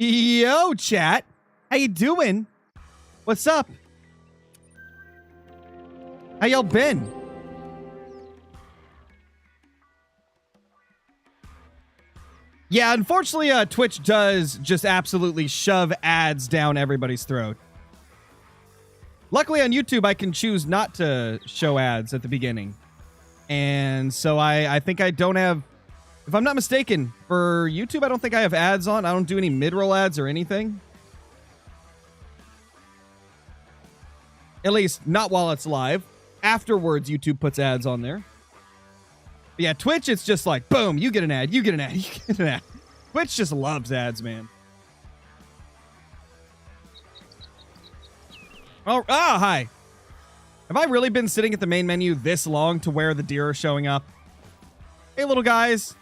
Yo, chat. How you doing? What's up? How y'all been? Yeah, unfortunately, Twitch does just absolutely shove ads down everybody's throat. Luckily on YouTube, I can choose not to show ads at the beginning. And so I think I don't have... If I'm not mistaken, for YouTube, I don't think I have ads on. I don't do any mid-roll ads or anything. At least, not while it's live. Afterwards, YouTube puts ads on there. But yeah, Twitch, it's just like, boom, you get an ad, you get an ad, you get an ad. Twitch just loves ads, man. Oh, hi. Have I really been sitting at the main menu this long to where the deer are showing up? Hey, little guys.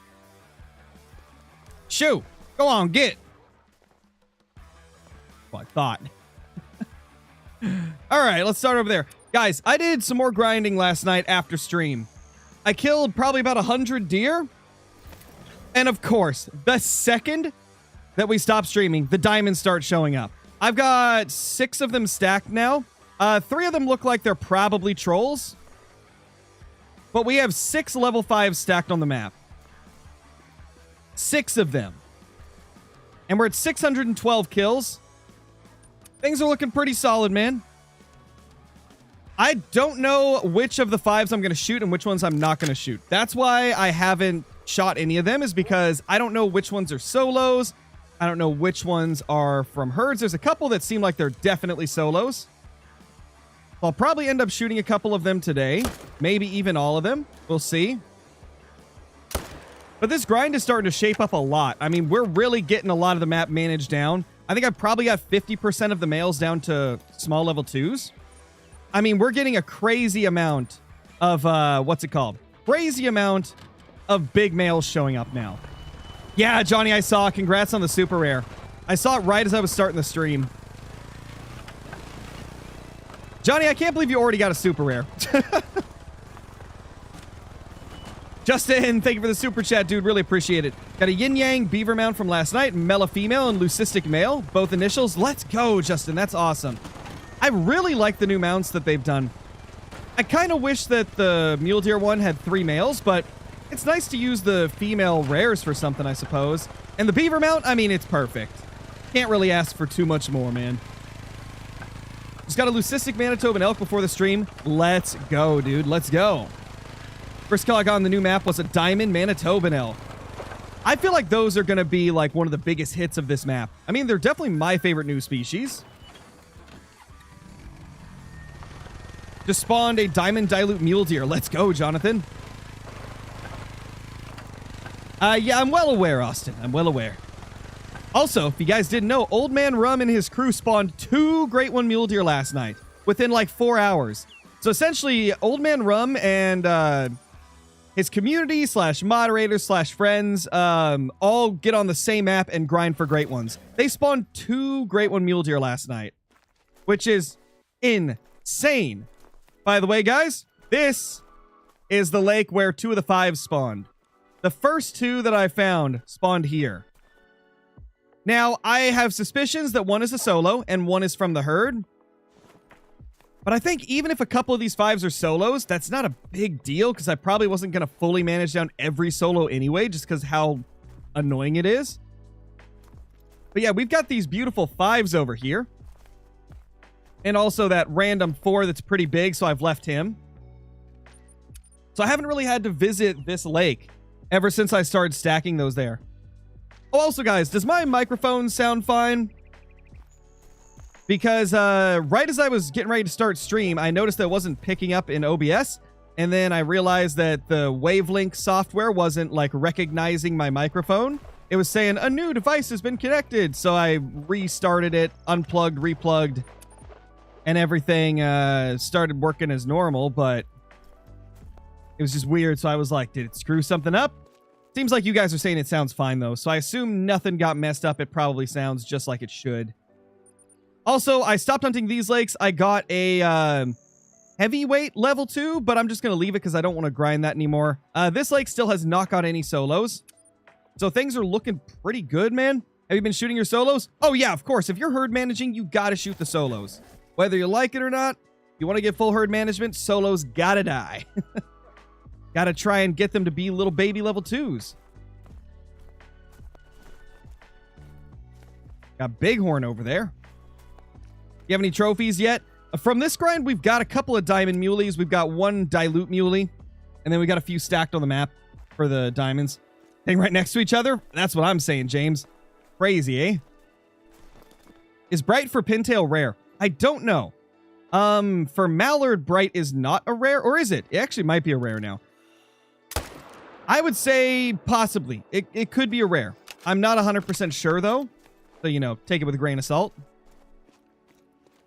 Shoo. Go on, get. Well, I thought. All right, let's start over there. Guys, I did some more grinding last night after stream. I killed probably about 100 deer. And of course, the second that we stop streaming, the diamonds start showing up. I've got 6 of them stacked now. 3 of them look like they're probably trolls. But we have 6 level 5s stacked on the map. 6 of them. And we're at 612 kills. Things are looking pretty solid, man. I don't know which of the 5s I'm going to shoot and which ones I'm not going to shoot. That's why I haven't shot any of them, is because I don't know which ones are solos. I don't know which ones are from herds. There's a couple that seem like they're definitely solos. I'll probably end up shooting a couple of them today. Maybe even all of them. We'll see. But this grind is starting to shape up a lot. I mean, we're really getting a lot of the map managed down. I think I've probably got 50% of the males down to small level 2s. I mean, we're getting a crazy amount of, what's it called? Crazy amount of big males showing up now. Yeah, Johnny, I saw. Congrats on the super rare. I saw it right as I was starting the stream. Johnny, I can't believe you already got a super rare. Justin, thank you for the super chat, dude. Really appreciate it. Got a yin-yang beaver mount from last night. Mela female and leucistic male. Both initials. Let's go, Justin. That's awesome. I really like the new mounts that they've done. I kind of wish that the mule deer one had 3 males, but it's nice to use the female rares for something, I suppose. And the beaver mount, I mean, it's perfect. Can't really ask for too much more, man. Just got a leucistic Manitoban elk before the stream. Let's go, dude. Let's go. First kill I got on the new map was a diamond Manitoban elk. I feel like those are going to be like one of the biggest hits of this map. I mean, they're definitely my favorite new species. Just spawned a diamond dilute mule deer. Let's go, Jonathan. Yeah, I'm well aware, Austin. I'm well aware. Also, if you guys didn't know, Old Man Rum and his crew spawned 2 Great One mule deer last night within like 4 hours. So essentially, Old Man Rum and his community / moderators / friends all get on the same map and grind for Great Ones. They spawned 2 Great One mule deer last night, which is insane. By the way, guys, this is the lake where 2 of the 5s spawned. The first 2 that I found spawned here. Now, I have suspicions that one is a solo and one is from the herd. But I think even if a couple of these 5s are solos, that's not a big deal because I probably wasn't going to fully manage down every solo anyway, just because how annoying it is. But yeah, we've got these beautiful 5s over here. And also that random 4 that's pretty big, so I've left him. So I haven't really had to visit this lake ever since I started stacking those there. Oh, also, guys, does my microphone sound fine? Because right as I was getting ready to start stream, I noticed that it wasn't picking up in OBS. And then I realized that the Wavelink software wasn't like recognizing my microphone. It was saying a new device has been connected. So I restarted it, unplugged, replugged, and everything started working as normal. But it was just weird. So I was like, did it screw something up? Seems like you guys are saying it sounds fine, though. So I assume nothing got messed up. It probably sounds just like it should. Also, I stopped hunting these lakes. I got a heavyweight level 2, but I'm just going to leave it because I don't want to grind that anymore. This lake still has not got any solos. So things are looking pretty good, man. Have you been shooting your solos? Oh, yeah, of course. If you're herd managing, you got to shoot the solos. Whether you like it or not, you want to get full herd management, solos got to die. Got to try and get them to be little baby level 2s. Got Bighorn over there. You have any trophies yet? From this grind, we've got a couple of diamond muleys. We've got one dilute muley. And then we got a few stacked on the map for the diamonds. Hang right next to each other? That's what I'm saying, James. Crazy, eh? Is Bright for Pintail rare? I don't know. For Mallard, Bright is not a rare. Or is it? It actually might be a rare now. I would say possibly. It could be a rare. I'm not 100% sure, though. So, you know, take it with a grain of salt.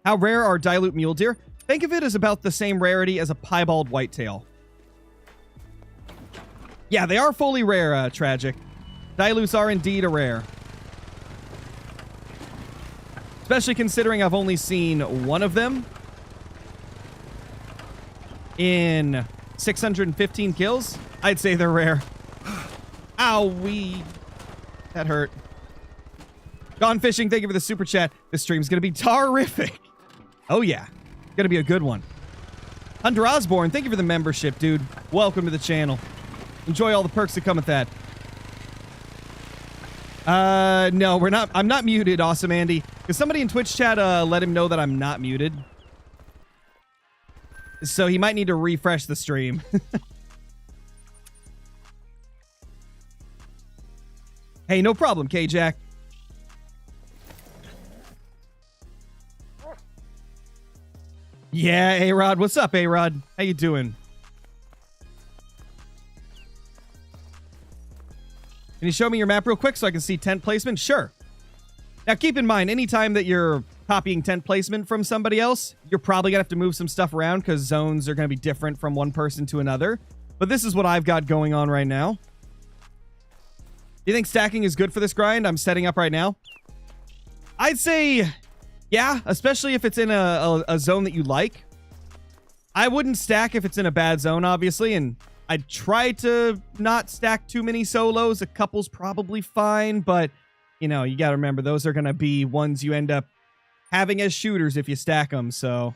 How rare are dilute mule deer? Think of it as about the same rarity as a piebald whitetail. Yeah, they are fully rare, Tragic. Dilutes are indeed a rare. Especially considering I've only seen one of them in 615 kills. I'd say they're rare. Owie. That hurt. Gone Fishing, thank you for the super chat. This stream's going to be terrific. Oh, yeah. Going to be a good one. Hunter Osborne, thank you for the membership, dude. Welcome to the channel. Enjoy all the perks that come with that. No, we're not. I'm not muted, Awesome Andy. Because somebody in Twitch chat let him know that I'm not muted. So he might need to refresh the stream. Hey, no problem, K-Jack. Yeah, A-Rod. What's up, A-Rod? How you doing? Can you show me your map real quick so I can see tent placement? Sure. Now, keep in mind, anytime that you're copying tent placement from somebody else, you're probably going to have to move some stuff around because zones are going to be different from one person to another. But this is what I've got going on right now. Do you think stacking is good for this grind I'm setting up right now? I'd say, yeah, especially if it's in a zone that you like. I wouldn't stack if it's in a bad zone, obviously, and I'd try to not stack too many solos. A couple's probably fine, but, you know, you got to remember, those are going to be ones you end up having as shooters if you stack them, so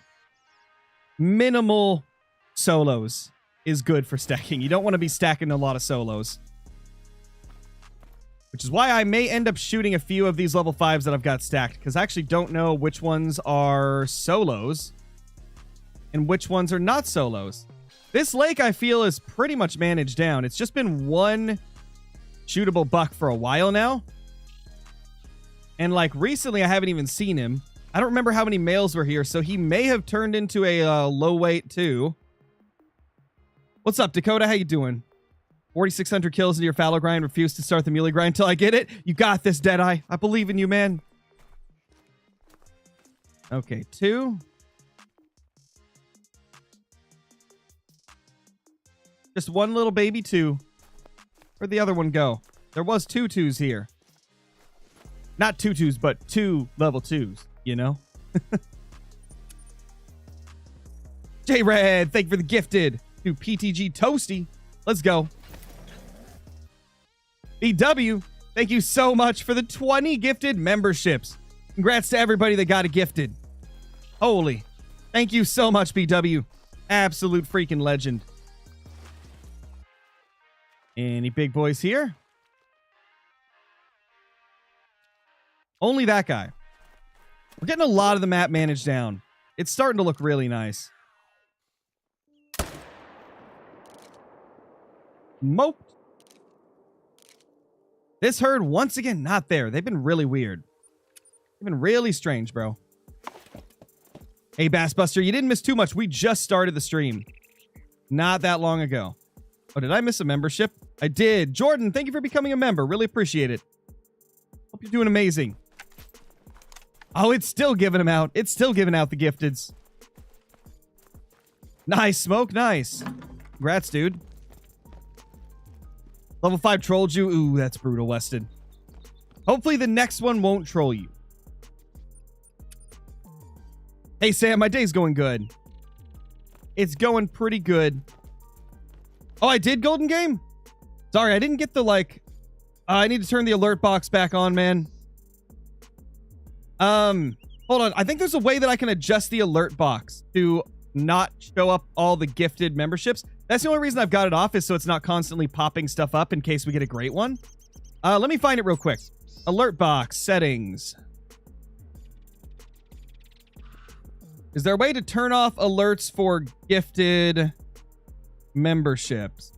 minimal solos is good for stacking. You don't want to be stacking a lot of solos. Which is why I may end up shooting a few of these level 5s that I've got stacked, because I actually don't know which ones are solos and which ones are not solos. This lake, I feel, is pretty much managed down. It's just been one shootable buck for a while now. And, like, recently I haven't even seen him. I don't remember how many males were here, so he may have turned into a low weight, too. What's up, Dakota? How you doing? 4,600 kills into your fallow grind. Refuse to start the muley grind until I get it. You got this, Deadeye. I believe in you, man. Okay, 2. Just one little baby 2. Where'd the other one go? There was 2 2s here. Not 2 2s, but 2 level 2s, you know? J-Red, thank you for the gifted. To PTG Toasty. Let's go. BW, thank you so much for the 20 gifted memberships. Congrats to everybody that got a gifted. Holy. Thank you so much, BW. Absolute freaking legend. Any big boys here? Only that guy. We're getting a lot of the map managed down. It's starting to look really nice. Moped. This herd, once again, not there. They've been really weird. They've been really strange, bro. Hey, Bassbuster, you didn't miss too much. We just started the stream. Not that long ago. Oh, did I miss a membership? I did. Jordan, thank you for becoming a member. Really appreciate it. Hope you're doing amazing. Oh, it's still giving them out. It's still giving out the gifteds. Nice, Smoke. Nice. Congrats, dude. Level 5 trolled you. Ooh, that's brutal, Weston. Hopefully the next one won't troll you. Hey, Sam, my day's going good. It's going pretty good. Oh, I did Golden Game? Sorry, I didn't get the, like... I need to turn the alert box back on, man. Hold on. I think there's a way that I can adjust the alert box to not show up all the gifted memberships. That's the only reason I've got it off, is so it's not constantly popping stuff up in case we get a great one. Let me find it real quick. Alert box settings. Is there a way to turn off alerts for gifted memberships?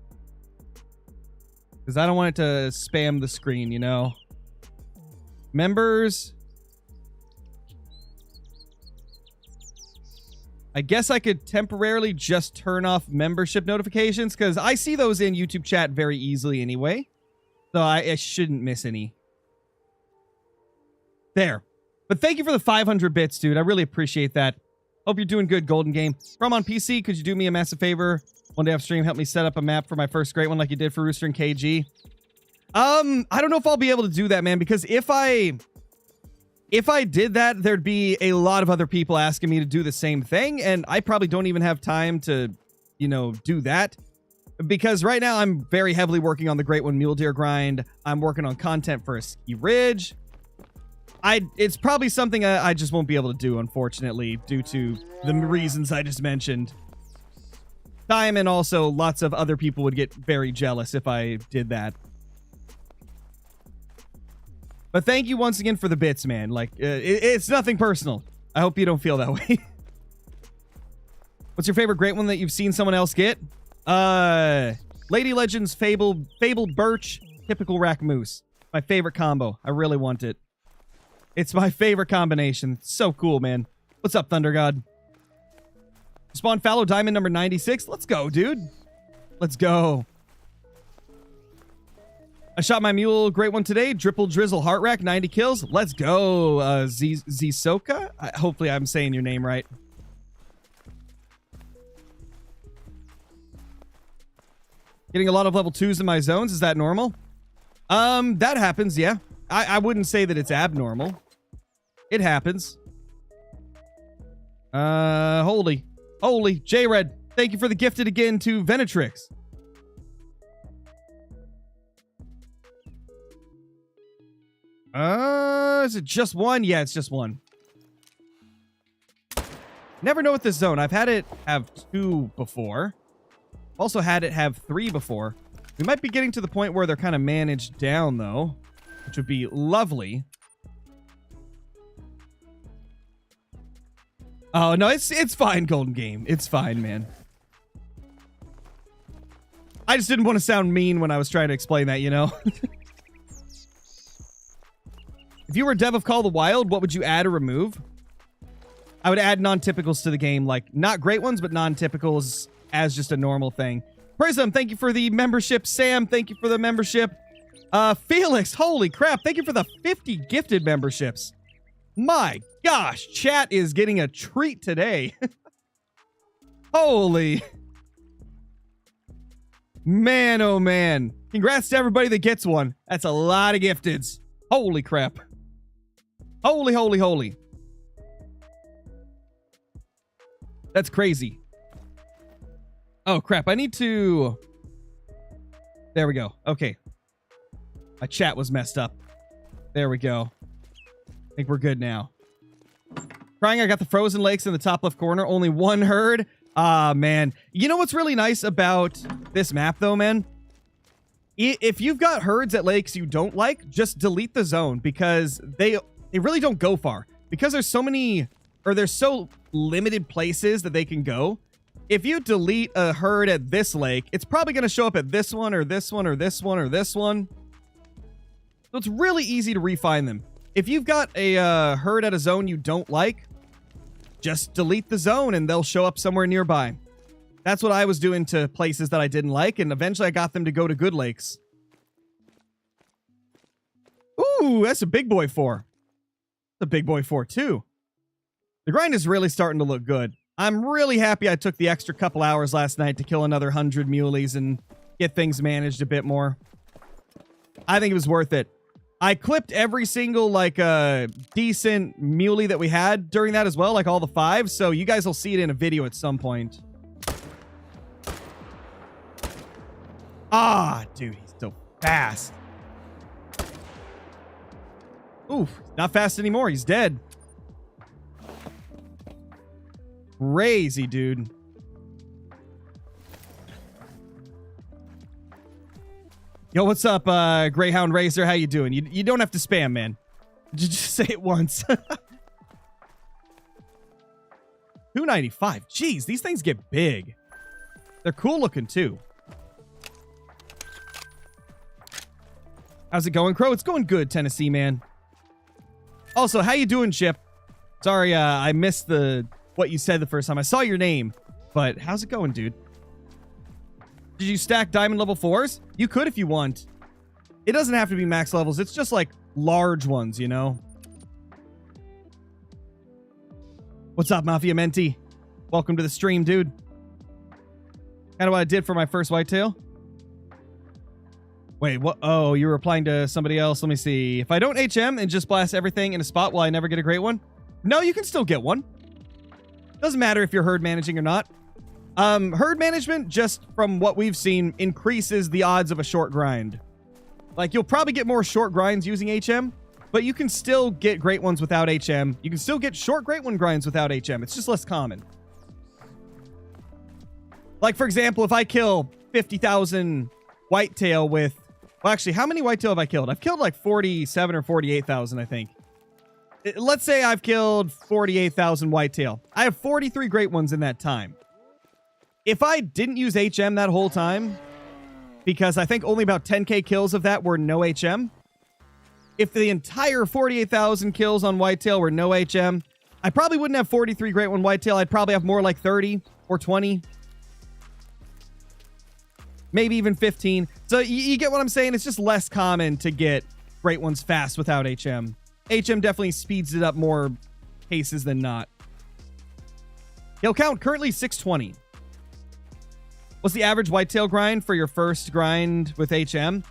Because I don't want it to spam the screen, you know? Members. I guess I could temporarily just turn off membership notifications, because I see those in YouTube chat very easily anyway. So I shouldn't miss any. There. But thank you for the 500 bits, dude. I really appreciate that. Hope you're doing good, Golden Game. From on PC, could you do me a massive favor? One day off stream, help me set up a map for my first great one like you did for Rooster and KG. I don't know if I'll be able to do that, man, because if I did that, there'd be a lot of other people asking me to do the same thing, and I probably don't even have time to, you know, do that. Because right now I'm very heavily working on the Great One Mule Deer grind. I'm working on content for a ski ridge. It's probably something I just won't be able to do, unfortunately, due to the reasons I just mentioned. Time, and also lots of other people would get very jealous if I did that. But thank you once again for the bits, man. Like, it's nothing personal. I hope you don't feel that way. What's your favorite great one that you've seen someone else get? Lady Legends, Fabled Birch, Typical Rack Moose. My favorite combo. I really want it. It's my favorite combination. It's so cool, man. What's up, Thunder God? Spawn Fallow Diamond number 96. Let's go, dude. Let's go. I shot my mule great one today. Dripple Drizzle Heart Rack, 90 kills. Let's go, Zisoka. Hopefully I'm saying your name right. Getting a lot of level 2s in my zones. Is that normal? That happens, yeah. I wouldn't say that it's abnormal. It happens. Holy. J-Red, thank you for the gifted again to Venetrix. Is it just one? Yeah, it's just one. Never know with this zone. I've had it have 2 before. Also had it have 3 before. We might be getting to the point where they're kind of managed down, though, which would be lovely. Oh, no, it's fine, Golden Game. It's fine, man. I just didn't want to sound mean when I was trying to explain that, you know? If you were a dev of Call of the Wild, what would you add or remove? I would add non-typicals to the game. Like, not great ones, but non-typicals as just a normal thing. Prism, thank you for the membership. Sam, thank you for the membership. Felix, holy crap. Thank you for the 50 gifted memberships. My gosh, chat is getting a treat today. Holy. Man, oh man. Congrats to everybody that gets one. That's a lot of gifteds. Holy crap. Holy. That's crazy. Oh, crap. I need to... There we go. Okay. My chat was messed up. There we go. I think we're good now. Crying, I got the frozen lakes in the top left corner. Only one herd. Ah, man. You know what's really nice about this map, though, man? If you've got herds at lakes you don't like, just delete the zone, because they really don't go far. Because there's so many, or there's so limited places that they can go. If you delete a herd at this lake, it's probably going to show up at this one, or this one, or this one, or this one. So it's really easy to refine them. If you've got a herd at a zone you don't like, just delete the zone and they'll show up somewhere nearby. That's what I was doing to places that I didn't like, and eventually I got them to go to good lakes. Ooh, that's a big boy 4. That's a big boy 4 too. The grind is really starting to look good. I'm really happy I took the extra couple hours last night to kill another 100 muleys and get things managed a bit more. I think it was worth it. I clipped every single, like, decent muley that we had during that as well, like all the 5, so you guys will see it in a video at some point. Ah, dude, he's so fast. Oof, not fast anymore. He's dead. Crazy, dude. Yo, what's up, Greyhound Racer? How you doing? You don't have to spam, man. Just say it once. 295. Jeez, these things get big. They're cool looking, too. How's it going, Crow? It's going good, Tennessee, man. Also, how you doing, Chip? Sorry, I missed what you said the first time. I saw your name, but how's it going, dude? Did you stack diamond level 4s? You could if you want. It doesn't have to be max levels. It's just like large ones, you know? What's up, Mafia Menti? Welcome to the stream, dude. Kind of what I did for my first whitetail. Wait, what? Oh, you were replying to somebody else. Let me see. If I don't HM and just blast everything in a spot, will I never get a great one? No, you can still get one. Doesn't matter if you're herd managing or not. Herd management, just from what we've seen, increases the odds of a short grind. Like, you'll probably get more short grinds using HM, but you can still get great ones without HM. You can still get short great one grinds without HM. It's just less common. Like, for example, if I kill 50,000 whitetail with... Well, actually, how many whitetail have I killed? I've killed like 47 or 48,000, I think. Let's say I've killed 48,000 whitetail. I have 43 great ones in that time. If I didn't use HM that whole time, because I think only about 10k kills of that were no HM, if the entire 48,000 kills on whitetail were no HM, I probably wouldn't have 43 great one whitetail. I'd probably have more like 30 or 20. Maybe even 15. So you get what I'm saying? It's just less common to get great ones fast without HM. HM definitely speeds it up more cases than not. Kill count currently 620. What's the average whitetail grind for your first grind with HM?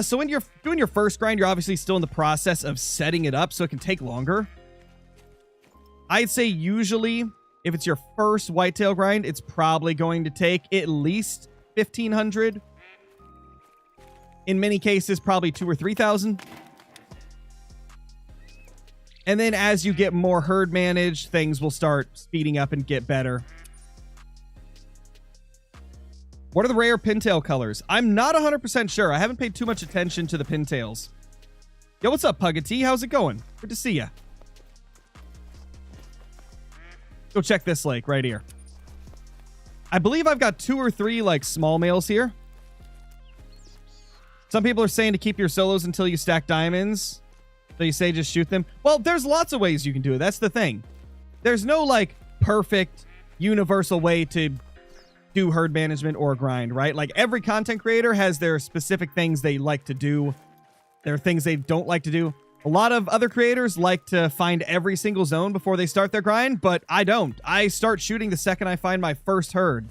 So when you're doing your first grind, you're obviously still in the process of setting it up, so it can take longer. I'd say usually, if it's your first whitetail grind, it's probably going to take at least 1,500. In many cases, probably 2,000 or 3,000. And then as you get more herd managed, things will start speeding up and get better. What are the rare pintail colors? I'm not 100% sure. I haven't paid too much attention to the pintails. Yo, what's up, Puggatee? How's it going? Good to see ya. Go check this lake right here. I believe I've got 2 or 3 like small males here. Some people are saying to keep your solos until you stack diamonds. So you say just shoot them. Well, there's lots of ways you can do it. That's the thing. There's no like perfect universal way to do herd management or grind, right? Like every content creator has their specific things they like to do. There are things they don't like to do. A lot of other creators like to find every single zone before they start their grind, but I don't. I start shooting the second I find my first herd.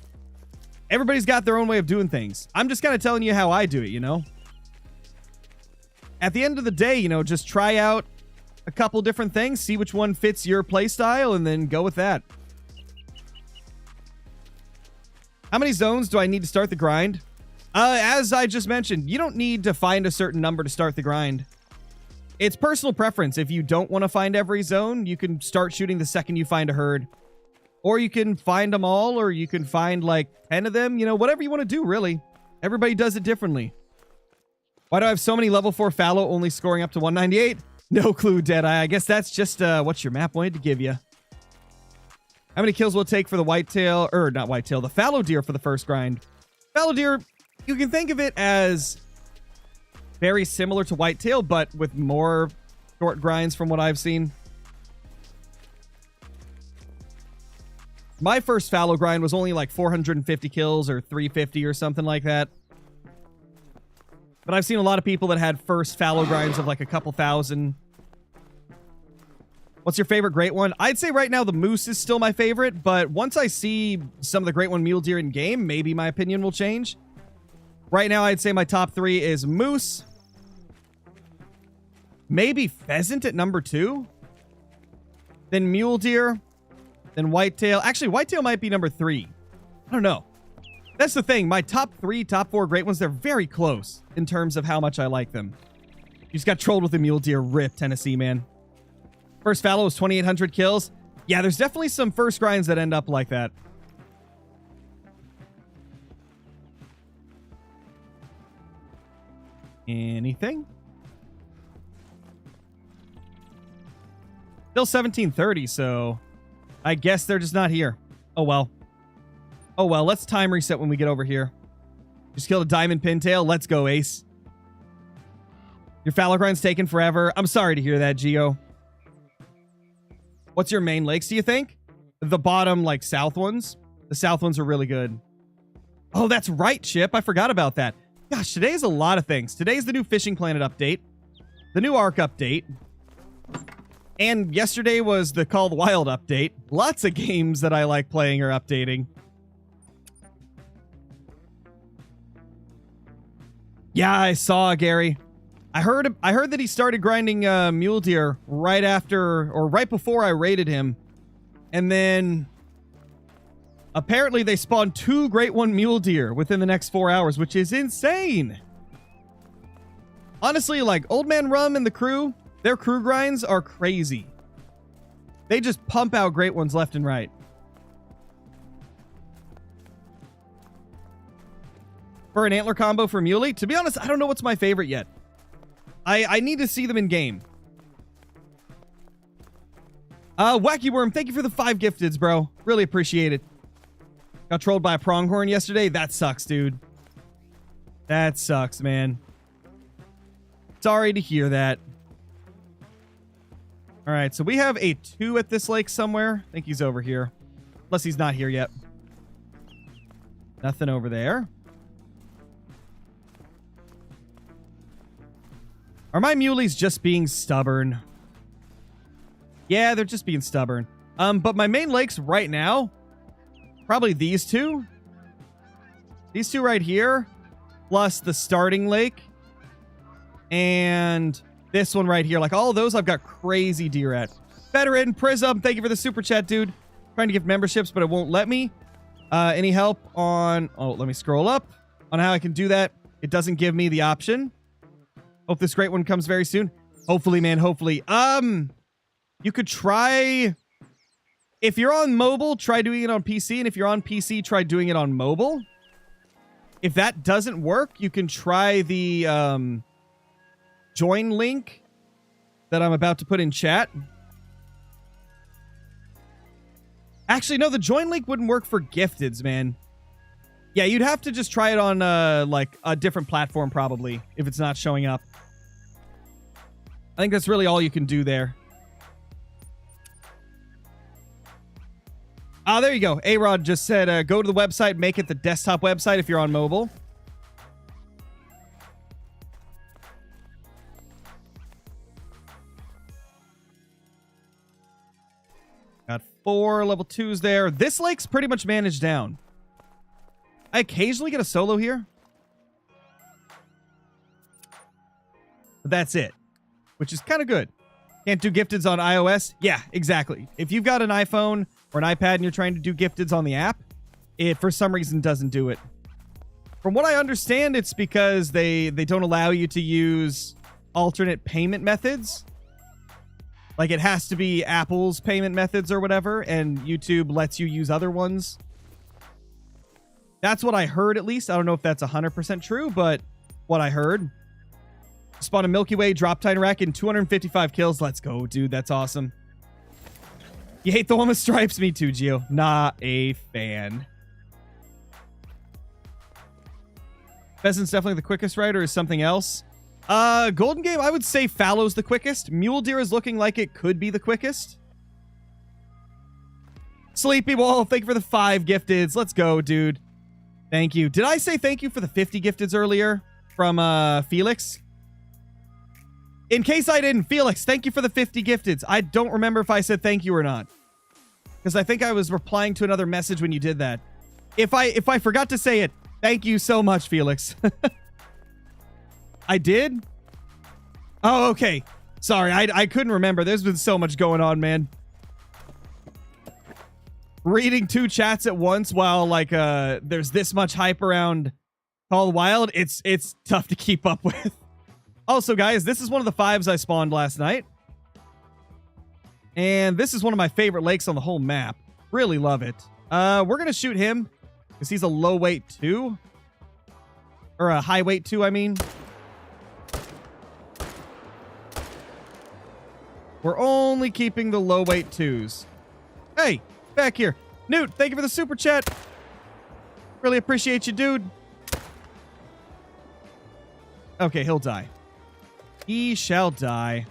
Everybody's got their own way of doing things. I'm just kind of telling you how I do it, you know? At the end of the day, you know, just try out a couple different things, see which one fits your playstyle, and then go with that. How many zones do I need to start the grind? As I just mentioned, you don't need to find a certain number to start the grind. It's personal preference. If you don't want to find every zone, you can start shooting the second you find a herd. Or you can find them all, or you can find like 10 of them. You know, whatever you want to do, really. Everybody does it differently. Why do I have so many level 4 fallow only scoring up to 198? No clue, Deadeye. I guess that's just what your map wanted to give you. How many kills will it take for the whitetail, or not whitetail, the fallow deer for the first grind? Fallow deer, you can think of it as very similar to whitetail, but with more short grinds from what I've seen. My first fallow grind was only like 450 kills or 350 or something like that. But I've seen a lot of people that had first fallow grinds of like a couple thousand. What's your favorite great one? I'd say right now the moose is still my favorite, but once I see some of the great one mule deer in game, maybe my opinion will change. Right now, I'd say my top 3 is moose. Maybe pheasant at number 2. Then mule deer. Then whitetail. Actually, whitetail might be number 3. I don't know. That's the thing. My top 3, top 4 great ones, they're very close in terms of how much I like them. You just got trolled with the mule deer. Rip, Tennessee, man. First fallow was 2,800 kills. Yeah, there's definitely some first grinds that end up like that. Anything? Still 1730, so I guess they're just not here. Oh well. Oh well, let's time reset when we get over here. Just killed a diamond pintail. Let's go, Ace. Your fallow grind's taking forever. I'm sorry to hear that, Geo. What's your main lakes, do you think? The bottom, like, south ones? The south ones are really good. Oh, that's right, Chip. I forgot about that. Gosh, today's a lot of things. Today's the new Fishing Planet update. The new Ark update. And yesterday was the Call of the Wild update. Lots of games that I like playing are updating. Yeah, I saw Gary. I heard that he started grinding mule deer right after or right before I raided him. And then apparently they spawned 2 Great One mule deer within the next 4 hours, which is insane. Honestly, like Old Man Rum and the crew, their crew grinds are crazy. They just pump out great ones left and right. For an antler combo for Muley, to be honest, I don't know what's my favorite yet. I need to see them in game. Wacky Worm, thank you for the 5 gifteds, bro. Really appreciate it. Got trolled by a pronghorn yesterday. That sucks, dude. That sucks, man. Sorry to hear that. All right, so we have a 2 at this lake somewhere. I think he's over here. Unless he's not here yet. Nothing over there. Are my muleys just being stubborn? Yeah, they're just being stubborn. But my main lakes right now, probably these 2. These 2 right here, plus the starting lake, and this one right here. Like all of those, I've got crazy deer at. Veteran Prism, thank you for the super chat, dude. Trying to give memberships, but it won't let me. Any help on... Oh, let me scroll up on how I can do that. It doesn't give me the option. Hope this great one comes very soon. Hopefully, man. Hopefully. You could try... If you're on mobile, try doing it on PC. And if you're on PC, try doing it on mobile. If that doesn't work, you can try the join link that I'm about to put in chat. Actually, no, the join link wouldn't work for gifteds, man. Yeah, you'd have to just try it on like a different platform probably if it's not showing up. I think that's really all you can do there. Ah, there you go. A-Rod just said, go to the website, make it the desktop website if you're on mobile. Got 4 level 2s there. This lake's pretty much managed down. I occasionally get a solo here. But that's it. Which is kind of good. Can't do gifteds on iOS? Yeah, exactly. If you've got an iPhone or an iPad and you're trying to do gifteds on the app, it for some reason doesn't do it. From what I understand, it's because they don't allow you to use alternate payment methods. Like it has to be Apple's payment methods or whatever, and YouTube lets you use other ones. That's what I heard, at least. I don't know if that's 100% true, but what I heard. Spawn a Milky Way drop tine rack in 255 kills. Let's go, dude. That's awesome. You hate the one with stripes? Me too, Geo. Not a fan. Pheasant's definitely the quickest, right? Or is something else? Golden Game, I would say Fallow's the quickest. Mule Deer is looking like it could be the quickest. Sleepy Wall, thank you for the 5 gifteds. Let's go, dude. Thank you. Did I say thank you for the 50 gifteds earlier from Felix? In case I didn't, Felix, thank you for the 50 gifteds. I don't remember if I said thank you or not. Because I think I was replying to another message when you did that. If I forgot to say it, thank you so much, Felix. I did? Oh, okay. Sorry, I couldn't remember. There's been so much going on, man. Reading 2 chats at once while, like, there's this much hype around Call of the Wild, it's tough to keep up with. Also, guys, this is one of the 5s I spawned last night. And this is one of my favorite lakes on the whole map. Really love it. We're going to shoot him because he's a low weight 2. Or a high weight 2, I mean. We're only keeping the low weight 2s. Hey, back here. Newt, thank you for the super chat. Really appreciate you, dude. Okay, he'll die. He shall die.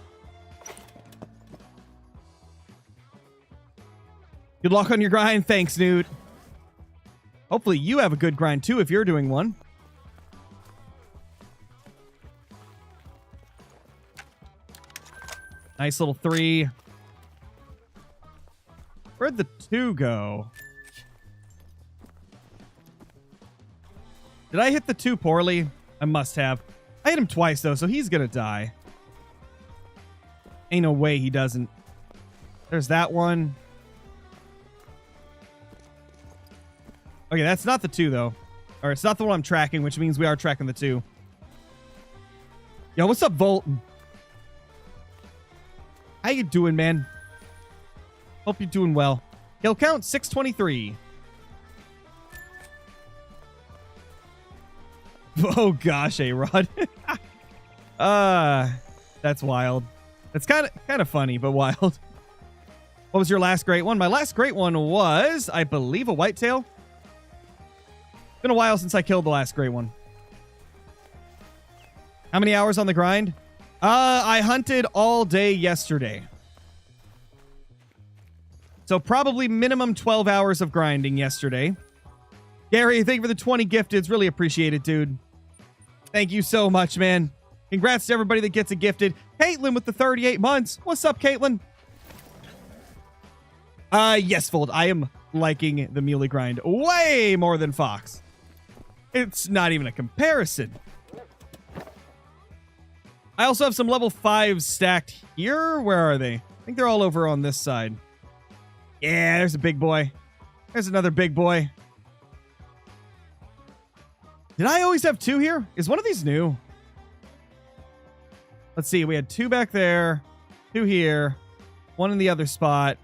Good luck on your grind. Thanks, Newt. Hopefully you have a good grind, too, if you're doing one. Nice little 3. Where'd the 2 go? Did I hit the 2 poorly? I must have. I hit him twice, though, so he's gonna die. Ain't no way he doesn't. There's that one. Okay, that's not the 2, though. Or it's not the one I'm tracking, which means we are tracking the 2. Yo, what's up, Volton? How you doing, man? Hope you're doing well. Kill count 623. Oh gosh, A-Rod. That's wild. It's kind of funny, but wild. What was your last great one? My last great one was, I believe, a whitetail. Been a while since I killed the last great one. How many hours on the grind? I hunted all day yesterday. So probably minimum 12 hours of grinding yesterday. Gary, thank you for the 20 gifteds. Really appreciate it, dude. Thank you so much, man. Congrats to everybody that gets a gifted. Caitlin with the 38 months. What's up, Caitlin? Yes, Fold. I am liking the Muley grind way more than Fox. It's not even a comparison. I also have some level 5s stacked here. Where are they? I think they're all over on this side. Yeah, there's a big boy. There's another big boy. Did I always have 2 here? Is one of these new? Let's see. We had 2 back there. 2 here. 1 in the other spot.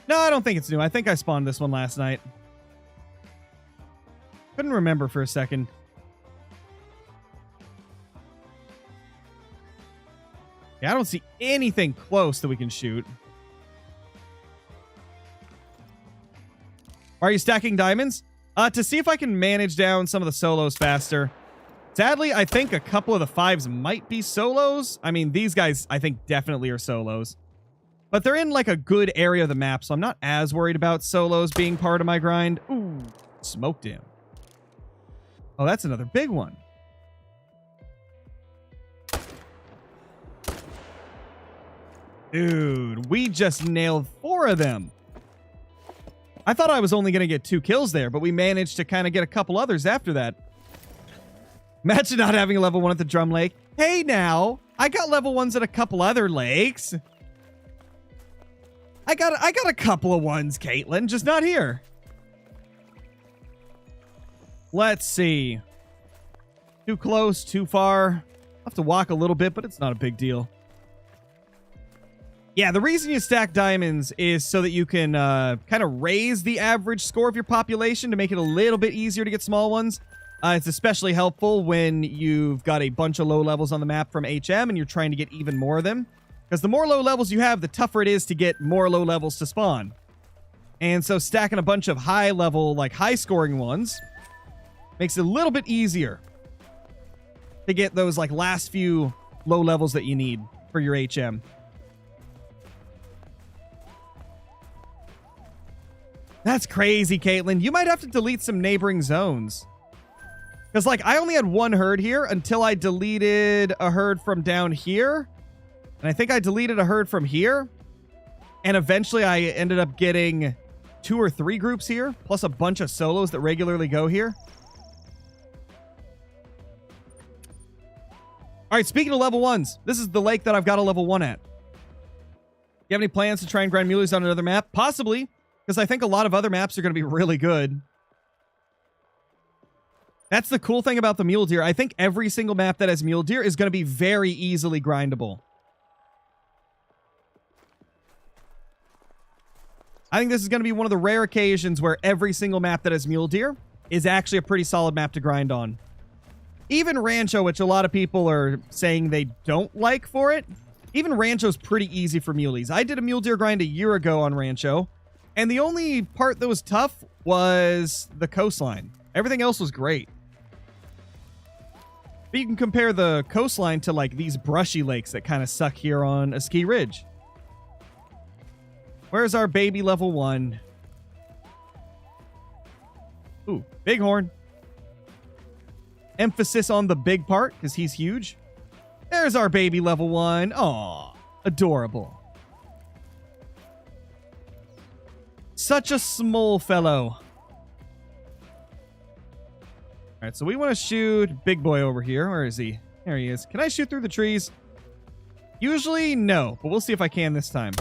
No, I don't think it's new. I think I spawned this one last night. Couldn't remember for a second. Yeah, I don't see anything close that we can shoot. Are you stacking diamonds? To see if I can manage down some of the solos faster. Sadly, I think a couple of the 5s might be solos. I mean, these guys, I think, definitely are solos. But they're in, like, a good area of the map, so I'm not as worried about solos being part of my grind. Ooh, smoked him. Oh, that's another big one. Dude, we just nailed 4 of them. I thought I was only going to get 2 kills there, but we managed to kind of get a couple others after that. Imagine not having a level 1 at the drum lake. Hey, now, I got level 1s at a couple other lakes. I got a couple of ones, Caitlin, just not here. Let's see. Too close, too far. I'll have to walk a little bit, but it's not a big deal. Yeah, the reason you stack diamonds is so that you can kind of raise the average score of your population to make it a little bit easier to get small ones. It's especially helpful when you've got a bunch of low levels on the map from HM and you're trying to get even more of them. Because the more low levels you have, the tougher it is to get more low levels to spawn. And so stacking a bunch of high level, like high scoring ones, makes it a little bit easier to get those like last few low levels that you need for your HM. That's crazy, Caitlin. You might have to delete some neighboring zones. Because, like, I only had 1 herd here until I deleted a herd from down here. And I think I deleted a herd from here. And eventually I ended up getting 2 or 3 groups here, plus a bunch of solos that regularly go here. All right, speaking of level 1s, this is the lake that I've got a level 1 at. You have any plans to try and grind muleys on another map? Possibly. Because I think a lot of other maps are going to be really good. That's the cool thing about the mule deer. I think every single map that has mule deer is going to be very easily grindable. I think this is going to be one of the rare occasions where every single map that has mule deer is actually a pretty solid map to grind on. Even Rancho, which a lot of people are saying they don't like for it, even Rancho's pretty easy for muleys. I did a mule deer grind a year ago on Rancho, and the only part that was tough was the coastline. Everything else was great. But you can compare the coastline to like these brushy lakes that kind of suck here on a ski ridge. Where's our baby level 1? Ooh, bighorn. Emphasis on the big part because he's huge. There's our baby level 1. Aw, adorable. Such a small fellow. All right, so we want to shoot big boy over here. Where is he? There he is. Can I shoot through the trees? Usually, no, but we'll see if I can this time.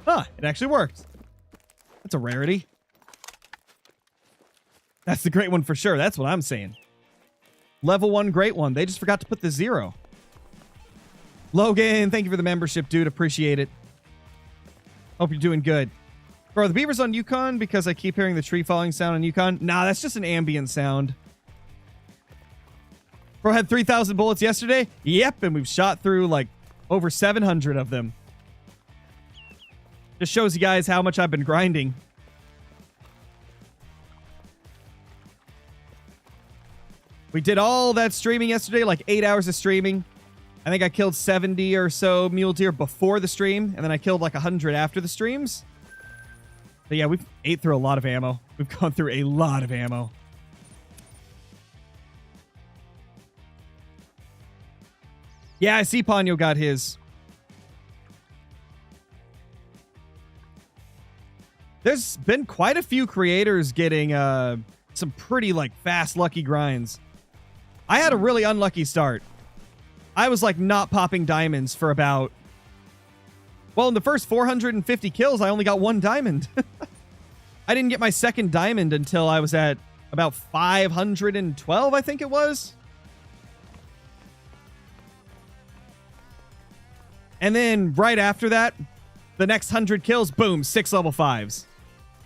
Huh, it actually worked. That's a rarity. That's the great one for sure. That's what I'm saying. Level 1 great one. They just forgot to put the 0. Logan, thank you for the membership, dude. Appreciate it. Hope you're doing good. Bro, the beaver's on Yukon because I keep hearing the tree falling sound on Yukon. Nah, that's just an ambient sound. Bro had 3,000 bullets yesterday. Yep, and we've shot through like over 700 of them. Just shows you guys how much I've been grinding. We did all that streaming yesterday, like 8 hours of streaming. I think I killed 70 or so mule deer before the stream, and then I killed like 100 after the streams. But yeah, we've ate through a lot of ammo. We've gone through a lot of ammo. Yeah, I see Ponyo got his. There's been quite a few creators getting some pretty like fast lucky grinds. I had a really unlucky start. I was like not popping diamonds for about... Well, in the first 450 kills, I only got 1 diamond. I didn't get my second diamond until I was at about 512, I think it was. And then right after that, the next 100 kills, boom, 6 level 5s.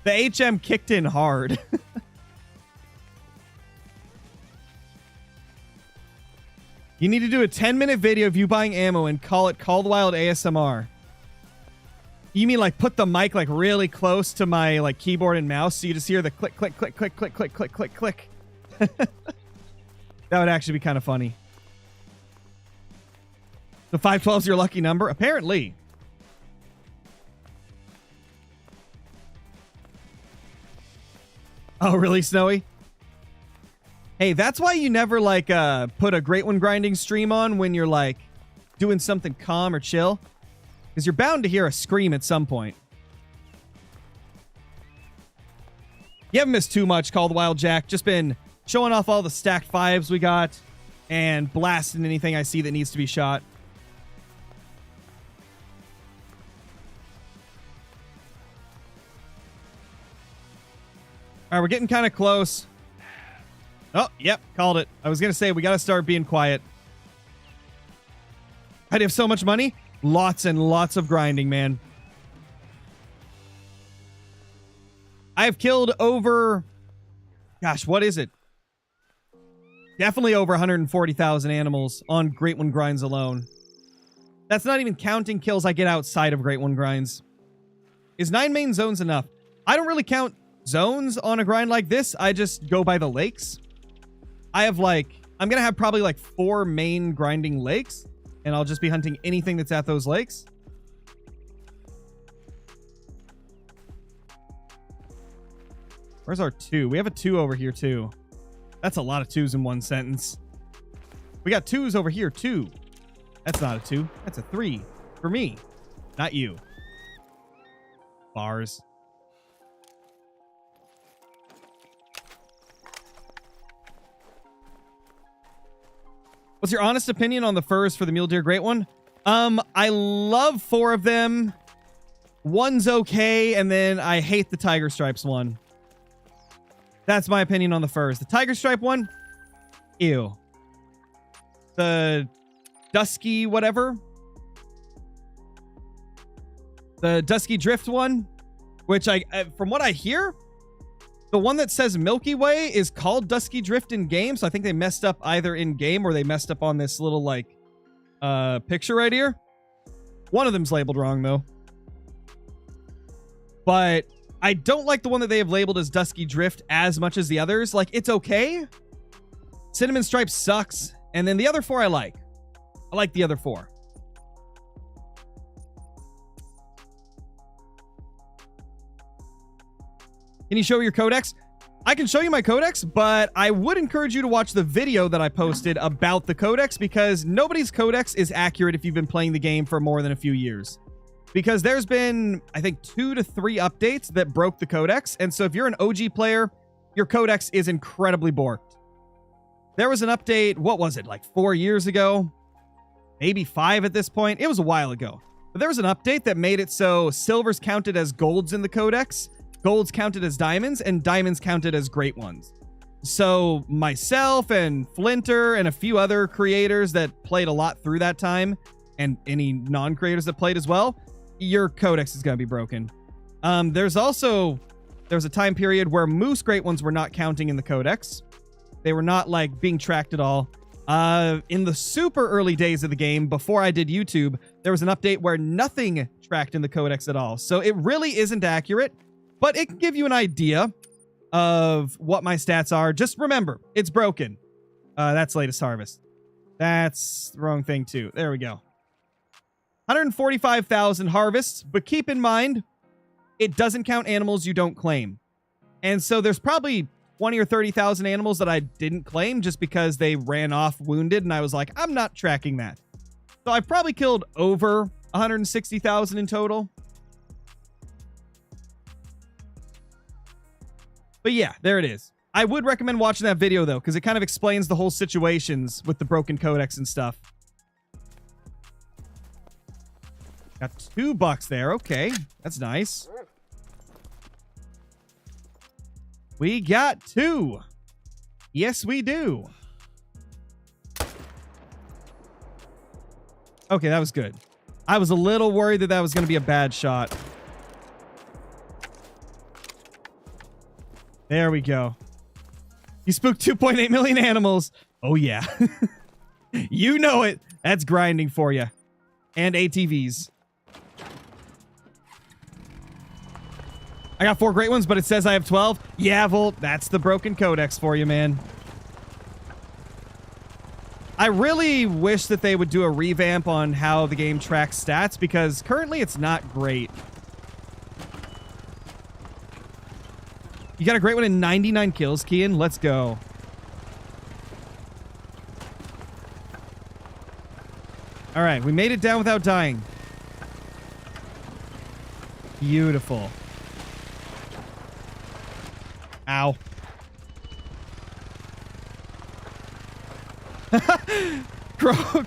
The HM kicked in hard. You need to do a 10-minute video of you buying ammo and call it Call the Wild ASMR. You mean like put the mic like really close to my like keyboard and mouse so you just hear the click, click, click, click, click, click, click, click, click. That would actually be kind of funny. The 512 is your lucky number? Apparently. Oh, really, Snowy? Hey, that's why you never like put a Great One grinding stream on when you're like doing something calm or chill. Because you're bound to hear a scream at some point. You haven't missed too much, Call the Wild Jack. Just been showing off all the stacked 5s we got and blasting anything I see that needs to be shot. All right, we're getting kind of close. Oh, yep, called it. I was going to say, we got to start being quiet. I'd have so much money. Lots and lots of grinding, man. I've killed over... Gosh, what is it? Definitely over 140,000 animals on Great One grinds alone. That's not even counting kills I get outside of Great One grinds. Is 9 main zones enough? I don't really count zones on a grind like this. I just go by the lakes. I have like... I'm going to have probably like 4 main grinding lakes. And I'll just be hunting anything that's at those lakes. Where's our 2? We have a 2 over here too. That's a lot of 2s in one sentence. We got 2s over here too. That's not a 2. That's a 3. For me. Not you. Bars. What's your honest opinion on the furs for the Mule Deer Great One? I love 4 of them. 1's okay, and then I hate the Tiger Stripes one. That's my opinion on the furs. The Tiger Stripe one? Ew. The Dusky whatever? The Dusky Drift one? which from what I hear, the one that says Milky Way is called Dusky Drift in game. So I think they messed up either in game or they messed up on this little like picture right here. One of them's labeled wrong though. But I don't like the one that they have labeled as Dusky Drift as much as the others. Like, it's okay. Cinnamon Stripe sucks. And then the other 4 I like. I like the other 4. Can you show your codex? I can show you my codex, but I would encourage you to watch the video that I posted about the codex because nobody's codex is accurate if you've been playing the game for more than a few years. Because there's been, I think, 2 to 3 updates that broke the codex. And so if you're an OG player, your codex is incredibly borked. There was an update, what was it, like 4 years ago? Maybe 5 at this point. It was a while ago. But there was an update that made it so silver's counted as golds in the codex, golds counted as diamonds, and diamonds counted as great ones. So myself and Flinter and a few other creators that played a lot through that time, and any non-creators that played as well, your codex is going to be broken. There's a time period where moose great ones were not counting in the codex. They were not like being tracked at all. In the super early days of the game, before I did YouTube, there was an update where nothing tracked in the codex at all. So it really isn't accurate, but it can give you an idea of what my stats are. Just remember, it's broken. That's latest harvest. That's the wrong thing too. There we go. 145,000 harvests, but keep in mind, it doesn't count animals you don't claim. And so there's probably 20 or 30,000 animals that I didn't claim just because they ran off wounded, and I was like, I'm not tracking that. So I've probably killed over 160,000 in total. But yeah, there it is. I would recommend watching that video, though, because it kind of explains the whole situations with the broken codex and stuff. Got $2 there. Okay, that's nice. We got 2. Yes, we do. Okay, that was good. I was a little worried that that was going to be a bad shot. There we go. You spooked 2.8 million animals. Oh, yeah. You know it. That's grinding for you. And ATVs. I got 4 great ones, but it says I have 12. Yeah, Volt, that's the broken codex for you, man. I really wish that they would do a revamp on how the game tracks stats, because currently it's not great. You got a great one in 99 kills, Kian. Let's go. All right, we made it down without dying. Beautiful. Ow.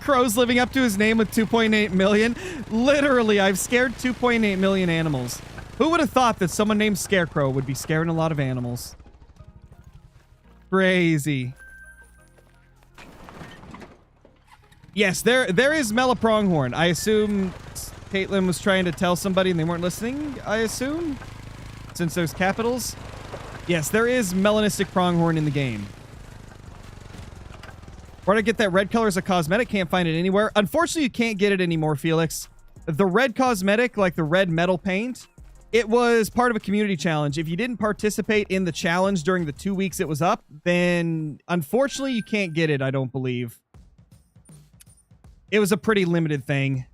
Crow's living up to his name with 2.8 million. Literally, I've scared 2.8 million animals. Who would have thought that someone named Scarecrow would be scaring a lot of animals? Crazy. Yes, there is Mela Pronghorn. I assume Caitlin was trying to tell somebody and they weren't listening, I assume? Since there's capitals? Yes, there is melanistic pronghorn in the game. Where to get that red color as a cosmetic? Can't find it anywhere. Unfortunately, you can't get it anymore, Felix. The red cosmetic, like the red metal paint, it was part of a community challenge. If you didn't participate in the challenge during the 2 weeks it was up, then unfortunately you can't get it, I don't believe. It was a pretty limited thing.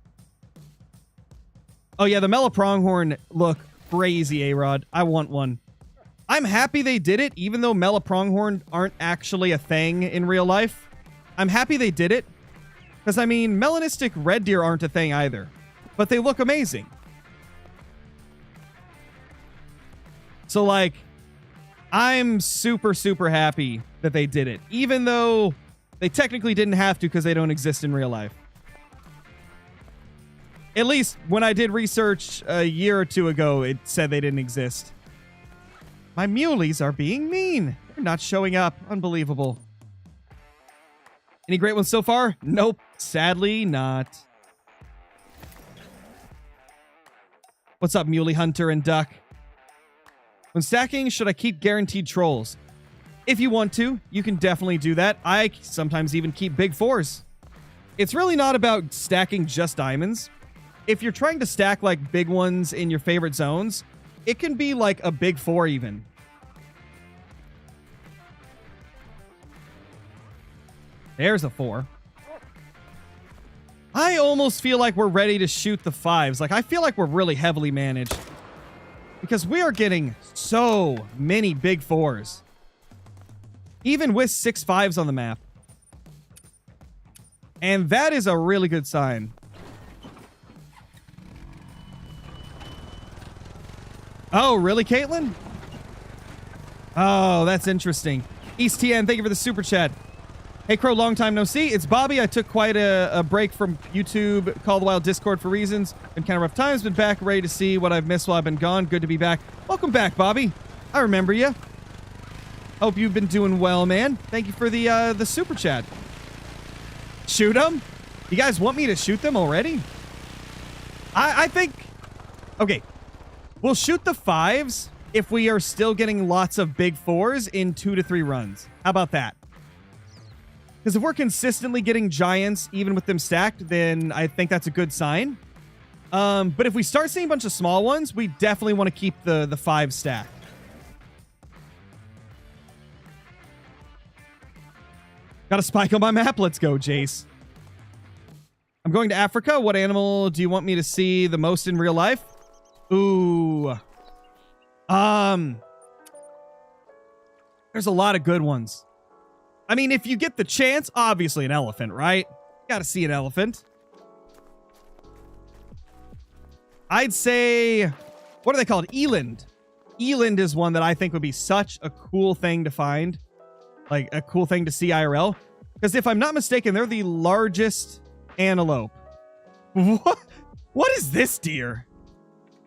Oh yeah, the Mela Pronghorn look crazy, A-Rod. I want one. I'm happy they did it, even though Mela Pronghorn aren't actually a thing in real life. I'm happy they did it. Because, I mean, melanistic red deer aren't a thing either. But they look amazing. So, like, I'm super, super happy that they did it. Even though they technically didn't have to because they don't exist in real life. At least when I did research a year or 2 ago, it said they didn't exist. My muleys are being mean. They're not showing up. Unbelievable. Any great ones so far? Nope. Sadly not. What's up, Muley Hunter and Duck? When stacking, should I keep guaranteed trolls? If you want to, you can definitely do that. I sometimes even keep big fours. It's really not about stacking just diamonds. If you're trying to stack like big ones in your favorite zones, it can be like a big four even. There's a 4. I almost feel like we're ready to shoot the 5s. Like, I feel like we're really heavily managed. Because we are getting so many big 4s. Even with 6 5s on the map. And that is a really good sign. Oh, really, Caitlin? Oh, that's interesting. East TN, thank you for the super chat. Hey, Crow, long time no see. It's Bobby. I took quite a break from YouTube, Call the Wild Discord for reasons. Been kind of rough times. Been back, ready to see what I've missed while I've been gone. Good to be back. Welcome back, Bobby. I remember you. Hope you've been doing well, man. Thank you for the super chat. Shoot them? You guys want me to shoot them already? I think... Okay. We'll shoot the 5s if we are still getting lots of big 4s in 2 to 3 runs. How about that? Because if we're consistently getting giants, even with them stacked, then I think that's a good sign. But if we start seeing a bunch of small ones, we definitely want to keep the 5 stacked. Got a spike on my map. Let's go, Jace. I'm going to Africa. What animal do you want me to see the most in real life? Ooh. There's a lot of good ones. I mean, if you get the chance, obviously an elephant, right? Gotta see an elephant. I'd say, what are they called? Eland. Eland is one that I think would be such a cool thing to find. Like, a cool thing to see IRL. Because if I'm not mistaken, they're the largest antelope. What is this deer?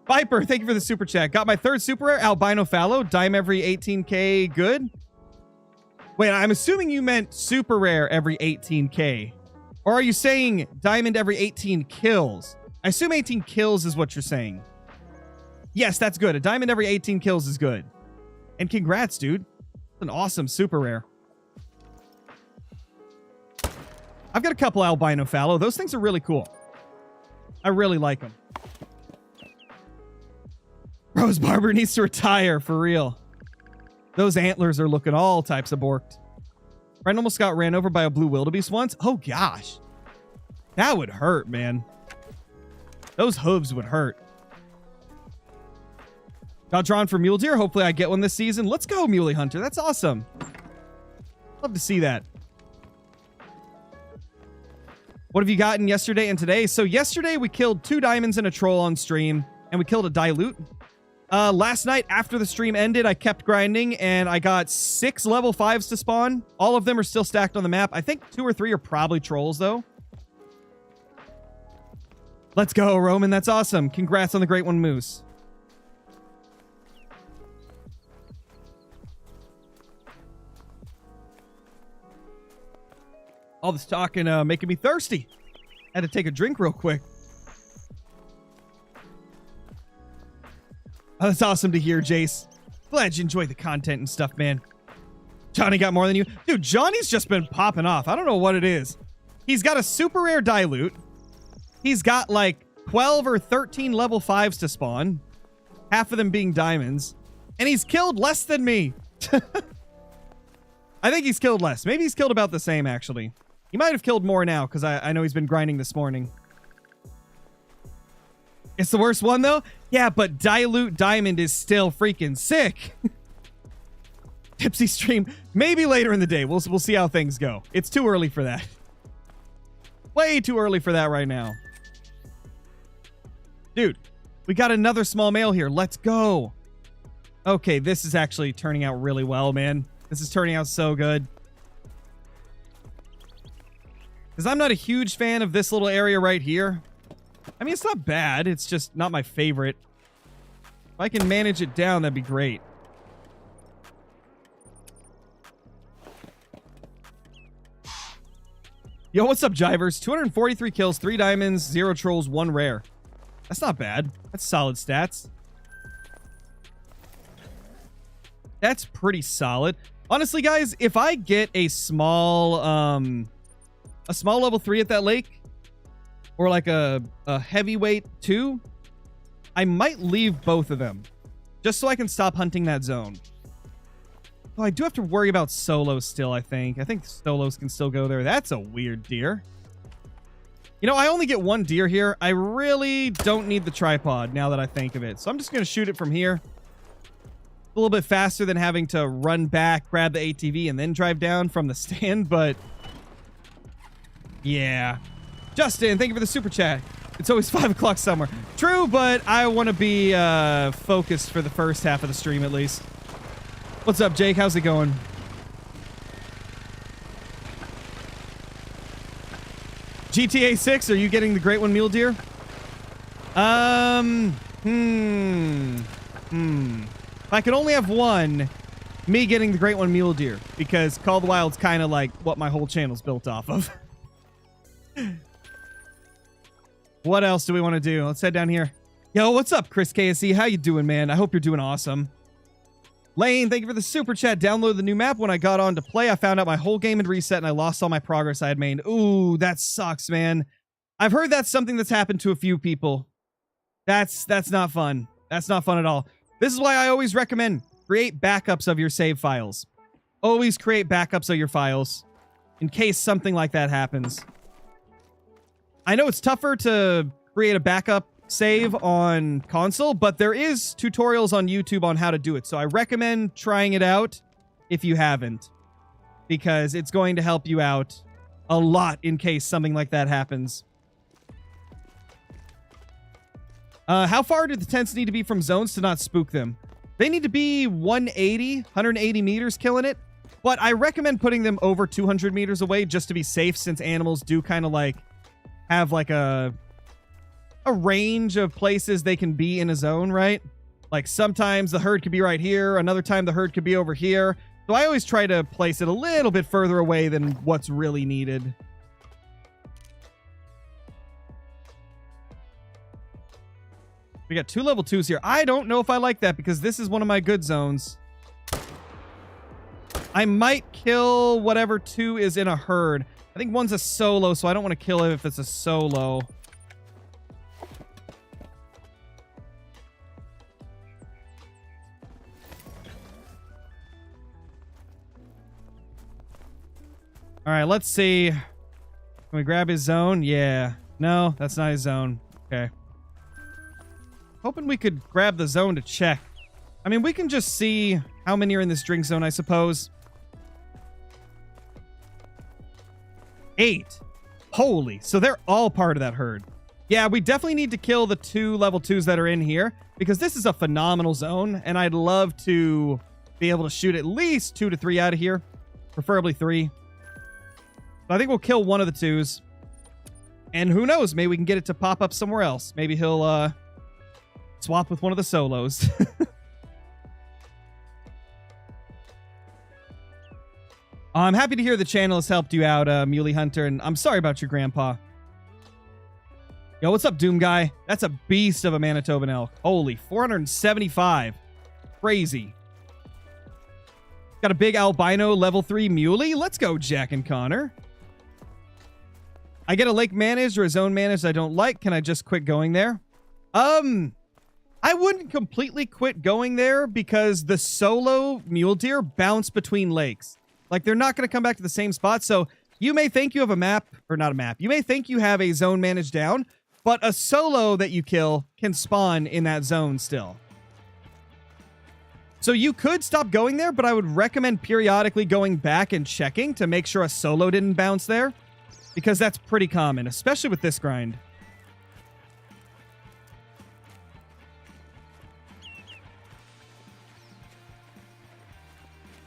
Viper, thank you for the super chat. Got my 3rd super rare, albino fallow. Dime every 18k, good. Wait, I'm assuming you meant super rare every 18k. Or are you saying diamond every 18 kills? I assume 18 kills is what you're saying. Yes, that's good. A diamond every 18 kills is good. And congrats, dude. It's an awesome super rare. I've got a couple albino fallow. Those things are really cool. I really like them. Rose Barber needs to retire, for real. Those antlers are looking all types of borked. Friend almost got ran over by a blue wildebeest once. Oh, gosh. That would hurt, man. Those hooves would hurt. Got drawn for mule deer. Hopefully I get one this season. Let's go, Muley Hunter. That's awesome. Love to see that. What have you gotten yesterday and today? So yesterday we killed 2 diamonds and a troll on stream, and we killed a dilute. Last night after the stream ended, I kept grinding and I got 6 level 5s to spawn. All of them are still stacked on the map. I think 2 or 3 are probably trolls though. Let's go, Roman. That's awesome. Congrats on the Great One Moose. All this talking making me thirsty. Had to take a drink real quick. Oh, that's awesome to hear, Jace. Glad you enjoy the content and stuff, man. Johnny got more than you. Dude, Johnny's just been popping off. I don't know what it is. He's got a super rare dilute. He's got like 12 or 13 level 5s to spawn. Half of them being diamonds. And he's killed less than me. I think he's killed less. Maybe he's killed about the same, actually. He might have killed more now, because I know he's been grinding this morning. It's the worst one, though? Yeah, but Dilute Diamond is still freaking sick. Tipsy stream. Maybe later in the day. We'll see how things go. It's too early for that. Way too early for that right now. Dude, we got another small male here. Let's go. Okay, this is actually turning out really well, man. This is turning out so good. Because I'm not a huge fan of this little area right here. I mean, it's not bad. It's just not my favorite. If I can manage it down, that'd be great. Yo, what's up, Jivers? 243 kills, 3 diamonds, 0 trolls, 1 rare. That's not bad. That's solid stats. That's pretty solid. Honestly, guys, if I get a small level 3 at that lake, or like a heavyweight 2, I might leave both of them just so I can stop hunting that zone. Oh, I do have to worry about solos still, I think. I think solos can still go there. That's a weird deer. You know, I only get one deer here. I really don't need the tripod now that I think of it. So I'm just going to shoot it from here. A little bit faster than having to run back, grab the ATV, and then drive down from the stand, but yeah. Justin, thank you for the super chat. It's always 5 o'clock somewhere. True, but I want to be focused for the first half of the stream at least. What's up, Jake? How's it going? GTA 6, are you getting the Great One Mule Deer? If I could only have one, me getting the Great One Mule Deer, because Call of the Wild's kind of like what my whole channel's built off of. What else do we want to do? Let's head down here. Yo, what's up, Chris KSE? How you doing, man? I hope you're doing awesome. Lane, thank you for the super chat. Download the new map. When I got on to play, I found out my whole game had reset and I lost all my progress I had made. Ooh, that sucks, man. I've heard that's something that's happened to a few people. That's not fun. That's not fun at all. This is why I always recommend create backups of your save files. Always create backups of your files in case something like that happens. I know it's tougher to create a backup save on console, but there is tutorials on YouTube on how to do it. So I recommend trying it out if you haven't, because it's going to help you out a lot in case something like that happens. How far do the tents need to be from zones to not spook them? They need to be 180 meters killing it, but I recommend putting them over 200 meters away just to be safe, since animals do kind of like have like a range of places they can be in a zone, right? Like sometimes the herd could be right here, another time the herd could be over here. So I always try to place it a little bit further away than what's really needed. We got 2 level 2s here. I don't know if I like that because this is one of my good zones. I might kill whatever 2 is in a herd. I think one's a solo, so I don't want to kill it if it's a solo. All right, let's see. Can we grab his zone? Yeah. No, that's not his zone. Okay. Hoping we could grab the zone to check. I mean, we can just see how many are in this drink zone, I suppose. 8. Holy. So they're all part of that herd. Yeah, we definitely need to kill the 2 level 2s that are in here, because this is a phenomenal zone, and I'd love to be able to shoot at least 2 to 3 out of here. Preferably 3. I think we'll kill one of the 2s. And who knows? Maybe we can get it to pop up somewhere else. Maybe he'll swap with one of the solos. I'm happy to hear the channel has helped you out, Muley Hunter, and I'm sorry about your grandpa. Yo, what's up, Doom Guy? That's a beast of a Manitoban elk. Holy, 475. Crazy. Got a big albino level 3 muley. Let's go, Jack and Connor. I get a lake managed or a zone managed I don't like. Can I just quit going there? I wouldn't completely quit going there because the solo mule deer bounce between lakes. Like, they're not going to come back to the same spot. So you may think you have a map, or not a map. You may think you have a zone managed down, but a solo that you kill can spawn in that zone still. So you could stop going there, but I would recommend periodically going back and checking to make sure a solo didn't bounce there, because that's pretty common, especially with this grind.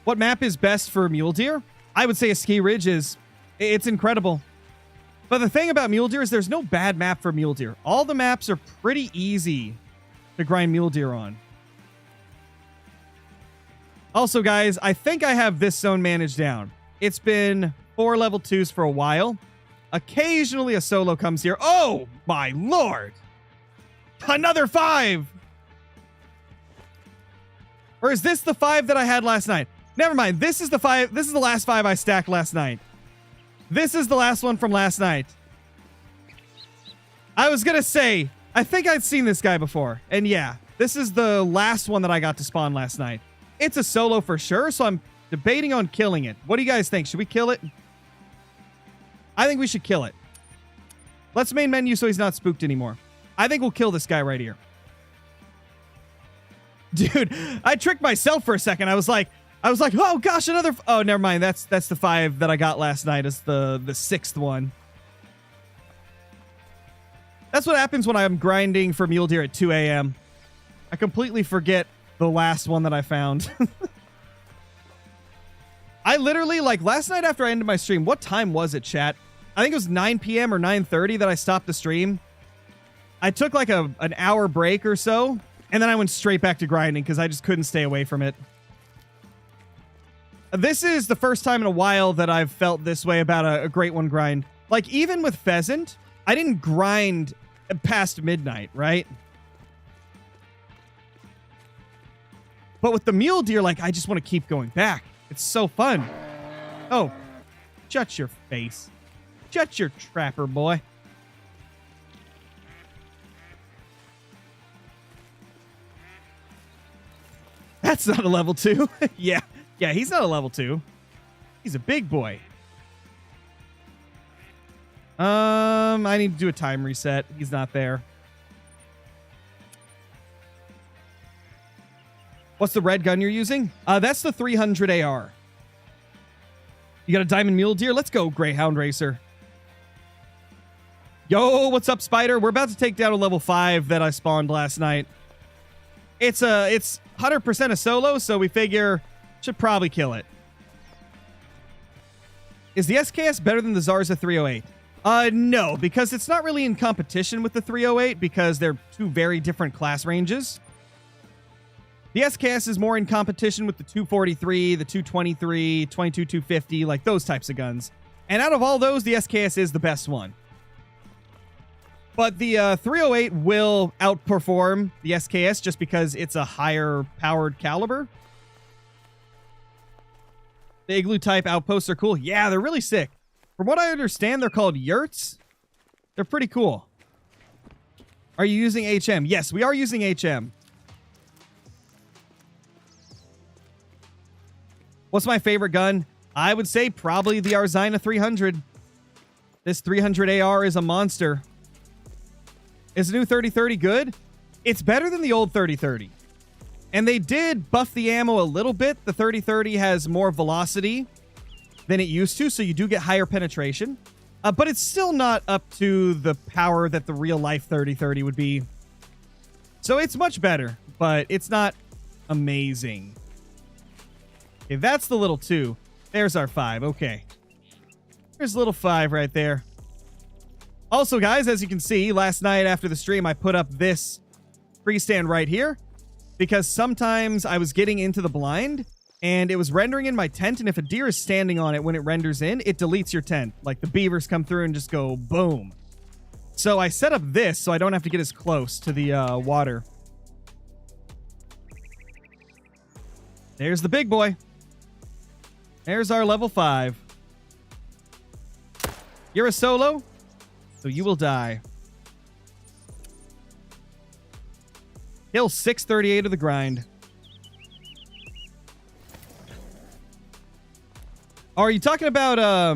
What map is best for mule deer? I would say a ski ridge is, it's incredible. But the thing about mule deer is there's no bad map for mule deer. All the maps are pretty easy to grind mule deer on. Also, guys, I think I have this zone managed down. It's been 4 level 2s for a while. Occasionally a solo comes here. Oh, my lord. Another 5. Or is this the 5 that I had last night? Never mind. This is the 5. This is the last 5 I stacked last night. This is the last one from last night. I was going to say, I think I'd seen this guy before. And yeah, this is the last one that I got to spawn last night. It's a solo for sure, so I'm debating on killing it. What do you guys think? Should we kill it? I think we should kill it. Let's main menu so he's not spooked anymore. I think we'll kill this guy right here. Dude, I tricked myself for a second. I was like, oh gosh, another. Oh, never mind. That's the 5 that I got last night. It's the 6th one. That's what happens when I'm grinding for mule deer at 2 a.m. I completely forget the last one that I found. I literally, like, last night after I ended my stream, what time was it, chat? I think it was 9 p.m. or 9:30 that I stopped the stream. I took like an hour break or so, and then I went straight back to grinding because I just couldn't stay away from it. This is the first time in a while that I've felt this way about a Great One grind. Like, even with Pheasant, I didn't grind past midnight, right? But with the mule deer, like, I just want to keep going back. It's so fun. Oh, shut your face. Shut your trapper, boy. That's not a level 2. Yeah, he's not a level 2. He's a big boy. I need to do a time reset. He's not there. What's the red gun you're using? That's the 300 AR. You got a diamond mule deer? Let's go, Greyhound Racer. Yo, what's up, Spider? We're about to take down a level 5 that I spawned last night. It's 100% a solo, so we figure should probably kill it. Is the SKS better than the Zarza 308? No, because it's not really in competition with the 308 because they're two very different class ranges. The SKS is more in competition with the 243, the 223, 22-250, like those types of guns. And out of all those, the SKS is the best one. But the 308 will outperform the SKS just because it's a higher powered caliber. The igloo type outposts are cool. Yeah, they're really sick. From what I understand, they're called yurts. They're pretty cool. Are you using HM? Yes, we are using HM. What's my favorite gun? I would say probably the Arzina 300. This 300 AR is a monster. Is the new 3030 good? It's better than the old 3030. And they did buff the ammo a little bit. The 3030 has more velocity than it used to, so you do get higher penetration. But it's still not up to the power that the real-life 3030 would be. So it's much better, but it's not amazing. Okay, that's the little 2. There's our 5. Okay. There's little 5 right there. Also, guys, as you can see, last night after the stream, I put up this freestand right here because sometimes I was getting into the blind and it was rendering in my tent, and if a deer is standing on it when it renders in, it deletes your tent. Like, the beavers come through and just go boom. So I set up this so I don't have to get as close to the water. There's the big boy. There's our level 5. You're a solo, so you will die. Kill 638 of the grind. Are you talking about a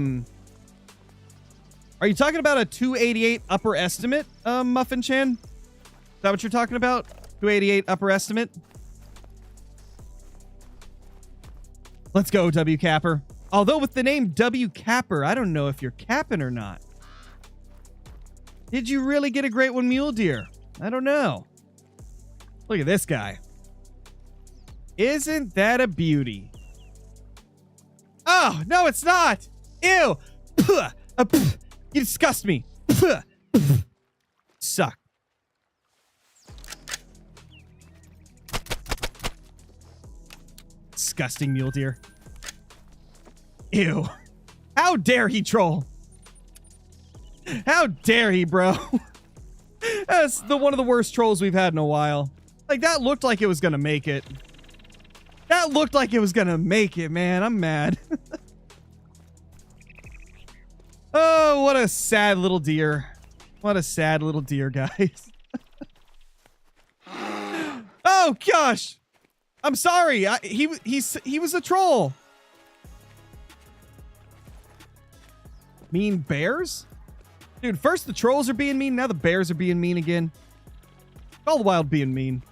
288 upper estimate, Muffin Chan? Is that what you're talking about? 288 upper estimate? Let's go, W Capper. Although with the name W Capper, I don't know if you're capping or not. Did you really get a Great One mule deer? I don't know. Look at this guy. Isn't that a beauty? Oh, no, it's not. Ew. Puh. You disgust me. Puh. Suck. Disgusting mule deer. Ew. How dare he troll? How dare he, bro? That's one of the worst trolls we've had in a while. Like, that looked like it was gonna make it. That looked like it was gonna make it, man. I'm mad. Oh, what a sad little deer. What a sad little deer, guys. Oh, gosh. I'm sorry. He was a troll. Mean bears? Dude, first the trolls are being mean, now the bears are being mean again. All the wild being mean.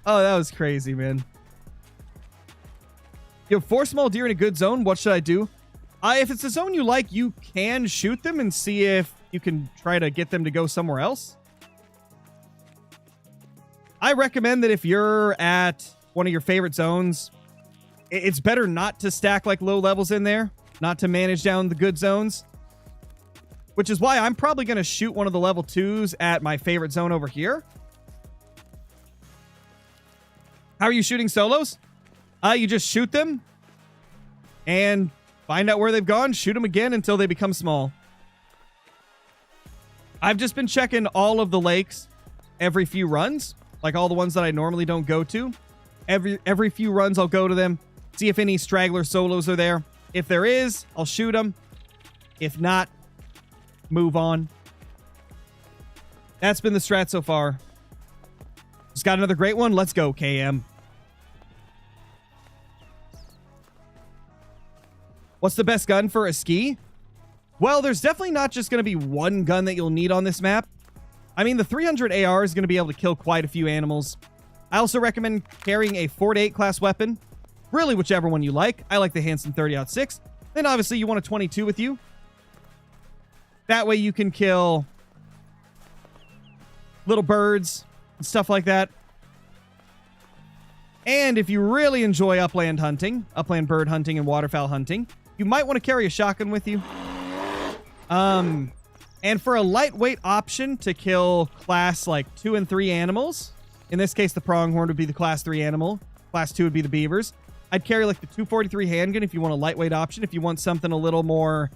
Oh, that was crazy, man. You have 4 small deer in a good zone. What should I do? If it's a zone you like, you can shoot them and see if you can try to get them to go somewhere else. I recommend that if you're at one of your favorite zones, it's better not to stack like low levels in there, not to manage down the good zones. Which is why I'm probably going to shoot one of the level 2s at my favorite zone over here. How are you shooting solos? You just shoot them and find out where they've gone, shoot them again until they become small. I've just been checking all of the lakes every few runs, like all the ones that I normally don't go to. Every few runs, I'll go to them, see if any straggler solos are there. If there is, I'll shoot them. If not, move on. That's been the strat so far. Just got another great one. Let's go, KM. What's the best gun for a ski? Well, there's definitely not just going to be one gun that you'll need on this map. I mean, the 300 AR is going to be able to kill quite a few animals. I also recommend carrying a 4-8 class weapon. Really, whichever one you like. I like the Hanson 30-06. Then obviously you want a 22 with you. That way you can kill little birds and stuff like that. And if you really enjoy upland hunting, upland bird hunting and waterfowl hunting, you might want to carry a shotgun with you. And for a lightweight option to kill class like 2 and 3 animals, in this case the pronghorn would be the class 3 animal, class 2 would be the beavers. I'd carry like the 243 handgun if you want a lightweight option. If you want something a little more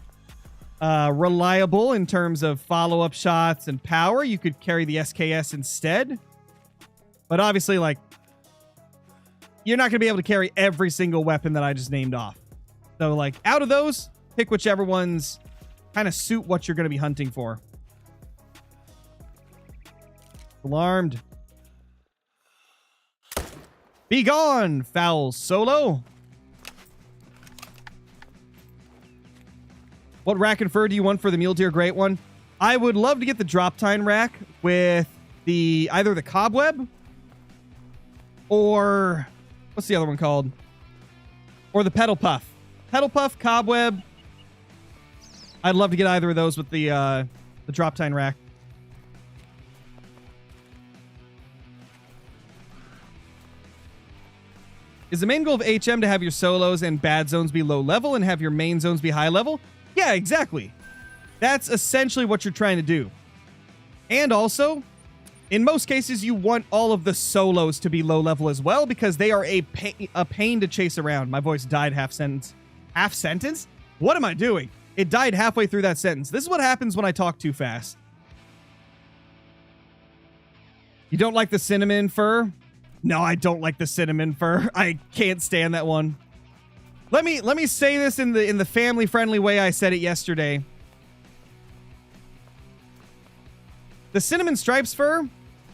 reliable in terms of follow-up shots and power, you could carry the SKS instead. But obviously, like, you're not going to be able to carry every single weapon that I just named off. So, like, out of those, pick whichever ones kind of suit what you're going to be hunting for. Alarmed. Be gone, foul solo. What rack and fur do you want for the mule deer great one? I would love to get the drop tine rack with the either the cobweb or what's the other one called? Or the pedal puff. Pedal puff, cobweb. I'd love to get either of those with the drop tine rack. Is the main goal of HM to have your solos and bad zones be low level and have your main zones be high level? Yeah, exactly. That's essentially what you're trying to do. And also, in most cases, you want all of the solos to be low level as well because they are a pain to chase around. My voice died half sentence. Half sentence? What am I doing? It died halfway through that sentence. This is what happens when I talk too fast. You don't like the cinnamon fur? No, I don't like the cinnamon fur. I can't stand that one. Let me say this in the family-friendly way I said it yesterday. The cinnamon stripes fur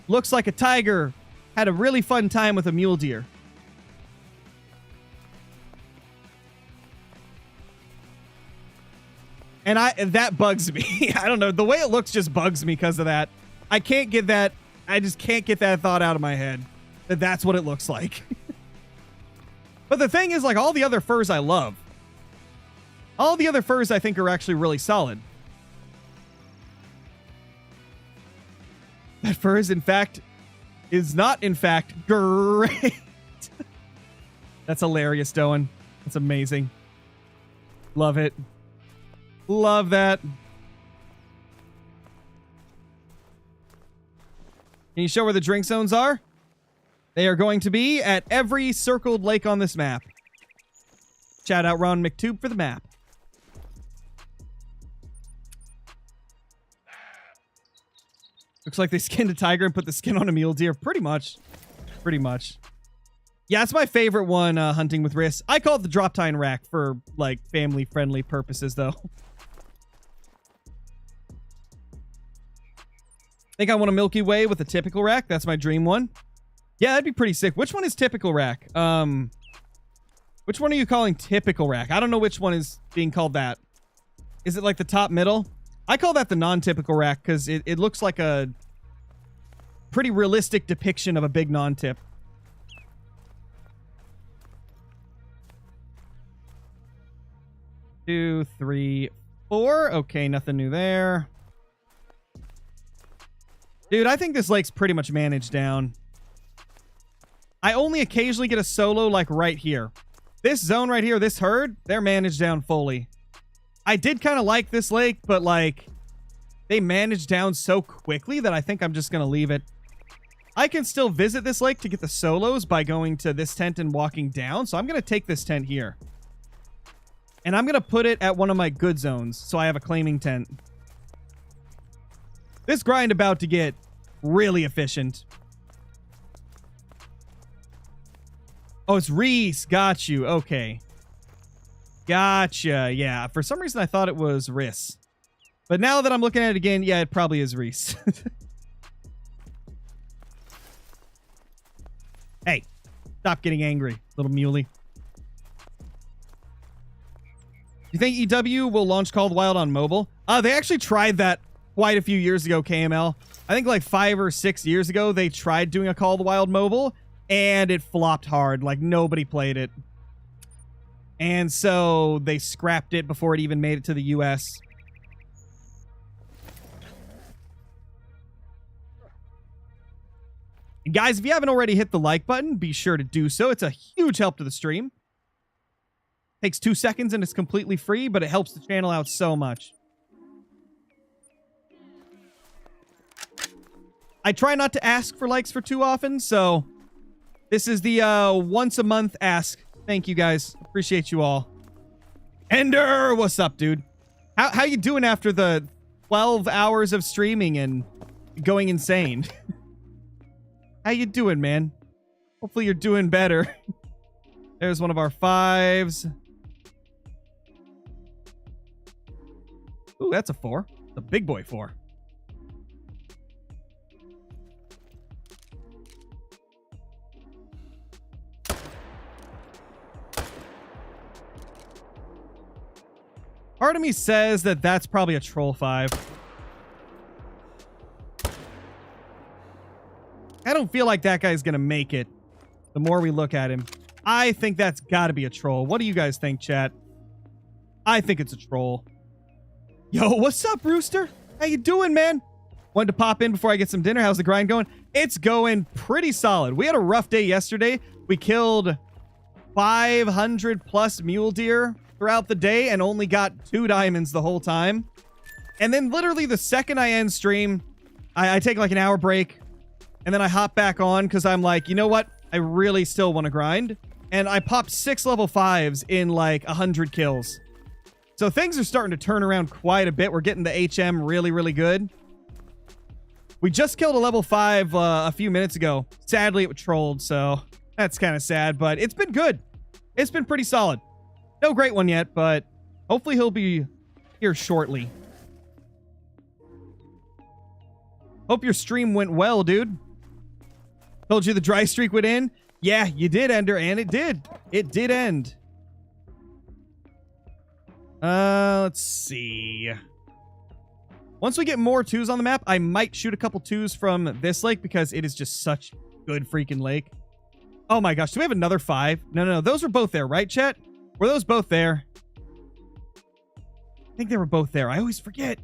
looks like a tiger had a really fun time with a mule deer. And that bugs me. I don't know. The way it looks just bugs me because of that. I can't get that. I just can't get that thought out of my head. That's what it looks like. But the thing is, like, all the other furs I love. All the other furs I think are actually really solid. That fur is not in fact great. That's hilarious, Doan. That's amazing. Love it. Love that. Can you show where the drink zones are? They are going to be at every circled lake on this map. Shout out Ron McTube for the map. Looks like they skinned a tiger and put the skin on a mule deer. Pretty much. pretty much. Yeah, it's my favorite one, hunting with wrists. I call it the drop tine rack for, like, family-friendly purposes, though. Think I want a Milky Way with a typical rack. That's my dream one. Yeah, that'd be pretty sick. Which one is typical rack? Which one are you calling typical rack? I don't know which one is being called that. Is it like the top middle? I call that the non-typical rack because it looks like a pretty realistic depiction of a big non-tip. Two, three, four. Okay, nothing new there. Dude, I think this lake's pretty much managed down. I only occasionally get a solo like right here. This zone right here, this herd, they're managed down fully. I did kind of like this lake, but like they managed down so quickly that I think I'm just going to leave it. I can still visit this lake to get the solos by going to this tent and walking down. So I'm going to take this tent here. And I'm going to put it at one of my good zones. So I have a claiming tent. This grind about to get really efficient. Oh, it's Reese. Got you. Okay. Gotcha. Yeah. For some reason, I thought it was Riss. But now that I'm looking at it again, yeah, it probably is Reese. Hey, stop getting angry, little muley. You think EW will launch Call of the Wild on mobile? They actually tried that quite a few years ago, KML. I think like 5 or 6 years ago, they tried doing a Call of the Wild mobile, and it flopped hard. Like, nobody played it. And so they scrapped it before it even made it to the US. And guys, if you haven't already hit the like button, be sure to do so. It's a huge help to the stream. Takes 2 seconds and it's completely free, but it helps the channel out so much. I try not to ask for likes for too often, so this is the once a month ask. Thank you guys. Appreciate you all. Ender, what's up, dude? How you doing after the 12 hours of streaming and going insane? How you doing, man? Hopefully you're doing better. There's one of our 5s. Ooh, that's a 4. The big boy 4. Part of me says that that's probably a troll 5. I don't feel like that guy's gonna make it. The more we look at him, I think that's gotta be a troll. What do you guys think, chat? I think it's a troll. Yo, what's up, Rooster? How you doing, man? Wanted to pop in before I get some dinner. How's the grind going? It's going pretty solid. We had a rough day yesterday. We killed 500 plus mule deer throughout the day and only got 2 diamonds the whole time. And then literally the second I end stream, I take like an hour break and then I hop back on because I'm like, you know what? I really still want to grind. And I popped 6 level 5s in like 100 kills. So things are starting to turn around quite a bit. We're getting the HM really, really good. We just killed a level 5 a few minutes ago. Sadly, it was trolled, so that's kind of sad, but it's been good. It's been pretty solid. No great one yet, but hopefully he'll be here shortly. Hope your stream went well, dude. Told you the dry streak would end? Yeah, you did, Ender, and it did. It did end. Let's see. Once we get more 2s on the map, I might shoot a couple 2s from this lake because it is just such good freaking lake. Oh my gosh, do we have another 5? No. Those were both there, right, chat? Were those both there? I think they were both there. I always forget.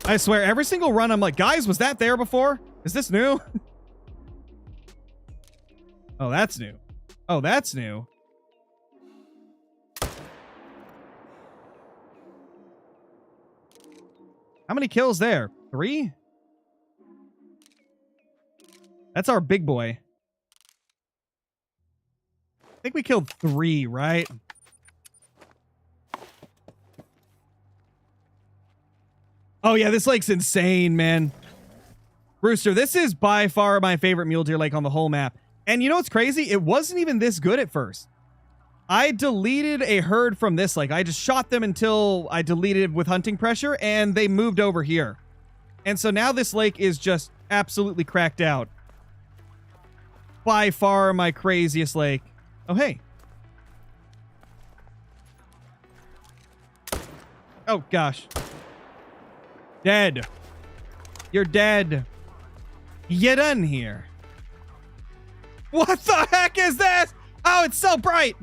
I swear, every single run, I'm like, guys, was that there before? Is this new? Oh, that's new. Oh, that's new. How many kills there? 3? That's our big boy. I think we killed 3, right? Oh yeah, this lake's insane, man. Rooster, this is by far my favorite mule deer lake on the whole map. And you know what's crazy? It wasn't even this good at first. I deleted a herd from this lake. I just shot them until I deleted with hunting pressure, and they moved over here. And so now this lake is just absolutely cracked out. By far my craziest lake. Oh, hey. Oh, gosh. Dead. You're dead. You done here. What the heck is this? Oh, it's so bright.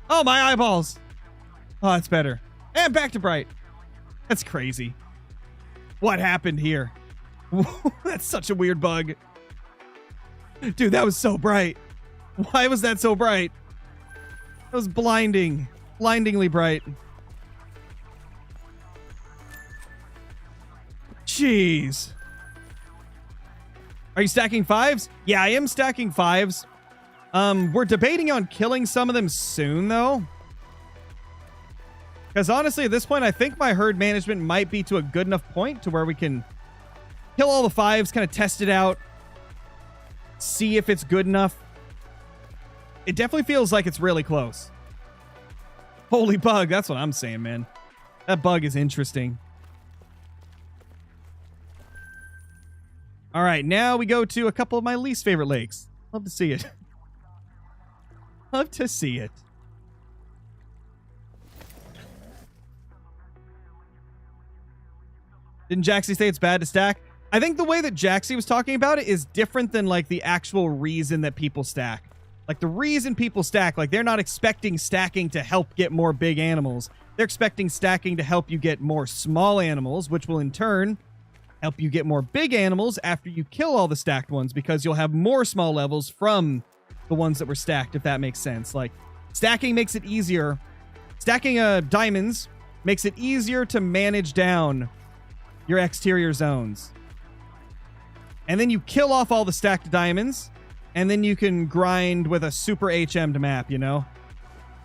Oh, my eyeballs. Oh, that's better. And back to bright. That's crazy. What happened here? That's such a weird bug. Dude, that was so bright. Why was that so bright? That was blinding. Blindingly bright. Jeez. Are you stacking fives? Yeah, I am stacking fives. We're debating on killing some of them soon, though. Because honestly, at this point, I think my herd management might be to a good enough point to where we can kill all the fives, kind of test it out, see if it's good enough. It definitely feels like it's really close. Holy bug, that's what I'm saying, man. That bug is interesting. All right, now we go to a couple of my least favorite lakes. Love to see it. Love to see it. Didn't Jaxie say it's bad to stack? I think the way that Jaxie was talking about it is different than like the actual reason that people stack. Like the reason people stack, like they're not expecting stacking to help get more big animals. They're expecting stacking to help you get more small animals, which will in turn help you get more big animals after you kill all the stacked ones, because you'll have more small levels from the ones that were stacked, if that makes sense. Like stacking makes it easier. Stacking diamonds makes it easier to manage down your exterior zones. And then you kill off all the stacked diamonds, and then you can grind with a super HM'd map, you know?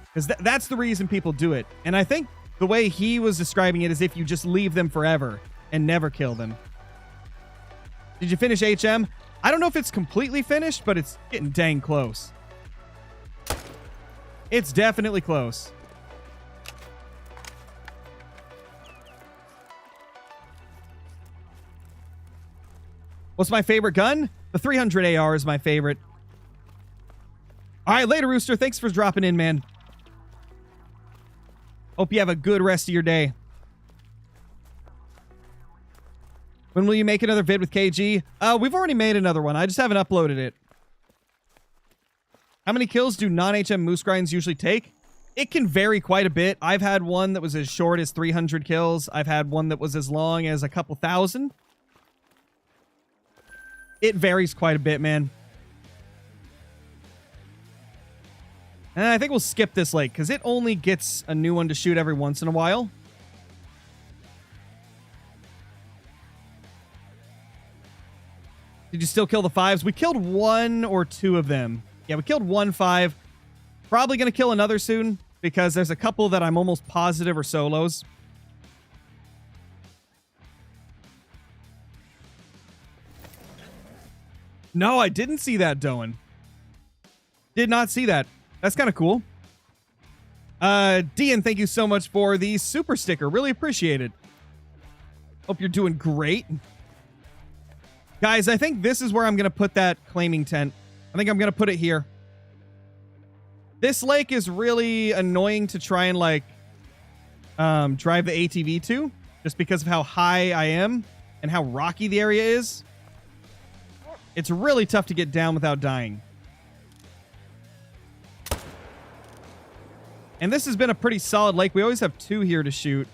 Because that's the reason people do it. And I think the way he was describing it is if you just leave them forever and never kill them. Did you finish HM? I don't know if it's completely finished, but it's getting dang close. It's definitely close. What's my favorite gun? The 300 AR is my favorite. All right, later, Rooster. Thanks for dropping in, man. Hope you have a good rest of your day. When will you make another vid with KG? We've already made another one. I just haven't uploaded it. How many kills do non-HM moose grinds usually take? It can vary quite a bit. I've had one that was as short as 300 kills. I've had one that was as long as a couple thousand. It varies quite a bit, man. And I think we'll skip this lake because it only gets a new one to shoot every once in a while. Did you still kill the fives? We killed one or two of them. Yeah, we killed one five. Probably going to kill another soon because there's a couple that I'm almost positive are solos. No, I didn't see that, Doan. Did not see that. That's kind of cool. Dean, thank you so much for the super sticker. Really appreciate it. Hope you're doing great. Guys, I think this is where I'm going to put that claiming tent. I think I'm going to put it here. This lake is really annoying to try and, like, drive the ATV to, just because of how high I am and how rocky the area is. It's really tough to get down without dying. And this has been a pretty solid lake. We always have two here to shoot.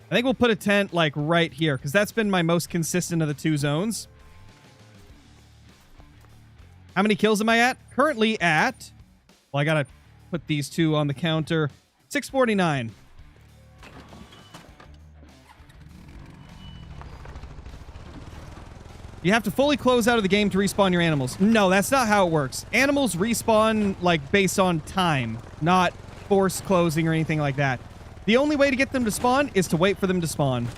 I think we'll put a tent, like, right here, because that's been my most consistent of the two zones. How many kills am I at? Currently at... Well, I gotta put these two on the counter. 649. You have to fully close out of the game to respawn your animals. No, that's not how it works. Animals respawn, like, based on time, not force closing or anything like that. The only way to get them to spawn is to wait for them to spawn.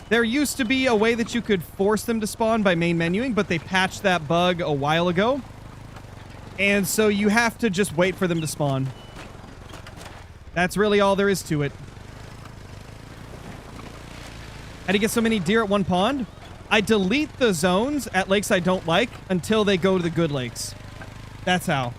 There used to be a way that you could force them to spawn by main menuing, but they patched that bug a while ago. And so you have to just wait for them to spawn. That's really all there is to it. How do you get so many deer at one pond? I delete the zones at lakes I don't like until they go to the good lakes. That's how.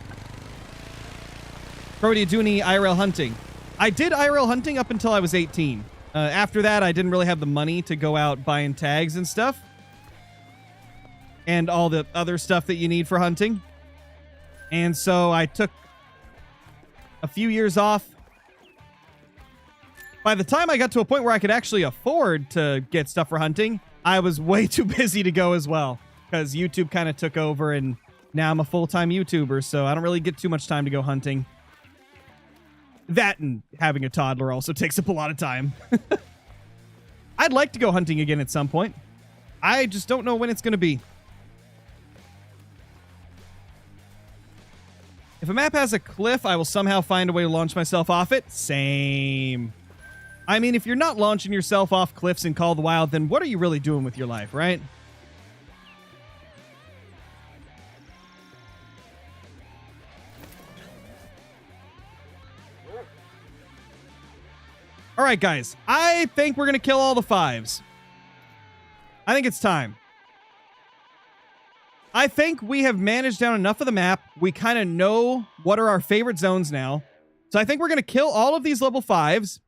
Bro, do you do any IRL hunting? I did IRL hunting up until I was 18. After that, I didn't really have the money to go out buying tags and stuff. And all the other stuff that you need for hunting. And so I took a few years off. By the time I got to a point where I could actually afford to get stuff for hunting, I was way too busy to go as well. Because YouTube kind of took over and now I'm a full-time YouTuber, so I don't really get too much time to go hunting. That and having a toddler also takes up a lot of time. I'd like to go hunting again at some point. I just don't know when it's going to be. If a map has a cliff, I will somehow find a way to launch myself off it. Same. I mean, if you're not launching yourself off cliffs in Call of the Wild, then what are you really doing with your life, right? All right, guys. I think we're going to kill all the 5s. I think it's time. I think we have managed down enough of the map. We kind of know what are our favorite zones now. So I think we're going to kill all of these level 5s.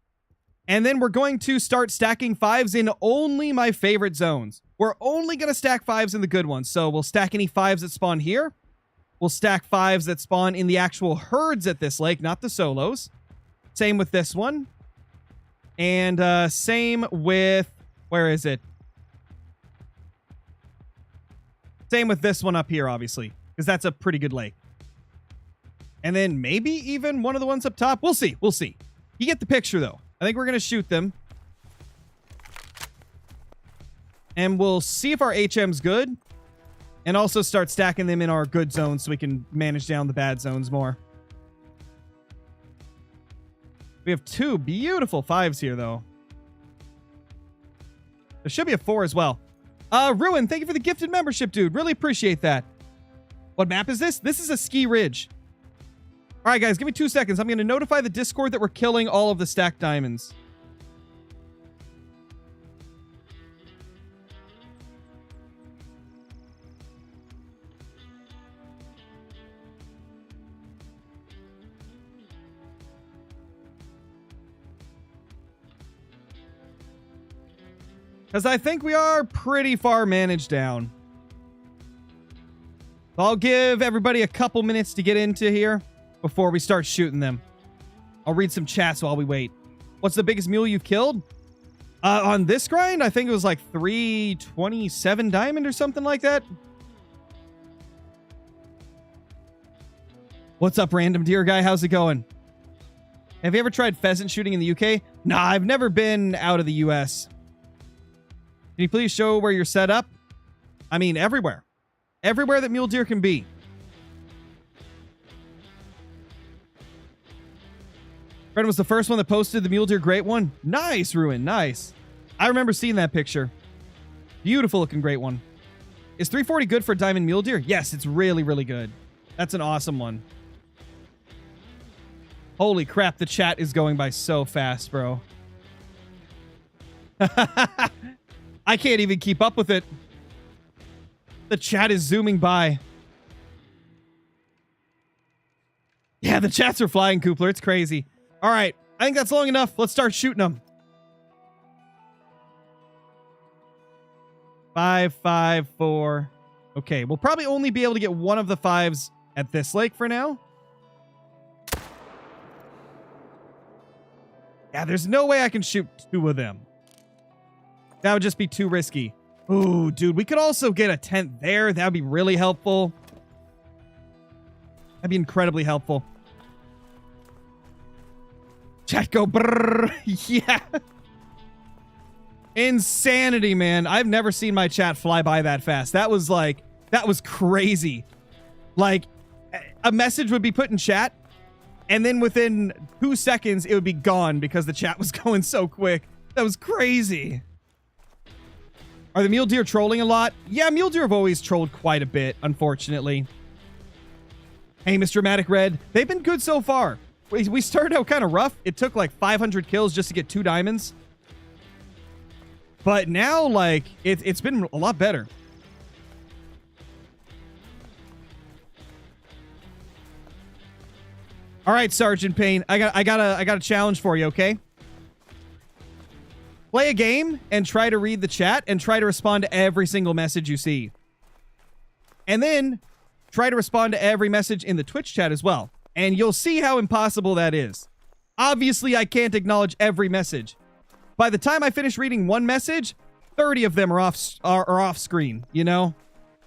And then we're going to start stacking 5s in only my favorite zones. We're only going to stack 5s in the good ones. So we'll stack any 5s that spawn here. We'll stack 5s that spawn in the actual herds at this lake, not the solos. Same with this one. And same with... Where is it? Same with this one up here, obviously. Because that's a pretty good lake. And then maybe even one of the ones up top. We'll see. We'll see. You get the picture, though. I think we're going to shoot them. And we'll see if our HM's good. And also start stacking them in our good zones so we can manage down the bad zones more. We have 2 beautiful 5s here, though. There should be a 4 as well. Ruin, thank you for the gifted membership, dude. Really appreciate that. What map is this? This is a ski ridge. All right, guys, give me 2 seconds. I'm going to notify the Discord that we're killing all of the stacked diamonds. Because I think we are pretty far managed down. I'll give everybody a couple minutes to get into here before we start shooting them. I'll read some chats while we wait. What's the biggest mule you've killed? On this grind, I think it was like 327 diamond or something like that. What's up, random deer guy? How's it going? Have you ever tried pheasant shooting in the UK? Nah, I've never been out of the US. Can you please show where you're set up? I mean, everywhere. Everywhere that mule deer can be. Fred was the first one that posted the mule deer great one. Nice, Ruin. Nice. I remember seeing that picture. Beautiful looking great one. Is 340 good for diamond mule deer? Yes, it's really, really good. That's an awesome one. Holy crap, the chat is going by so fast, bro. I can't even keep up with it. The chat is zooming by. Yeah, the chats are flying, Koopler. It's crazy. All right. I think that's long enough. Let's start shooting them. 5, 5, 4. Okay, we'll probably only be able to get one of the 5s at this lake for now. Yeah, there's no way I can shoot 2 of them. That would just be too risky. Ooh, dude, we could also get a tent there. That would be really helpful. That'd be incredibly helpful. Chat go brrr. Yeah. Insanity, man. I've never seen my chat fly by that fast. That was crazy. Like, a message would be put in chat, And then within 2 seconds, it would be gone because the chat was going so quick. That was crazy. Are the mule deer trolling a lot? Yeah, mule deer have always trolled quite a bit, unfortunately. Hey, Mr. Dramatic Red. They've been good so far. We started out kind of rough. It took like 500 kills just to get 2 diamonds. But now, like, it's been a lot better. All right, Sergeant Payne. I got a challenge for you, okay? Play a game and try to read the chat and try to respond to every single message you see. And then try to respond to every message in the Twitch chat as well. And you'll see how impossible that is. Obviously, I can't acknowledge every message. By the time I finish reading one message, 30 of them are off screen, you know?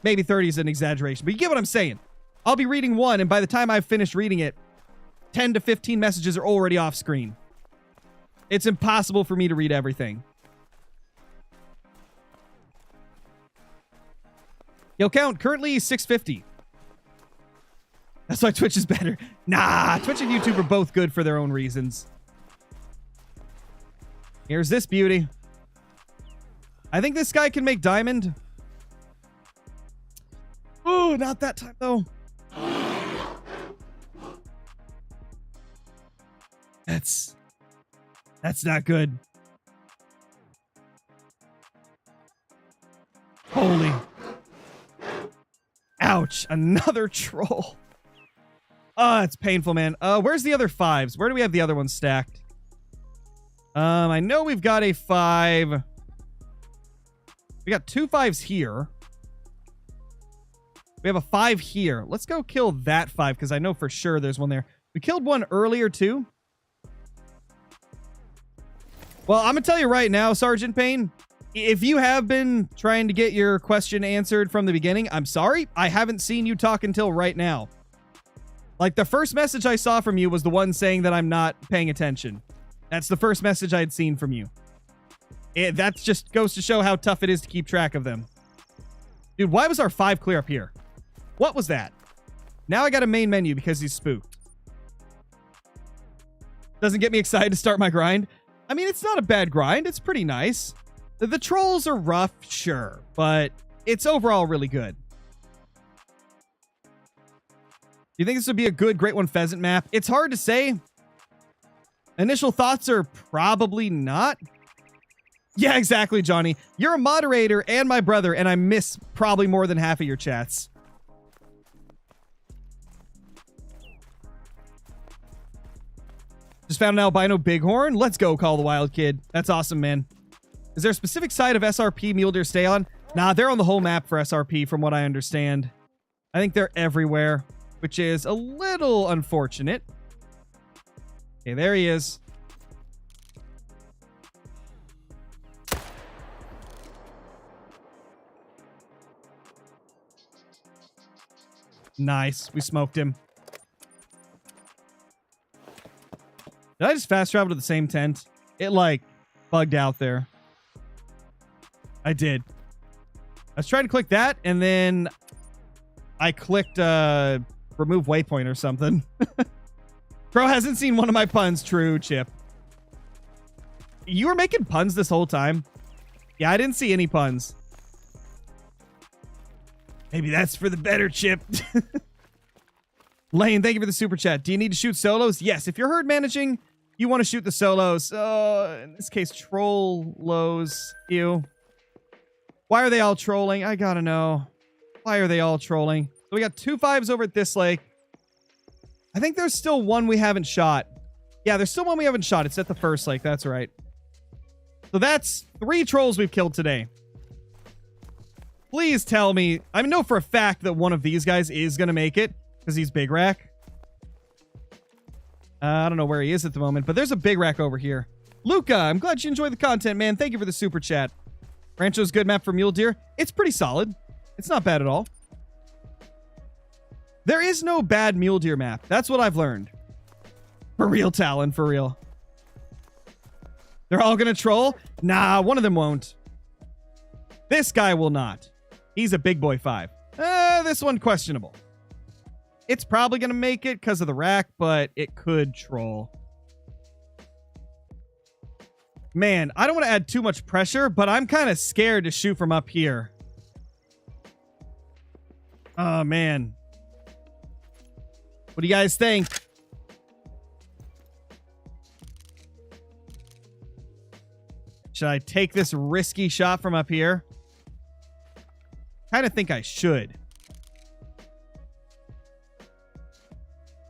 Maybe 30 is an exaggeration, but you get what I'm saying. I'll be reading one, and by the time I've finished reading it, 10 to 15 messages are already off screen. It's impossible for me to read everything. Yo, count currently 650. That's why Twitch is better. Nah, Twitch and YouTube are both good for their own reasons. Here's this beauty. I think this guy can make diamond. Oh, not that time though. That's not good. Holy. Ouch. Another troll. Oh, it's painful, man. Where's the other 5s? Where do we have the other ones stacked? I know we've got a 5. We got 2 5s here. We have a 5 here. Let's go kill that 5 because I know for sure there's one there. We killed one earlier too. Well, I'm going to tell you right now, Sergeant Payne, if you have been trying to get your question answered from the beginning, I'm sorry. I haven't seen you talk until right now. Like, the first message I saw from you was the one saying that I'm not paying attention. That's the first message I'd seen from you. That just goes to show how tough it is to keep track of them. Dude, why was our 5 clear up here? What was that? Now I got a main menu because he's spooked. Doesn't get me excited to start my grind. I mean, it's not a bad grind. It's pretty nice. The trolls are rough, sure, but it's overall really good. Do you think this would be a good Great One Pheasant map? It's hard to say. Initial thoughts are probably not. Yeah, exactly, Johnny. You're a moderator and my brother, and I miss probably more than half of your chats. Just found an albino bighorn. Let's go, Call the Wild Kid. That's awesome, man. Is there a specific side of SRP mule deer stay on? Nah, they're on the whole map for SRP from what I understand. I think they're everywhere, which is a little unfortunate. Okay, there he is. Nice. We smoked him. Did I just fast travel to the same tent? It, like, bugged out there. I did. I was trying to click that, and then I clicked remove waypoint or something. Bro hasn't seen one of my puns. True, Chip. You were making puns this whole time? Yeah, I didn't see any puns. Maybe that's for the better, Chip. Lane, thank you for the super chat. Do you need to shoot solos? Yes, if you're herd managing, you want to shoot the solos. In this case, troll lows. Ew. Why are they all trolling? I gotta know. Why are they all trolling? So we got 2 5s over at this lake. I think there's still one we haven't shot. Yeah, there's still one we haven't shot. It's at the first lake. That's right. So that's 3 trolls we've killed today. Please tell me. I know for a fact that one of these guys is going to make it because he's big rack. I don't know where he is at the moment, but there's a big rack over here. Luca, I'm glad you enjoyed the content, man. Thank you for the super chat. Rancho's good map for mule deer. It's pretty solid. It's not bad at all. There is no bad mule deer map. That's what I've learned. For real, Talon, for real. They're all gonna troll? Nah, one of them won't. This guy will not. He's a big boy 5. This one questionable. It's probably going to make it because of the rack, but it could troll. Man, I don't want to add too much pressure, but I'm kind of scared to shoot from up here. Oh, man. What do you guys think? Should I take this risky shot from up here? Kind of think I should.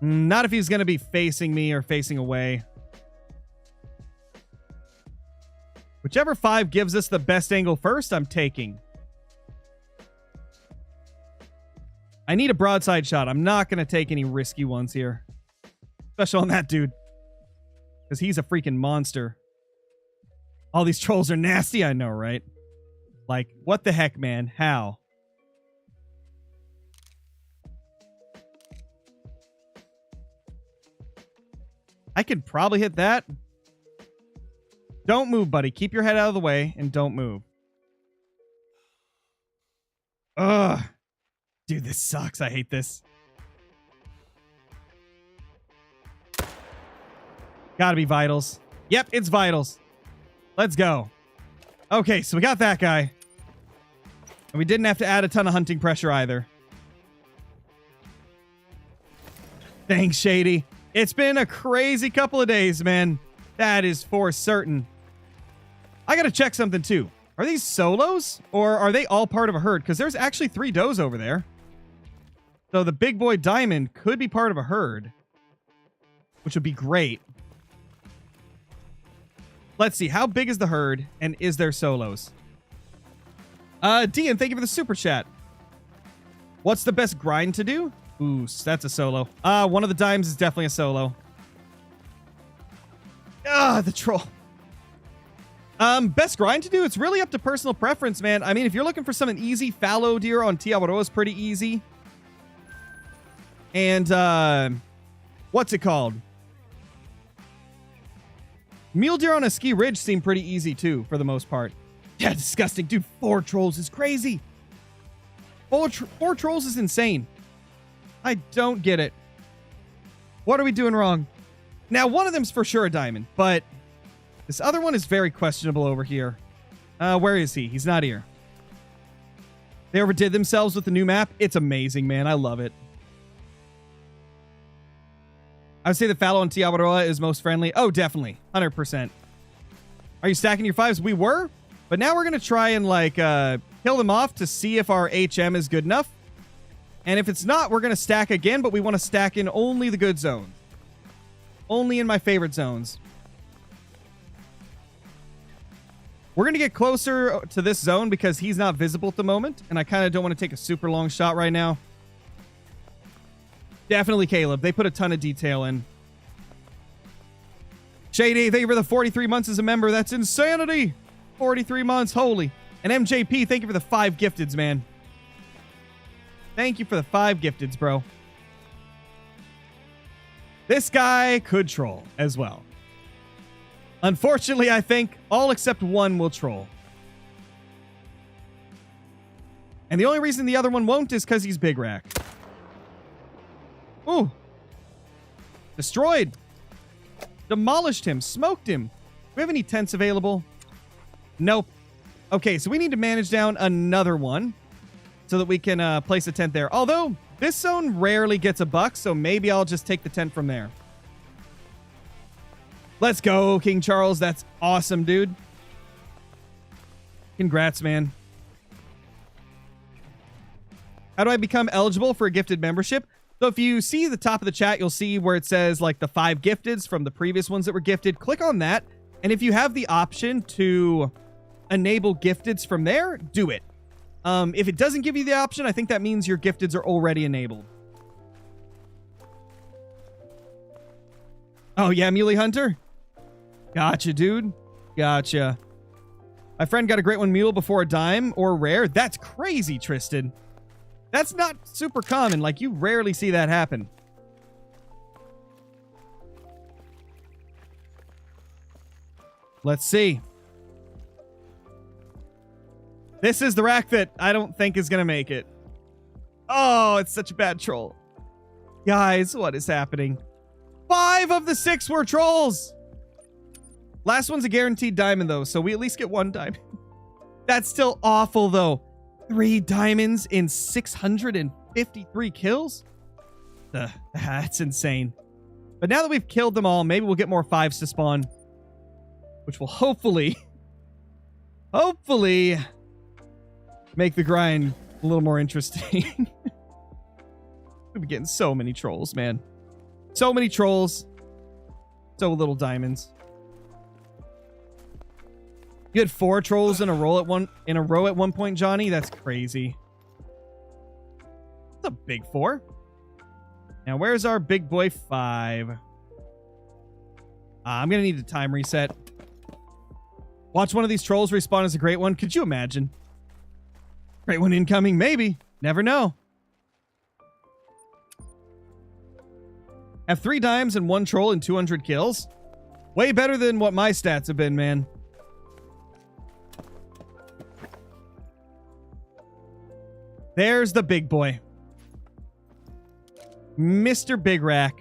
Not if he's going to be facing me or facing away. Whichever 5 gives us the best angle first, I'm taking. I need a broadside shot. I'm not going to take any risky ones here. Especially on that dude. Because he's a freaking monster. All these trolls are nasty, I know, right? Like, what the heck, man? How? I could probably hit that. Don't move, buddy. Keep your head out of the way and don't move. Ugh. Dude, this sucks. I hate this. Gotta be vitals. Yep, it's vitals. Let's go. Okay, so we got that guy. And we didn't have to add a ton of hunting pressure either. Thanks, Shady. It's been a crazy couple of days, man. That is for certain. I gotta check something too. Are these solos? Or are they all part of a herd? Because there's actually 3 does over there. So the big boy diamond could be part of a herd. Which would be great. Let's see. How big is the herd? And is there solos? Dean, thank you for the super chat. What's the best grind to do? Ooh, that's a solo. One of the dimes is definitely a solo. The troll. Best grind to do? It's really up to personal preference, man. I mean, if you're looking for something easy, fallow deer on Tiawaroa is pretty easy. And, what's it called? Mule deer on a ski ridge seem pretty easy, too, for the most part. Yeah, disgusting. Dude, 4 trolls is crazy. 4 trolls is insane. I don't get it. What are we doing wrong? Now, one of them's for sure a diamond, but this other one is very questionable over here. Where is he? He's not here. They overdid themselves with the new map. It's amazing, man. I love it. I would say the fallow on Tiawaroa is most friendly. Oh, definitely. 100%. Are you stacking your 5s? We were, but now we're going to try and, like, kill them off to see if our HM is good enough. And if it's not, we're going to stack again, but we want to stack in only the good zones. Only in my favorite zones. We're going to get closer to this zone because he's not visible at the moment, and I kind of don't want to take a super long shot right now. Definitely Caleb. They put a ton of detail in. Shady, thank you for the 43 months as a member. That's insanity. 43 months. Holy. And MJP, thank you for the 5 gifteds, man. Thank you for the 5 gifteds, bro. This guy could troll as well. Unfortunately, I think all except one will troll. And the only reason the other one won't is because he's big rack. Ooh. Destroyed. Demolished him. Smoked him. Do we have any tents available? Nope. Okay, so we need to manage down another one so that we can place a tent there. Although, this zone rarely gets a buck, so maybe I'll just take the tent from there. Let's go, King Charles. That's awesome, dude. Congrats, man. How do I become eligible for a gifted membership? So if you see the top of the chat, you'll see where it says like the 5 gifteds from the previous ones that were gifted. Click on that. And if you have the option to enable gifteds from there, do it. If it doesn't give you the option, I think that means your gifteds are already enabled. Oh, yeah, Muley Hunter? Gotcha, dude. Gotcha. My friend got a great one mule before a dime or rare. That's crazy, Tristan. That's not super common. Like, you rarely see that happen. Let's see. This is the rack that I don't think is going to make it. Oh, it's such a bad troll. Guys, what is happening? 5 of the 6 were trolls. Last one's a guaranteed diamond, though, so we at least get 1 diamond. That's still awful, though. 3 diamonds in 653 kills? That's insane. But now that we've killed them all, maybe we'll get more 5s to spawn. Which will hopefully make the grind a little more interesting. We'll be getting so many trolls, man. So many trolls. So little diamonds. You had 4 trolls in a row at one point, Johnny? That's crazy. That's a big 4. Now, where's our big boy 5? I'm going to need a time reset. Watch one of these trolls respawn as a great one. Could you imagine? Great one incoming? Maybe. Never know. Have 3 dimes and 1 troll and 200 kills. Way better than what my stats have been, man. There's the big boy. Mr. Big Rack.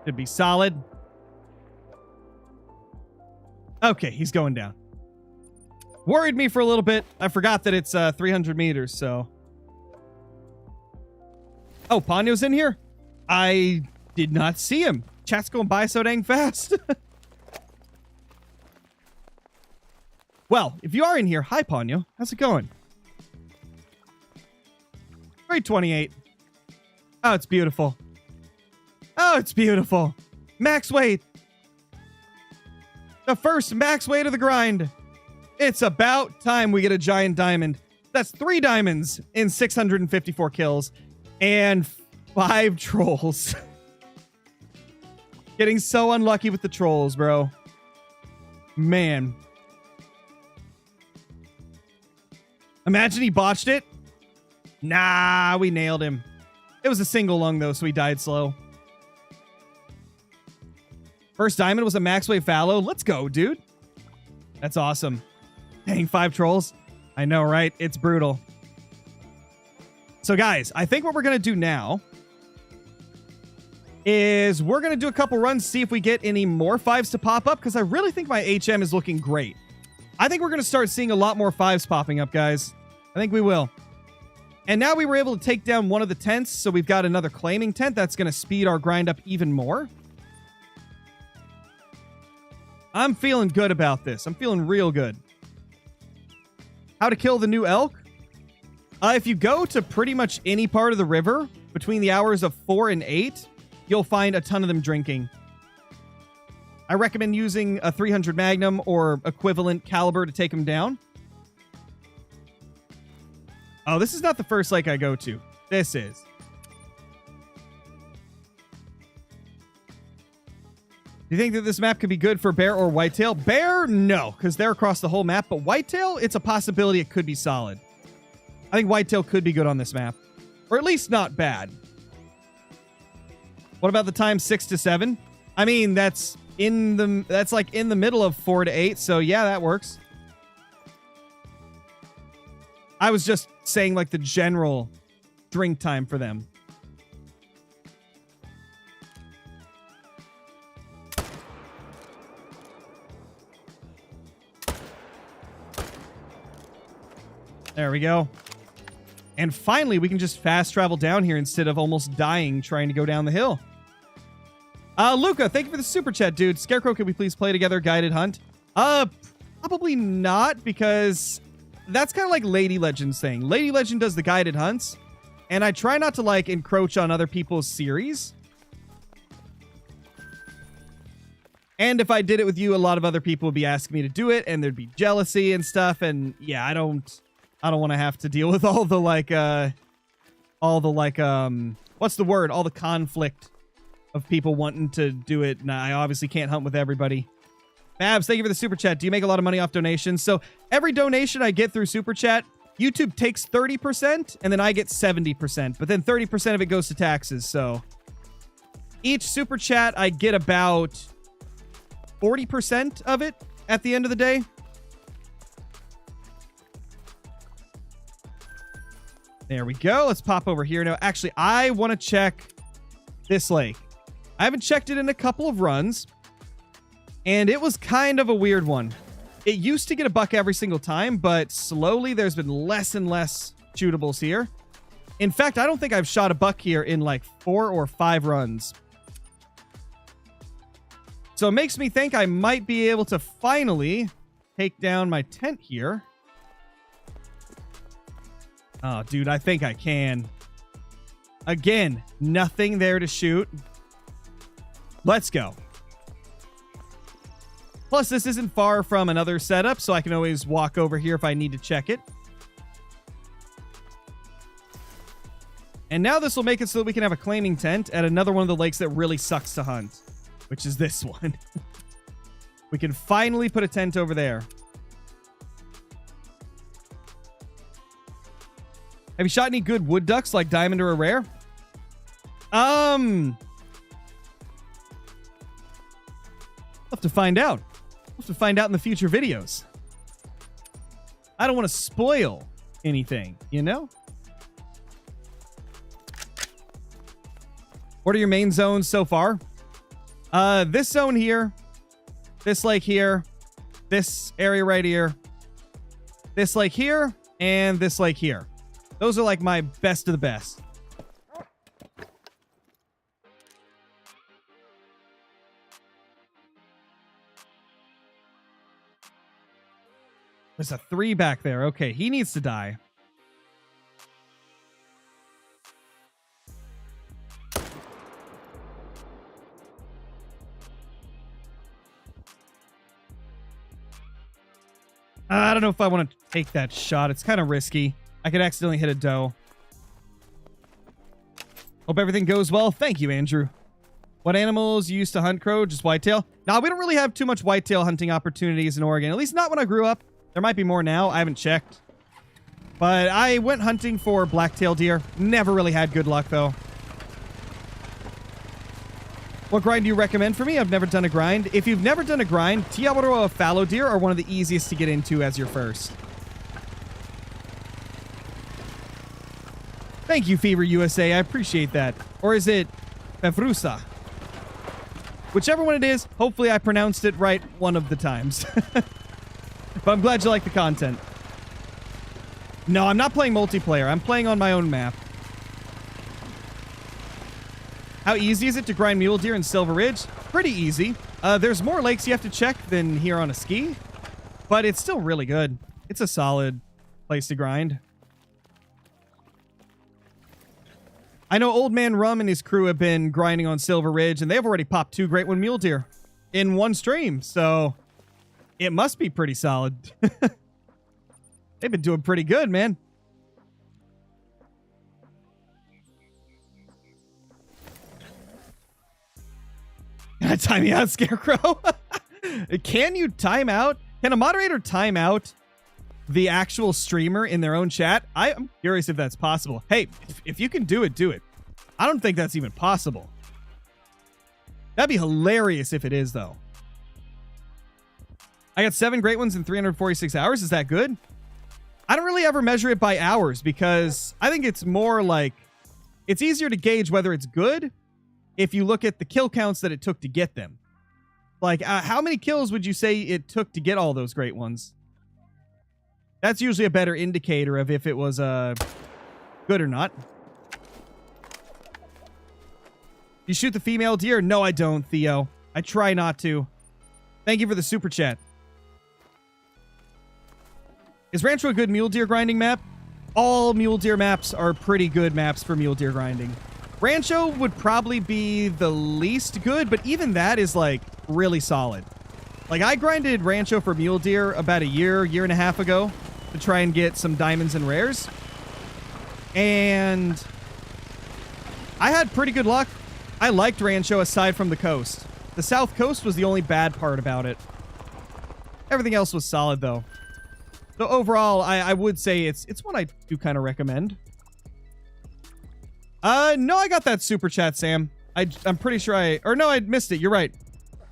Should be solid. Okay, he's going down. Worried me for a little bit. I forgot that it's 300 meters, so... Oh, Ponyo's in here? I did not see him. Chat's going by so dang fast. Well, if you are in here, hi, Ponyo. How's it going? Grade 28. Oh, it's beautiful. Oh, it's beautiful. Max weight. The first max weight of the grind. It's about time we get a giant diamond. That's 3 diamonds in 654 kills. And 5 trolls. Getting so unlucky with the trolls, bro. Man. Imagine he botched it. Nah, we nailed him. It was a single lung, though, so he died slow. First diamond was a max wave fallow. Let's go, dude. That's awesome. Dang, 5 trolls. I know, right? It's brutal. So, guys, I think what we're going to do now is we're going to do a couple runs, see if we get any more 5s to pop up, because I really think my HM is looking great. I think we're going to start seeing a lot more 5s popping up, guys. I think we will. And now we were able to take down one of the tents, so we've got another claiming tent that's going to speed our grind up even more. I'm feeling good about this. I'm feeling real good. How to kill the new elk? If you go to pretty much any part of the river between the hours of 4 and 8, you'll find a ton of them drinking. I recommend using a 300 Magnum or equivalent caliber to take them down. Oh, this is not the first lake I go to. This is. Do you think that this map could be good for bear or whitetail? Bear, no, because they're across the whole map. But whitetail, it's a possibility it could be solid. I think whitetail could be good on this map. Or at least not bad. What about the time 6 to 7? I mean, that's like in the middle of 4 to 8. So yeah, that works. I was just saying like the general drink time for them. There we go. And finally, we can just fast travel down here instead of almost dying trying to go down the hill. Luca, thank you for the super chat, dude. Scarecrow, could we please play together guided hunt? Probably not, because that's kind of like Lady Legend's thing. Lady Legend does the guided hunts, and I try not to like encroach on other people's series. And if I did it with you, a lot of other people would be asking me to do it, and there'd be jealousy and stuff. And yeah, I don't want to have to deal with all the what's the word? All the conflict of people wanting to do it. And I obviously can't hunt with everybody. Babs, thank you for the super chat. Do you make a lot of money off donations? So every donation I get through super chat, YouTube takes 30% and then I get 70%, but then 30% of it goes to taxes. So each super chat, I get about 40% of it at the end of the day. There we go. Let's pop over here now. Actually, I want to check this lake. I haven't checked it in a couple of runs, and it was kind of a weird one. It used to get a buck every single time, but slowly there's been less and less shootables here. In fact, I don't think I've shot a buck here in like 4 or 5 runs. So it makes me think I might be able to finally take down my tent here. Oh, dude, I think I can. Again, nothing there to shoot. Let's go. Plus, this isn't far from another setup, so I can always walk over here if I need to check it. And now this will make it so that we can have a claiming tent at another one of the lakes that really sucks to hunt, which is this one. We can finally put a tent over there. Have you shot any good wood ducks like diamond or a rare? I'll have to find out. I'll have to find out in the future videos. I don't want to spoil anything, you know? What are your main zones so far? This zone here, this lake here, this area right here, this lake here, and this lake here. Those are like my best of the best. There's a 3 back there. Okay, he needs to die. I don't know if I want to take that shot. It's kind of risky. I could accidentally hit a doe. Hope everything goes well. Thank you, Andrew. What animals you used to hunt, Crow? Just whitetail? Now, we don't really have too much whitetail hunting opportunities in Oregon. At least not when I grew up. There might be more now. I haven't checked. But I went hunting for blacktail deer. Never really had good luck, though. What grind do you recommend for me? I've never done a grind. If you've never done a grind, Tiawaroa fallow deer are one of the easiest to get into as your first. Thank you, Fever USA. I appreciate that. Or is it Pevrusa? Whichever one it is, hopefully I pronounced it right one of the times. But I'm glad you like the content. No, I'm not playing multiplayer. I'm playing on my own map. How easy is it to grind mule deer in Silver Ridge? Pretty easy. There's more lakes you have to check than here on a ski, but it's still really good. It's a solid place to grind. I know Old Man Rum and his crew have been grinding on Silver Ridge, and they've already popped 2 great one mule deer in one stream, so it must be pretty solid. They've been doing pretty good, man. Can I time you out, Scarecrow? Can you time out? Can a moderator time out the actual streamer in their own chat? I'm curious if that's possible. Hey, if you can do it, do it. I don't think that's even possible. That'd be hilarious if it is, though. I got 7 great ones in 346 hours. Is that good? I don't really ever measure it by hours because I think it's more like it's easier to gauge whether it's good if you look at the kill counts that it took to get them. Like, how many kills would you say it took to get all those great ones? That's usually a better indicator of if it was good or not. You shoot the female deer? No, I don't, Theo. I try not to. Thank you for the super chat. Is Rancho a good mule deer grinding map? All mule deer maps are pretty good maps for mule deer grinding. Rancho would probably be the least good, but even that is like really solid. Like I grinded Rancho for mule deer about a year and a half ago to try and get some diamonds and rares. And I had pretty good luck. I liked Rancho aside from the coast. The south coast was the only bad part about it. Everything else was solid though. So overall, I would say it's one I do kind of recommend. No, I got that super chat, Sam. I'm pretty sure I missed it. You're right.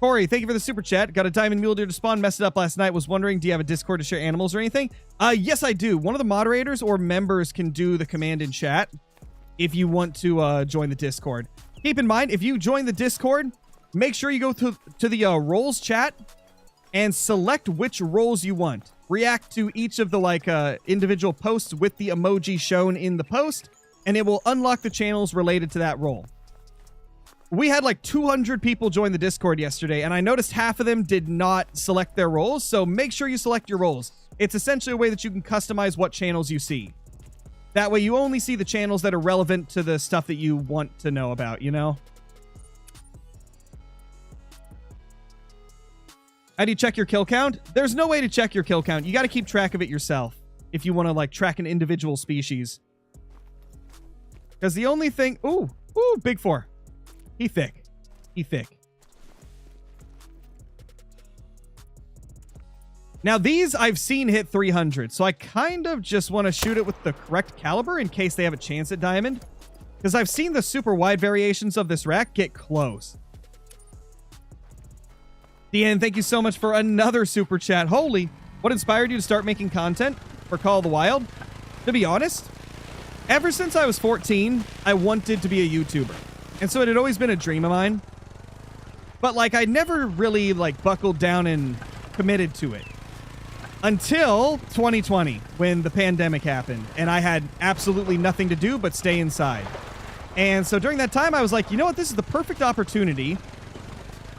Corey, thank you for the super chat. Got a diamond mule deer to spawn. Messed it up last night. Was wondering, do you have a Discord to share animals or anything? Yes, I do. One of the moderators or members can do the command in chat if you want to join the Discord. Keep in mind, if you join the Discord, make sure you go to the roles chat and select which roles you want. React to each of the individual posts with the emoji shown in the post, and it will unlock the channels related to that role. We had like 200 people join the Discord yesterday, and I noticed half of them did not select their roles, so make sure you select your roles. It's essentially a way that you can customize what channels you see. That way you only see the channels that are relevant to the stuff that you want to know about, you know? How do you check your kill count? There's no way to check your kill count. You got to keep track of it yourself if you want to track an individual species. Because the only thing... Ooh, big 4. He thick. Now these I've seen hit 300, so I kind of just want to shoot it with the correct caliber in case they have a chance at diamond. Because I've seen the super wide variations of this rack get close. Deanne, thank you so much for another super chat. Holy, what inspired you to start making content for Call of the Wild? To be honest, ever since I was 14, I wanted to be a YouTuber. And so it had always been a dream of mine. But I never really buckled down and committed to it. Until 2020, when the pandemic happened. And I had absolutely nothing to do but stay inside. And so during that time, I was like, you know what? This is the perfect opportunity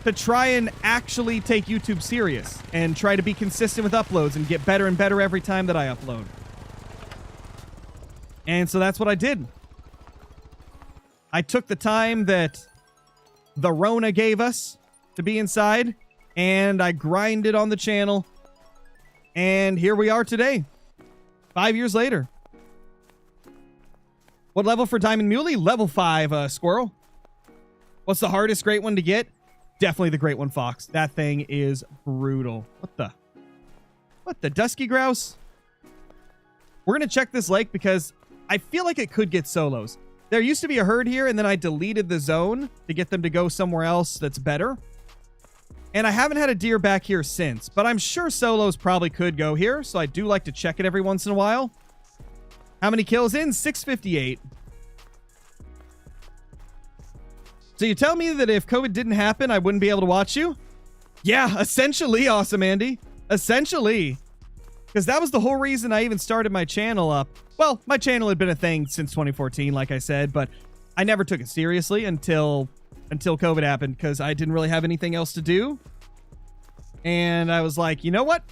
to try and actually take YouTube serious. And try to be consistent with uploads and get better and better every time that I upload. And so that's what I did. I took the time that the Rona gave us to be inside, and I grinded on the channel, and here we are today, 5 years later. What level for Diamond Muley? Level 5, Squirrel. What's the hardest great one to get? Definitely the Great One Fox. That thing is brutal. What the Dusky Grouse? We're going to check this lake because I feel like it could get solos. There used to be a herd here, and then I deleted the zone to get them to go somewhere else that's better. And I haven't had a deer back here since, but I'm sure solos probably could go here, so I do like to check it every once in a while. How many kills in? 658. So you tell me that if COVID didn't happen, I wouldn't be able to watch you? Yeah, essentially, Awesome Andy. Essentially. Because that was the whole reason I even started my channel up. Well, my channel had been a thing since 2014, like I said, but I never took it seriously until COVID happened because I didn't really have anything else to do. And I was like, you know what?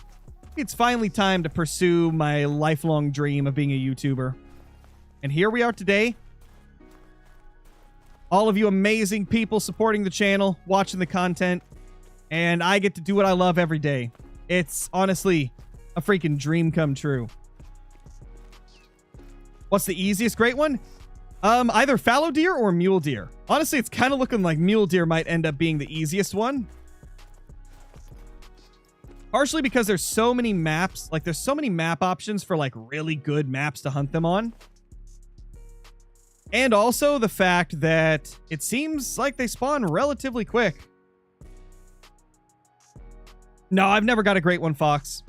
It's finally time to pursue my lifelong dream of being a YouTuber. And here we are today. All of you amazing people supporting the channel, watching the content, and I get to do what I love every day. It's honestly a freaking dream come true. What's the easiest great one? Either fallow deer or mule deer. Honestly, it's kind of looking like mule deer might end up being the easiest one. Partially because there's so many maps. There's so many map options for really good maps to hunt them on. And also the fact that it seems like they spawn relatively quick. No, I've never got a Great One Fox.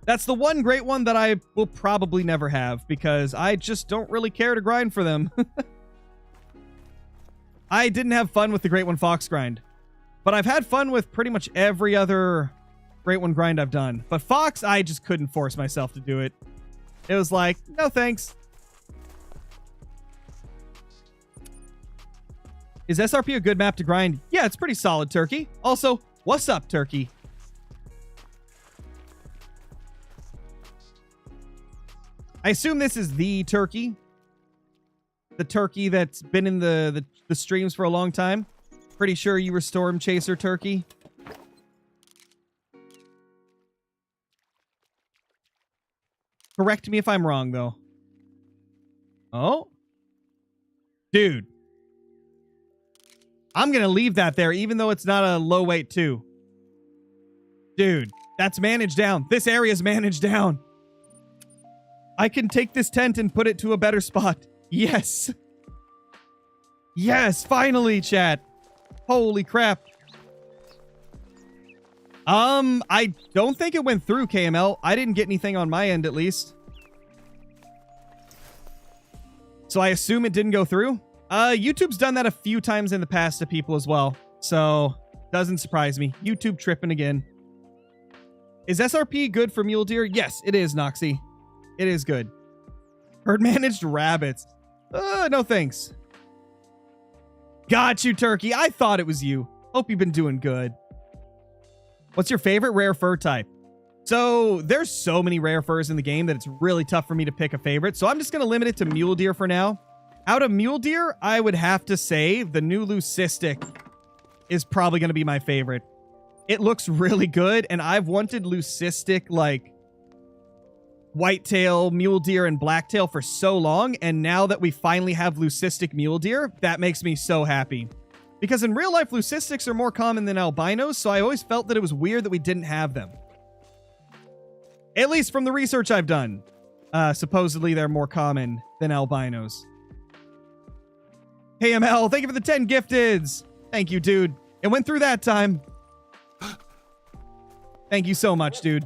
That's the one great one that I will probably never have because I just don't really care to grind for them. I didn't have fun with the Great One Fox grind, but I've had fun with pretty much every other Great One grind I've done. But Fox, I just couldn't force myself to do it. It was like, no thanks. Is SRP a good map to grind? Yeah, it's pretty solid, Turkey. Also, what's up, Turkey? I assume this is the turkey. The turkey that's been in the streams for a long time. Pretty sure you were Storm Chaser Turkey. Correct me if I'm wrong, though. Oh? Dude. I'm going to leave that there, even though it's not a low weight, too. Dude, that's managed down. This area's managed down. I can take this tent and put it to a better spot. Yes. Yes, finally, chat. Holy crap. I don't think it went through, KML. I didn't get anything on my end, at least. So I assume it didn't go through. YouTube's done that a few times in the past to people as well. So, doesn't surprise me. YouTube tripping again. Is SRP good for mule deer? Yes, it is, Noxy. It is good. Herd managed rabbits. No thanks. Got you, Turkey. I thought it was you. Hope you've been doing good. What's your favorite rare fur type? So, there's so many rare furs in the game that it's really tough for me to pick a favorite. So, I'm just going to limit it to mule deer for now. Out of mule deer, I would have to say the new leucistic is probably going to be my favorite. It looks really good, and I've wanted leucistic, like, whitetail, mule deer, and blacktail for so long, and now that we finally have leucistic mule deer, that makes me so happy. Because in real life, leucistics are more common than albinos, so I always felt that it was weird that we didn't have them. At least from the research I've done. Supposedly they're more common than albinos. Hey ML, thank you for the 10 gifteds. Thank you, dude. It went through that time. Thank you so much, dude.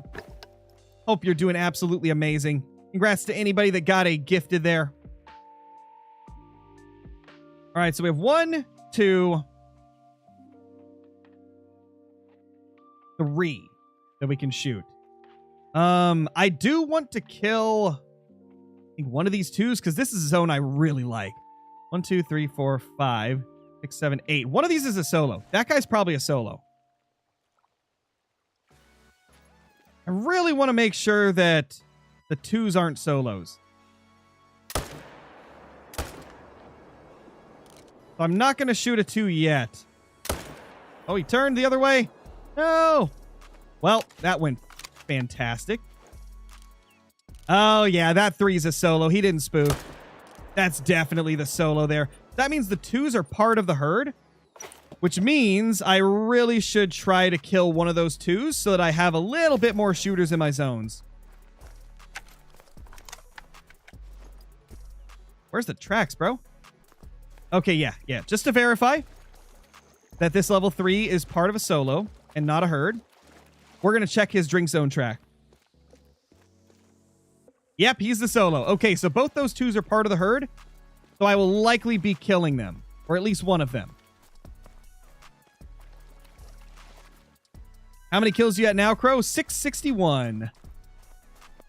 Hope you're doing absolutely amazing. Congrats to anybody that got a gifted there. All right, so we have 1, 2, 3 that we can shoot. I do want to kill, I think, one of these twos, because this is a zone I really like. 1, 2, 3, 4, 5, 6, 7, 8. One of these is a solo. That guy's probably a solo. I really want to make sure that the twos aren't solos. So I'm not going to shoot a 2 yet. Oh, he turned the other way. No. Well, that went fantastic. Oh, yeah, that 3 is a solo. He didn't spoof. That's definitely the solo there. That means the 2s are part of the herd, which means I really should try to kill one of those 2s so that I have a little bit more shooters in my zones. Where's the tracks, bro? Okay, yeah. Just to verify that this level 3 is part of a solo and not a herd, we're going to check his drink zone track. Yep, he's the solo. Okay, so both those 2s are part of the herd, so I will likely be killing them, or at least one of them. How many kills you at now, Crow? 661.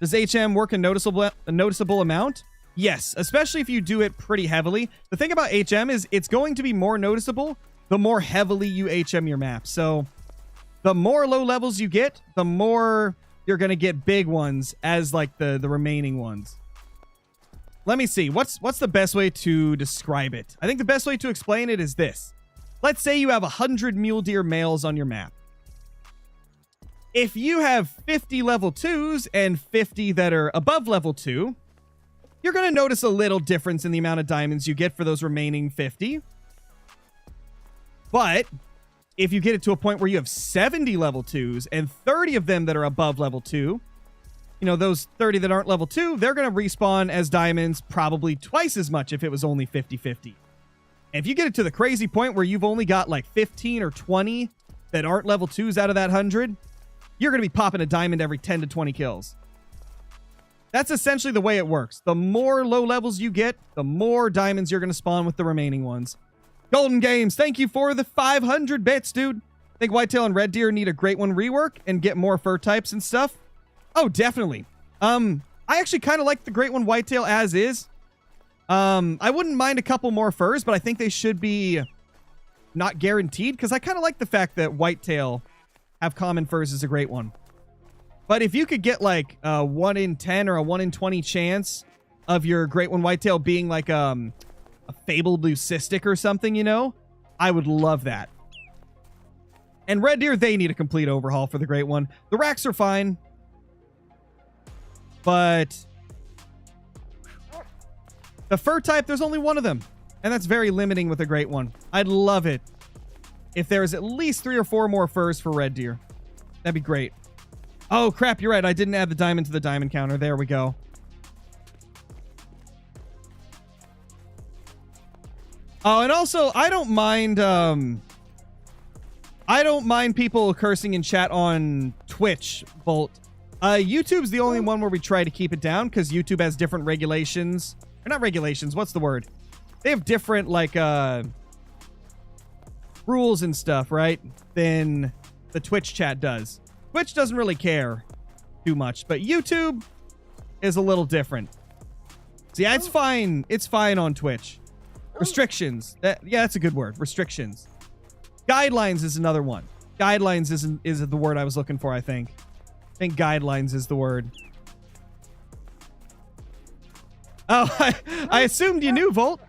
Does HM work a noticeable amount? Yes, especially if you do it pretty heavily. The thing about HM is it's going to be more noticeable the more heavily you HM your map. So the more low levels you get, the more you're going to get big ones as like the remaining ones. Let me see. What's the best way to describe it? I think the best way to explain it is this. Let's say you have 100 mule deer males on your map. If you have 50 level 2s and 50 that are above level 2, you're going to notice a little difference in the amount of diamonds you get for those remaining 50. But if you get it to a point where you have 70 level 2s and 30 of them that are above level 2, you know, those 30 that aren't level 2, they're going to respawn as diamonds probably twice as much if it was only 50-50. And if you get it to the crazy point where you've only got like 15 or 20 that aren't level 2s out of that 100, you're going to be popping a diamond every 10 to 20 kills. That's essentially the way it works. The more low levels you get, the more diamonds you're going to spawn with the remaining ones. Golden Games, thank you for the 500 bits, dude. Think whitetail and red deer need a great one rework and get more fur types and stuff? Oh, definitely. I actually kind of like the great one whitetail as is. I wouldn't mind a couple more furs, but I think they should be not guaranteed because I kind of like the fact that whitetail have common furs is a great one. But if you could get like a 1 in 10 or a 1 in 20 chance of your great one whitetail being like a fabled leucistic or something, you know, I would love that. And red deer, they need a complete overhaul for the great one. The racks are fine, but the fur type, there's only one of them, and that's very limiting with a great one. I'd love it if there was at least 3 or 4 more furs for red deer. That'd be great. Oh, crap, you're right. I didn't add the diamond to the diamond counter. There we go. Oh, and also, I don't mind I don't mind people cursing in chat on Twitch, Bolt. YouTube's the only one where we try to keep it down because YouTube has different regulations. Or not regulations, what's the word? They have different, like, rules and stuff, right? Than the Twitch chat does. Twitch doesn't really care too much, but YouTube is a little different. So yeah, it's fine. It's fine on Twitch. Restrictions. Yeah, that's a good word. Restrictions. Guidelines is another one. Guidelines is the word I was looking for, I think. I think guidelines is the word. Oh, I assumed you knew, Volt.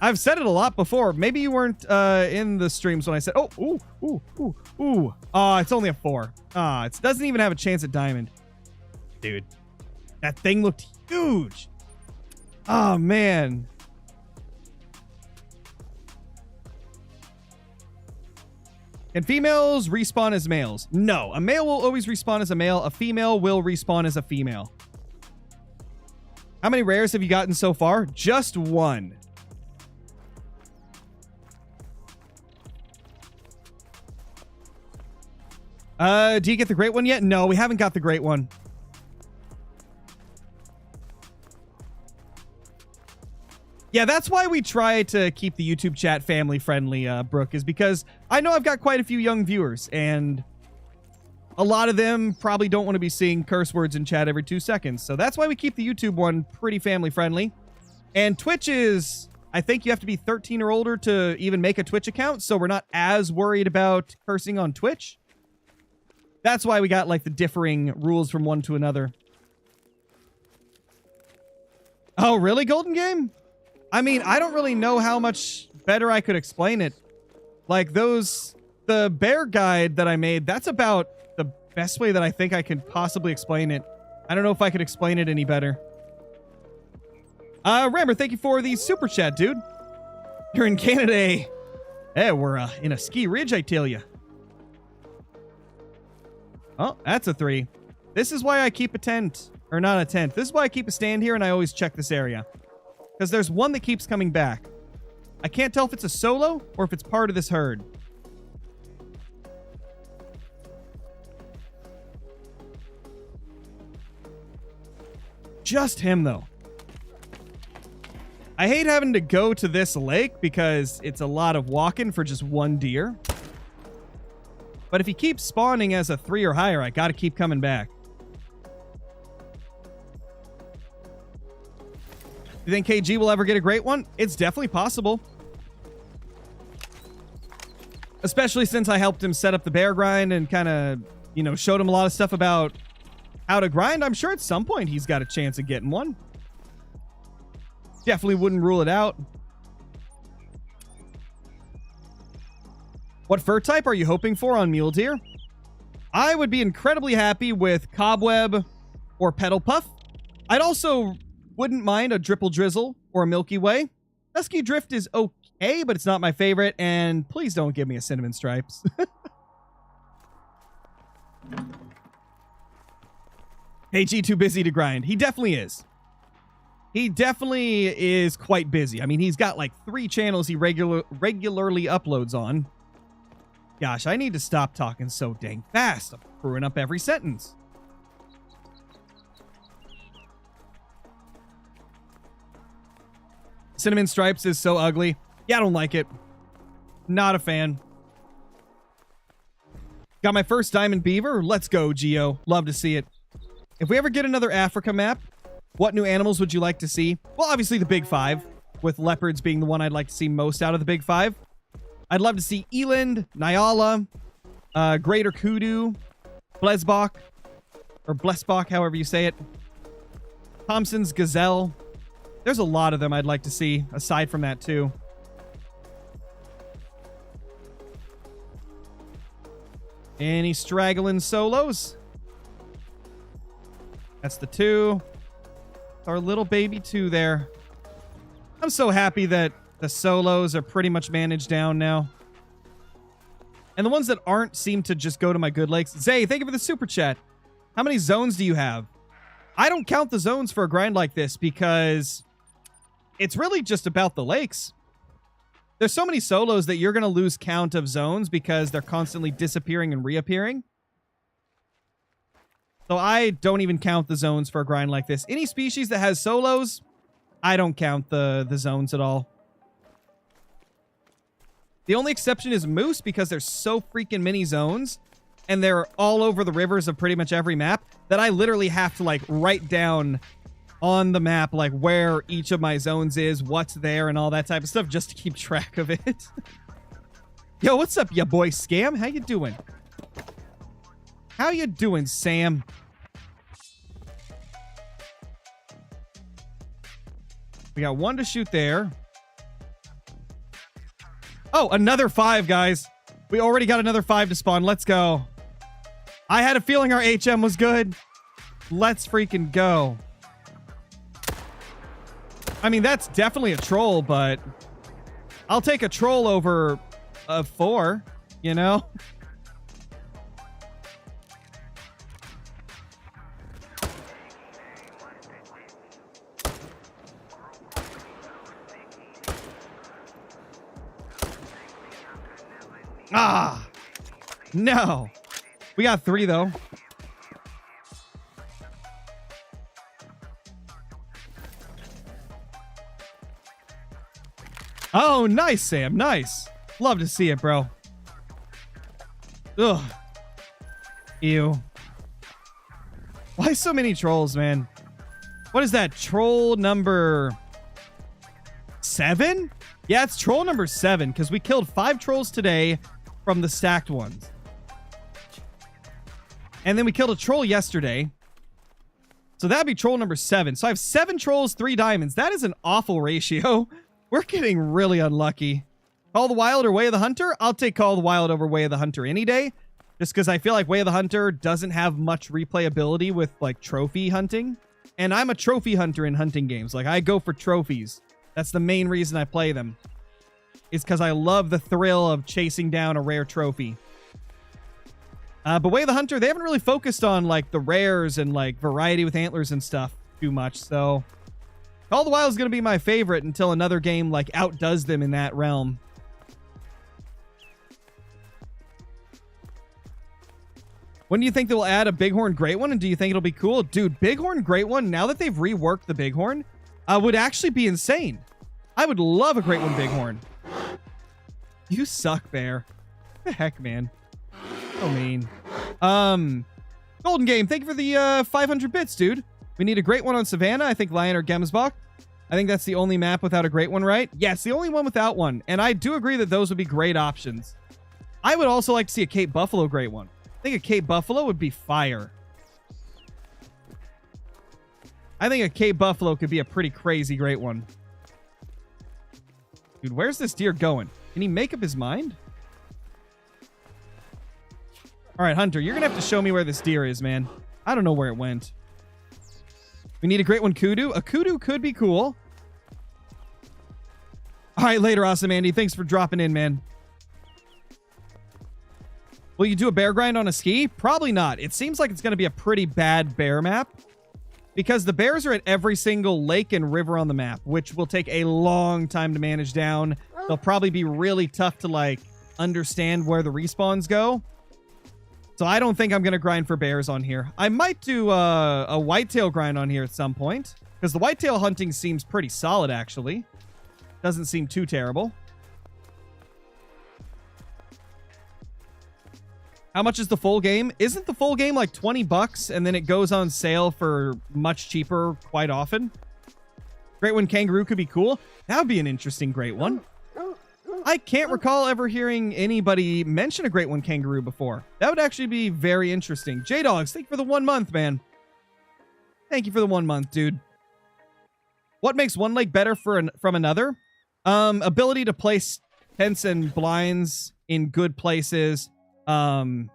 I've said it a lot before. Maybe you weren't in the streams when I said, oh, ooh. Oh, it's only a 4. It doesn't even have a chance at diamond. Dude, that thing looked huge. Oh, man. Can females respawn as males? No, a male will always respawn as a male. A female will respawn as a female. How many rares have you gotten so far? Just 1. Do you get the great one yet? No, we haven't got the great one. Yeah, that's why we try to keep the YouTube chat family friendly, Brooke, is because I know I've got quite a few young viewers, and a lot of them probably don't want to be seeing curse words in chat every 2 seconds. So that's why we keep the YouTube one pretty family friendly. And Twitch is, I think you have to be 13 or older to even make a Twitch account, so we're not as worried about cursing on Twitch. That's why we got, like, the differing rules from one to another. Oh, really, Golden Game? I mean, I don't really know how much better I could explain it. Like, the bear guide that I made, that's about the best way that I think I could possibly explain it. I don't know if I could explain it any better. Rammer, thank you for the super chat, dude. You're in Canada, eh? Hey, we're in a ski ridge, I tell you. Oh, that's a 3. This is why I keep a tent. Or not a tent. This is why I keep a stand here and I always check this area. Because there's one that keeps coming back. I can't tell if it's a solo or if it's part of this herd. Just him, though. I hate having to go to this lake because it's a lot of walking for just 1 deer. But if he keeps spawning as a 3 or higher, I gotta keep coming back. You think KG will ever get a great one? It's definitely possible. Especially since I helped him set up the bear grind and kind of, you know, showed him a lot of stuff about how to grind. I'm sure at some point he's got a chance of getting one. Definitely wouldn't rule it out. What fur type are you hoping for on mule deer? I would be incredibly happy with cobweb or petal puff. I'd also wouldn't mind a dripple drizzle or a Milky Way. Dusky drift is okay, but it's not my favorite. And please don't give me a cinnamon stripes. AG too busy to grind. He definitely is. He definitely is quite busy. I mean, he's got like 3 channels he regularly uploads on. Gosh, I need to stop talking so dang fast. I'm screwing up every sentence. Cinnamon stripes is so ugly. Yeah, I don't like it. Not a fan. Got my first diamond beaver. Let's go, Geo. Love to see it. If we ever get another Africa map, what new animals would you like to see? Well, obviously the big 5, with leopards being the one I'd like to see most out of the big 5. I'd love to see Eland, Nyala, Greater Kudu, Blesbok, or Blesbok, however you say it. Thompson's Gazelle. There's a lot of them I'd like to see, aside from that, too. Any straggling solos? That's the 2. Our little baby 2 there. I'm so happy that the solos are pretty much managed down now. And the ones that aren't seem to just go to my good lakes. Zay, thank you for the super chat. How many zones do you have? I don't count the zones for a grind like this because it's really just about the lakes. there's so many solos that you're going to lose count of zones because they're constantly disappearing and reappearing. So I don't even count the zones for a grind like this. Any species that has solos, I don't count the zones at all. The only exception is moose because there's so freaking many zones and they're all over the rivers of pretty much every map that I literally have to like write down on the map like where each of my zones is, what's there, and all that type of stuff just to keep track of it. Yo, what's up, ya boy Scam? How you doing? How you doing, Sam? We got one to shoot there. Oh, another 5, guys. We already got another 5 to spawn. Let's go. I had a feeling our HM was good. Let's freaking go. I mean, that's definitely a troll, but I'll take a troll over a 4, you know? Ah, no. We got 3, though. Oh, nice, Sam. Nice. Love to see it, bro. Ugh. Ew. Why so many trolls, man? What is that? Troll number 7? Yeah, it's troll number 7 because we killed 5 trolls today from the stacked ones. And then we killed a troll yesterday. So that'd be troll number 7. So I have 7 trolls, 3 diamonds. That is an awful ratio. We're getting really unlucky. Call the Wild or Way of the Hunter? I'll take Call the Wild over Way of the Hunter any day. Just because I feel like Way of the Hunter doesn't have much replayability with, like, trophy hunting. And I'm a trophy hunter in hunting games. Like, I go for trophies. That's the main reason I play them. It's because I love the thrill of chasing down a rare trophy. But Way of the Hunter, they haven't really focused on, like, the rares and, like, variety with antlers and stuff too much. So, Call the Wild is going to be my favorite until another game, like, outdoes them in that realm. When do you think they'll add a Bighorn Great One? And do you think it'll be cool? Dude, Bighorn Great One, now that they've reworked the Bighorn, would actually be insane. I would love a Great One Bighorn. You suck, Bear. What the heck, man? So mean. Golden Game, thank you for the 500 bits, dude. We need a Great One on Savannah. I think Lion or Gemsbach. I think that's the only map without a Great One, right? Yes, the only one without one. And I do agree that those would be great options. I would also like to see a Cape Buffalo Great One. I think a Cape Buffalo would be fire. I think a Cape Buffalo could be a pretty crazy Great One. Dude, where's this deer going? Can he make up his mind? All right, Hunter, you're going to have to show me where this deer is, man. I don't know where it went. We need a Great One Kudu. A Kudu could be cool. All right, later, Awesome Andy. Thanks for dropping in, man. Will you do a bear grind on a ski? Probably not. It seems like it's going to be a pretty bad bear map because the bears are at every single lake and river on the map, which will take a long time to manage down. They'll probably be really tough to, like, understand where the respawns go. So I don't think I'm going to grind for bears on here. I might do a whitetail grind on here at some point because the whitetail hunting seems pretty solid, actually. Doesn't seem too terrible. How much is the full game? Isn't the full game like 20 bucks and then it goes on sale for much cheaper quite often? Great One Kangaroo could be cool. That would be an interesting Great One. I can't recall ever hearing anybody mention a Great One Kangaroo before. That would actually be very interesting. J-Dogs, thank you for the 1 month, man. Thank you for the 1 month, dude. What makes one lake better from another? Ability to place tents and blinds in good places. How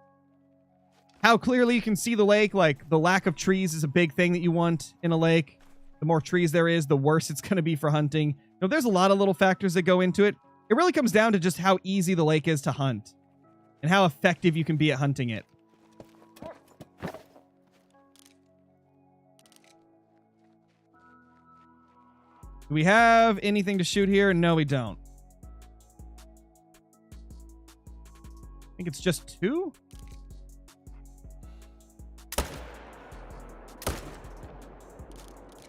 clearly you can see the lake. Like, the lack of trees is a big thing that you want in a lake. The more trees there is, the worse it's going to be for hunting. You know, there's a lot of little factors that go into it. It really comes down to just how easy the lake is to hunt and how effective you can be at hunting it. Do we have anything to shoot here? No, we don't. think it's just 2.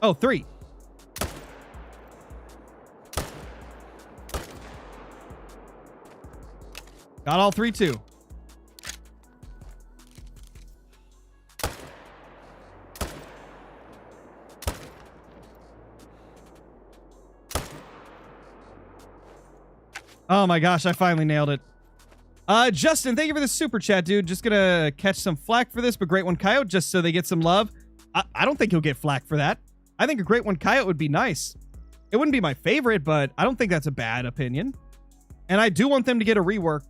Oh, 3. Got all 3 too. Oh my gosh, I finally nailed it. Justin, thank you for the super chat, dude. Just gonna catch some flack for this, but Great One Coyote, just so they get some love. I don't think he'll get flack for that. I think a Great One Coyote would be nice. It wouldn't be my favorite, but I don't think that's a bad opinion. And I do want them to get a rework.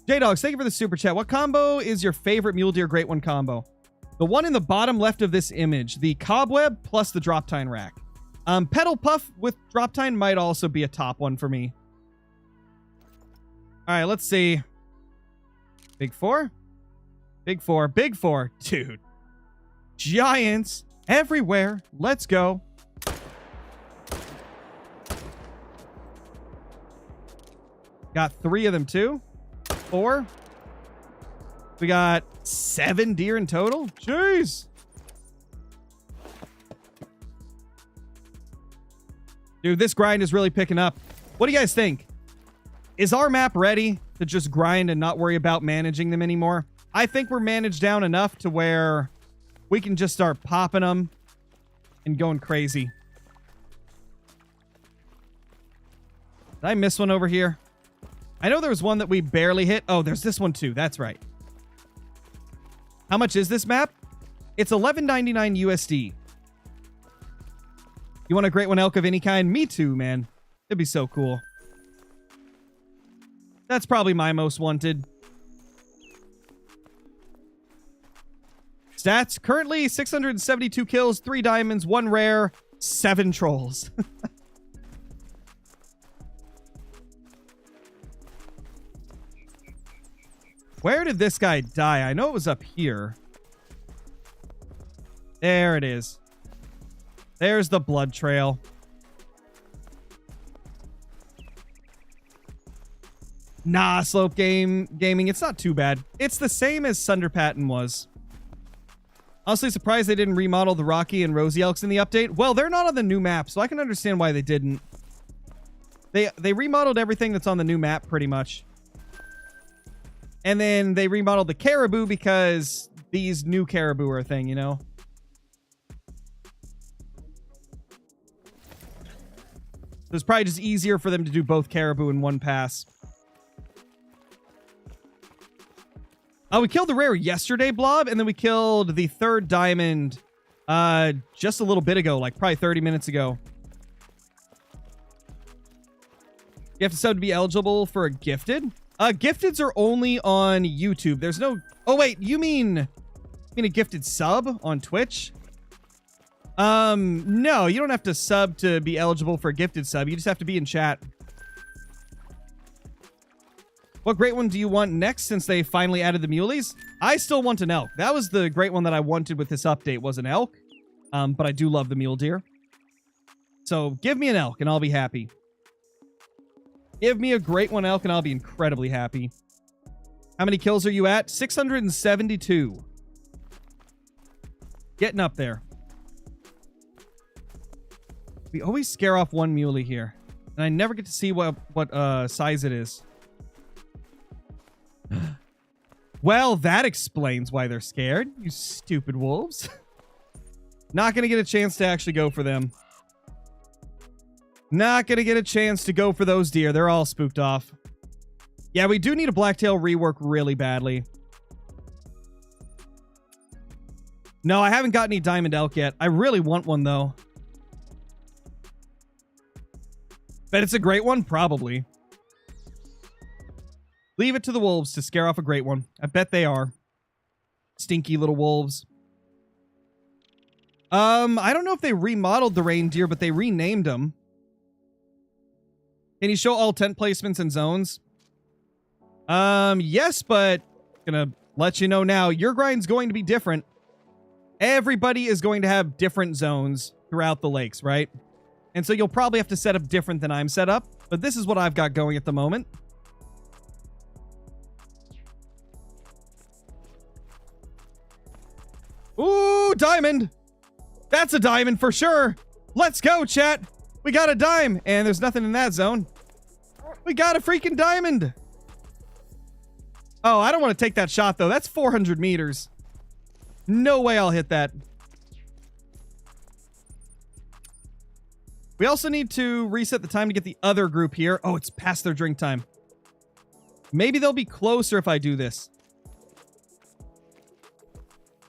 J-Dogs, thank you for the super chat. What combo is your favorite Mule Deer Great One combo? The one in the bottom left of this image. The Cobweb plus the Drop Tine Rack. Pedal Puff with Drop Tine might also be a top one for me. All right, let's see. Big 4. Big 4. Big 4. Dude. Giants everywhere. Let's go. Got 3 of them too. 4. We got 7 deer in total. Jeez. Dude, this grind is really picking up. What do you guys think? Is our map ready to just grind and not worry about managing them anymore? I think we're managed down enough to where we can just start popping them and going crazy. Did I miss one over here? I know there was one that we barely hit. Oh, there's this one too. That's right. How much is this map? It's $11.99 USD. You want a Great One elk of any kind? Me too, man. It'd be so cool. That's probably my most wanted. Stats, currently 672 kills, 3 diamonds, 1 rare, 7 trolls. Where did this guy die? I know it was up here. There it is. There's the blood trail. Nah, Slope Gaming, it's not too bad. It's the same as Sunder Patton was. Honestly surprised they didn't remodel the Rocky and Rosie Elks in the update. Well, they're not on the new map, so I can understand why they didn't. They remodeled everything that's on the new map, pretty much. And then they remodeled the Caribou because these new Caribou are a thing, you know? So it's probably just easier for them to do both Caribou in one pass. We killed the rare yesterday, Blob, and then we killed the 3rd diamond just a little bit ago, like probably 30 minutes ago. You have to sub to be eligible for a gifted? Gifteds are only on YouTube. There's no... Oh, wait, you mean a gifted sub on Twitch? No, you don't have to sub to be eligible for a gifted sub. You just have to be in chat. What Great One do you want next since they finally added the muleys? I still want an elk. That was the Great One that I wanted with this update, was an elk. But I do love the mule deer. So give me an elk and I'll be happy. Give me a Great One elk and I'll be incredibly happy. How many kills are you at? 672. Getting up there. We always scare off one muley here. And I never get to see what size it is. Well, that explains why they're scared, you stupid wolves. Not gonna get a chance to actually go for them. Not gonna get a chance to go for those deer. They're all spooked off. Yeah, we do need a blacktail rework really badly. No, I haven't got any diamond elk yet. I really want one, though. Bet it's a Great One? Probably. Leave it to the wolves to scare off a Great One. I bet they are. Stinky little wolves. I don't know if they remodeled the reindeer, but they renamed them. Can you show all tent placements and zones? Yes, but gonna let you know now, your grind's going to be different. Everybody is going to have different zones throughout the lakes, right? And so you'll probably have to set up different than I'm set up, but this is what I've got going at the moment. Ooh, diamond. That's a diamond for sure. Let's go, chat. We got a dime. And there's nothing in that zone. We got a freaking diamond. Oh, I don't want to take that shot, though. That's 400 meters. No way I'll hit that. We also need to reset the time to get the other group here. Oh, it's past their drink time. Maybe they'll be closer if I do this.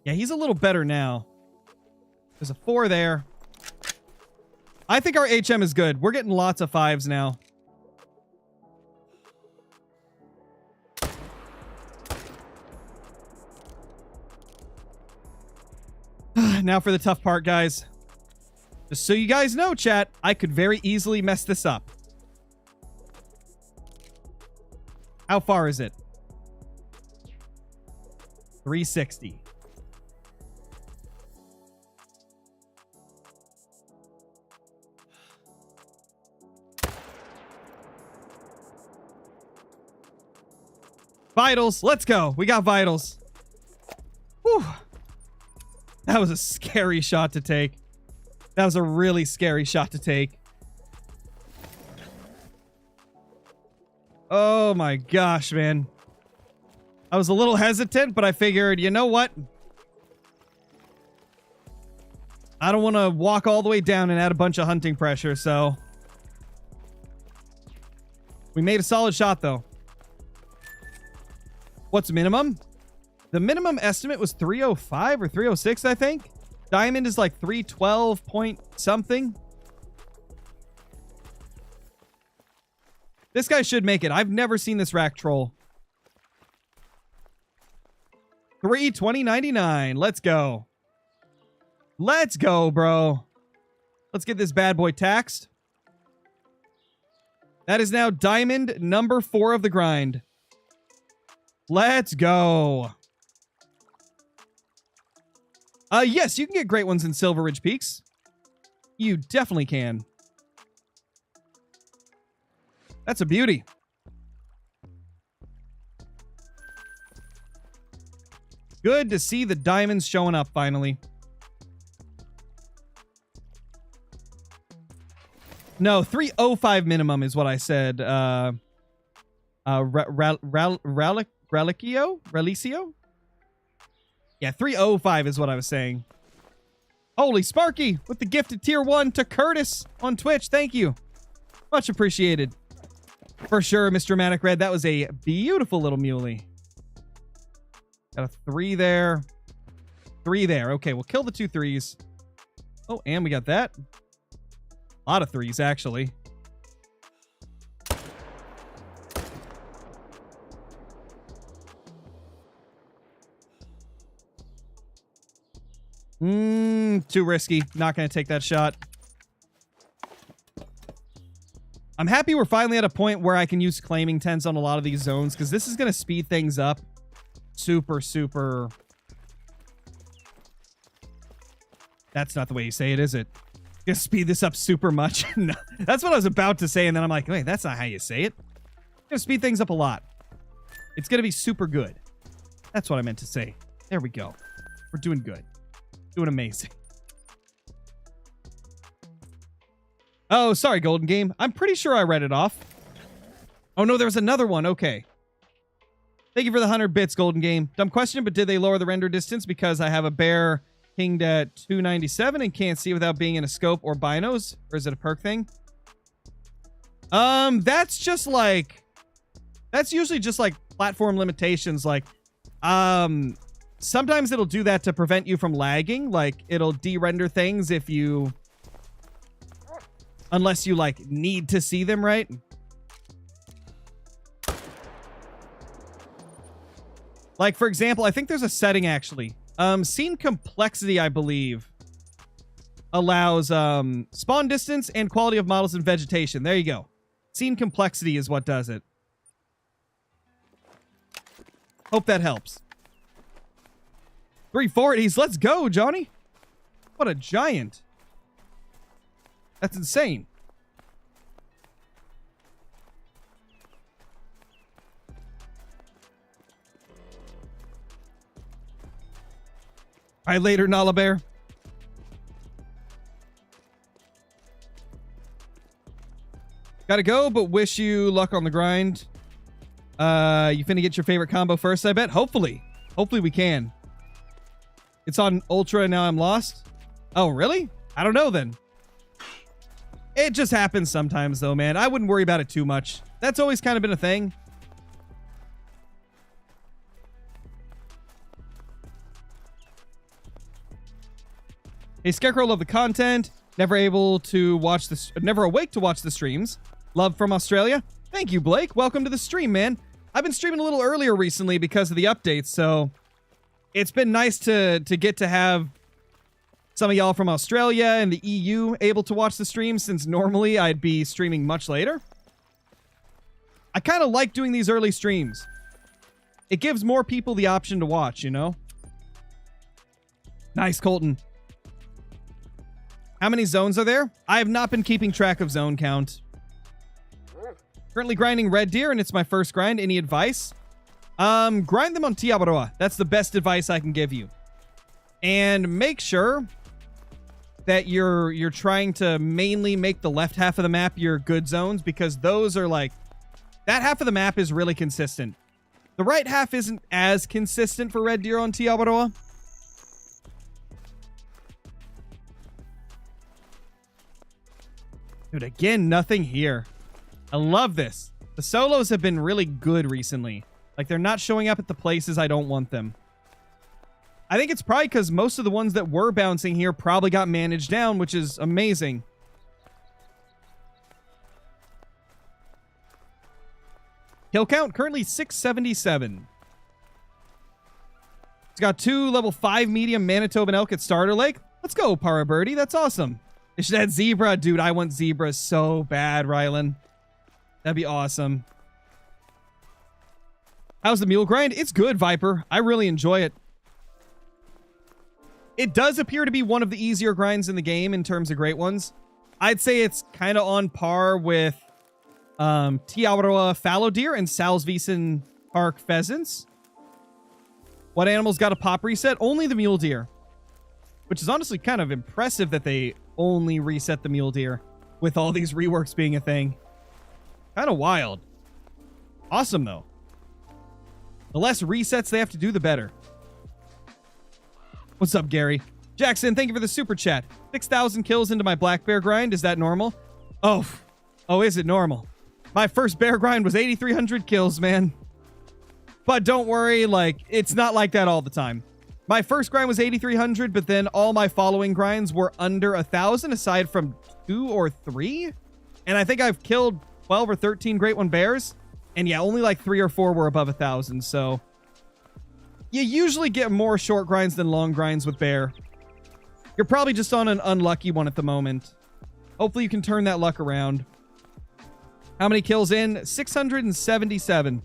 Yeah, he's a little better now. There's a 4 there. I think our HM is good. We're getting lots of 5s now. Now for the tough part, guys. Just so you guys know, chat, I could very easily mess this up. How far is it? 360. Vitals, let's go. We got vitals. Whew. That was a scary shot to take. That was a really scary shot to take. Oh my gosh, man. I was a little hesitant, but I figured, you know what? I don't want to walk all the way down and add a bunch of hunting pressure, so... We made a solid shot, though. What's minimum? The minimum estimate was 305 or 306, I think. Diamond is like 312 point something. This guy should make it. I've never seen this rack troll. 320.99. Let's go. Let's go, bro. Let's get this bad boy taxed. That is now diamond number 4 of the grind. Let's go. Yes, you can get great ones in Silver Ridge Peaks. You definitely can. That's a beauty. Good to see the diamonds showing up finally. No, 305 minimum is what I said. Relicio? Yeah, 305 is what I was saying. Holy Sparky with the gifted tier 1 to Curtis on Twitch. Thank you. Much appreciated. For sure, Mr. Dramatic Red. That was a beautiful little muley. Got a 3 there. 3 there. Okay, we'll kill the 2 3s. Oh, and we got that. A lot of 3s, actually. Too risky. Not going to take that shot. I'm happy we're finally at a point where I can use claiming tents on a lot of these zones, because this is going to speed things up super, super... That's not the way you say it, is it? Gonna speed this up super much? No, that's what I was about to say, and then I'm like, wait, that's not how you say it. Gonna speed things up a lot. It's gonna be super good. That's what I meant to say. There we go. We're doing good. Doing amazing. Oh, sorry, Golden Game. I'm pretty sure I read it off. Oh, no, there was another one. Okay. Thank you for the 100 bits, Golden Game. Dumb question, but did they lower the render distance because I have a bear pinged at 297 and can't see without being in a scope or binos? Or is it a perk thing? That's just like... That's usually just like platform limitations. Like, sometimes it'll do that to prevent you from lagging. Like, it'll de-render things if you... Unless you, like, need to see them, right? Like, for example, I think there's a setting, actually. Scene complexity, I believe, allows spawn distance and quality of models and vegetation. There you go. Scene complexity is what does it. Hope that helps. 340s. Let's go, Johnny. What a giant. That's insane. All right, later, Nala Bear. Gotta go, but wish you luck on the grind. You finna get your favorite combo first, I bet? Hopefully. Hopefully we can. It's on Ultra and now I'm lost. Oh, really? I don't know then. It just happens sometimes though, man. I wouldn't worry about it too much. That's always kind of been a thing. Hey, Scarecrow, love the content. Never awake to watch the streams. Love from Australia. Thank you, Blake. Welcome to the stream, man. I've been streaming a little earlier recently because of the updates, so it's been nice to get to have some of y'all from Australia and the EU able to watch the stream, since normally I'd be streaming much later. I kind of like doing these early streams. It gives more people the option to watch, you know? Nice, Colton. How many zones are there? I have not been keeping track of zone count. Currently grinding red deer, and it's my first grind. Any advice? Grind them on Tiabaroa. That's the best advice I can give you. And make sure that you're trying to mainly make the left half of the map your good zones, because those are like... That half of the map is really consistent. The right half isn't as consistent for red deer on Tiabaroa. Dude, again, nothing here. I love this. The solos have been really good recently. Like, they're not showing up at the places I don't want them. I think it's probably because most of the ones that were bouncing here probably got managed down, which is amazing. Kill count, currently 677. It's got 2 level 5 medium Manitoban elk at Starter Lake. Let's go, Para Birdie. That's awesome. It should add zebra. Dude, I want zebra so bad, Rylan. That'd be awesome. How's the mule grind? It's good, Viper. I really enjoy it. It does appear to be one of the easier grinds in the game in terms of great ones. I'd say it's kind of on par with Tiawaroa fallow deer and Salsvisen Park pheasants. What animals got a pop reset? Only the mule deer. Which is honestly kind of impressive that they only reset the mule deer with all these reworks being a thing. Kind of wild. Awesome, though. The less resets they have to do, the better. What's up, Gary? Jackson, thank you for the super chat. 6,000 kills into my black bear grind. Is that normal? Oh, is it normal? My first bear grind was 8,300 kills, man. But don't worry, like, it's not like that all the time. My first grind was 8,300, but then all my following grinds were under 1,000, aside from 2 or 3. And I think I've killed 12 or 13 Great One Bears. And yeah, only like 3 or 4 were above 1,000, so... You usually get more short grinds than long grinds with bear. You're probably just on an unlucky one at the moment. Hopefully you can turn that luck around. How many kills in? 677.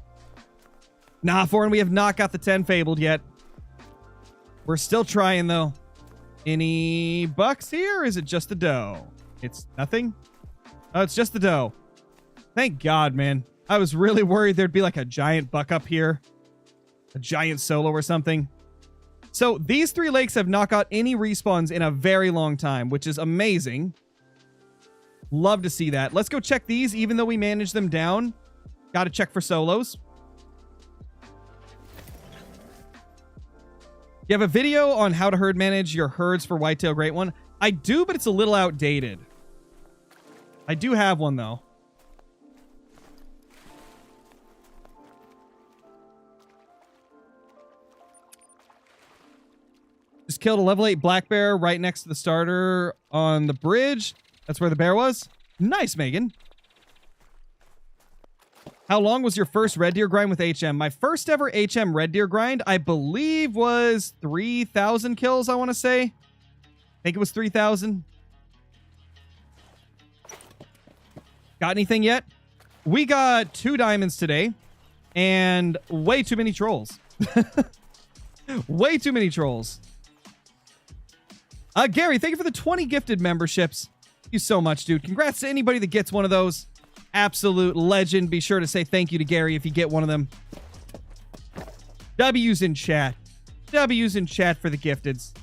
Nah, Foreign, we have not got the 10 fabled yet. We're still trying, though. Any bucks here, or is it just the doe? It's nothing? Oh, it's just the doe. Thank God, man. I was really worried there'd be like a giant buck up here. A giant solo or something. So these 3 lakes have not got any respawns in a very long time, which is amazing. Love to see that. Let's go check these, even though we managed them down. Got to check for solos. You have a video on how to herd manage your herds for Whitetail Great One? I do, but it's a little outdated. I do have one, though. Just killed a level 8 black bear right next to the starter on the bridge. That's where the bear was. Nice, Megan. How long was your first red deer grind with HM? My first ever HM red deer grind, I believe, was 3,000 kills, I want to say. I think it was 3,000. Got anything yet? We got 2 diamonds today. And way too many trolls. Way too many trolls. Gary, thank you for the 20 gifted memberships. Thank you so much, dude. Congrats to anybody that gets one of those. Absolute legend. Be sure to say thank you to Gary if you get one of them. W's in chat. W's in chat for the gifteds.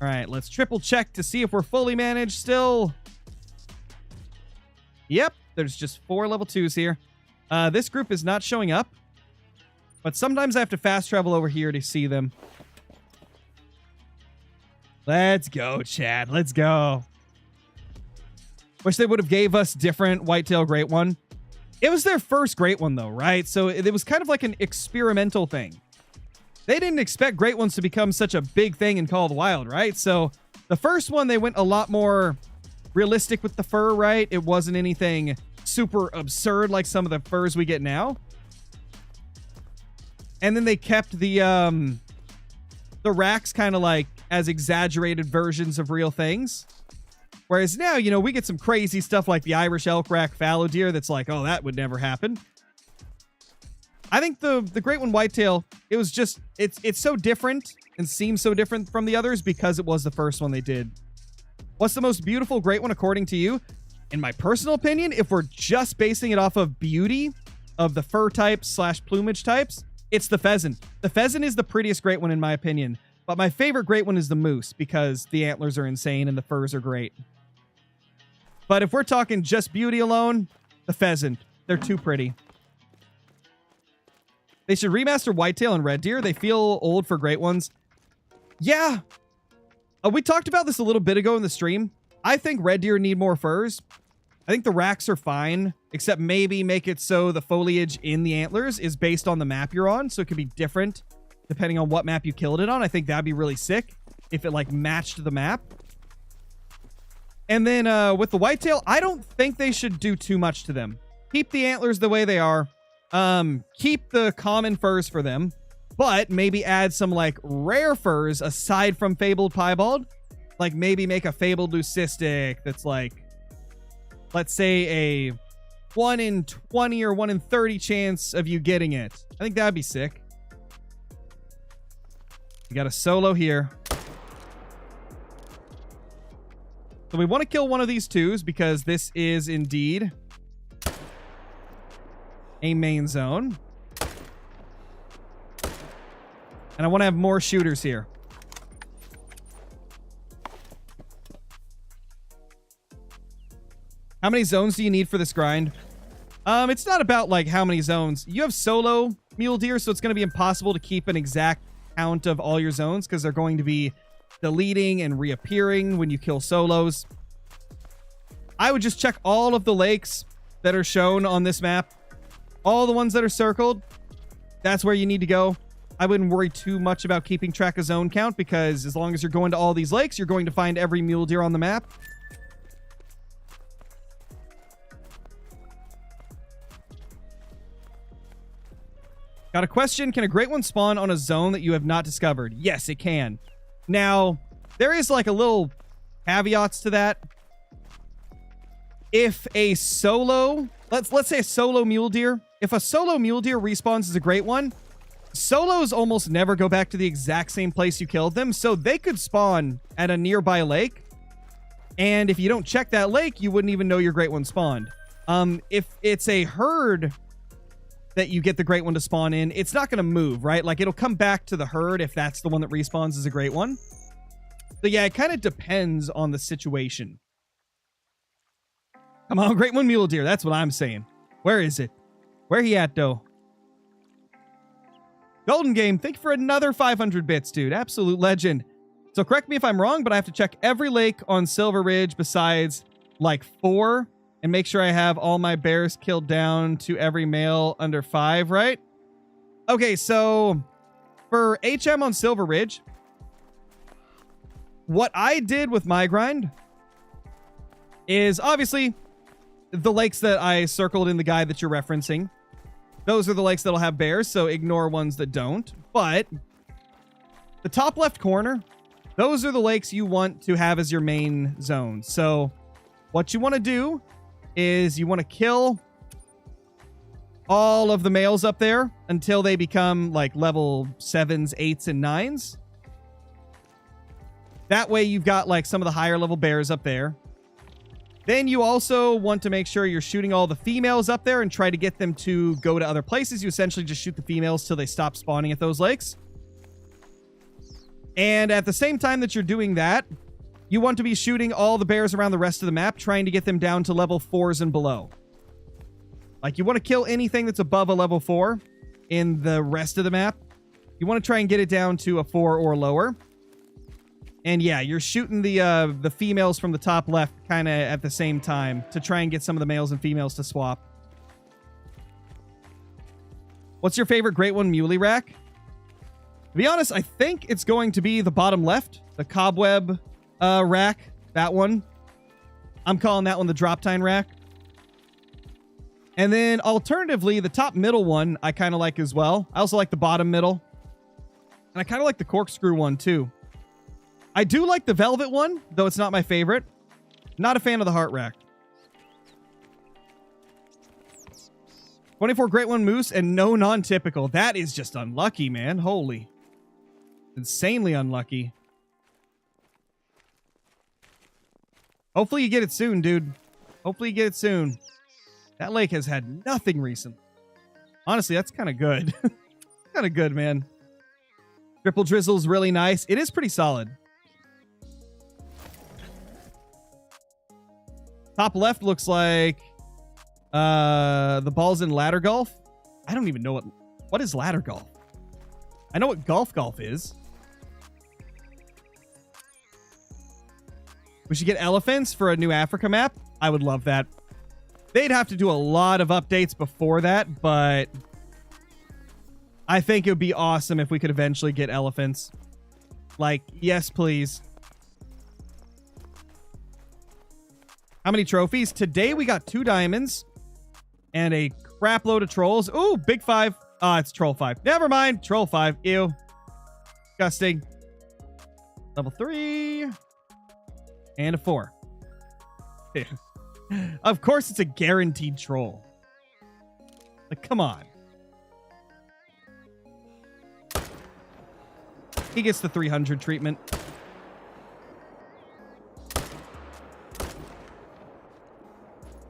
All right, let's triple check to see if we're fully managed still. Yep, there's just 4 level 2s here. This group is not showing up, but sometimes I have to fast travel over here to see them. Let's go, Chad. Let's go. Wish they would have gave us different whitetail great one. It was their first great one, though, right? So it was kind of like an experimental thing. They didn't expect great ones to become such a big thing in Call of the Wild, right? So the first one, they went a lot more realistic with the fur, right? It wasn't anything super absurd like some of the furs we get now. And then they kept the racks kind of like as exaggerated versions of real things. Whereas now, you know, we get some crazy stuff like the Irish elk rack fallow deer that's like, oh, that would never happen. I think the Great One Whitetail, it was just, it's so different and seems so different from the others because it was the first one they did. What's the most beautiful Great One according to you? In my personal opinion, if we're just basing it off of beauty of the fur types / plumage types, it's the pheasant. The pheasant is the prettiest Great One in my opinion. But my favorite Great One is the moose because the antlers are insane and the furs are great. But if we're talking just beauty alone, the pheasant. They're too pretty. They should remaster whitetail and red deer. They feel old for great ones. Yeah. We talked about this a little bit ago in the stream. I think red deer need more furs. I think the racks are fine, except maybe make it so the foliage in the antlers is based on the map you're on. So it could be different depending on what map you killed it on. I think that'd be really sick if it like matched the map. And then with the whitetail, I don't think they should do too much to them. Keep the antlers the way they are. Keep the common furs for them, but maybe add some like rare furs aside from fabled piebald. Like maybe make a fabled leucistic that's like, let's say a 1 in 20 or 1 in 30 chance of you getting it. I think that'd be sick. We got a solo here. So we want to kill one of these 2s because this is indeed a main zone. And I want to have more shooters here. How many zones do you need for this grind? It's not about like how many zones. You have solo mule deer, so it's going to be impossible to keep an exact count of all your zones because they're going to be deleting and reappearing when you kill solos. I would just check all of the lakes that are shown on this map. All the ones that are circled. That's where you need to go. I wouldn't worry too much about keeping track of zone count because as long as you're going to all these lakes, you're going to find every mule deer on the map. Got a question. Can a great one spawn on a zone that you have not discovered? Yes, it can. Now, there is like a little caveats to that. If a solo, let's say a solo mule deer, if a solo mule deer respawns as a great one, solos almost never go back to the exact same place you killed them, so they could spawn at a nearby lake, and if you don't check that lake, you wouldn't even know your great one spawned. If it's a herd that you get the great one to spawn in, it's not going to move, right? Like, it'll come back to the herd if that's the one that respawns as a great one. So yeah, it kind of depends on the situation. Come on, great one mule deer. That's what I'm saying. Where is it? Where he at, though? Golden Game, thank you for another 500 bits, dude. Absolute legend. So correct me if I'm wrong, but I have to check every lake on Silver Ridge besides like 4 and make sure I have all my bears killed down to every male under 5, right? Okay, so for HM on Silver Ridge, what I did with my grind is obviously the lakes that I circled in the guide that you're referencing. Those are the lakes that'll have bears, so ignore ones that don't. But the top left corner, those are the lakes you want to have as your main zone. So what you want to do is you want to kill all of the males up there until they become like level 7s, 8s, and 9s. That way you've got like some of the higher level bears up there. Then you also want to make sure you're shooting all the females up there and try to get them to go to other places. You essentially just shoot the females till they stop spawning at those lakes. And at the same time that you're doing that, you want to be shooting all the bears around the rest of the map, trying to get them down to level 4s and below. Like, you want to kill anything that's above a level 4 in the rest of the map. You want to try and get it down to a 4 or lower. And yeah, you're shooting the females from the top left kind of at the same time to try and get some of the males and females to swap. What's your favorite Great One Muley rack? To be honest, I think it's going to be the bottom left, the cobweb rack, that one. I'm calling that one the drop time rack. And then alternatively, the top middle one I kind of like as well. I also like the bottom middle. And I kind of like the corkscrew one too. I do like the velvet one, though it's not my favorite. Not a fan of the heart rack. 24 Great One Moose and no non-typical. That is just unlucky, man. Holy. Insanely unlucky. Hopefully you get it soon, dude. Hopefully you get it soon. That lake has had nothing recently. Honestly, that's kind of good. Kind of good, man. Triple Drizzle's really nice. It is pretty solid. Top left looks like the ball's in ladder golf. I don't even know what is ladder golf. I know what golf is. We should get elephants for a new Africa map. I would love that. They'd have to do a lot of updates before that, but I think it would be awesome if we could eventually get elephants. Like, yes, please. How many trophies? Today we got 2 diamonds and a crap load of trolls. Ooh, big 5. Ah, it's troll 5. Never mind. Troll 5. Ew. Disgusting. Level 3. And a 4. Of course it's a guaranteed troll. Like, come on. He gets the 300 treatment.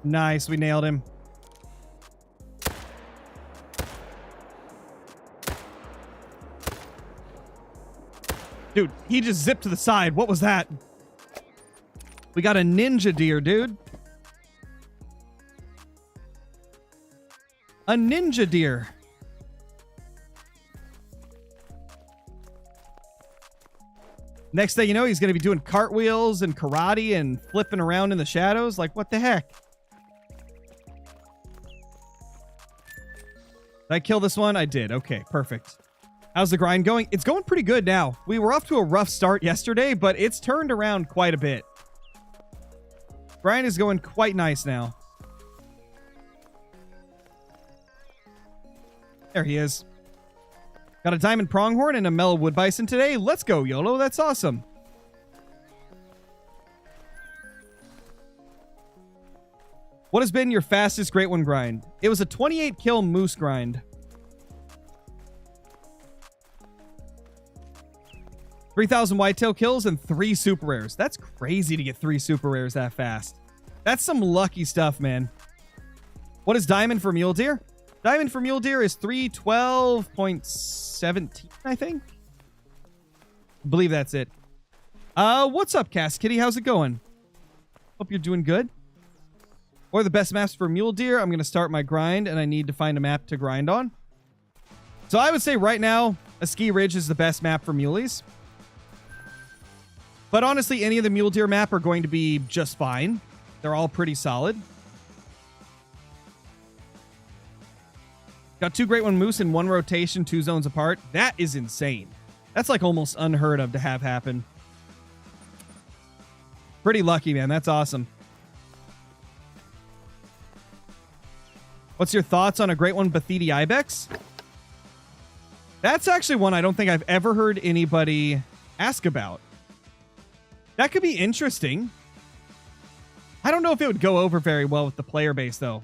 Nice, we nailed him. Dude, he just zipped to the side. What was that? We got a ninja deer, dude. A ninja deer. Next thing you know, he's going to be doing cartwheels and karate and flipping around in the shadows. Like, what the heck? Did I kill this one? I did. Okay, perfect. How's the grind going? It's going pretty good now. We were off to a rough start yesterday, but it's turned around quite a bit. Grind is going quite nice now. There he is. Got a diamond pronghorn and a mellow wood bison today. Let's go, YOLO. That's awesome. What has been your fastest Great One grind? It was a 28 kill moose grind. 3,000 whitetail kills and 3 super rares. That's crazy to get 3 super rares that fast. That's some lucky stuff, man. What is diamond for mule deer? Diamond for mule deer is 312.17, I think. I believe that's it. What's up, Cass Kitty? How's it going? Hope you're doing good. What are the best maps for mule deer? I'm going to start my grind, and I need to find a map to grind on. So I would say right now, Ski Ridge is the best map for muleys. But honestly, any of the mule deer map are going to be just fine. They're all pretty solid. Got 2 Great One moose in 1 rotation, 2 zones apart. That is insane. That's like almost unheard of to have happen. Pretty lucky, man. That's awesome. What's your thoughts on a Great One Bathidi Ibex? That's actually one I don't think I've ever heard anybody ask about. That could be interesting. I don't know if it would go over very well with the player base, though.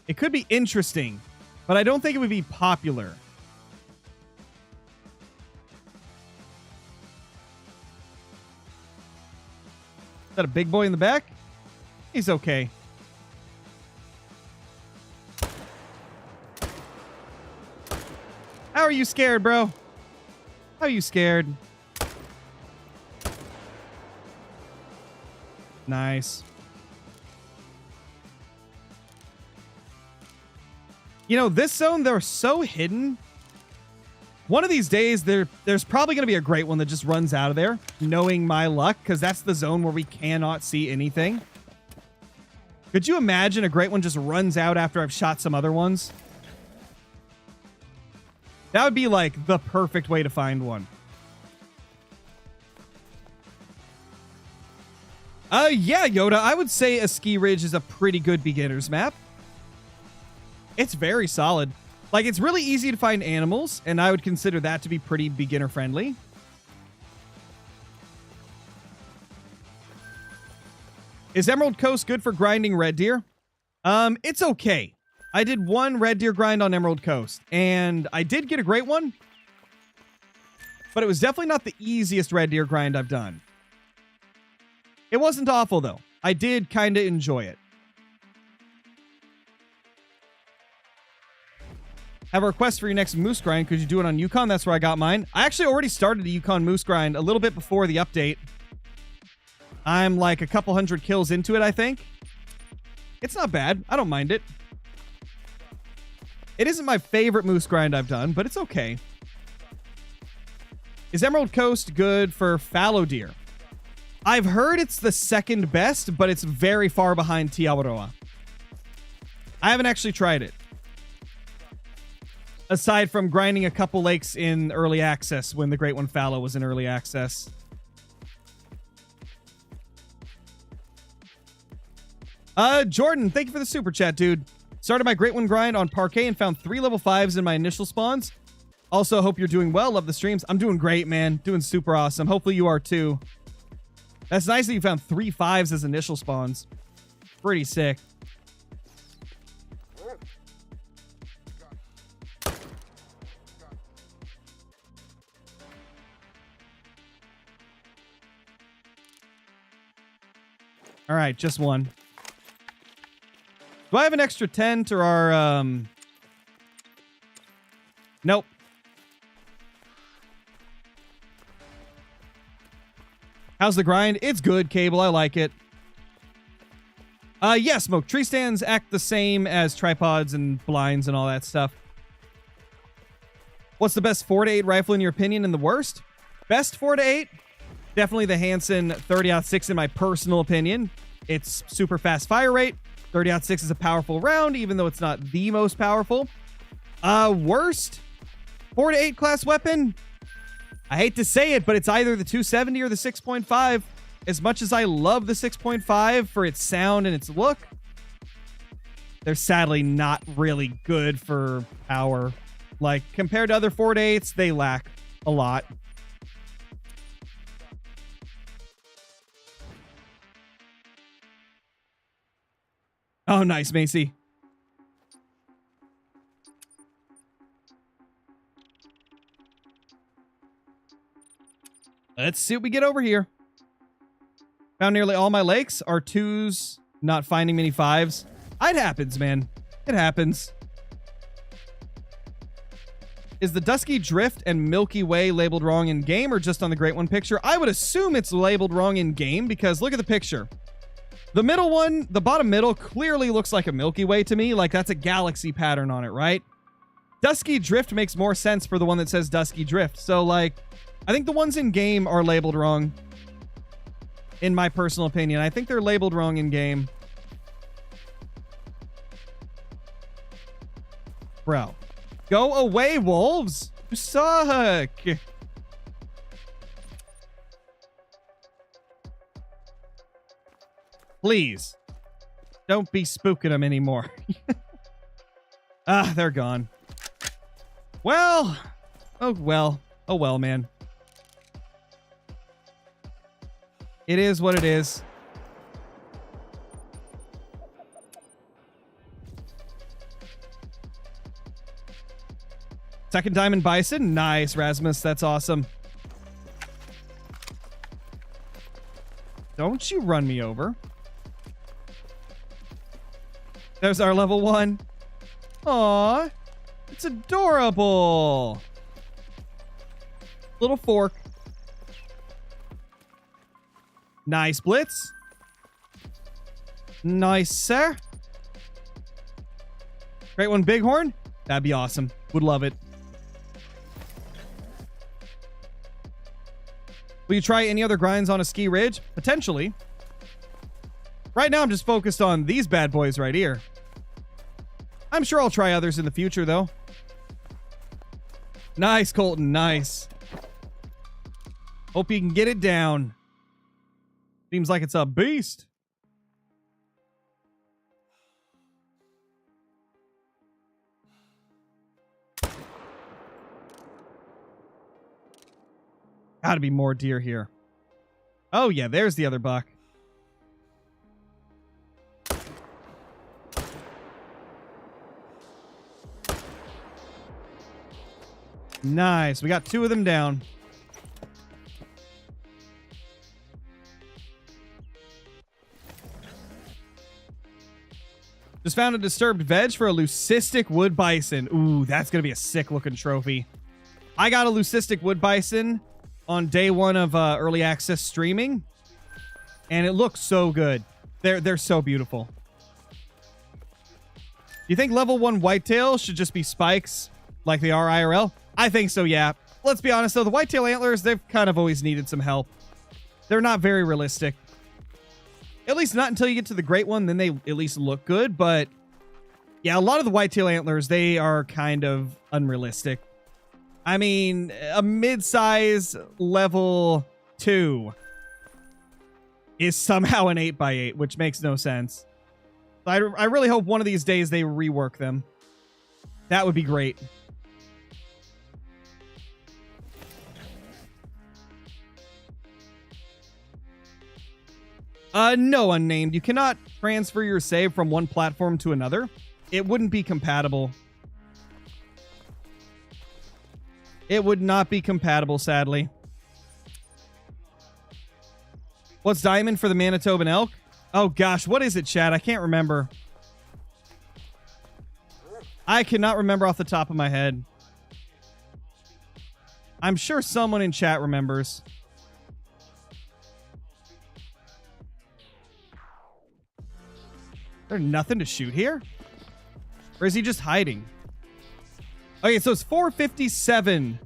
It could be interesting, but I don't think it would be popular. Is that a big boy in the back? He's okay. How are you scared, bro? How are you scared? Nice. You know, this zone, they're so hidden. One of these days, there's probably going to be a great one that just runs out of there, knowing my luck, because that's the zone where we cannot see anything. Could you imagine a great one just runs out after I've shot some other ones? That would be like the perfect way to find one. Yeah, Yoda, I would say a ski ridge is a pretty good beginner's map. It's very solid. Like, it's really easy to find animals, and I would consider that to be pretty beginner friendly. Is Emerald Coast good for grinding red deer? It's okay. I did one red deer grind on Emerald Coast, and I did get a great one, but it was definitely not the easiest red deer grind I've done. It wasn't awful, though. I did kind of enjoy it. Have a request for your next moose grind. Could you do it on Yukon? That's where I got mine. I actually already started a Yukon moose grind a little bit before the update. I'm like a couple hundred kills into it, I think. It's not bad. I don't mind it. It isn't my favorite moose grind I've done, but it's okay. Is Emerald Coast good for fallow deer? I've heard it's the second best, but it's very far behind Te Awaroa. I haven't actually tried it. Aside from grinding a couple lakes in early access when the Great One Fallow was in early access. Jordan, thank you for the super chat, dude. Started my Great One grind on Parquet and found 3 level 5s in my initial spawns. Also, hope you're doing well. Love the streams. I'm doing great, man. Doing super awesome. Hopefully you are too. That's nice that you found 3 5s as initial spawns. Pretty sick. All right, just one. Do I have an extra tent or our, Nope. How's the grind? It's good, Cable. I like it. Yeah, Smoke. Tree stands act the same as tripods and blinds and all that stuff. What's the best 4-8 rifle in your opinion and the worst? Best 4-8? Definitely the Hansen 30-06 in my personal opinion. It's super fast fire rate. 30-06 is a powerful round, even though it's not the most powerful. Worst 4-8 class weapon? I hate to say it, but it's either the 270 or the 6.5. As much as I love the 6.5 for its sound and its look, they're sadly not really good for power. Like, compared to other 4-8s, they lack a lot. Oh, nice, Macy. Let's see what we get over here. Found nearly all my lakes. Are 2s, not finding many 5s. It happens, man. It happens. Is the Dusky Drift and Milky Way labeled wrong in game or just on the Great One picture? I would assume it's labeled wrong in game because look at the picture. The middle one, the bottom middle, clearly looks like a Milky Way to me. Like, that's a galaxy pattern on it, right? Dusky Drift makes more sense for the one that says Dusky Drift. So, like, I think the ones in game are labeled wrong. In my personal opinion. I think they're labeled wrong in game. Bro. Go away, wolves! You suck! Please. Don't be spooking them anymore. Ah, they're gone. Well. Oh, well. Oh, well, man. It is what it is. Second diamond bison. Nice, Rasmus. That's awesome. Don't you run me over. There's our level 1. Aw. It's adorable. Little fork. Nice, Blitz. Nice, sir. Great one, Bighorn. That'd be awesome. Would love it. Will you try any other grinds on a ski ridge? Potentially. Right now, I'm just focused on these bad boys right here. I'm sure I'll try others in the future, though. Nice, Colton. Nice. Hope you can get it down. Seems like it's a beast. Gotta be more deer here. Oh, yeah, there's the other buck. Nice. We got 2 of them down. Just found a disturbed veg for a leucistic wood bison. Ooh, that's going to be a sick looking trophy. I got a leucistic wood bison on day 1 of early access streaming, and it looks so good. They're so beautiful. You think level 1 whitetail should just be spikes like they are IRL? I think so, yeah. Let's be honest, though. The whitetail antlers, they've kind of always needed some help. They're not very realistic. At least not until you get to the great one, then they at least look good. But, yeah, a lot of the whitetail antlers, they are kind of unrealistic. I mean, a mid-size level 2 is somehow an 8x8, which makes no sense. I really hope one of these days they rework them. That would be great. No, unnamed. You cannot transfer your save from one platform to another. It wouldn't be compatible. It would not be compatible, sadly. What's diamond for the Manitoban elk? Oh gosh, what is it, Chad? I can't remember. I cannot remember off the top of my head. I'm sure someone in chat remembers. There's nothing to shoot here? Or is he just hiding? Okay, so it's 457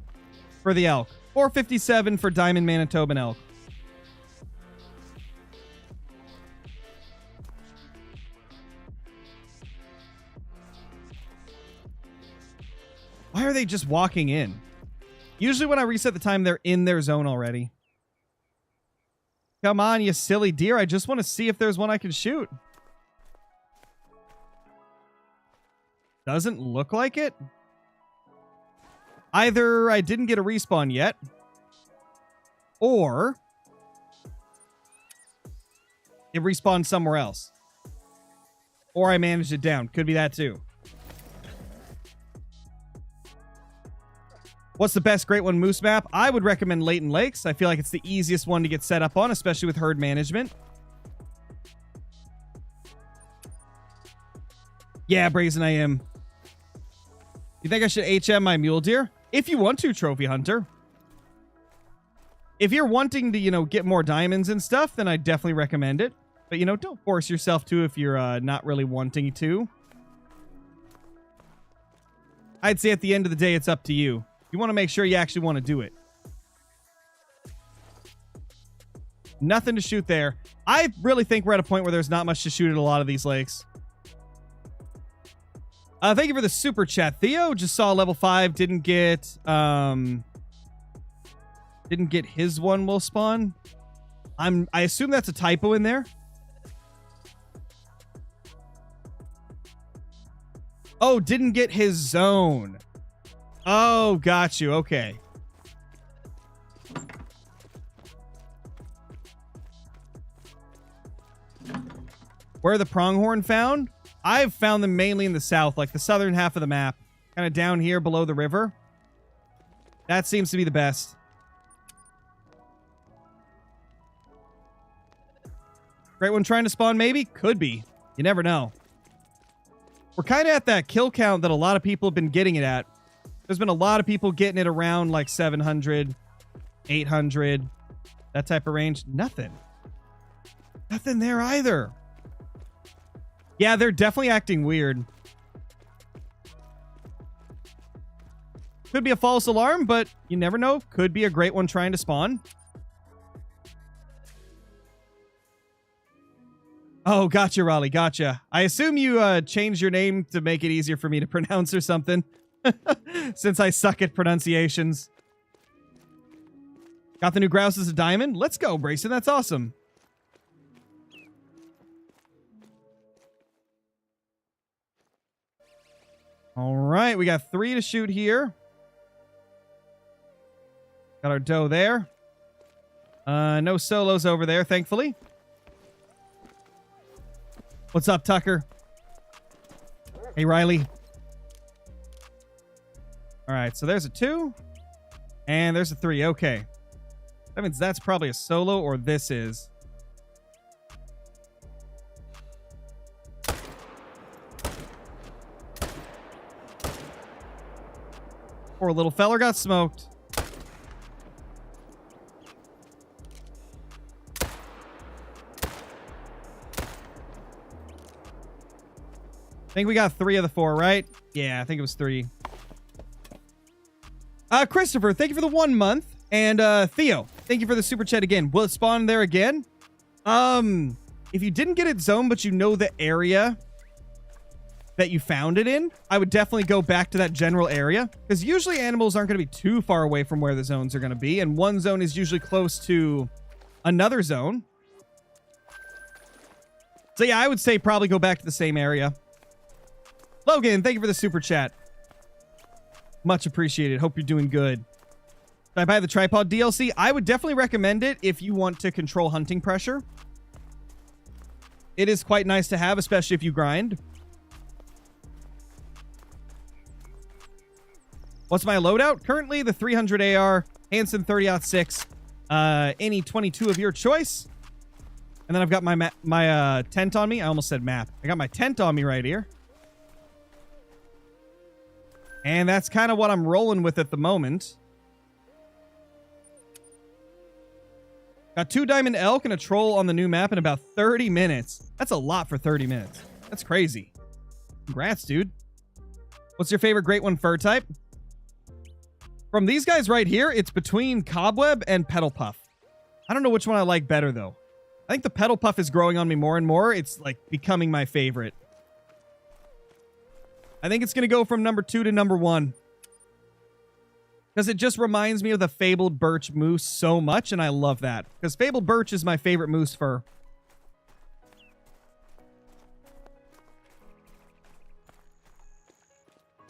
for the elk. 457 for diamond Manitoban elk. Why are they just walking in? Usually when I reset the time, they're in their zone already. Come on, you silly deer. I just want to see if there's one I can shoot. Doesn't look like it. Either I didn't get a respawn yet, or it respawned somewhere else. Or I managed it down. Could be that too. What's the best Great One Moose map? I would recommend Leighton Lakes. I feel like it's the easiest one to get set up on, especially with herd management. Yeah, Brazen, I am. You think I should HM my mule deer? If you want to, Trophy Hunter. If you're wanting to, you know, get more diamonds and stuff, then I definitely recommend it. But, you know, don't force yourself to if you're not really wanting to. I'd say at the end of the day, it's up to you. You want to make sure you actually want to do it. Nothing to shoot there. I really think we're at a point where there's not much to shoot at a lot of these lakes. Thank you for the super chat. Theo just saw level 5. Didn't get his one will spawn. I assume that's a typo in there. Oh, didn't get his zone. Oh, got you. Okay. Where are the pronghorn found? I've found them mainly in the south, like the southern half of the map. Kind of down here below the river. That seems to be the best. Great one trying to spawn, maybe? Could be. You never know. We're kind of at that kill count that a lot of people have been getting it at. There's been a lot of people getting it around like 700, 800, that type of range. Nothing. Nothing there either. Yeah, they're definitely acting weird. Could be a false alarm, but you never know. Could be a great one trying to spawn. Oh, gotcha, Raleigh. Gotcha. I assume you changed your name to make it easier for me to pronounce or something. Since I suck at pronunciations. Got the new grouse as a diamond? Let's go, Brayson. That's awesome. All right, we got 3 to shoot here. Got our doe there. No solos over there, thankfully. What's up, Tucker? Hey, Riley. All right, so there's a 2. And there's a 3. Okay. That means that's probably a solo, or this is. Poor little feller got smoked. I think we got 3 of the 4, right? Yeah, I think it was 3. Christopher, thank you for the 1 month. And Theo, thank you for the super chat again. Will it spawn there again? If you didn't get it zoned, but you know the area that you found it in, I would definitely go back to that general area, because usually animals aren't going to be too far away from where the zones are going to be, and one zone is usually close to another zone. So yeah, I would say probably go back to the same area. Logan, thank you for the super chat. Much appreciated. Hope you're doing good. Should I buy the tripod DLC? I would definitely recommend it if you want to control hunting pressure. It is quite nice to have, especially if you grind. What's my loadout? Currently, the 300 AR, Hansen 30-06, any 22 of your choice. And then I've got my tent on me. I almost said map. I got my tent on me right here. And that's kind of what I'm rolling with at the moment. Got 2 diamond elk and a troll on the new map in about 30 minutes. That's a lot for 30 minutes. That's crazy. Congrats, dude. What's your favorite great one fur type? From these guys right here, it's between cobweb and petal puff. I don't know which one I like better, though. I think the petal puff is growing on me more and more. It's like becoming my favorite. I think it's going to go from number 2 to number 1. Because it just reminds me of the fabled birch moose so much, and I love that. Because fabled birch is my favorite moose fur.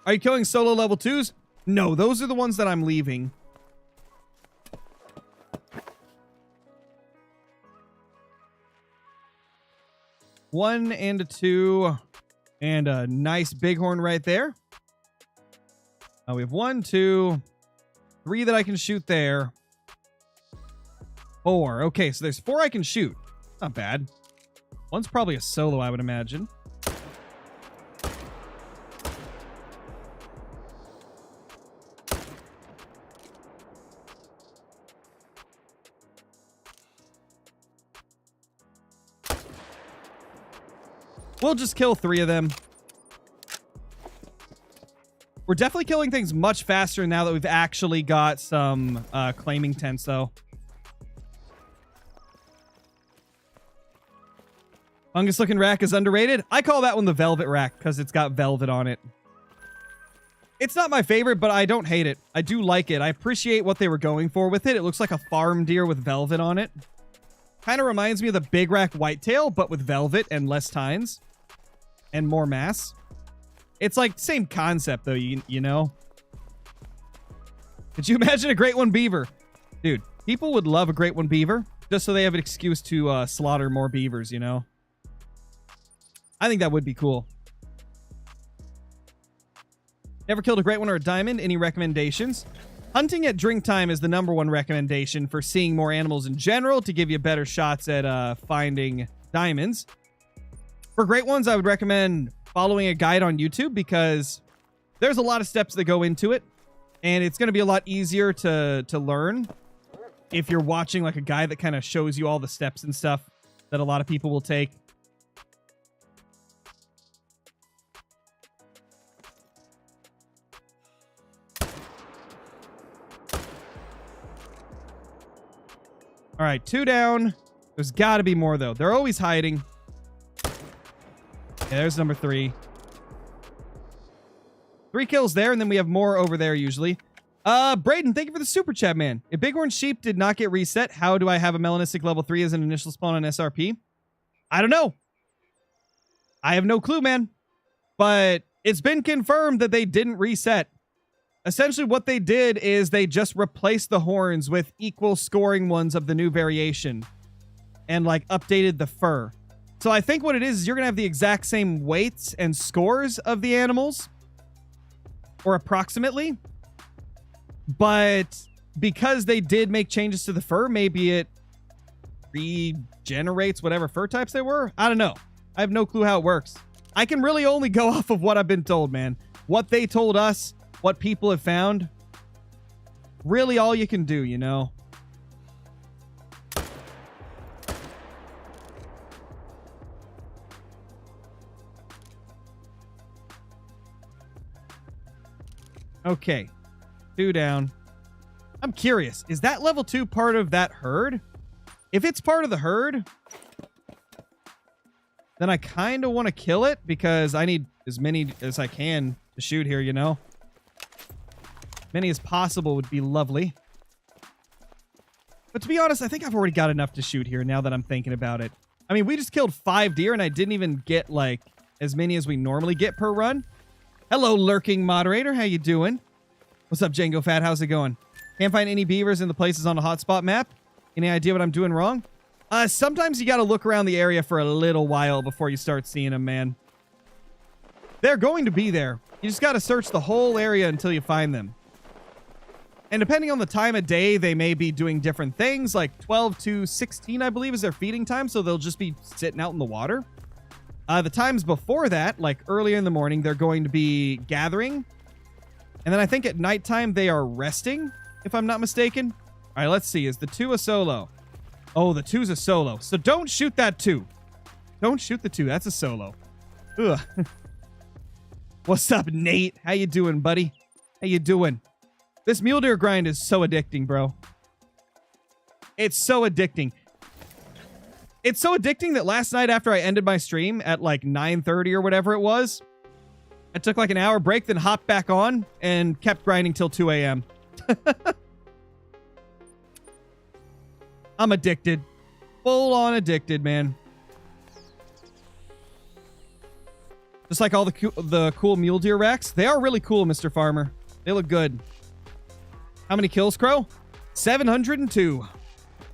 Are you killing solo level 2s? No, those are the ones that I'm leaving. One and a 2. And a nice bighorn right there. We have 1, 2, 3 that I can shoot there. 4. Okay, so there's 4 I can shoot. Not bad. One's probably a solo, I would imagine. We'll just kill 3 of them. We're definitely killing things much faster now that we've actually got some claiming tents, though. Fungus looking rack is underrated. I call that one the velvet rack because it's got velvet on it. It's not my favorite, but I don't hate it. I do like it. I appreciate what they were going for with it. It looks like a farm deer with velvet on it. Kind of reminds me of the big rack whitetail, but with velvet and less tines. And more mass. It's like same concept, though, you know? Could you imagine a great one beaver? Dude, people would love a great one beaver just so they have an excuse to slaughter more beavers, you know? I think that would be cool. Never killed a great one or a diamond. Any recommendations? Hunting at drink time is the #1 recommendation for seeing more animals in general to give you better shots at finding diamonds. For great ones, I would recommend following a guide on YouTube because there's a lot of steps that go into it, and it's going to be a lot easier to learn if you're watching like a guide that kind of shows you all the steps and stuff that a lot of people will take. All right, 2 down. There's got to be more, though. They're always hiding. Yeah, there's number 3. 3 kills there, and then we have more over there usually. Braden, thank you for the super chat, man. If Bighorn Sheep did not get reset, how do I have a melanistic level 3 as an initial spawn on SRP? I don't know. I have no clue, man. But it's been confirmed that they didn't reset. Essentially, what they did is they just replaced the horns with equal scoring ones of the new variation. And, like, updated the fur. So I think what it is you're going to have the exact same weights and scores of the animals. Or approximately. But because they did make changes to the fur, maybe it regenerates whatever fur types they were. I don't know. I have no clue how it works. I can really only go off of what I've been told, man. What they told us, what people have found. Really all you can do, you know? Okay. 2 down. I'm curious. Is that level 2 part of that herd? If it's part of the herd, then I kind of want to kill it because I need as many as I can to shoot here, you know? Many as possible would be lovely. But to be honest, I think I've already got enough to shoot here now that I'm thinking about it. I mean, we just killed 5 deer and I didn't even get, like, as many as we normally get per run. Hello, lurking moderator. How you doing? What's up, Django Fat? How's it going? Can't find any beavers in the places on the hotspot map. Any idea what I'm doing wrong? Sometimes you got to look around the area for a little while before you start seeing them, man. They're going to be there. You just got to search the whole area until you find them. And depending on the time of day, they may be doing different things. Like 12 to 16, I believe, is their feeding time. So they'll just be sitting out in the water. The times before that, like earlier in the morning, they're going to be gathering. And then I think at nighttime, they are resting, if I'm not mistaken. All right, let's see. Is the 2 a solo? Oh, the 2's a solo. So don't shoot that 2. Don't shoot the 2. That's a solo. Ugh. What's up, Nate? How you doing, buddy? How you doing? This mule deer grind is so addicting, bro. It's so addicting. It's so addicting that last night after I ended my stream at like 9:30 or whatever it was, I took like an hour break, then hopped back on and kept grinding till 2 a.m. I'm addicted. Full on addicted, man. Just like all the cool mule deer racks. They are really cool, Mr. Farmer. They look good. How many kills, Crow? 702.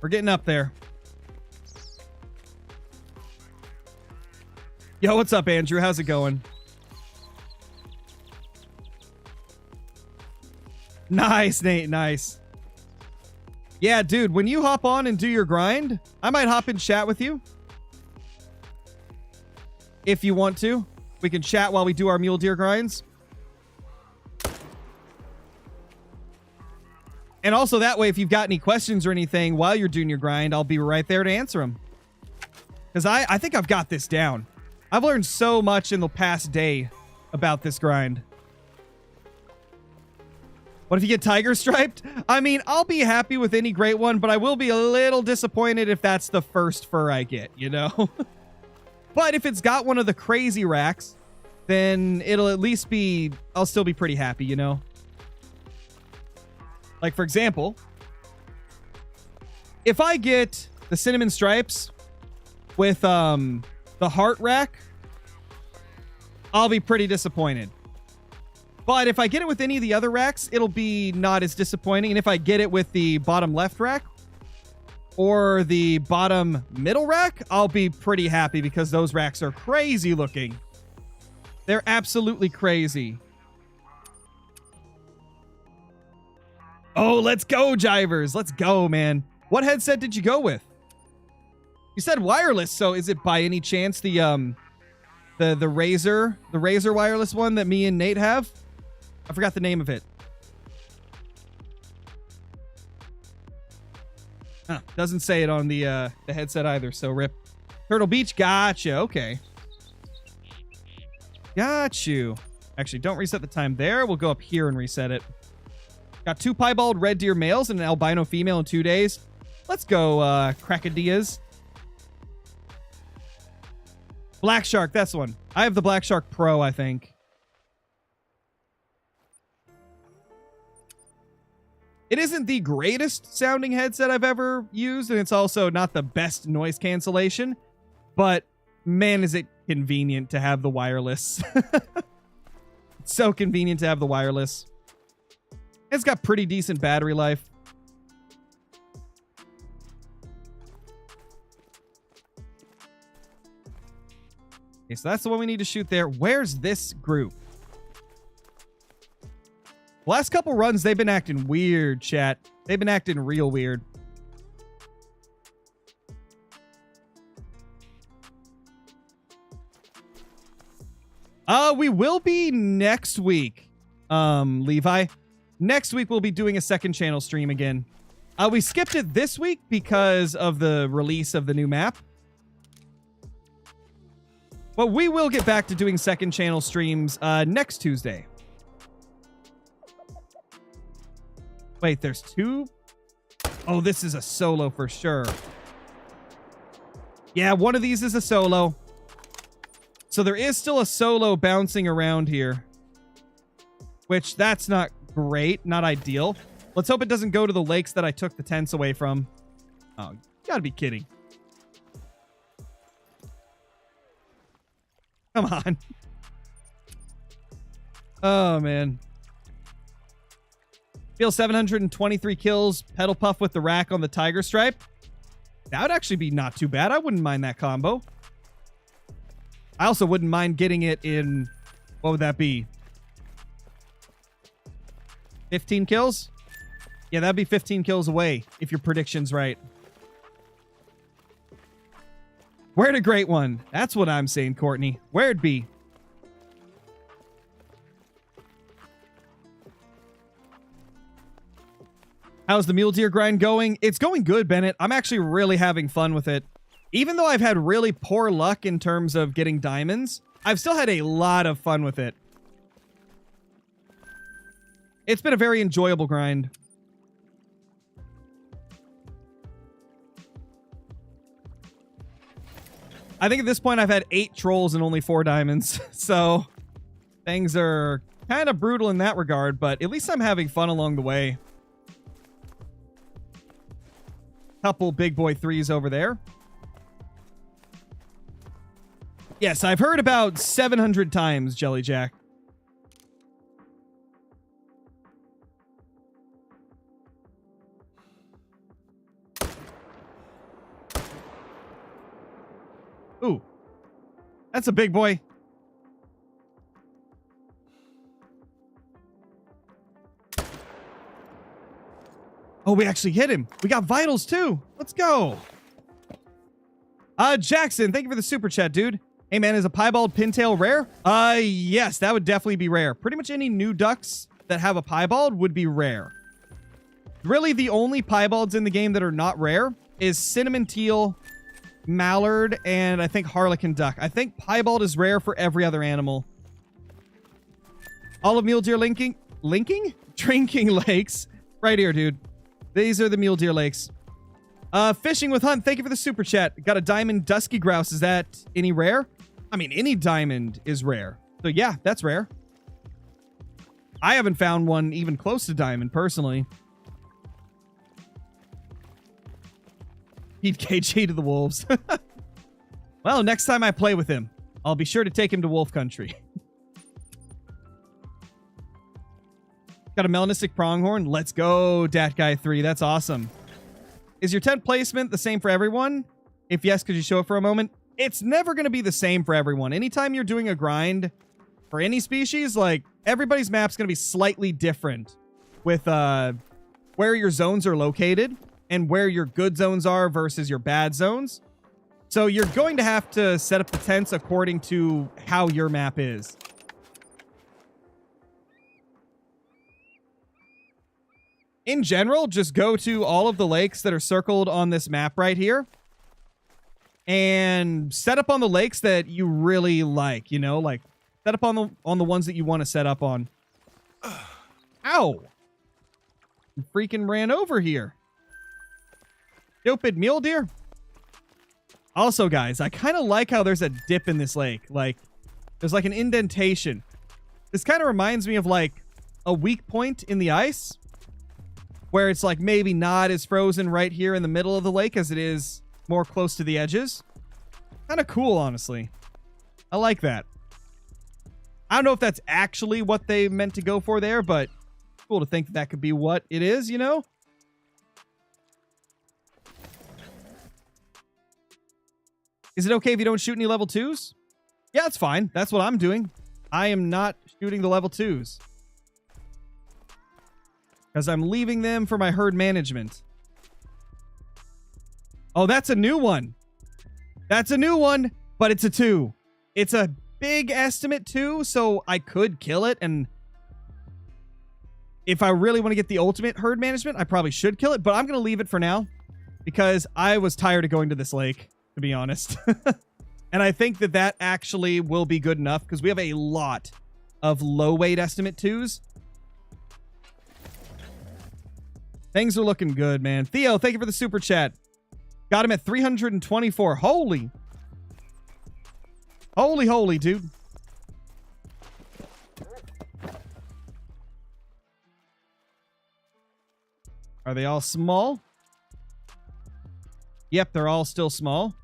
We're getting up there. Yo, what's up, Andrew? How's it going? Nice, Nate. Nice. Yeah, dude, when you hop on and do your grind, I might hop in chat with you. If you want to. We can chat while we do our mule deer grinds. And also that way, if you've got any questions or anything while you're doing your grind, I'll be right there to answer them. Because I think I've got this down. I've learned so much in the past day about this grind. What if you get tiger striped? I mean, I'll be happy with any great one, but I will be a little disappointed if that's the first fur I get, you know? But if it's got one of the crazy racks, then it'll at least be... I'll still be pretty happy, you know? Like, for example, if I get the cinnamon stripes with the heart rack, I'll be pretty disappointed. But if I get it with any of the other racks, it'll be not as disappointing. And if I get it with the bottom left rack or the bottom middle rack, I'll be pretty happy because those racks are crazy looking. They're absolutely crazy. Oh, let's go, Jivers. Let's go, man. What headset did you go with? You said wireless, so is it by any chance the Razer wireless one that me and Nate have? I forgot the name of it. Huh, doesn't say it on the headset either, so rip. Turtle Beach, gotcha. Okay. Got you. Actually, don't reset the time there. We'll go up here and reset it. Got 2 piebald red deer males and an albino female in 2 days. Let's go, Crocodillas. Black Shark, that's the one. I have the Black Shark Pro, I think. It isn't the greatest sounding headset I've ever used, and it's also not the best noise cancellation, but man, is it convenient to have the wireless. It's so convenient to have the wireless. It's got pretty decent battery life. Okay, so that's the one we need to shoot there. Where's this group? Last couple runs, they've been acting weird, chat. They've been acting real weird. We will be next week, Levi. Next week, we'll be doing a second channel stream again. We skipped it this week because of the release of the new map. But we will get back to doing second channel streams next Tuesday. Wait, there's two? Oh, this is a solo for sure. Yeah, one of these is a solo. So there is still a solo bouncing around here. Which, that's not great. Not ideal. Let's hope it doesn't go to the lakes that I took the tents away from. Oh, you gotta be kidding. Come on. Oh, man. Feel 723 kills. Pedal puff with the rack on the tiger stripe. That would actually be not too bad. I wouldn't mind that combo. I also wouldn't mind getting it in... What would that be? 15 kills? Yeah, that'd be 15 kills away if your prediction's right. Where'd a great one? That's what I'm saying, Courtney. Where'd be? How's the mule deer grind going? It's going good, Bennett. I'm actually really having fun with it. Even though I've had really poor luck in terms of getting diamonds, I've still had a lot of fun with it. It's been a very enjoyable grind. I think at this point I've had 8 trolls and only 4 diamonds. So things are kind of brutal in that regard, but at least I'm having fun along the way. Couple big boy 3s over there. Yes, I've heard about 700 times, Jelly Jack. Ooh. That's a big boy. Oh, we actually hit him. We got vitals too. Let's go. Jackson, thank you for the super chat, dude. Hey man, is a piebald pintail rare? Yes, that would definitely be rare. Pretty much any new ducks that have a piebald would be rare. Really, the only piebalds in the game that are not rare is cinnamon teal, mallard, and I think harlequin duck. I think piebald is rare for every other animal. All of mule deer drinking lakes. Right here, dude. These are the mule deer lakes. Fishing with Hunt, thank you for the super chat. Got a diamond dusky grouse. Is that any rare? I mean, any diamond is rare. So yeah, that's rare. I haven't found one even close to diamond, personally. Feed KG to the wolves. Well, next time I play with him, I'll be sure to take him to wolf country. Got a melanistic pronghorn. Let's go, Dat Guy 3. That's awesome. Is your tent placement the same for everyone? If yes, could you show it for a moment? It's never going to be the same for everyone. Anytime you're doing a grind for any species, like, everybody's map's going to be slightly different with where your zones are located and where your good zones are versus your bad zones. So you're going to have to set up the tents according to how your map is. In general, just go to all of the lakes that are circled on this map right here and set up on the lakes that you really like, you know, like set up on the ones that you want to set up on. Ow! Freaking ran over here. Stupid mule deer. Also, guys, I kind of like how there's a dip in this lake. Like, there's like an indentation. This kind of reminds me of like a weak point in the ice, where it's like maybe not as frozen right here in the middle of the lake as it is more close to the edges. Kind of cool, honestly. I like that. I don't know if that's actually what they meant to go for there, but cool to think that that could be what it is, you know? Is it okay if you don't shoot any level 2s? Yeah, it's fine. That's what I'm doing. I am not shooting the level 2s. Because I'm leaving them for my herd management. Oh, that's a new one. That's a new one, but it's a 2. It's a big estimate 2, so I could kill it, and if I really want to get the ultimate herd management, I probably should kill it, but I'm going to leave it for now because I was tired of going to this lake, to be honest. And I think that that actually will be good enough because we have a lot of low weight estimate 2s. Things are looking good, man. Theo, thank you for the super chat. Got him at 324. Holy, dude. Are they all small? Yep, they're all still small.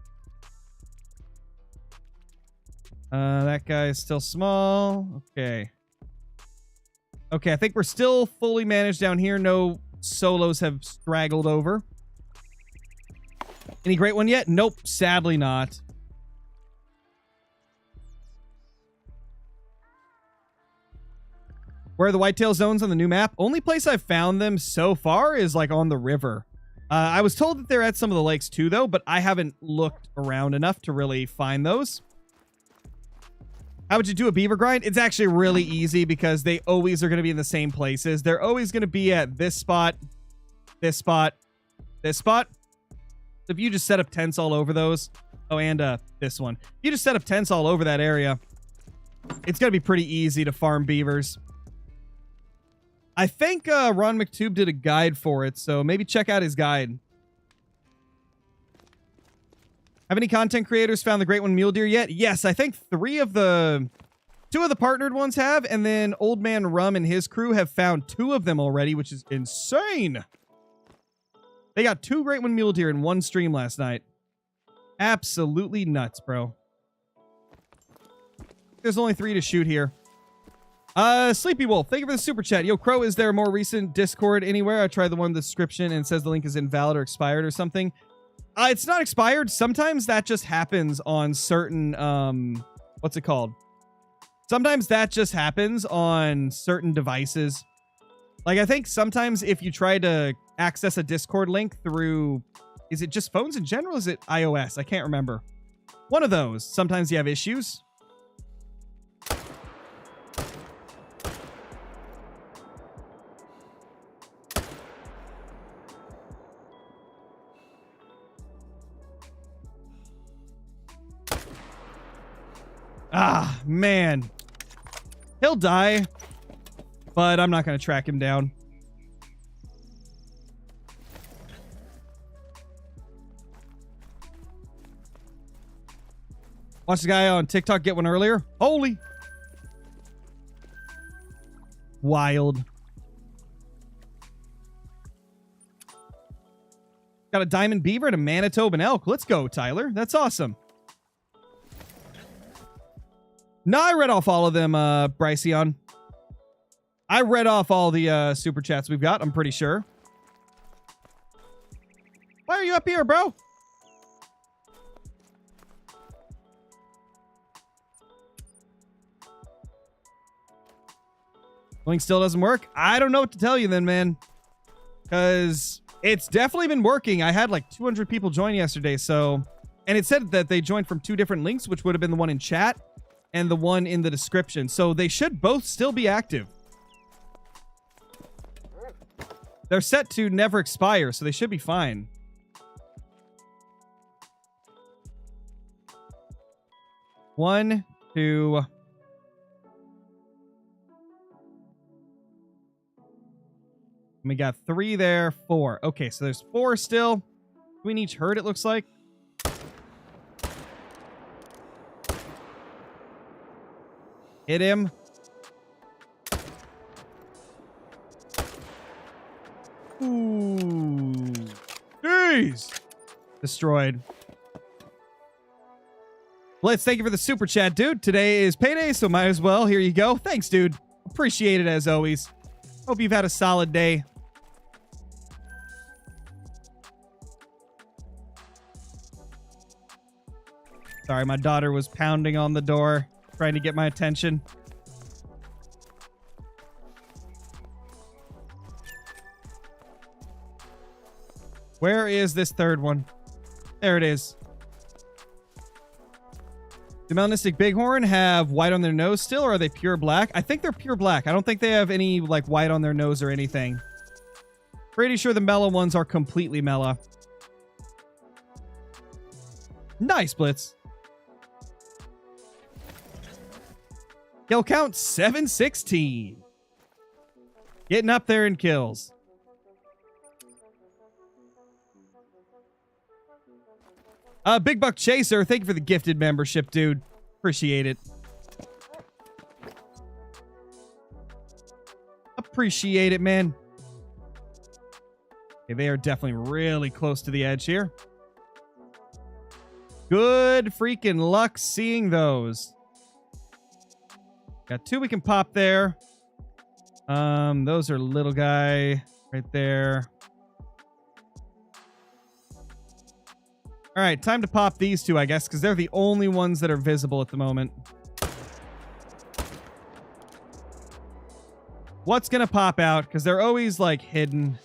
That guy is still small. Okay. Okay, I think we're still fully managed down here. No solos have straggled over. Any great one yet? Nope, sadly not. Where are the whitetail zones on the new map? Only place I've found them so far is like on the river. I was told that they're at some of the lakes too, though, but I haven't looked around enough to really find those. How would you do a beaver grind? It's actually really easy because they always are going to be in the same places. They're always going to be at this spot, this spot, this spot. So if you just set up tents all over those. Oh, and this one. If you just set up tents all over that area, it's going to be pretty easy to farm beavers. I think Ron McTube did a guide for it, so maybe check out his guide. Have any content creators found the great one mule deer yet? Yes, I think 2 of the partnered ones have, and then Old Man Rum and his crew have found 2 of them already, which is insane. They got 2 great one mule deer in one stream last night. Absolutely nuts, bro. There's only 3 to shoot here. Sleepy Wolf, thank you for the super chat. Yo, Crow, is there a more recent Discord anywhere? I tried the one in the description and it says the link is invalid or expired or something. It's not expired. Sometimes that just happens on certain, what's it called? Sometimes that just happens on certain devices. Like, I think sometimes if you try to access a Discord link through, is it just phones in general? Is it iOS? I can't remember. One of those. Sometimes you have issues. Ah, man. He'll die, but I'm not going to track him down. Watch the guy on TikTok get one earlier. Holy. Wild. Got a diamond beaver and a Manitoban elk. Let's go, Tyler. That's awesome. No, I read off all of them, Bryceon. I read off all the super chats we've got, I'm pretty sure. Why are you up here, bro? Link still doesn't work? I don't know what to tell you then, man. Because it's definitely been working. I had like 200 people join yesterday, so... And it said that they joined from 2 different links, which would have been the one in chat and the one in the description. So they should both still be active. They're set to never expire, so they should be fine. One, two... We got 3 there, 4. Okay, so there's 4 still. Between each herd, it looks like. Hit him. Ooh. Jeez. Destroyed. Blitz, thank you for the super chat, dude. Today is payday, so might as well. Here you go. Thanks, dude. Appreciate it as always. Hope you've had a solid day. Sorry, my daughter was pounding on the door, trying to get my attention. Where is this third one? There it is. Do Melanistic Bighorn have white on their nose still, or are they pure black? I think they're pure black. I don't think they have any like white on their nose or anything. Pretty sure the mellow ones are completely mellow. Nice, Blitz. Kill count 716. Getting up there in kills. Big Buck Chaser, thank you for the gifted membership, dude. Appreciate it. Appreciate it, man. Okay, they are definitely really close to the edge here. Good freaking luck seeing those. Got two we can pop there. Those are little guy right there. All right, time to pop these two, I guess, because they're the only ones that are visible at the moment. What's going to pop out? Because they're always, like, hidden.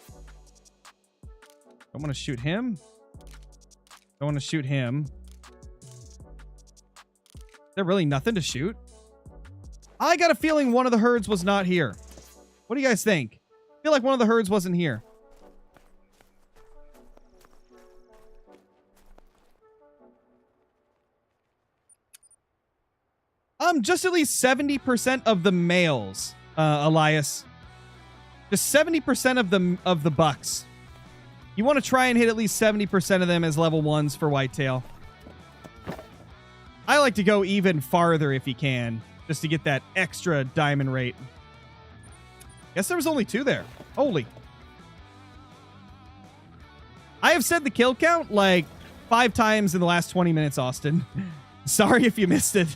Don't want to shoot him. Don't want to shoot him. Is there really nothing to shoot? I got a feeling one of the herds was not here. What do you guys think? I feel like one of the herds wasn't here. Just at least 70% of the males, Elias. Just 70% of the bucks. You want to try and hit at least 70% of them as level 1s for whitetail. I like to go even farther if you can, just to get that extra diamond rate. Guess there was only 2 there. Holy. I have said the kill count like 5 times in the last 20 minutes, Austin. Sorry if you missed it.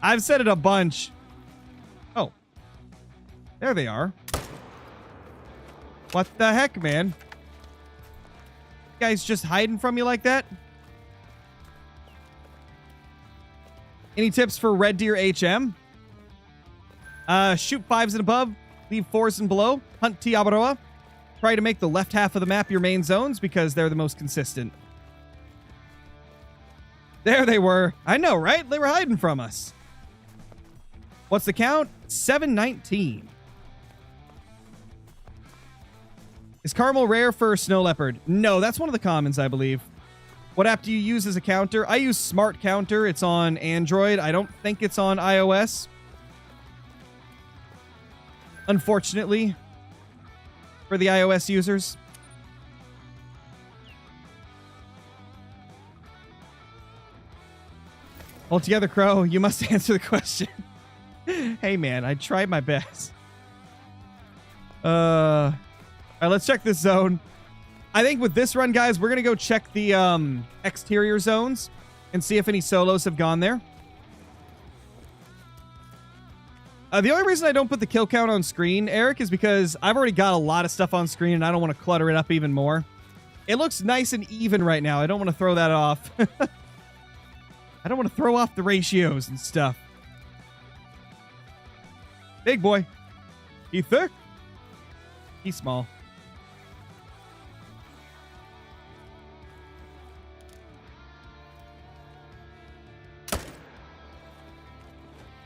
I've said it a bunch. Oh. There they are. What the heck, man? You guys just hiding from you like that? Any tips for Red Deer HM? Shoot 5s and above. Leave 4s and below. Hunt Tiabaroa. Try to make the left half of the map your main zones because they're the most consistent. There they were. I know, right? They were hiding from us. What's the count? 719. Is Caramel rare for Snow Leopard? No, that's one of the commons, I believe. What app do you use as a counter? I use Smart Counter. It's on Android. I don't think it's on iOS. Unfortunately, for the iOS users. Altogether, Crow, you must answer the question. Hey, man, I tried my best. All right, let's check this zone. I think with this run, guys, we're going to go check the exterior zones and see if any solos have gone there. The only reason I don't put the kill count on screen, Eric, is because I've already got a lot of stuff on screen and I don't want to clutter it up even more. It looks nice and even right now. I don't want to throw that off. I don't want to throw off the ratios and stuff. Big boy. He thick. He's small.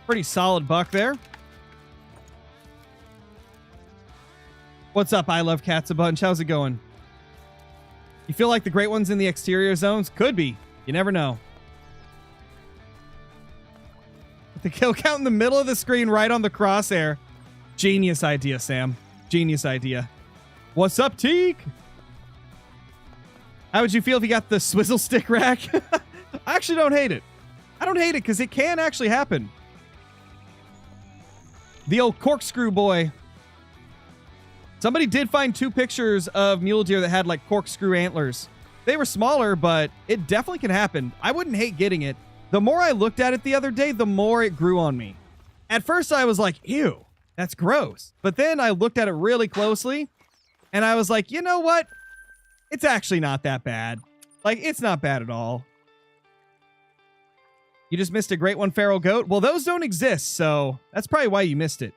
Pretty solid buck there. What's up? I love cats a bunch. How's it going? You feel like the great ones in the exterior zones? Could be. You never know. The kill count in the middle of the screen right on the crosshair. Genius idea, Sam. Genius idea. What's up, Teak? How would you feel if you got the swizzle stick rack? I actually don't hate it. I don't hate it because it can actually happen. The old corkscrew boy. Somebody did find 2 pictures of mule deer that had like corkscrew antlers. They were smaller, but it definitely can happen. I wouldn't hate getting it. The more I looked at it the other day, the more it grew on me. At first, I was like, ew, that's gross. But then I looked at it really closely, and I was like, you know what? It's actually not that bad. Like, it's not bad at all. You just missed a great one, feral goat? Well, those don't exist, so that's probably why you missed it.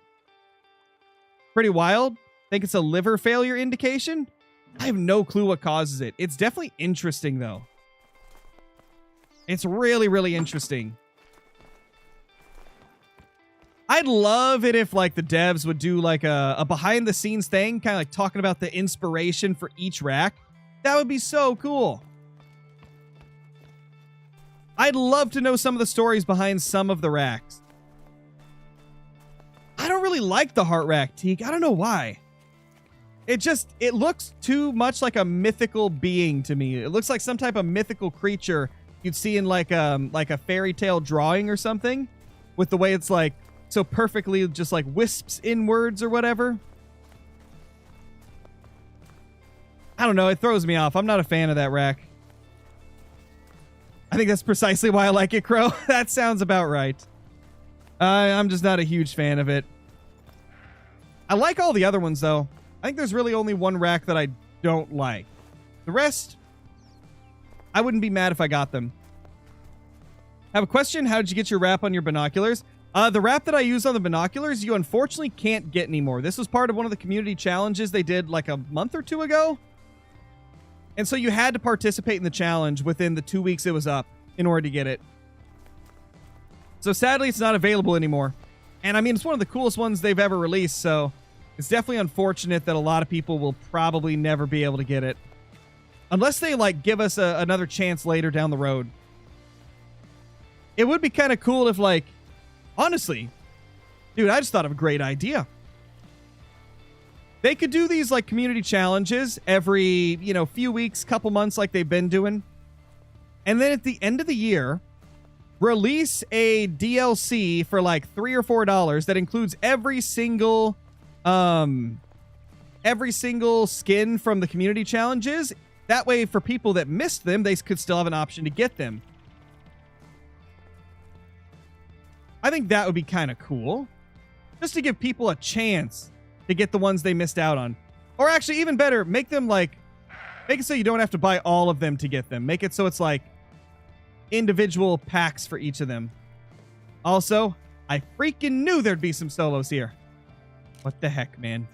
Pretty wild. Think it's a liver failure indication? I have no clue what causes it. It's definitely interesting, though. It's really, really interesting. I'd love it if, like, the devs would do, like, a behind-the-scenes thing, kind of like talking about the inspiration for each rack. That would be so cool. I'd love to know some of the stories behind some of the racks. I don't really like the heart rack, Teak. I don't know why. It looks too much like a mythical being to me. It looks like some type of mythical creature you'd see in like a fairy tale drawing or something, with the way it's like so perfectly just like wisps inwards or whatever. I don't know. It throws me off. I'm not a fan of that rack. I think that's precisely why I like it, Crow. That sounds about right. I'm just not a huge fan of it. I like all the other ones, though. I think there's really only one rack that I don't like. The rest, I wouldn't be mad if I got them. I have a question. How did you get your wrap on your binoculars? The wrap that I use on the binoculars, you unfortunately can't get anymore. This was part of one of the community challenges they did like a month or 2 ago. And so you had to participate in the challenge within the 2 weeks it was up in order to get it. So sadly, it's not available anymore. And I mean, it's one of the coolest ones they've ever released, so it's definitely unfortunate that a lot of people will probably never be able to get it. Unless they, like, give us another chance later down the road. It would be kind of cool if, like, honestly, dude, I just thought of a great idea. They could do these, like, community challenges every, you know, few weeks, couple months like they've been doing. And then at the end of the year, release a DLC for, like, $3 or $4 that includes every single skin from the community challenges. That way, for people that missed them, they could still have an option to get them. I think that would be kind of cool. Just to give people a chance to get the ones they missed out on. Or actually, even better, make them like... Make it so you don't have to buy all of them to get them. Make it so it's like individual packs for each of them. Also, I freaking knew there'd be some solos here. What the heck, man?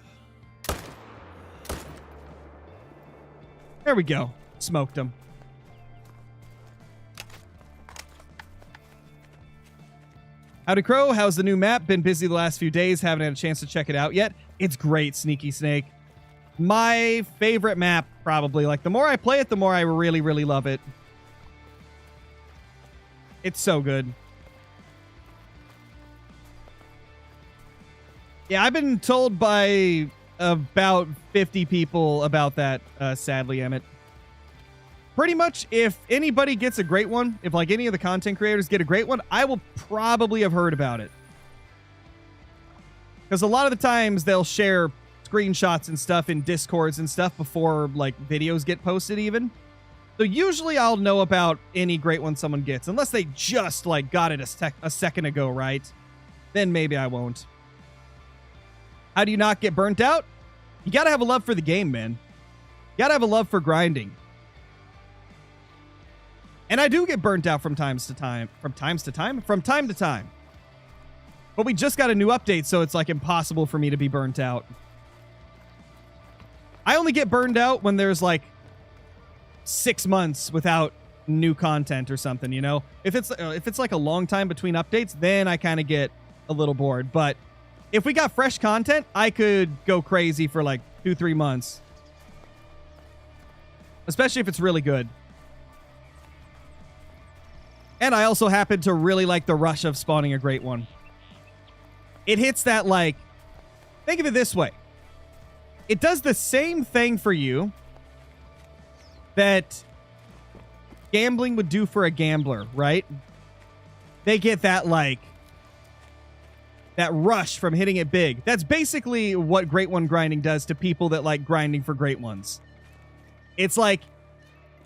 There we go. Smoked them. Howdy, Crow. How's the new map? Been busy the last few days. Haven't had a chance to check it out yet. It's great, Sneaky Snake. My favorite map, probably. Like, the more I play it, the more I really, really love it. It's so good. Yeah, I've been told by about 50 people about that, sadly, Emmett. Pretty much, if anybody gets a great one, if like any of the content creators get a great one, I will probably have heard about it. Because a lot of the times they'll share screenshots and stuff in Discords and stuff before like videos get posted even. So usually I'll know about any great one someone gets, unless they just like got it a second ago, right? Then maybe I won't. How do you not get burnt out? You gotta have a love for the game, man. You gotta have a love for grinding. And I do get burnt out from time to time. But we just got a new update, so it's like impossible for me to be burnt out. I only get burned out when there's like 6 months without new content or something, you know? If it's like a long time between updates, then I kind of get a little bored. But if we got fresh content, I could go crazy for like 2-3 months. Especially if it's really good. And I also happen to really like the rush of spawning a great one. It hits that, like... Think of it this way. It does the same thing for you that gambling would do for a gambler, right? They get that, like, that rush from hitting it big. That's basically what Great One grinding does to people that like grinding for Great Ones. It's like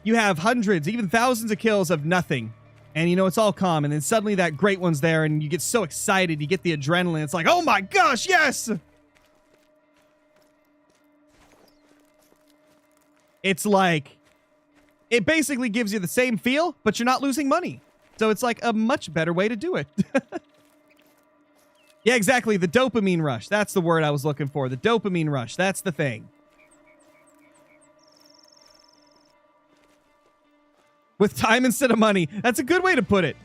you have hundreds, even thousands of kills of nothing. And, you know, it's all calm. And then suddenly that Great One's there and you get so excited. You get the adrenaline. It's like, oh my gosh, yes! It's like, it basically gives you the same feel, but you're not losing money. So it's like a much better way to do it. Yeah, exactly. The dopamine rush. That's the word I was looking for. The dopamine rush. That's the thing. With time instead of money. That's a good way to put it.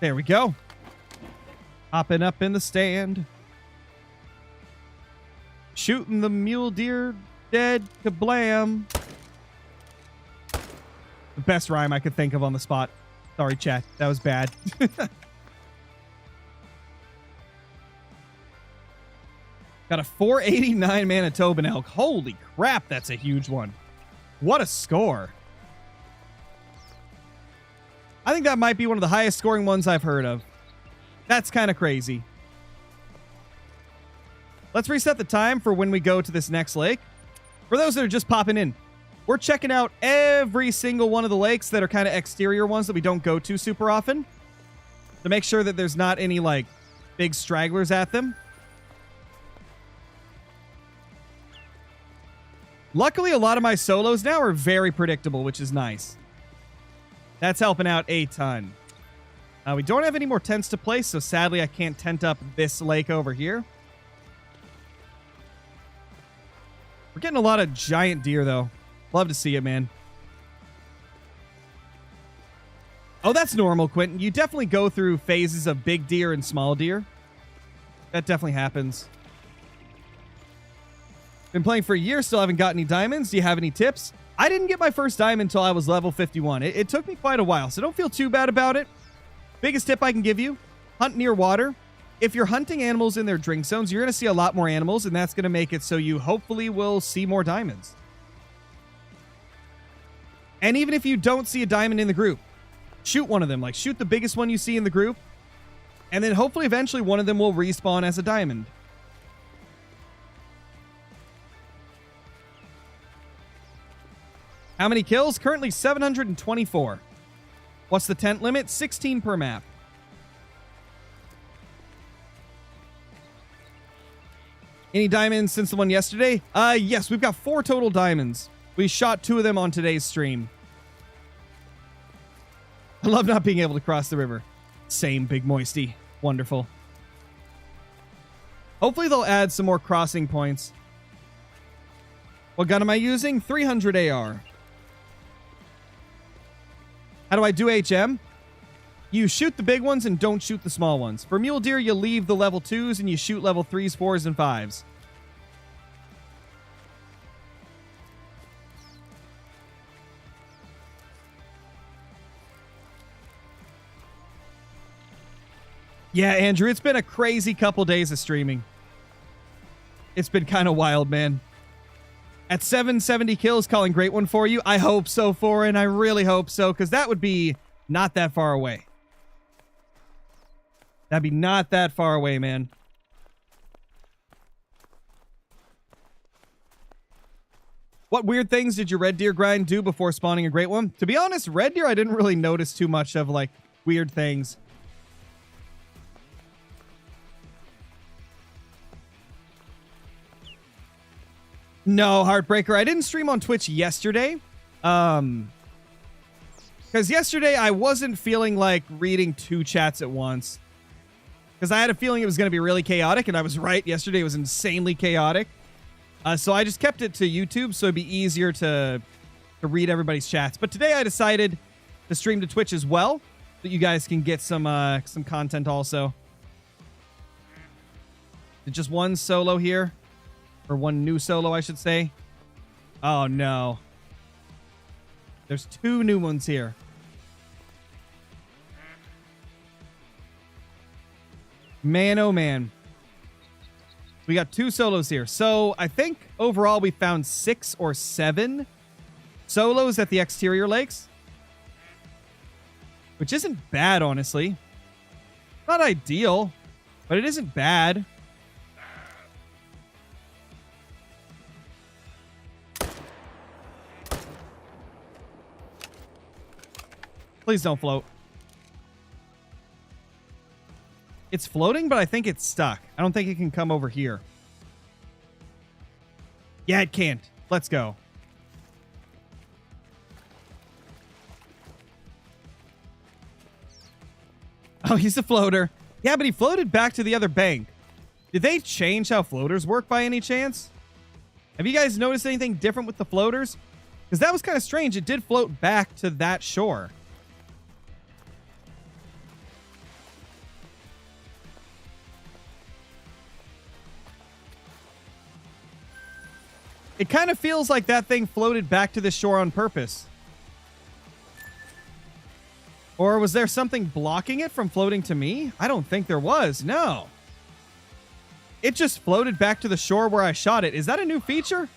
There we go. Hopping up in the stand. Shooting the mule deer dead. Kablam. The best rhyme I could think of on the spot. Sorry, chat. That was bad. Got a 489 Manitoban elk. Holy crap, that's a huge one. What a score. I think that might be one of the highest scoring ones I've heard of. That's kind of crazy. Let's reset the time for when we go to this next lake. For those that are just popping in, we're checking out every single one of the lakes that are kind of exterior ones that we don't go to super often, to make sure that there's not any like big stragglers at them. Luckily, a lot of my solos now are very predictable, which is nice. That's helping out a ton. We don't have any more tents to place, so sadly I can't tent up this lake over here. We're getting a lot of giant deer, though. Love to see it, man. Oh, that's normal, Quentin. You definitely go through phases of big deer and small deer. That definitely happens. Been playing for a year, still haven't got any diamonds. Do you have any tips? I didn't get my first diamond until I was level 51. It took me quite a while, so don't feel too bad about it. Biggest tip I can give you, hunt near water. If you're hunting animals in their drink zones, you're going to see a lot more animals, and that's going to make it so you hopefully will see more diamonds. And even if you don't see a diamond in the group, shoot one of them. Like, shoot the biggest one you see in the group, and then hopefully eventually one of them will respawn as a diamond. How many kills? Currently 724. What's the tent limit? 16 per map. Any diamonds since the one yesterday? Yes, we've got 4 total diamonds. We shot 2 of them on today's stream. I love not being able to cross the river. Same, Big Moisty. Wonderful. Hopefully they'll add some more crossing points. What gun am I using? 300 AR. How do I do HM? You shoot the big ones and don't shoot the small ones. For mule deer, you leave the level 2s and you shoot level 3s, 4s, and 5s. Yeah, Andrew, it's been a crazy couple days of streaming. It's been kind of wild, man. At 770 kills, calling Great One for you. I hope so, Foreign. I really hope so, because that would be not that far away. That'd be not that far away, man. What weird things did your red deer grind do before spawning a Great One? To be honest, red deer, I didn't really notice too much of, like, weird things. No, Heartbreaker. I didn't stream on Twitch yesterday. Because yesterday I wasn't feeling like reading 2 chats at once. Because I had a feeling it was going to be really chaotic, and I was right. Yesterday was insanely chaotic. So I just kept it to YouTube, so it'd be easier to read everybody's chats. But today I decided to stream to Twitch as well, so that you guys can get some content also. Just one solo here. Or one new solo, I should say. Oh, no. There's 2 new ones here. Man, oh man. We got 2 solos here. So I think overall we found 6 or 7 solos at the exterior lakes. Which isn't bad, honestly. Not ideal, but it isn't bad. Please don't float. It's floating, but I think it's stuck. I don't think it can come over here. Yeah, it can't. Let's go. Oh, he's a floater. Yeah, but he floated back to the other bank. Did they change how floaters work by any chance? Have you guys noticed anything different with the floaters? Because that was kind of strange. It did float back to that shore. It kind of feels like that thing floated back to the shore on purpose. Or was there something blocking it from floating to me? I don't think there was. No. It just floated back to the shore where I shot it. Is that a new feature?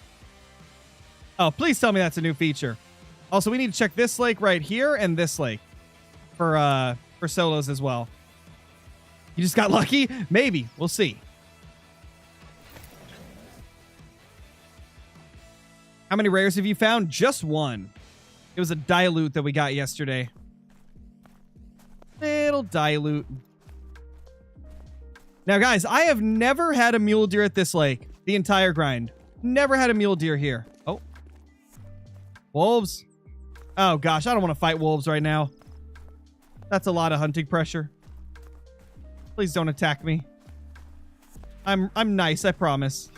Oh, please tell me that's a new feature. Also, we need to check this lake right here and this lake for solos as well. You just got lucky? Maybe. We'll see. How many rares have you found? Just 1. It was a dilute that we got yesterday. Little dilute. Now, guys, I have never had a mule deer at this lake. The entire grind. Never had a mule deer here. Oh. Wolves. Oh, gosh. I don't want to fight wolves right now. That's a lot of hunting pressure. Please don't attack me. I'm nice, I promise.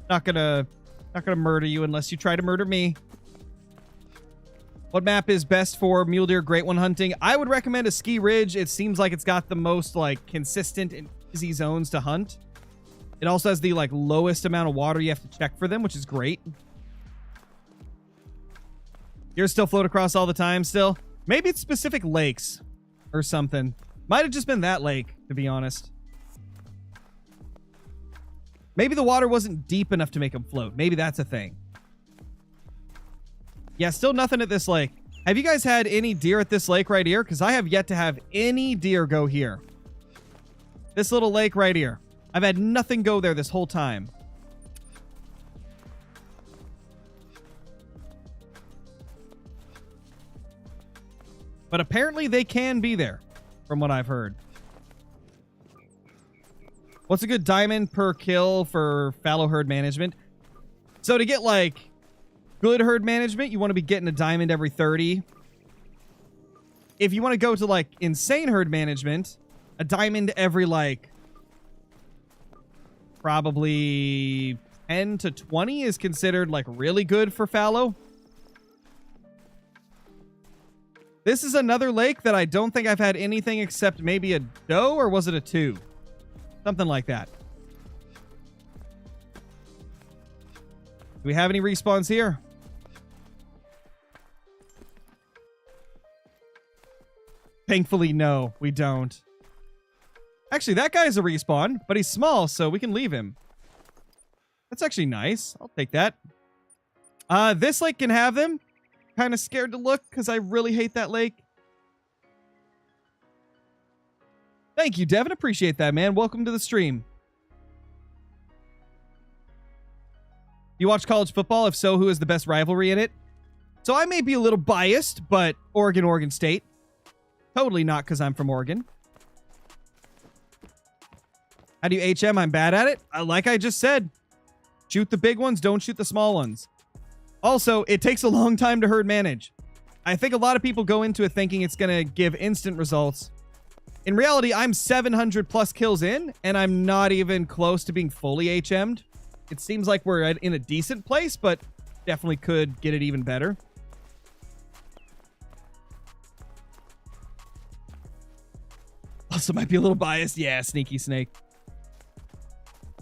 Not gonna murder you unless you try to murder me. What map is best for mule deer great one hunting? I would recommend a Ski Ridge. It seems like it's got the most like consistent and easy zones to hunt. It also has the like lowest amount of water you have to check for them, which is great. Yours still float across all the time still? Maybe it's specific lakes or something. Might have just been that lake, to be honest. Maybe the water wasn't deep enough to make them float. Maybe that's a thing. Yeah, still nothing at this lake. Have you guys had any deer at this lake right here? Because I have yet to have any deer go here. This little lake right here. I've had nothing go there this whole time. But apparently they can be there, from what I've heard. What's a good diamond per kill for fallow herd management? So to get like good herd management, you want to be getting a diamond every 30. If you want to go to like insane herd management, a diamond every like probably 10 to 20 is considered like really good for fallow. This is another lake that I don't think I've had anything except maybe a doe, or was it a 2? Something like that. Do we have any respawns here? Thankfully, no, we don't. Actually, that guy's a respawn, but he's small, so we can leave him. That's actually nice. I'll take that. This lake can have them. Kind of scared to look because I really hate that lake. Thank you, Devin. Appreciate that, man. Welcome to the stream. You watch college football? If so, who is the best rivalry in it? So I may be a little biased, but Oregon State. Totally not because I'm from Oregon. How do you HM? I'm bad at it. Like I just said, shoot the big ones, don't shoot the small ones. Also, it takes a long time to herd manage. I think a lot of people go into it thinking it's going to give instant results. In reality, I'm 700 plus kills in, and I'm not even close to being fully HM'd. It seems like we're in a decent place, but definitely could get it even better. Also might be a little biased. Yeah, sneaky snake.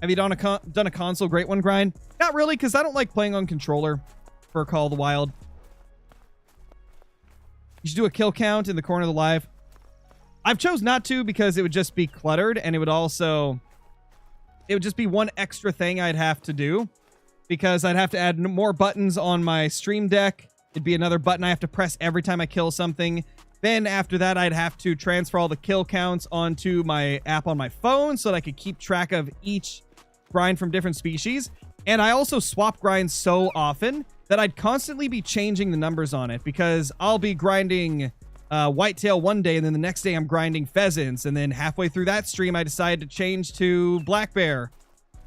Have you done a console great one grind? Not really, because I don't like playing on controller for Call of the Wild. You should do a kill count in the corner of the live. I've chose not to because it would just be cluttered, and it would just be one extra thing I'd have to do, because I'd have to add more buttons on my Stream Deck. It'd be another button I have to press every time I kill something. Then after that, I'd have to transfer all the kill counts onto my app on my phone so that I could keep track of each grind from different species. And I also swap grinds so often that I'd constantly be changing the numbers on it, because I'll be grinding whitetail one day, and then the next day I'm grinding pheasants, and then halfway through that stream I decided to change to black bear.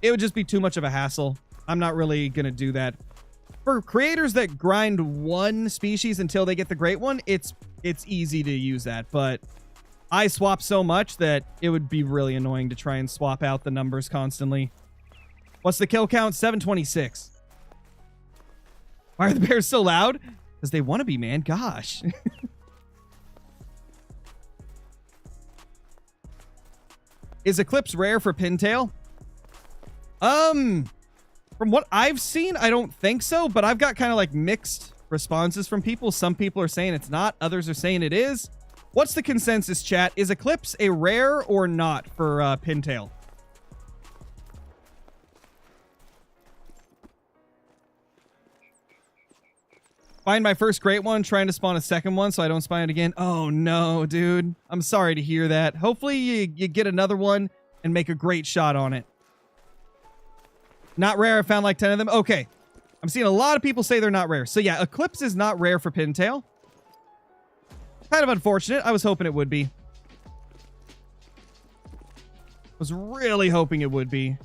It would just be too much of a hassle. I'm not really gonna do that. For creators that grind one species until they get the great one, it's easy to use that, but I swap so much that it would be really annoying to try and swap out the numbers constantly. What's the kill count? 726. Why are the bears so loud? Because they want to be, man. Gosh. Is Eclipse rare for Pintail? From what I've seen, I don't think so, but I've got kind of like mixed responses from people. Some people are saying it's not, others are saying it is. What's the consensus, chat? Is Eclipse a rare or not for Pintail? Find my first great one, trying to spawn a second one so I don't spawn it again. Oh no, dude. I'm sorry to hear that. Hopefully you get another one and make a great shot on it. Not rare. I found like 10 of them. Okay. I'm seeing a lot of people say they're not rare. So yeah, Eclipse is not rare for Pintail. Kind of unfortunate. I was hoping it would be. Was really hoping it would be.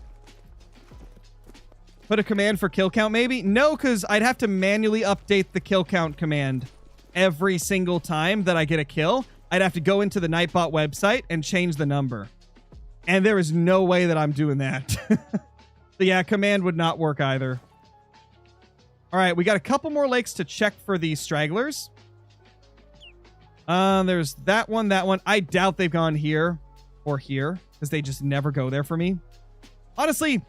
Put a command for kill count, maybe? No, because I'd have to manually update the kill count command every single time that I get a kill. I'd have to go into the Nightbot website and change the number. And there is no way that I'm doing that. So yeah, command would not work either. All right, we got a couple more lakes to check for these stragglers. There's that one, that one. I doubt they've gone here or here, because they just never go there for me. Honestly,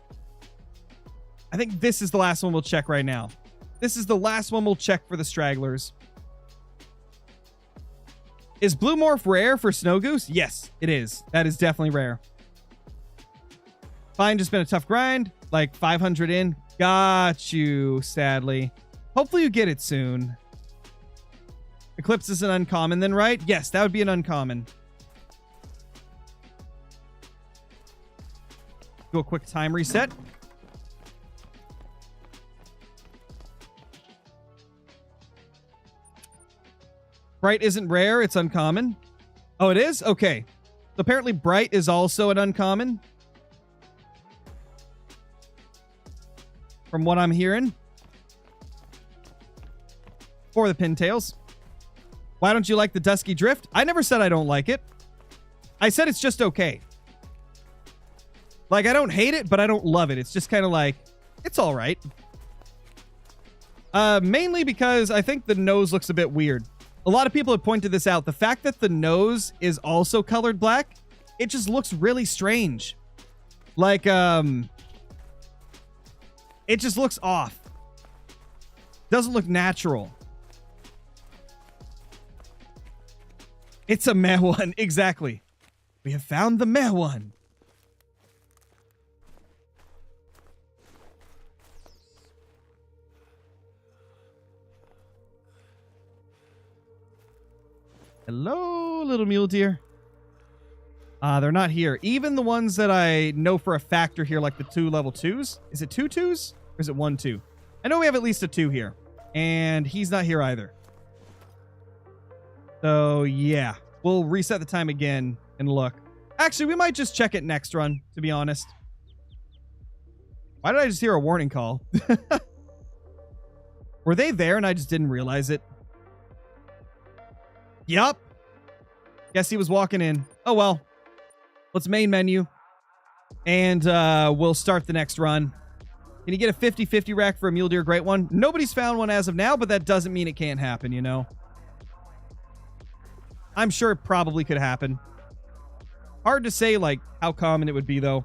I think this is the last one we'll check right now. This is the last one we'll check for the stragglers. Is Blue Morph rare for Snow Goose? Yes, it is. That is definitely rare. Fine, just been a tough grind. Like 500 in. Got you, sadly. Hopefully you get it soon. Eclipse is an uncommon then, right? Yes, that would be an uncommon. Do a quick time reset. Bright isn't rare, it's uncommon. Oh, it is? Okay. So apparently Bright is also an uncommon. From what I'm hearing. For the Pintails. Why don't you like the Dusky Drift? I never said I don't like it. I said it's just okay. Like, I don't hate it, but I don't love it. It's just kind of like, it's all right. Mainly because I think the nose looks a bit weird. A lot of people have pointed this out. The fact that the nose is also colored black, it just looks really strange. Like, it just looks off. Doesn't look natural. It's a meh one. Exactly. We have found the meh one. Hello, little mule deer. They're not here. Even the ones that I know for a fact are here, like the 2 level 2s. Is it 2 2s? Or is it 1 2? I know we have at least a 2 here. And he's not here either. So, yeah. We'll reset the time again and look. Actually, we might just check it next run, to be honest. Why did I just hear a warning call? Were they there and I just didn't realize it? Yup. Guess he was walking in. Oh, well. Let's main menu. And we'll start the next run. Can you get a 50-50 rack for a mule deer great one? Nobody's found one as of now, but that doesn't mean it can't happen, you know? I'm sure it probably could happen. Hard to say, like, how common it would be, though.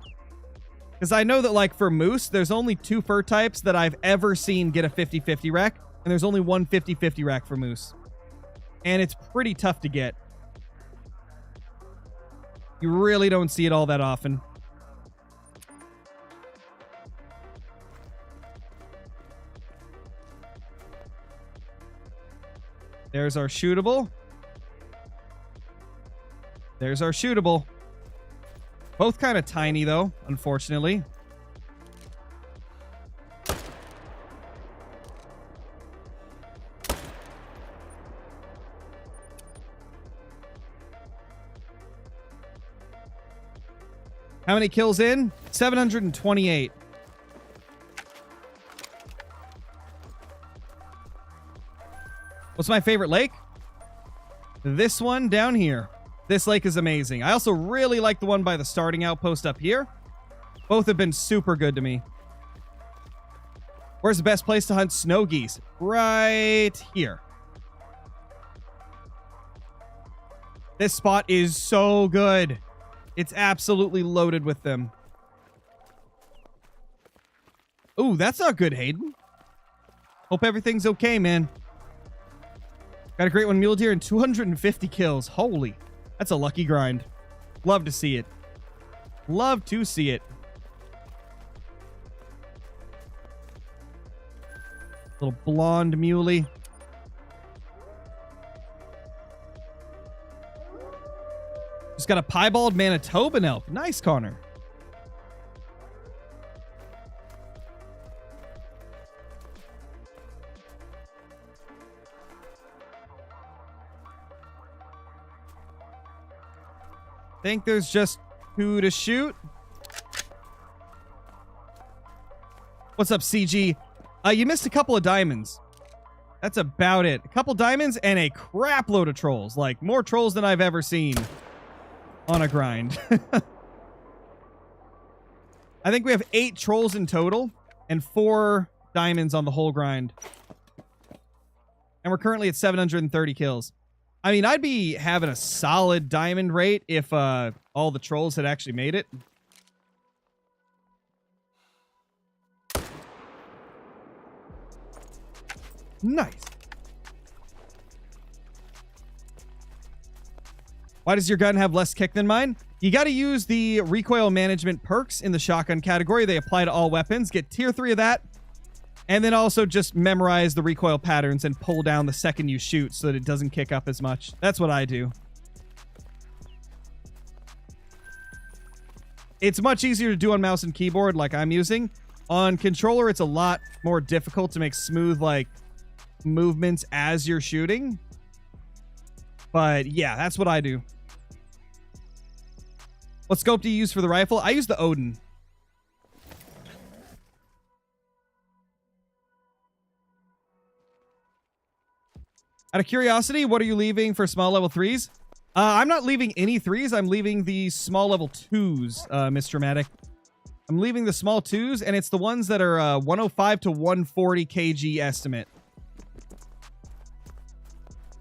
Because I know that, like, for moose, there's only 2 fur types that I've ever seen get a 50-50 rack. And there's only one 50-50 rack for moose. And it's pretty tough to get. You really don't see it all that often. There's our shootable. There's our shootable. Both kind of tiny, though, unfortunately. How many kills in? 728. What's my favorite lake? This one down here. This lake is amazing. I also really like the one by the starting outpost up here. Both have been super good to me. Where's the best place to hunt snow geese? Right here. This spot is so good. It's absolutely loaded with them. Ooh, that's not good, Hayden. Hope everything's okay, man. Got a great one mule deer and 250 kills. Holy, that's a lucky grind. Love to see it. Love to see it. Little blonde muley. Just got a piebald Manitoban elk. Nice, Connor. Think there's just 2 to shoot. What's up, CG? You missed a couple of diamonds. That's about it. A couple diamonds and a crap load of trolls. Like, more trolls than I've ever seen on a grind. I think we have 8 trolls in total and 4 diamonds on the whole grind. And we're currently at 730 kills. I mean, I'd be having a solid diamond rate if all the trolls had actually made it. Nice. Why does your gun have less kick than mine? You got to use the recoil management perks in the shotgun category. They apply to all weapons. Get tier 3 of that. And then also just memorize the recoil patterns and pull down the second you shoot so that it doesn't kick up as much. That's what I do. It's much easier to do on mouse and keyboard like I'm using. On controller, it's a lot more difficult to make smooth, like, movements as you're shooting. But yeah, that's what I do. What scope do you use for the rifle? I use the Odin. Out of curiosity, what are you leaving for small level 3s? I'm not leaving any 3s. I'm leaving the small level 2s, Mr. Matic. I'm leaving the small 2s, and it's the ones that are 105 to 140 kg estimate.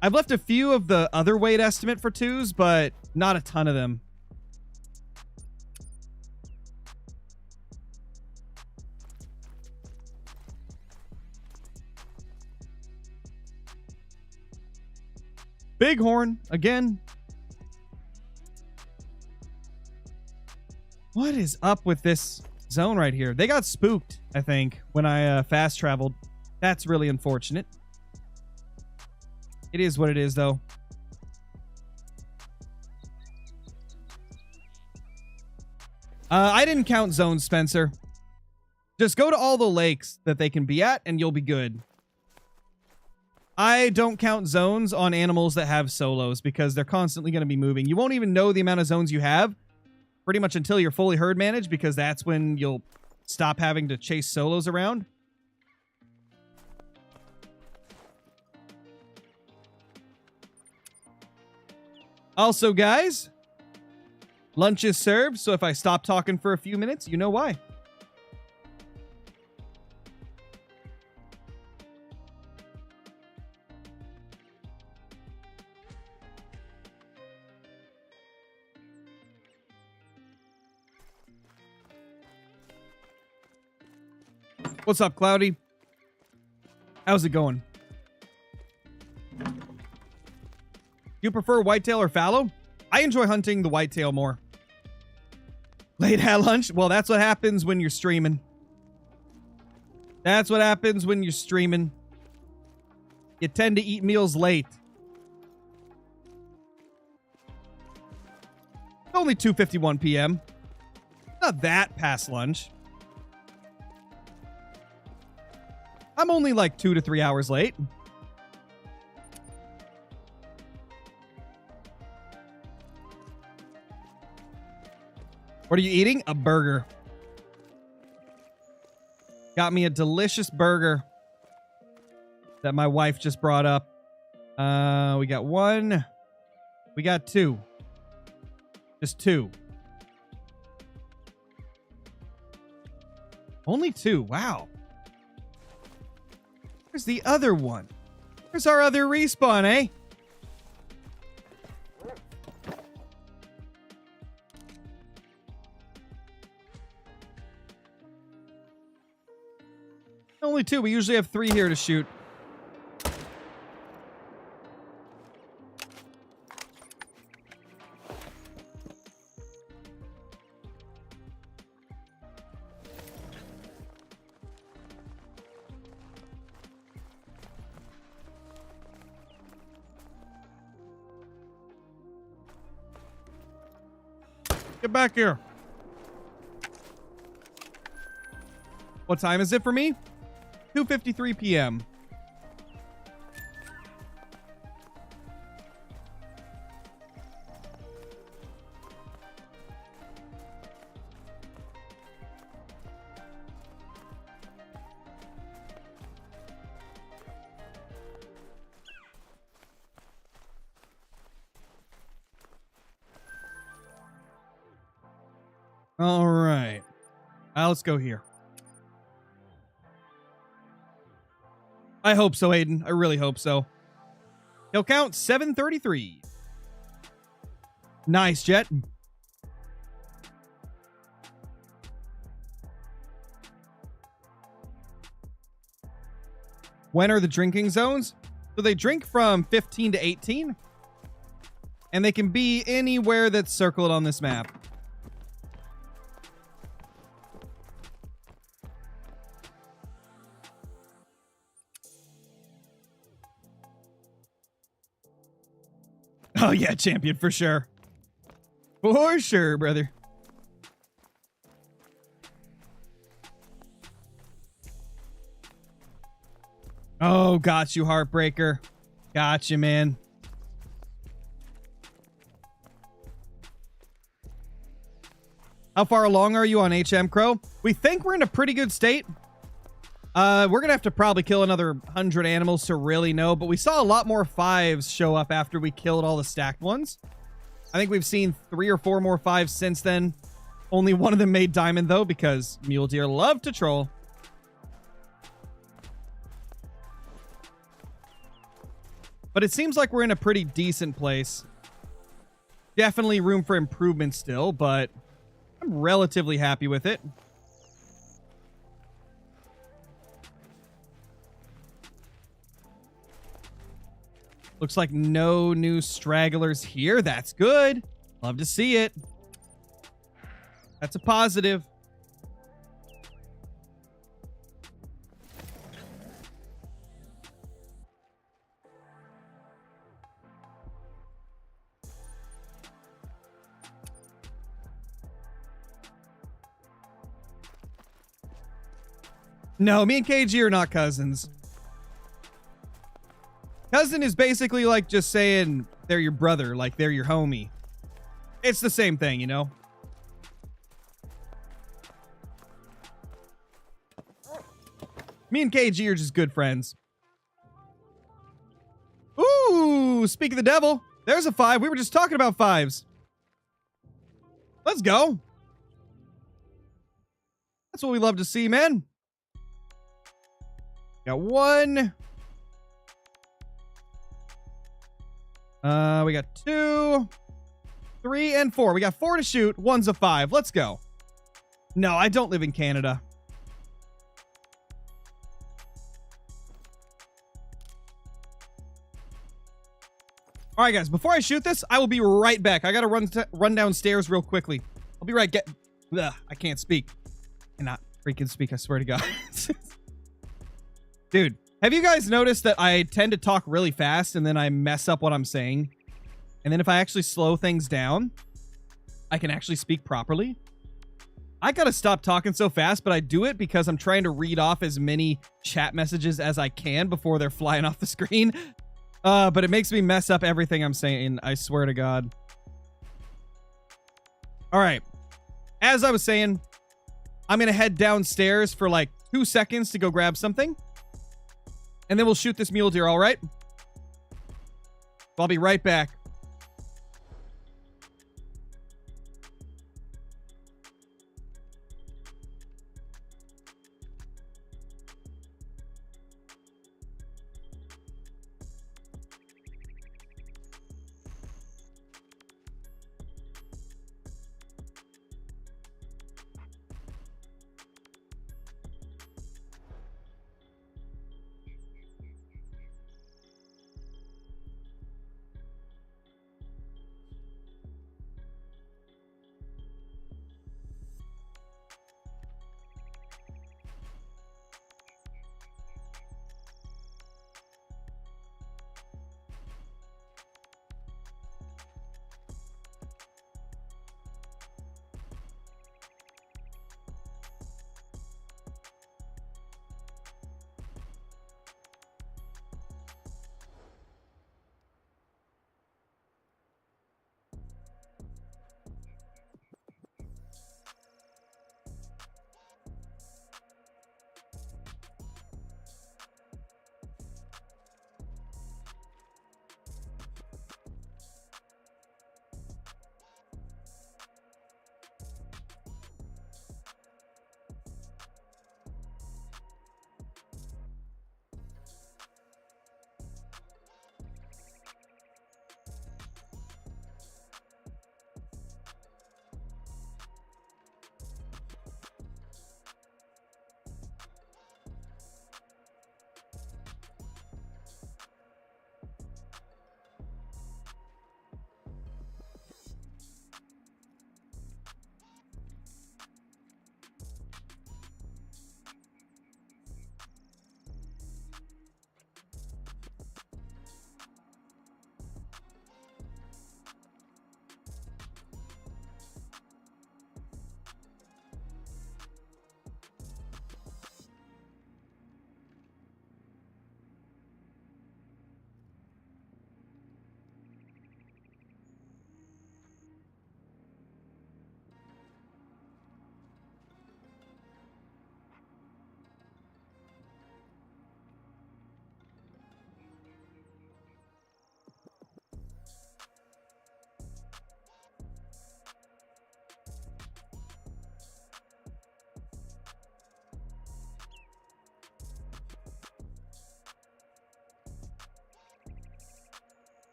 I've left a few of the other weight estimate for 2s, but not a ton of them. Bighorn, again. What is up with this zone right here? They got spooked, I think, when I fast traveled. That's really unfortunate. It is what it is, though. I didn't count zones, Spencer. Just go to all the lakes that they can be at, and you'll be good. I don't count zones on animals that have solos because they're constantly going to be moving. You won't even know the amount of zones you have pretty much until you're fully herd managed, because that's when you'll stop having to chase solos around. Also, guys, lunch is served, so if I stop talking for a few minutes, you know why. What's up, Cloudy? How's it going? Do you prefer whitetail or fallow? I enjoy hunting the whitetail more. Late at lunch? Well, that's what happens when you're streaming. That's what happens when you're streaming. You tend to eat meals late. It's only 2:51 p.m. Not that past lunch. I'm only like 2 to 3 hours late. What are you eating? A burger. Got me a delicious burger that my wife just brought up. We got one. We got two. Just two. Only two. Wow. Where's the other one? Where's our other respawn, eh? Only two. We usually have three here to shoot. Get back here. What time is it for me? 2:53 p.m. All right. Let's go here. I hope so, Aiden. I really hope so. Kill count 733. Nice, Jet. When are the drinking zones? So they drink from 15 to 18. And they can be anywhere that's circled on this map. Oh, yeah, champion, for sure. For sure, brother. Oh, got you, Heartbreaker. Got you, man. How far along are you on HM Crow? We think we're in a pretty good state. We're going to have to probably kill another 100 animals to really know, but we saw a lot more 5s show up after we killed all the stacked ones. I think we've seen 3 or 4 more 5s since then. Only one of them made diamond, though, because mule deer love to troll. But it seems like we're in a pretty decent place. Definitely room for improvement still, but I'm relatively happy with it. Looks like no new stragglers here. That's good. Love to see it. That's a positive. No, me and KG are not cousins. Cousin is basically like just saying they're your brother, like they're your homie. It's the same thing, you know? Me and KG are just good friends. Ooh, speak of the devil. There's a 5. We were just talking about 5s. Let's go. That's what we love to see, man. Got 1. We got 2, 3, and 4. We got 4 to shoot. 1's a 5. Let's go. No, I don't live in Canada. All right, guys. Before I shoot this, I will be right back. I gotta run downstairs real quickly. I'll be right Ugh, I can't speak. Cannot freaking speak, I swear to God. Dude, have you guys noticed that I tend to talk really fast and then I mess up what I'm saying? And then if I actually slow things down, I can actually speak properly. I gotta stop talking so fast, but I do it because I'm trying to read off as many chat messages as I can before they're flying off the screen. But it makes me mess up everything I'm saying, I swear to God. All right. As I was saying, I'm gonna head downstairs for like 2 seconds to go grab something. And then we'll shoot this mule deer, all right? I'll be right back.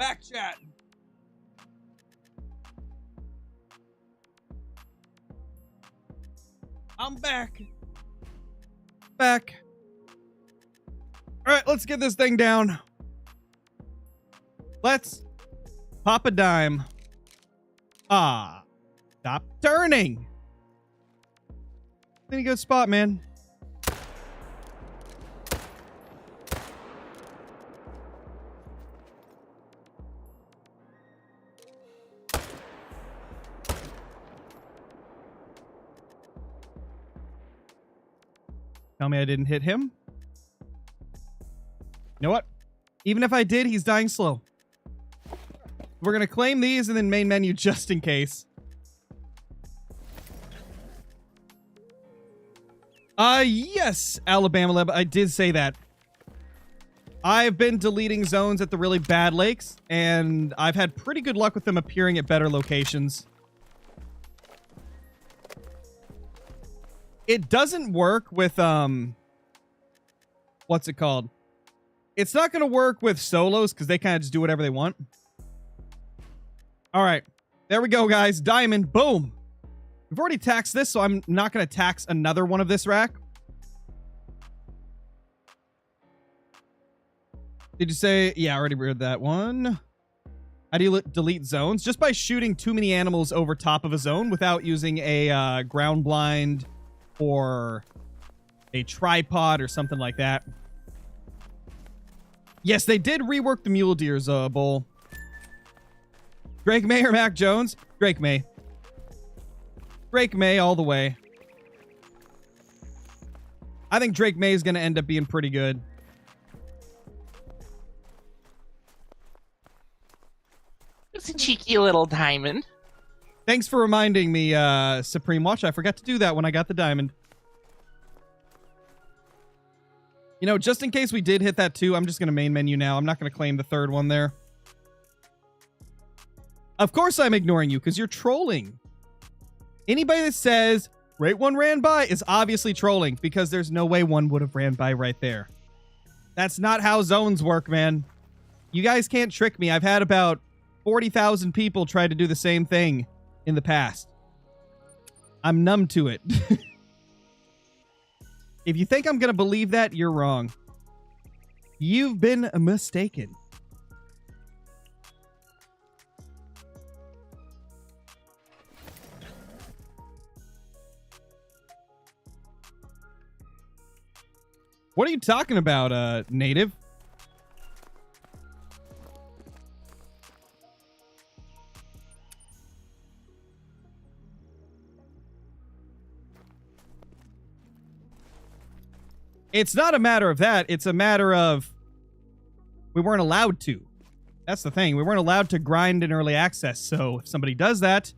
Back chat. I'm back. Back. All right, let's get this thing down. Let's pop a dime. Ah, stop turning. In a good spot, man. Tell me I didn't hit him. You know what? Even if I did, he's dying slow. We're going to claim these and then main menu just in case. Yes, Alabama Leb. I did say that. I've been deleting zones at the really bad lakes, and I've had pretty good luck with them appearing at better locations. It doesn't work with, what's it called? It's not going to work with solos because they kind of just do whatever they want. All right. There we go, guys. Diamond. Boom. We've already taxed this, so I'm not going to tax another one of this rack. Did you say? Yeah, I already read that one. How do you delete zones? Just by shooting too many animals over top of a zone without using a ground blind or a tripod or something like that. Yes, they did rework the mule deers, Bull. Drake May or Mac Jones? Drake May. Drake May all the way. I think Drake May is going to end up being pretty good. It's a cheeky little diamond. Thanks for reminding me, Supreme Watch. I forgot to do that when I got the diamond. You know, just in case we did hit that too, I'm just going to main menu now. I'm not going to claim the third one there. Of course I'm ignoring you because you're trolling. Anybody that says, Great One ran by is obviously trolling because there's no way one would have ran by right there. That's not how zones work, man. You guys can't trick me. I've had about 40,000 people try to do the same thing in the past. I'm numb to it. If you think I'm going to believe that, you're wrong. You've been mistaken. What are you talking about, Native? It's not a matter of that. It's a matter of we weren't allowed to. That's the thing. We weren't allowed to grind in early access. So if somebody does that,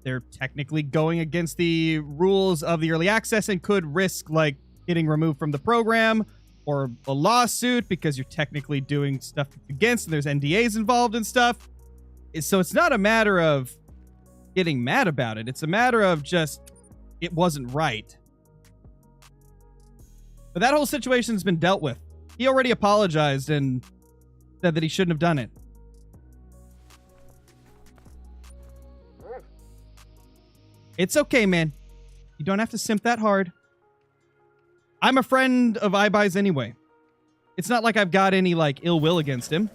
they're technically going against the rules of the early access and could risk, like, getting removed from the program or a lawsuit because you're technically doing stuff against and there's NDAs involved and stuff. So it's not a matter of getting mad about it. It's a matter of just it wasn't right. But that whole situation's been dealt with. He already apologized and said that he shouldn't have done it. It's okay, man. You don't have to simp that hard. I'm a friend of iBuy's anyway. It's not like I've got any, like, ill will against him.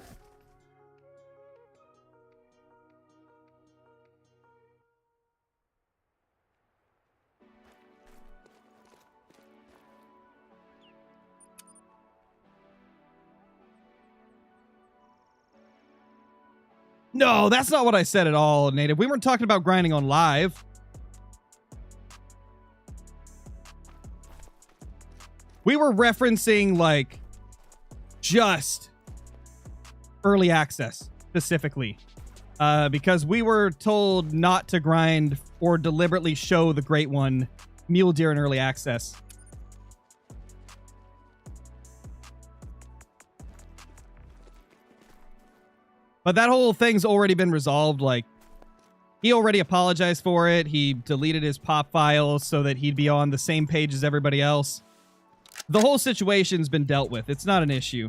No, that's not what I said at all, Native. We weren't talking about grinding on live. We were referencing, like, just early access, specifically. Because we were told not to grind or deliberately show the Great One Mule Deer in early access. But that whole thing's already been resolved. Like, he already apologized for it. He deleted his pop files so that he'd be on the same page as everybody else. The whole situation's been dealt with. It's not an issue.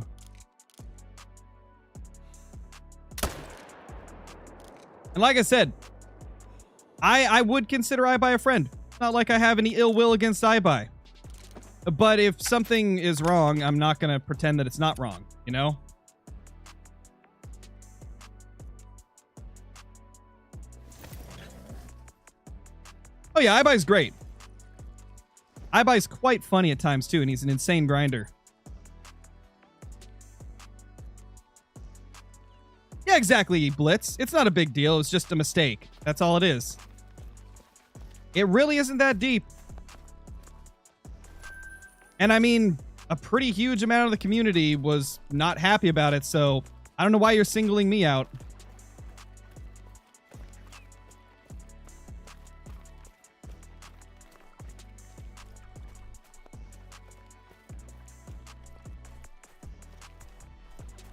And like I said, I would consider iBuy a friend. Not like I have any ill will against iBuy. But if something is wrong, I'm not going to pretend that it's not wrong, you know? Oh yeah, iBuy's great. iBuy's quite funny at times too, and he's an insane grinder. Yeah, exactly, Blitz. It's not a big deal. It's just a mistake. That's all it is. It really isn't that deep. And I mean, a pretty huge amount of the community was not happy about it, so I don't know why you're singling me out.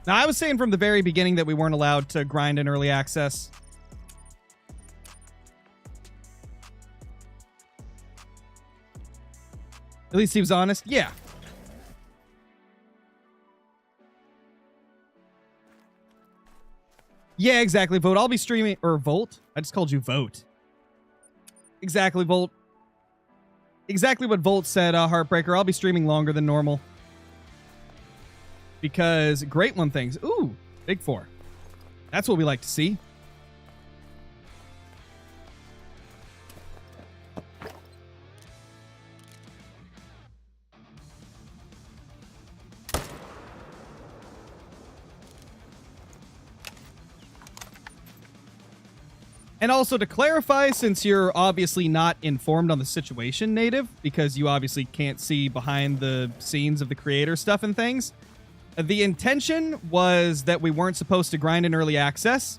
Now, I was saying from the very beginning that we weren't allowed to grind in early access. At least he was honest. Yeah. Yeah, exactly, Vote. I'll be streaming... Or Volt? I just called you Vote. Exactly, Volt. Exactly what Volt said, Heartbreaker. I'll be streaming longer than normal. Because Great One things. Ooh, Big 4. That's what we like to see. And also to clarify, since you're obviously not informed on the situation, Native, because you obviously can't see behind the scenes of the creator stuff and things, the intention was that we weren't supposed to grind in early access,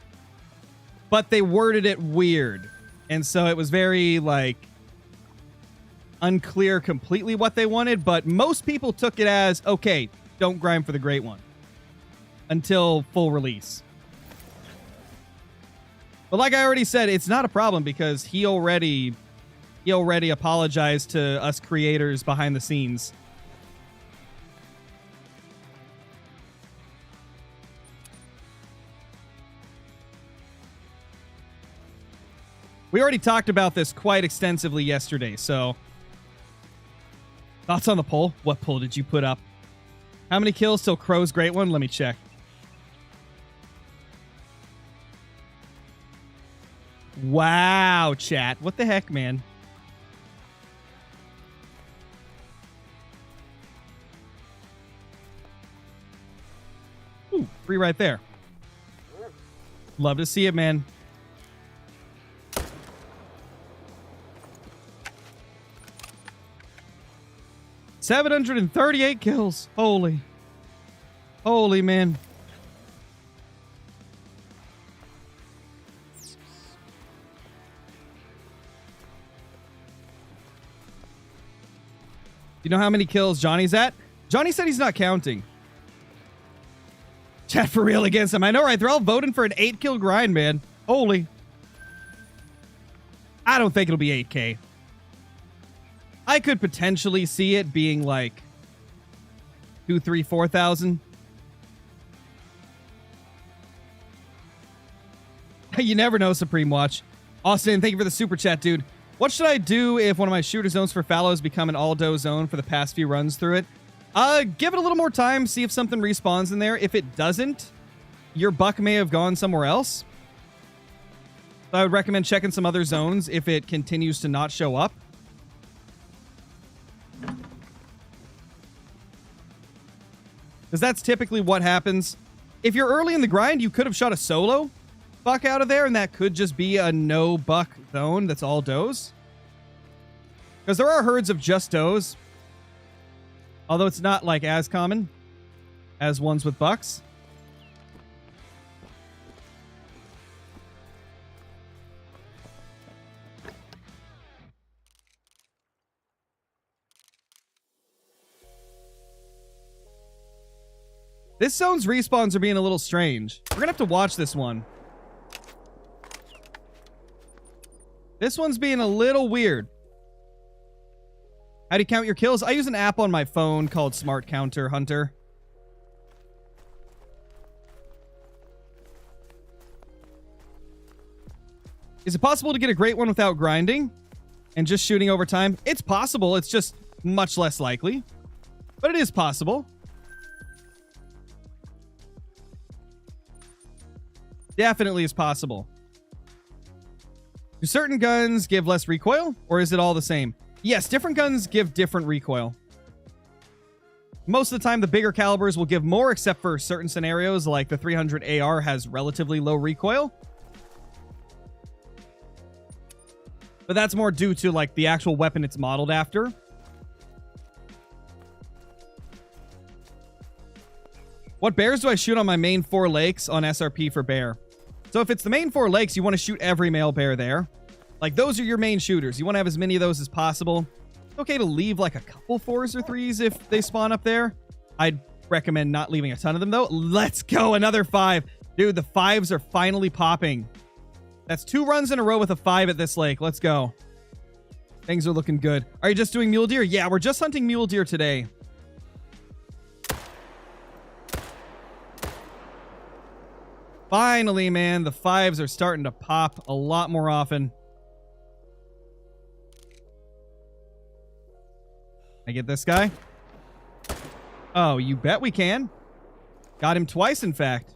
but they worded it weird. And so it was very, like, unclear completely what they wanted, but most people took it as, okay, don't grind for the Great One until full release. But like I already said, it's not a problem because he already apologized to us creators behind the scenes. We already talked about this quite extensively yesterday, so... Thoughts on the poll? What poll did you put up? How many kills till Crow's Great One? Let me check. Wow, chat. What the heck, man? Ooh, 3 right there. Love to see it, man. $738 kills. Holy man. You know how many kills Johnny's at? Johnny said he's not counting. Chat for real against him. I know, right? They're all voting for an 8-kill grind, man. Holy. I don't think it'll be 8K. I could potentially see it being like 2, 3, 4,000. You never know, Supreme Watch. Austin, thank you for the super chat, dude. What should I do if one of my shooter zones for fallows become an all-doe zone for the past few runs through it? Give it a little more time, see if something respawns in there. If it doesn't, your buck may have gone somewhere else. So I would recommend checking some other zones if it continues to not show up. Because that's typically what happens. If you're early in the grind, you could have shot a solo buck out of there, and that could just be a no buck zone that's all does. Because there are herds of just does, although it's not like as common as ones with bucks. This zone's respawns are being a little strange. We're gonna have to watch this one. This one's being a little weird. How do you count your kills? I use an app on my phone called Smart Counter Hunter. Is it possible to get a great one without grinding and just shooting over time? It's possible. It's just much less likely, but it is possible. Definitely is possible. Do certain guns give less recoil, or is it all the same? Yes, different guns give different recoil. Most of the time, the bigger calibers will give more, except for certain scenarios, like the 300 AR has relatively low recoil. But that's more due to, like, the actual weapon it's modeled after. What bears do I shoot on my main 4 lakes on SRP for bear? So if it's the main 4 lakes, you want to shoot every male bear there. Like, those are your main shooters. You want to have as many of those as possible. It's okay to leave, like, a couple 4s or 3s if they spawn up there. I'd recommend not leaving a ton of them, though. Let's go. Another 5. Dude, the 5s are finally popping. That's 2 runs in a row with a 5 at this lake. Let's go. Things are looking good. Are you just doing mule deer? Yeah, we're just hunting mule deer today. Finally, man, the 5s are starting to pop a lot more often. I get this guy? Oh, you bet we can. Got him twice, in fact.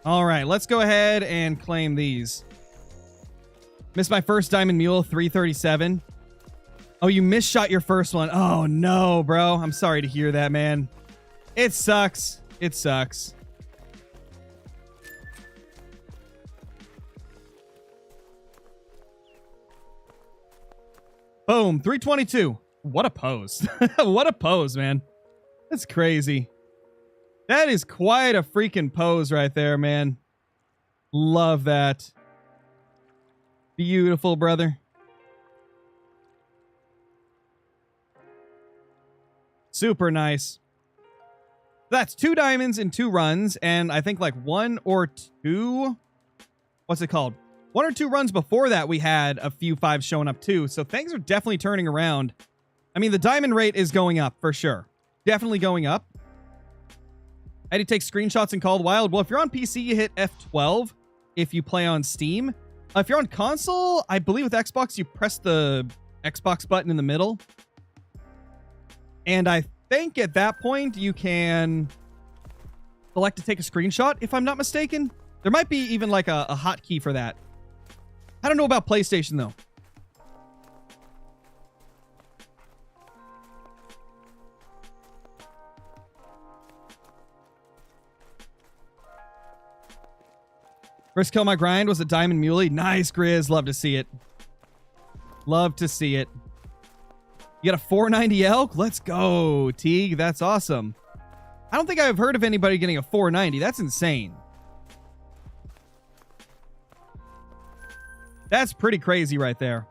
All right, let's go ahead and claim these. Missed my first diamond mule, 337. Oh, you misshot your first one. Oh, no, bro. I'm sorry to hear that, man. It sucks. It sucks. Boom, 322. What a pose. What a pose, man. That's crazy. That is quite a freaking pose right there, man. Love that. Beautiful, brother. Super nice. That's 2 diamonds in 2 runs, and I think like 1 or 2... What's it called? 1 or 2 runs before that, we had a few 5s showing up too, so things are definitely turning around. I mean, the diamond rate is going up, for sure. Definitely going up. I had to take screenshots in Called Wild. Well, if you're on PC, you hit F12 if you play on Steam. If you're on console, I believe with Xbox, you press the Xbox button in the middle. And I think at that point, you can select to take a screenshot, if I'm not mistaken. There might be even like a hotkey for that. I don't know about PlayStation, though. First kill my grind was a diamond muley. Nice, Grizz. Love to see it. Love to see it. You got a 490 elk? Let's go, Teague. That's awesome. I don't think I've heard of anybody getting a 490. That's insane. That's pretty crazy right there.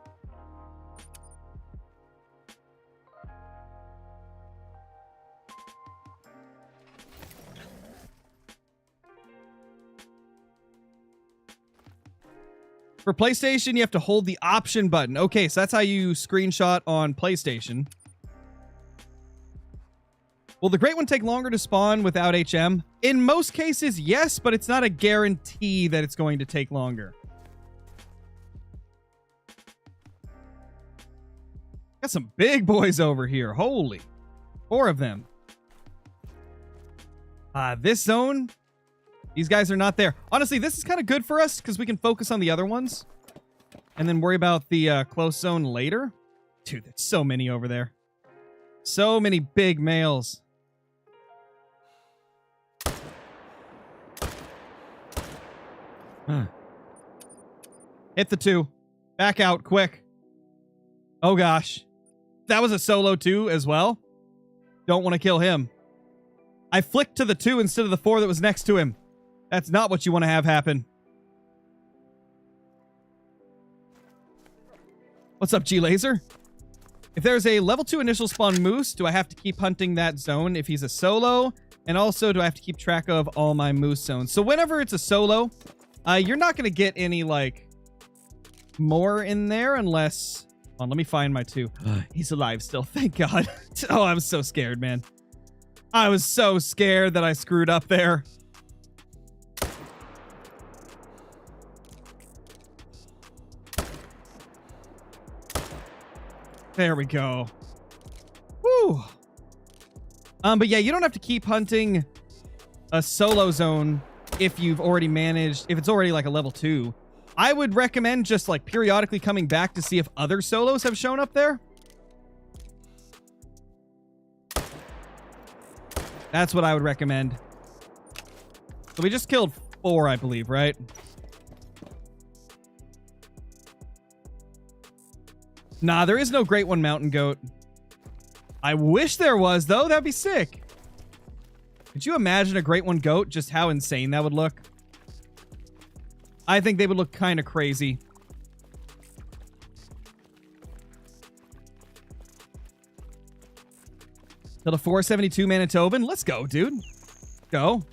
For PlayStation, you have to hold the option button. Okay, so that's how you screenshot on PlayStation. Will the Great One take longer to spawn without HM? In most cases, yes, but it's not a guarantee that it's going to take longer. Got some big boys over here. Holy. 4 of them. This zone... These guys are not there. Honestly, this is kind of good for us because we can focus on the other ones and then worry about the close zone later. Dude, there's so many over there. So many big males. Hit the 2. Back out quick. Oh, gosh. That was a solo 2 as well. Don't want to kill him. I flicked to the 2 instead of the 4 that was next to him. That's not what you want to have happen. What's up, G-Laser? If there's a level 2 initial spawn moose, do I have to keep hunting that zone if he's a solo? And also, do I have to keep track of all my moose zones? So whenever it's a solo, you're not going to get any, like, more in there unless On, let me find my 2. He's alive still. Thank God. Oh, I was so scared, man. I was so scared that I screwed up there. There we go. Woo. But yeah, you don't have to keep hunting a solo zone if you've already managed, if it's already like a level 2. I would recommend just like periodically coming back to see if other solos have shown up there. That's what I would recommend. So we just killed 4, I believe, right? Nah, there is no Great One Mountain Goat. I wish there was, though. That'd be sick. Could you imagine a Great One Goat? Just how insane that would look. I think they would look kind of crazy. Till the 472 Manitoban. Let's go, dude. Go.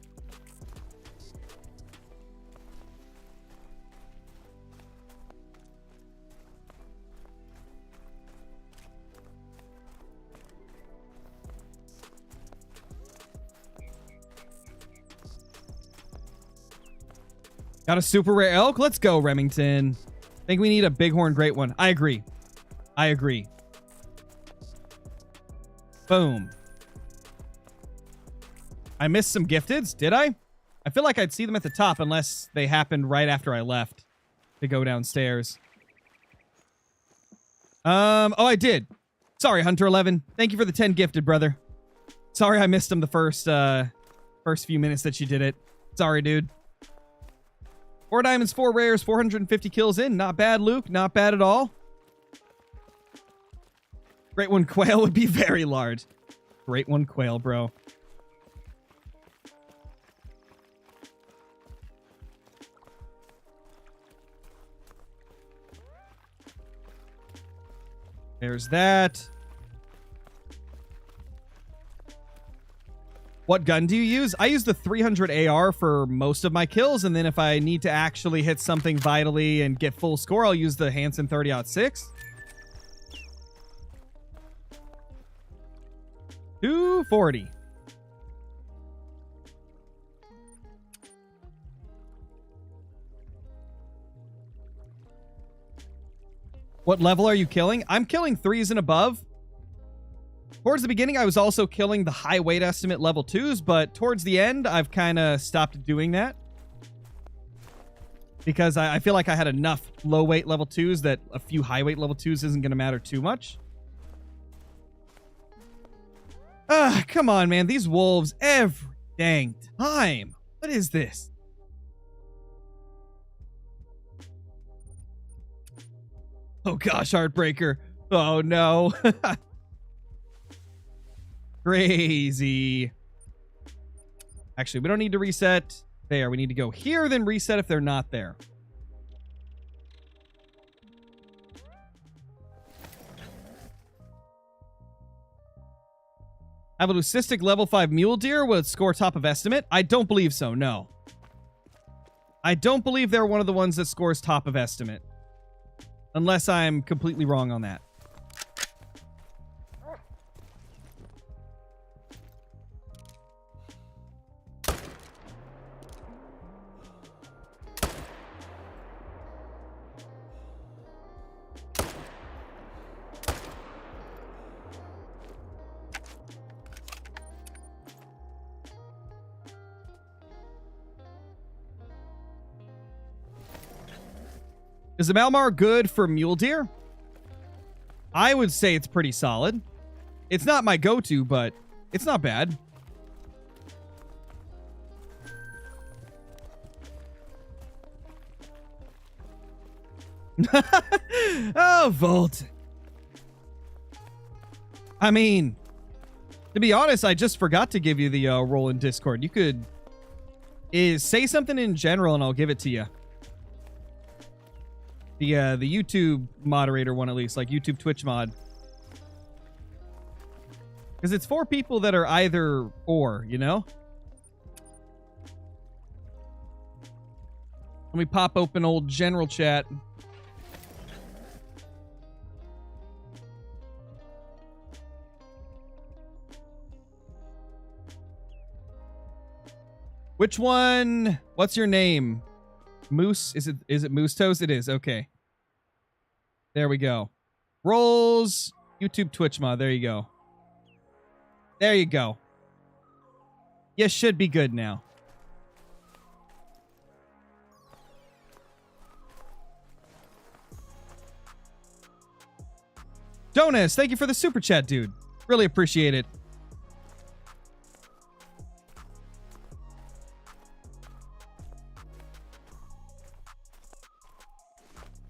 Got a super rare elk? Let's go, Remington. Think we need a bighorn great one. I agree. I agree. Boom. I missed some gifteds, did I? I feel like I'd see them at the top unless they happened right after I left to go downstairs. Oh, I did. Sorry, Hunter11. Thank you for the 10 gifted, brother. Sorry I missed them the first few minutes that you did it. Sorry, dude. 4 diamonds, 4 rares, 450 kills in. Not bad, Luke. Not bad at all. Great One Quail would be very large. Great One Quail, bro. There's that. What gun do you use? I use the 300 AR for most of my kills, and then if I need to actually hit something vitally and get full score, I'll use the Hansen 30-06. 240. What level are you killing? I'm killing 3s and above. Towards the beginning, I was also killing the high weight estimate level 2s, but towards the end, I've kind of stopped doing that. Because I feel like I had enough low weight level 2s that a few high weight level 2s isn't going to matter too much. Come on, man. These wolves every dang time. What is this? Oh gosh, Heartbreaker. Oh no. Crazy. Actually, we don't need to reset there. We need to go here, then reset if they're not there. Have a leucistic level 5 mule deer with score top of estimate? I don't believe so, no. I don't believe they're one of the ones that scores top of estimate. Unless I'm completely wrong on that. Is the Malmar good for mule deer? I would say it's pretty solid. It's not my go-to, but it's not bad. Oh, Volt. I mean, to be honest, I just forgot to give you the role in Discord. You could say something in general and I'll give it to you. The YouTube moderator one, at least, like YouTube Twitch mod. Because it's for people that are either or, you know? Let me pop open old general chat. Which one? What's your name? Moose? Is it Moose Toes? It is. Okay. There we go. Rolls. YouTube Twitch mod. There you go. There you go. You should be good now. Jonas, thank you for the super chat, dude. Really appreciate it.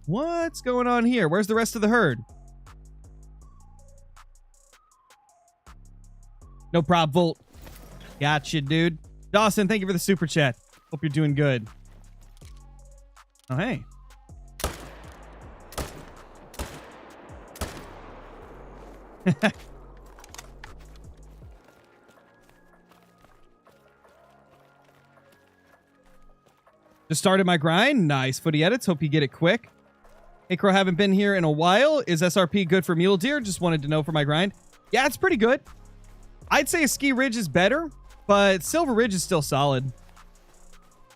What's going on here? Where's the rest of the herd? No prob, Volt. Gotcha, dude. Dawson, thank you for the super chat. Hope you're doing good. Oh, hey. Just started my grind. Nice. Footy edits. Hope you get it quick. Hey, Crow, haven't been here in a while. Is SRP good for mule deer? Just wanted to know for my grind. Yeah, it's pretty good. I'd say Ski Ridge is better, but Silver Ridge is still solid.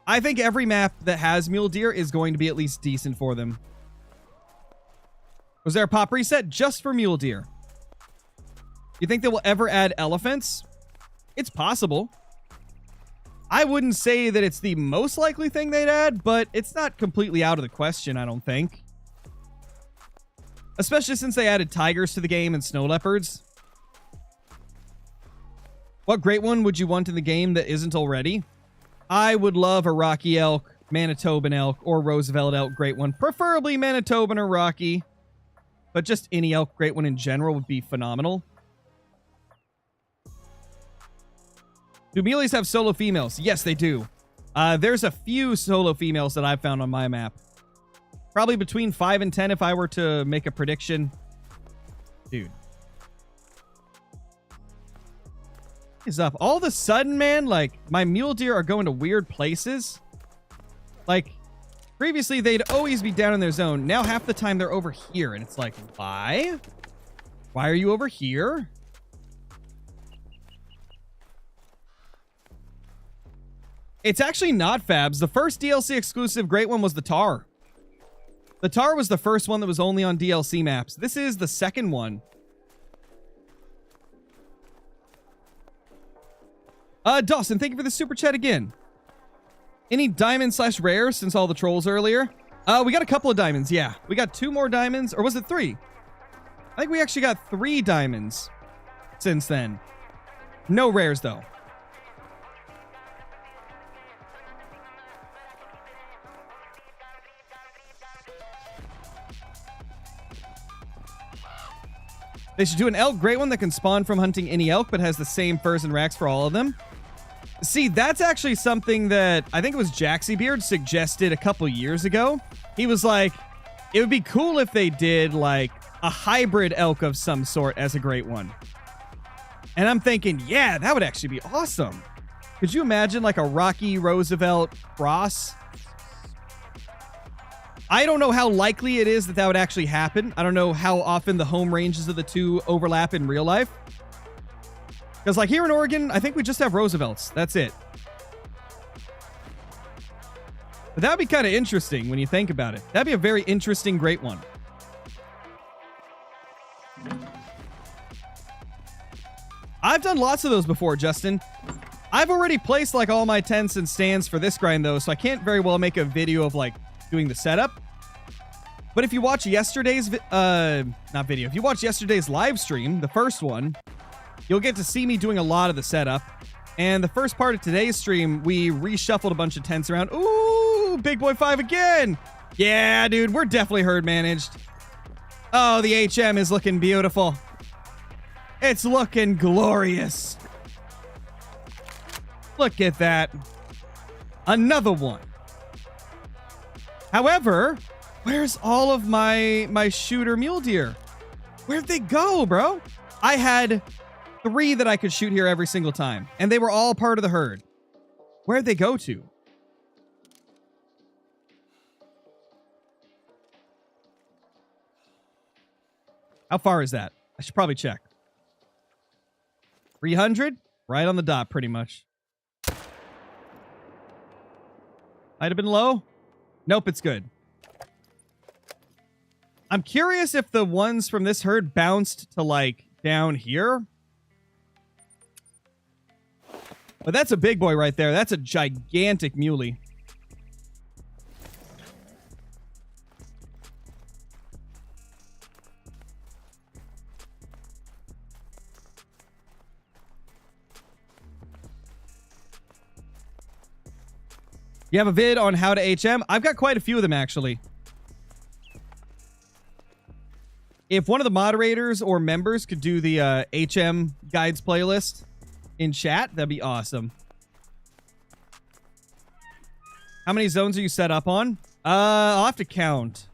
I think every map that has mule deer is going to be at least decent for them. Was there a pop reset just for mule deer? You think they will ever add elephants? It's possible. I wouldn't say that it's the most likely thing they'd add, but it's not completely out of the question, I don't think. Especially since they added tigers to the game and snow leopards. What great one would you want in the game that isn't already? I would love a Rocky elk, Manitoban elk, or Roosevelt elk great one. Preferably Manitoban or Rocky. But just any elk great one in general would be phenomenal. Do muleys have solo females? Yes, they do. There's a few solo females that I've found on my map. Probably between 5 and 10 if I were to make a prediction. Dude. What is up? All of a sudden, man, like, my mule deer are going to weird places. Like, previously, they'd always be down in their zone. Now, half the time, they're over here. And it's like, why? Why are you over here? It's actually not Fabs. The first DLC exclusive great one was the Tar. The Tar was the first one that was only on DLC maps. This is the second one. Dawson, thank you for the super chat again. Any diamond / rare since all the trolls earlier? We got a couple of diamonds, yeah. We got 2 more diamonds, or was it 3? I think we actually got 3 diamonds since then. No rares, though. They should do an elk great one that can spawn from hunting any elk, but has the same furs and racks for all of them. See, that's actually something that I think it was Jaxie Beard suggested a couple years ago. He was like, it would be cool if they did like a hybrid elk of some sort as a great one. And I'm thinking, yeah, that would actually be awesome. Could you imagine like a Rocky Roosevelt cross? I don't know how likely it is that that would actually happen. I don't know how often the home ranges of the two overlap in real life. Because like here in Oregon, I think we just have Roosevelts. That's it. But that would be kind of interesting when you think about it. That'd be a very interesting great one. I've done lots of those before, Justin. I've already placed like all my tents and stands for this grind though, so I can't very well make a video of like doing the setup. But if you watch yesterday's if you watch yesterday's live stream, the first one, you'll get to see me doing a lot of the setup. And the first part of today's stream, we reshuffled a bunch of tents around. Ooh, Big Boy 5 again. Yeah, dude, we're definitely herd managed. Oh, the HM is looking beautiful. It's looking glorious. Look at that. Another one. However, where's all of my shooter mule deer? Where'd they go, bro? I had 3 that I could shoot here every single time, and they were all part of the herd. Where'd they go to? How far is that? I should probably check. 300? Right on the dot, pretty much. Might have been low. Nope, it's good. I'm curious if the ones from this herd bounced to, like, down here. But that's a big boy right there. That's a gigantic muley. You have a vid on how to HM? I've got quite a few of them, actually. If one of the moderators or members could do the HM guides playlist in chat, that'd be awesome. How many zones are you set up on? I'll have to count.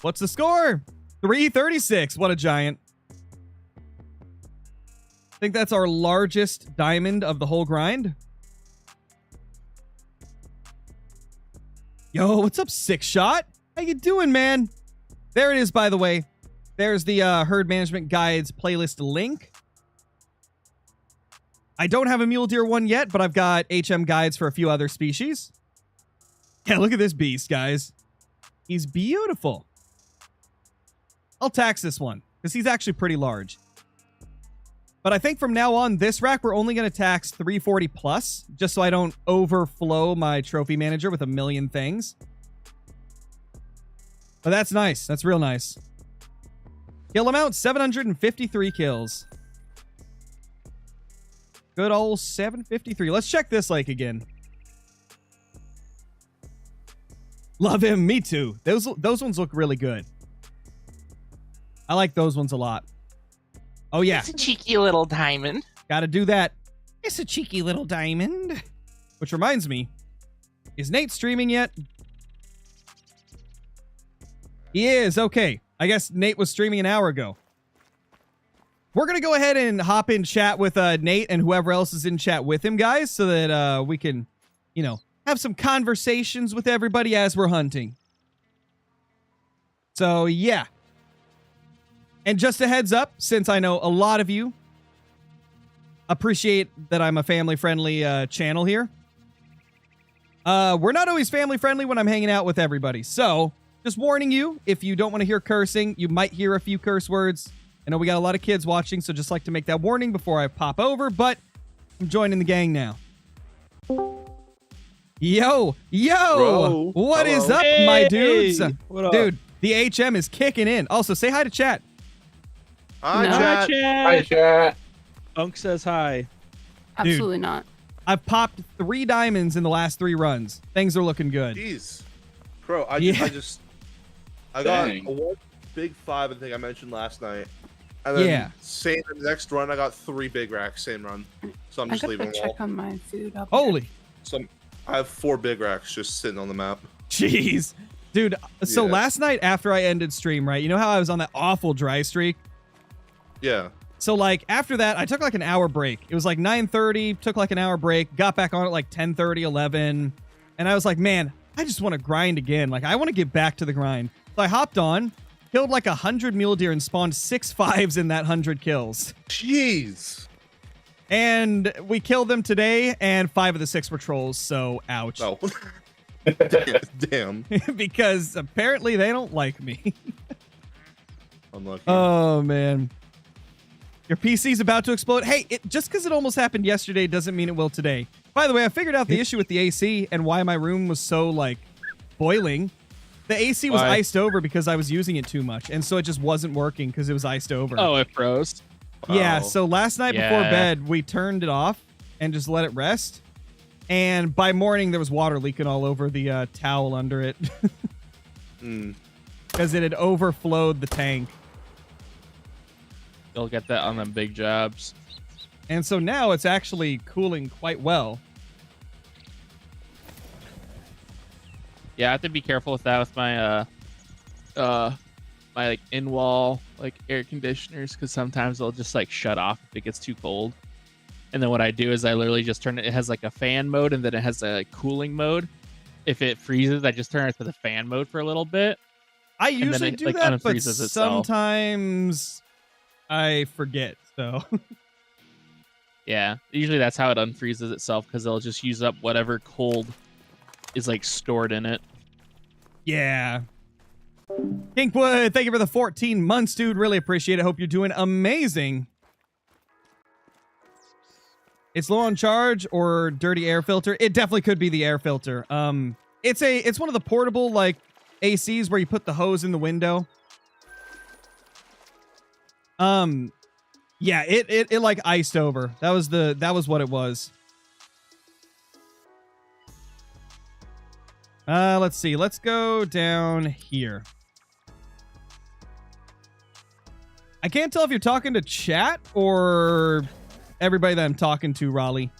What's the score? 336. What a giant. I think that's our largest diamond of the whole grind. Yo, what's up, Six Shot? How you doing, man? There it is, by the way. There's the herd management guides playlist link. I don't have a mule deer one yet, but I've got HM guides for a few other species. Yeah, look at this beast, guys. He's beautiful. I'll tax this one, because he's actually pretty large. But I think from now on, this rack, we're only going to tax 340 plus, just so I don't overflow my trophy manager with a million things. But that's nice. That's real nice. Kill amount, 753 kills. Good old 753. Let's check this lake again. Love him. Me too. Those ones look really good. I like those ones a lot. Oh, yeah. It's a cheeky little diamond. Gotta do that. It's a cheeky little diamond. Which reminds me, is Nate streaming yet? He is. Okay. I guess Nate was streaming an hour ago. We're going to go ahead and hop in chat with Nate and whoever else is in chat with him, guys, so that we can, you know, have some conversations with everybody as we're hunting. So, yeah. And just a heads up, since I know a lot of you appreciate that I'm a family-friendly channel here, we're not always family-friendly when I'm hanging out with everybody. So, just warning you, if you don't want to hear cursing, you might hear a few curse words. I know we got a lot of kids watching, so just like to make that warning before I pop over, but I'm joining the gang now. Yo! Bro. What is Hello. up, Hey, my dudes? what up? Dude, the HM is kicking in. Also, say hi to chat. Hi, No. chat. Hi, chat. Unk says hi. Absolutely not. I've popped 3 diamonds in the last 3 runs. Things are looking good. Jeez. Bro, I Yeah. got Dang. a one big 5, I think I mentioned last night. And then Yeah. same the next run, I got 3 big racks, same run. So I'm I just gotta leaving go them all. check on my food up Holy. So I have 4 big racks just sitting on the map. Jeez. Dude, so Yeah. last night after I ended stream, right? You know how I was on that awful dry streak? Yeah. So, like, after that, I took, like, an hour break. It was, like, 9:30, took, like, an hour break, got back on at, like, 10:30, 11. And I was like, man, I just want to grind again. Like, I want to get back to the grind. So I hopped on, killed, like, 100 mule deer and spawned 6 5s in that 100 kills. Jeez. And we killed them today, and 5 of the 6 were trolls, so ouch. Oh. Damn. Because apparently they don't like me. Unlucky. Oh, man. Your PC's about to explode. Hey, just because it almost happened yesterday doesn't mean it will today. By the way, I figured out the issue with the AC and why my room was so, like, boiling. The AC was Why? iced over because I was using it too much, and so it just wasn't working because it was iced over. Oh, it froze. Yeah, Wow. so last night before Yeah. bed, we turned it off and just let it rest. And by morning, there was water leaking all over the towel under it Mm. because it had overflowed the tank. You'll get that on them big jobs. And so now it's actually cooling quite well. Yeah, I have to be careful with that with my my like in-wall like air conditioners because sometimes they'll just like shut off if it gets too cold. And then what I do is I literally just turn it. It has like a fan mode and then it has a cooling mode. If it freezes, I just turn it to the fan mode for a little bit. I then usually it, do like, that, but unfreezes itself. sometimes I forget. So Yeah, usually that's how it unfreezes itself because they'll just use up whatever cold is like stored in it. Yeah. Kinkwood, thank you for the 14 months, dude. Really appreciate it. Hope you're doing amazing. It's low on charge or dirty air filter. It definitely could be the air filter. It's one of the portable like ACs where you put the hose in the window. Yeah, it like iced over. That was what it was. Let's see. Let's go down here. I can't tell if you're talking to chat or everybody that I'm talking to, Raleigh.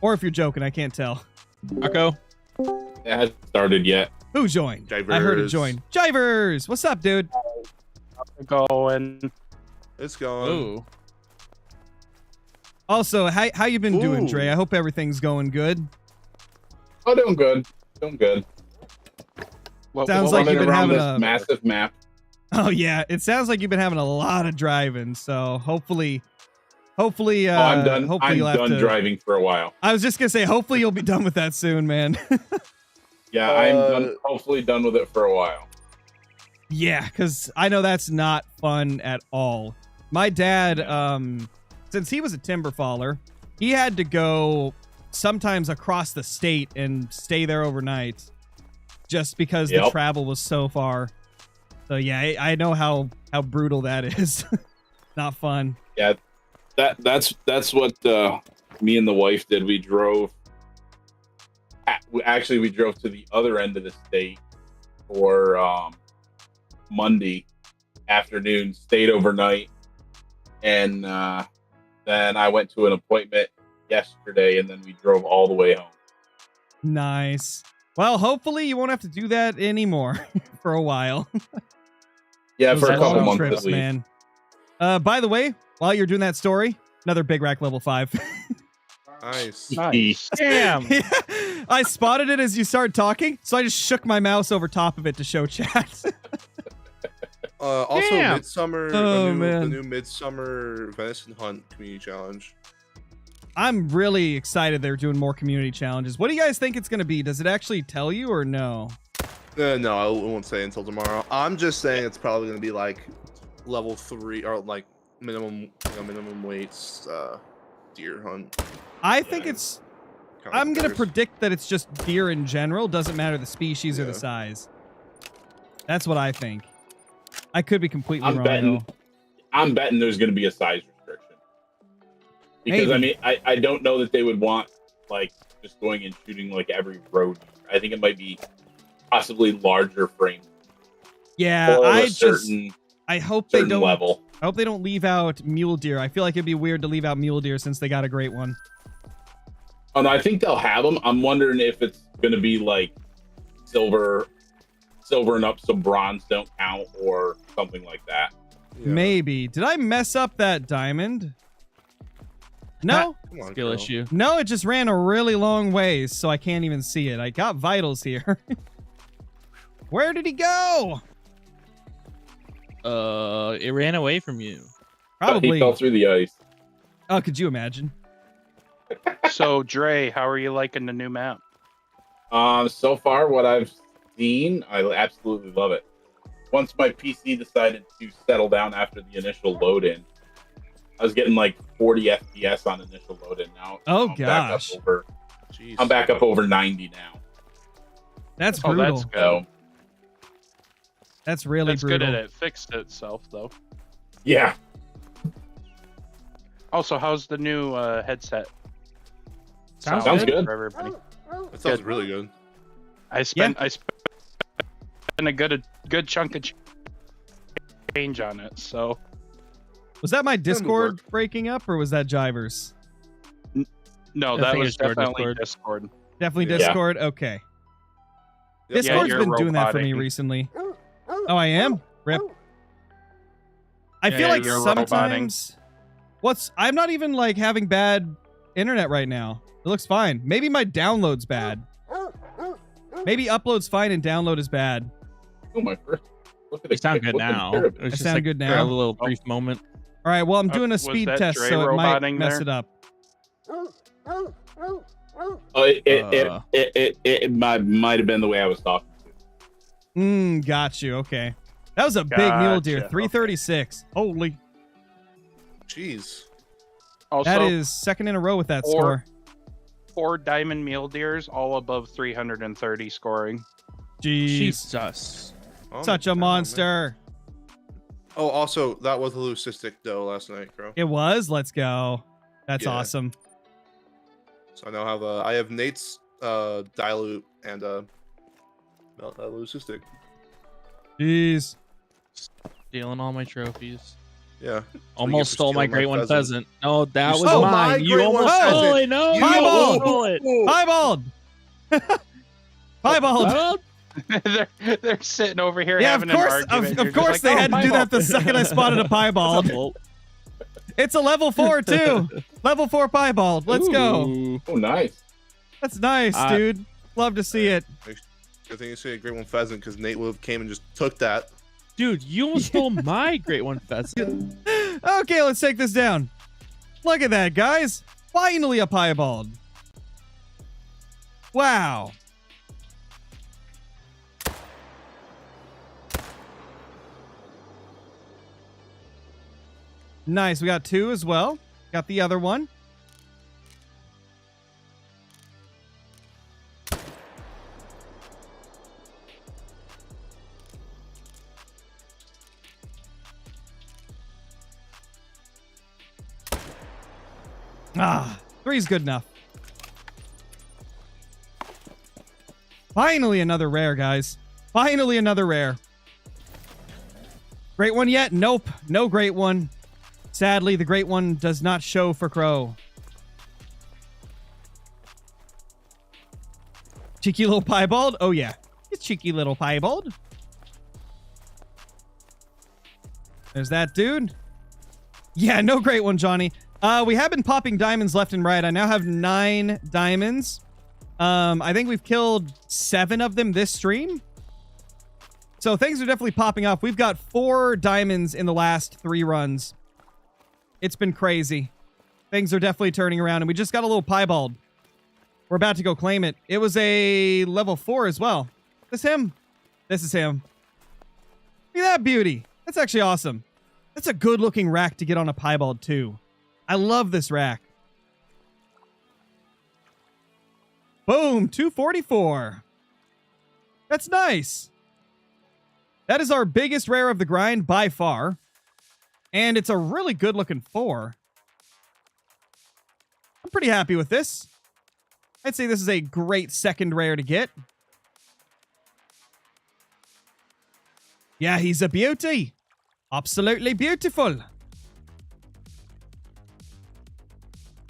Or if you're joking, I can't tell. Marco? It hasn't started yet. Who joined? Jivers. I heard it join. Jivers! What's up, dude? Going. It's going. Ooh. Also, how you been doing, Ooh. Dre? I hope everything's going good. Oh, doing good. Doing good. Sounds like you've been around having this a massive map. Oh yeah, it sounds like you've been having a lot of driving. So hopefully, I'm done. Hopefully I'm you'll have done to, driving for a while. I was just gonna say, hopefully you'll be done with that soon, man. Yeah, I'm done. Hopefully done with it for a while. Yeah, because I know that's not fun at all. My dad, since he was a timber faller, he had to go sometimes across the state and stay there overnight, just because the travel was so far. So yeah, I know how brutal that is. Not fun. Yeah, that's what me and the wife did. We drove. Actually, we drove to the other end of the state for Monday afternoon, stayed overnight, and then I went to an appointment yesterday, and then we drove all the way home. Nice. Well, hopefully you won't have to do that anymore for a while. Yeah, Those for a couple long months trips, at least. man. By the way, while you're doing that story, another big rack level 5. Nice. Nice. Damn. Yeah, I spotted it as you started talking, so I just shook my mouse over top of it to show chat. Also, Damn. Midsummer, Oh, the man. new Midsummer Venison Hunt Community Challenge. I'm really excited they're doing more community challenges. What do you guys think it's going to be? Does it actually tell you or no? No, I won't say until tomorrow. I'm just saying it's probably going to be like level 3 or like minimum weights deer hunt. I think it's... I'm going to predict that it's just deer in general. Doesn't matter the species or the size. That's what I think. I could be completely wrong. I'm betting there's going to be a size restriction. Because, Maybe. I mean, I don't know that they would want, like, just going and shooting, like, every road. I think it might be possibly larger frames. Yeah, I hope they don't level. I hope they don't leave out mule deer. I feel like it'd be weird to leave out mule deer since they got a great one. Oh, no, I think they'll have them. I'm wondering if it's going to be, like, silver and up so bronze don't count or something like that. Yeah. Maybe. Did I mess up that diamond? No. Come on, Skill girl. issue. No, it just ran a really long ways, so I can't even see it. I got vitals here. Where did he go? It ran away from you. Probably. He fell through the ice. Oh, could you imagine? So, Dre, how are you liking the new map? So far, what I've seen, I absolutely love it. Once my PC decided to settle down after the initial load-in, I was getting like 40 FPS on initial load-in now. Oh, I'm back up gosh. Jeez. I'm back up over 90 now. That's Oh, brutal. that's good. So, That's really That's brutal. good at it. Fixed itself, though. yeah. Also, how's the new headset? Sounds good. For everybody. That sounds really good. I spent a good chunk of change on it. So Was that my Discord work. breaking up, or was that Jivers? no, I that think was it's your definitely Discord. Discord. Definitely Yeah. Discord? Okay. Yep. Discord's you're been doing that for me roboting. recently. Oh, I am? Rip. I feel Yeah, like you're sometimes... I'm not even, like, having bad internet right now. It looks fine. Maybe my download's bad. Maybe upload's fine and download is bad. Oh, my first. Look at You sound good now. It was I just sound like good for now? a little brief moment. right, well, I'm doing a was speed that test, Dre so it might roboting mess there? it up. Oh, it might have been the way I was talking. Got you. Okay. That was a big mule deer. Gotcha, 336. Holy. Jeez. Also, That is second in a row with that score. 4 diamond mule deers, all above 330 scoring. Jeez. Jesus. Oh, Such a damn, man. monster. Oh, also, that was a leucistic doe last night, Crow. It was. Let's go. That's Yeah. awesome. So I now have I have Nate's dilute and leucistic. Jeez. Stealing all my trophies. Yeah. Almost stole my stealing my great one pheasant. pheasant. No, that You was stole my mine. You great one almost stole pheasant. it. No, You you Piebald! almost stole it. Piebald. Piebald. Piebald? they're sitting over here Yeah, of having course. an argument. Of course, they had to do that the second I spotted a piebald. It's a level 4 too. Level 4 piebald. Let's go. Ooh. Oh, nice. That's nice, dude. Love to see it. I think you say a great one pheasant because Nate would have came and just took that. Dude, you almost stole my great one pheasant. Okay, let's take this down. Look at that, guys. Finally a piebald. Wow. Nice. We got 2 as well. Got the other one. Ah, 3 is good enough. Finally another rare, guys. Finally another rare. Great one yet? Nope. No great one. Sadly, the great one does not show for Crow. Cheeky little piebald? Oh, yeah. It's cheeky little piebald. There's that dude. Yeah, no great one, Johnny. We have been popping diamonds left and right. I now have 9 diamonds. I think we've killed 7 of them this stream. So things are definitely popping off. We've got 4 diamonds in the last 3 runs. It's been crazy. Things are definitely turning around, and we just got a little piebald. We're about to go claim it. It was a level 4 as well. This him? This is him. Look at that beauty. That's actually awesome. That's a good-looking rack to get on a piebald, too. I love this rack. Boom, 244. That's nice. That is our biggest rare of the grind by far. And it's a really good-looking 4. I'm pretty happy with this. I'd say this is a great second rare to get. Yeah, he's a beauty. Absolutely beautiful.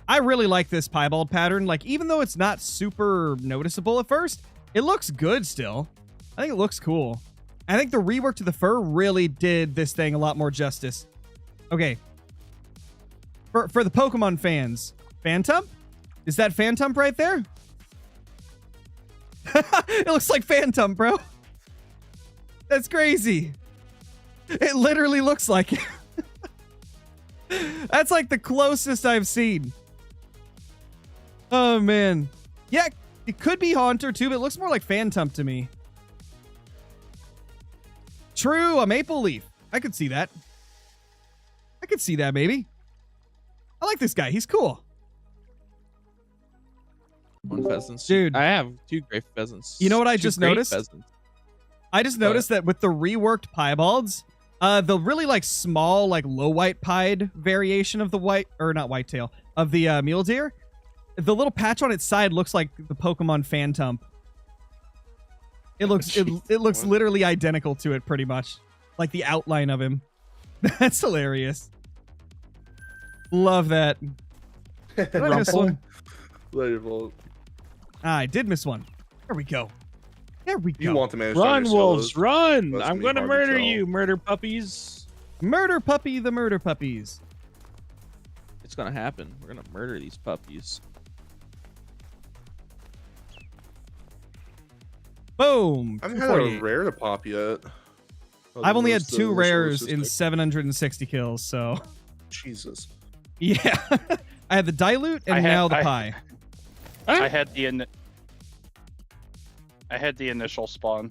I really like this piebald pattern. Like, even though it's not super noticeable at first, it looks good still. I think it looks cool. I think the rework to the fur really did this thing a lot more justice. Okay. For the Pokemon fans, Phantump? Is that Phantump right there? It looks like Phantump, bro. That's crazy. It literally looks like it. That's like the closest I've seen. Oh, man. Yeah, it could be Haunter, too, but it looks more like Phantump to me. True, a Maple Leaf. I could see that. I could see that, maybe. I like this guy. He's cool. One pheasant. Dude. I have 2 great pheasants. You know what I 2 just great noticed? pheasants. I just noticed that with the reworked piebalds, the really like small, like low white pied variation of the white, or not whitetail, of the mule deer, the little patch on its side looks like the Pokemon Phantump. It looks it looks literally identical to it, pretty much, like the outline of him. That's hilarious. Love that. Did I miss one? Later, Volt. Ah, I did miss one. There we go. There we go. You want to manage Run, wolves, run! That's I'm gonna gonna be hard to murder tell. you, murder puppies. Murder puppy, the murder puppies. It's gonna happen. We're gonna murder these puppies. Boom. I haven't had a 248. rare to pop yet. I've only had Those, 2 those rares in leucistic. 760 kills, so Jesus. Yeah. I had the dilute and now the pie. I had the initial spawn.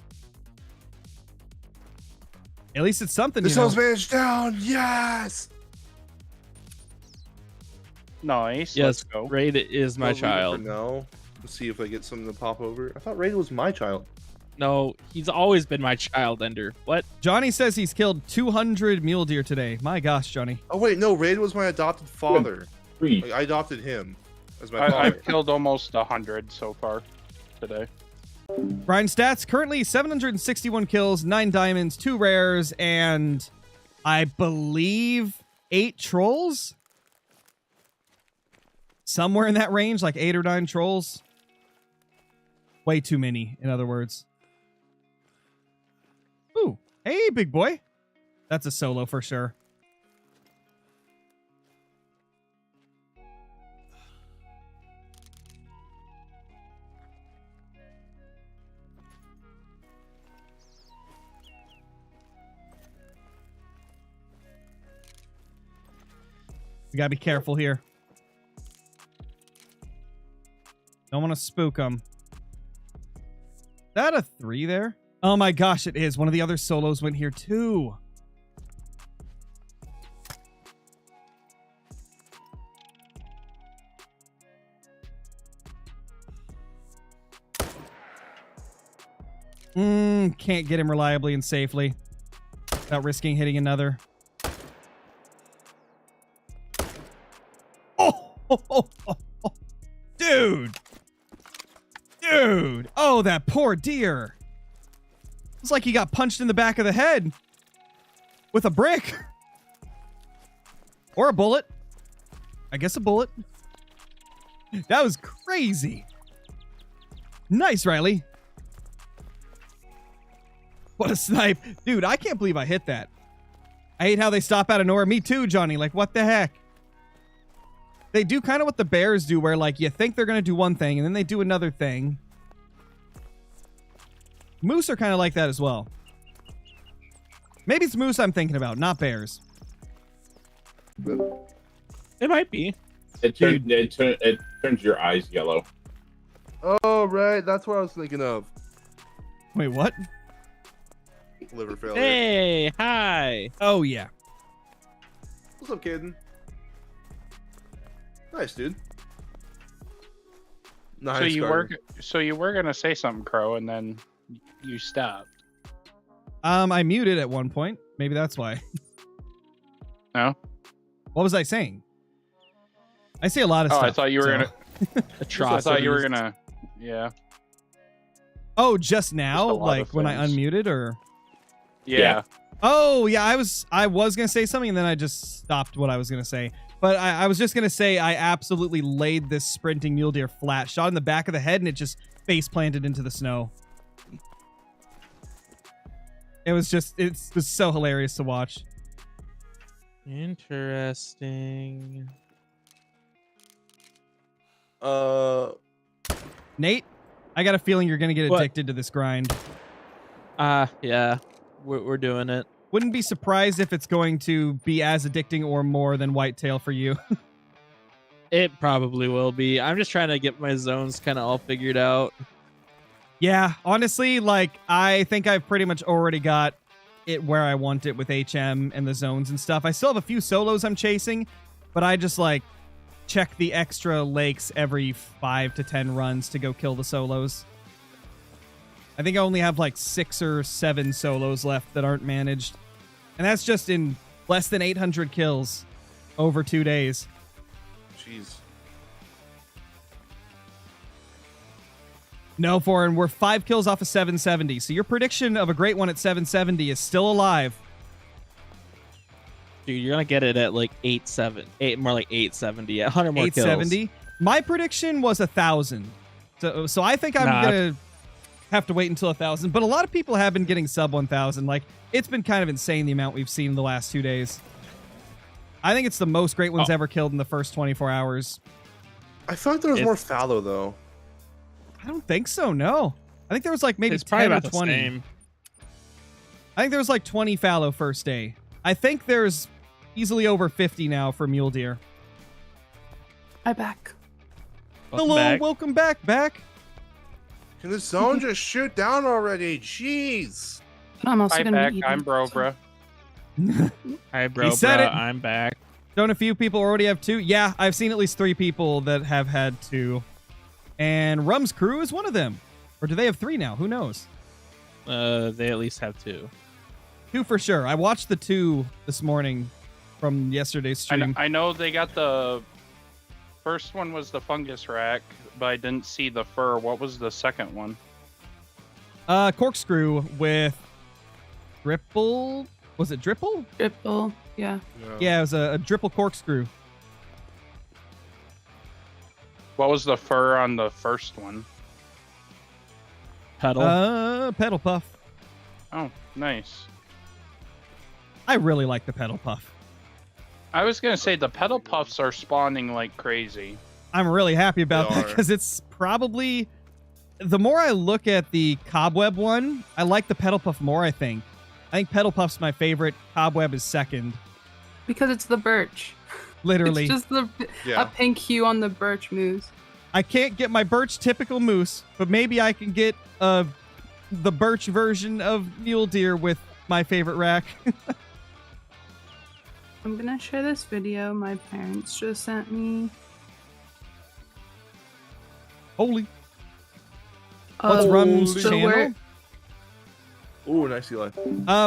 At least it's something, The you know. Soul Spanish down. Yes. Nice. Yes, Let's go. Raid is my child. No. Let's see if I get something to pop over. I thought Raid was my child. No, he's always been my child, Ender. What? Johnny says he's killed 200 mule deer today. My gosh, Johnny. Oh wait, no. Raid was my adopted father. 3. Like, I adopted him as my father. I've killed almost 100 so far today. Brian stats currently 761 kills, 9 diamonds, 2 rares, and I believe 8 trolls. Somewhere in that range, like 8 or 9 trolls. Way too many, in other words. Ooh, hey, big boy. That's a solo for sure. We gotta be careful here. Don't want to spook them. Is that a 3 there? Oh my gosh, it is. One of the other solos went here too. Can't get him reliably and safely without risking hitting another. Oh, dude. Dude. Oh, that poor deer. It's like he got punched in the back of the head with a brick. Or a bullet. I guess a bullet. That was crazy. Nice, Riley. What a snipe. Dude, I can't believe I hit that. I hate how they stop out of nowhere. Me too, Johnny. Like, what the heck? They do kind of what the bears do, where, like, you think they're going to do one thing, and then they do another thing. Moose are kind of like that as well. Maybe it's moose I'm thinking about, not bears. It might be. It turns your eyes yellow. Oh, right. That's what I was thinking of. Wait, what? Liver failure. Hey, hi. Oh, yeah. What's up, Caden? Nice, dude. Nice. So you were gonna say something, Crow, and then you stopped. I muted at one point. Maybe that's why. No? What was I saying? I say a lot of stuff. I thought you were gonna. I thought you were gonna. Yeah. Oh, just now? Just like when I things. unmuted, or? Yeah. Oh, yeah. I was gonna say something, and then I just stopped what I was gonna say. But I was just gonna say I absolutely laid this sprinting mule deer flat, shot in the back of the head, and it just face planted into the snow. It was so hilarious to watch. Interesting. Nate, I got a feeling you're gonna get addicted to this grind. Yeah, we're doing it. Wouldn't be surprised if it's going to be as addicting or more than Whitetail for you. It probably will be. I'm just trying to get my zones kind of all figured out. Yeah, honestly, like, I think I've pretty much already got it where I want it with HM and the zones and stuff. I still have a few solos I'm chasing, but I just, like, check the extra lakes every 5 to 10 runs to go kill the solos. I think I only have, like, 6 or 7 solos left that aren't managed. And that's just in less than 800 kills over 2 days. Jeez. No, Foreign, we're 5 kills off of 770. So your prediction of a great one at 770 is still alive. Dude, you're gonna get it at like 870, more like 870. 100 more 870. kills. My prediction was 1,000. So I think I'm gonna have to wait until 1,000. But a lot of people have been getting sub 1,000. Like, it's been kind of insane the amount we've seen in the last 2 days. I think it's the most great ones ever killed in the first 24 hours. I thought there was more fallow though. I don't think so. No, I think there was like maybe It's 10 probably or about 20. the same. I think there was like 20 fallow first day. I think there's easily over 50 now for mule deer. I back. Welcome back. Can the zone just shoot down already? Jeez. But I'm also Hi, gonna back. be I'm eating. Brobra. Hi, bro. He said it. I'm back. Don't a few people already have 2? Yeah, I've seen at least 3 people that have had 2. And Rum's crew is one of them. Or do they have 3 now? Who knows? They at least have 2. 2 for sure. I watched the 2 this morning from yesterday's I know, stream. I know they got the first one was the fungus rack, but I didn't see the fur. What was the second one? Corkscrew with Dripple. Was it Dripple? Triple. Yeah. Yeah, it was a Dripple corkscrew. What was the fur on the first one? Pedal. Pedal puff. Oh, nice. I really like the pedal puff. I was gonna say the pedal puffs are spawning like crazy. I'm really happy about They that are. because it's probably the more I look at the cobweb one, I like the pedal puff more. I think pedal puff's my favorite. Cobweb is second. Because it's the birch. Literally, It's just a Yeah. pink hue on the birch moose. I can't get my birch typical moose, but maybe I can get the birch version of mule deer with my favorite rack. I'm gonna share this video my parents just sent me. Holy! What's of Rum's the channel? where- Ooh, nice Eli.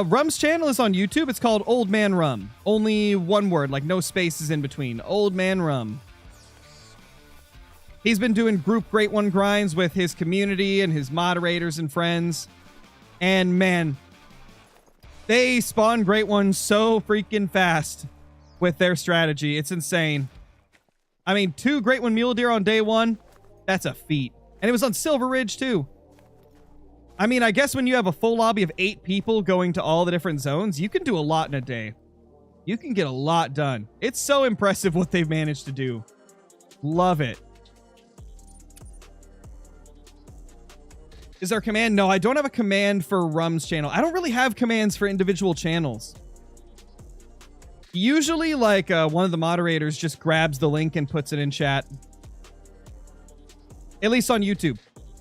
Rum's channel is on YouTube. It's called Old Man Rum. Only one word, like no spaces in between. Old Man Rum. He's been doing group Great One grinds with his community and his moderators and friends. And man, they spawn Great Ones so freaking fast with their strategy. It's insane. I mean, 2 Great One mule deer on day 1. That's a feat. And it was on Silver Ridge too. I mean, I guess when you have a full lobby of 8 people going to all the different zones, you can do a lot in a day. You can get a lot done. It's so impressive what they've managed to do. Love it. Is there a command? No, I don't have a command for Rum's channel. I don't really have commands for individual channels. Usually, like, one of the moderators just grabs the link and puts it in chat. At least on YouTube.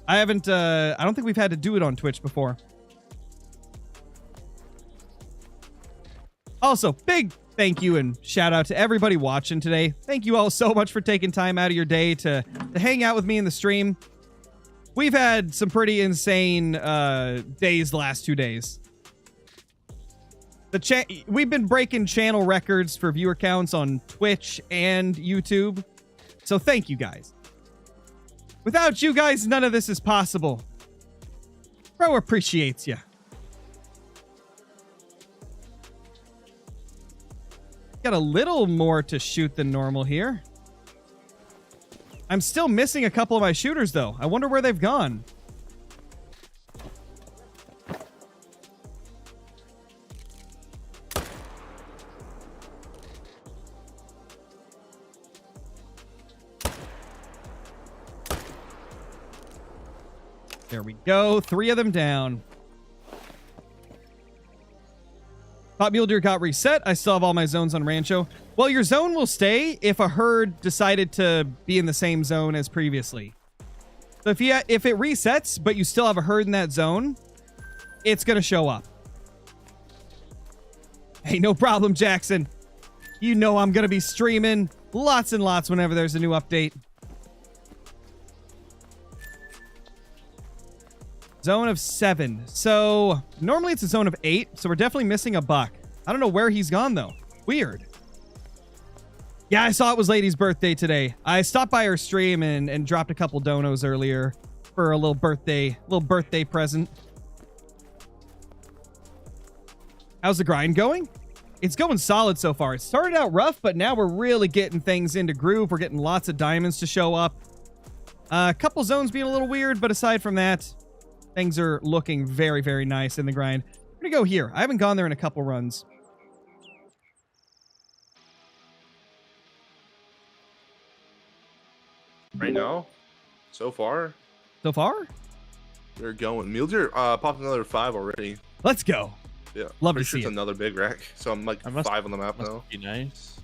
I haven't, I don't think we've had to do it on Twitch before. Also, big thank you and shout out to everybody watching today. Thank you all so much for taking time out of your day to hang out with me in the stream. We've had some pretty insane days the last 2 days. We've been breaking channel records for viewer counts on Twitch and YouTube. So thank you guys. Without you guys, none of this is possible. Bro appreciates you. Got a little more to shoot than normal here. I'm still missing a couple of my shooters, though. I wonder where they've gone. There we go. 3 of them down. Thought mule deer got reset. I still have all my zones on Rancho. Well, your zone will stay if a herd decided to be in the same zone as previously. So if it resets, but you still have a herd in that zone, it's going to show up. Hey, no problem, Jackson. You know I'm going to be streaming lots and lots whenever there's a new update. Zone of 7. So normally it's a zone of 8, so we're definitely missing a buck. I don't know where he's gone, though. Weird. Yeah, I saw it was Lady's birthday today. I stopped by her stream and dropped a couple donos earlier for a little birthday present. How's the grind going? It's going solid so far. It started out rough, but now we're really getting things into groove. We're getting lots of diamonds to show up. A couple zones being a little weird, but aside from that, things are looking very, very nice in the grind. I'm going to go here. I haven't gone there in a couple runs. Right now, so far, So far? we're going. Mule deer popped another 5 already. Let's go. Yeah. Love Pretty to sure see it's it. another big rack. So I'm like I must- 5 on the map now. Must be nice.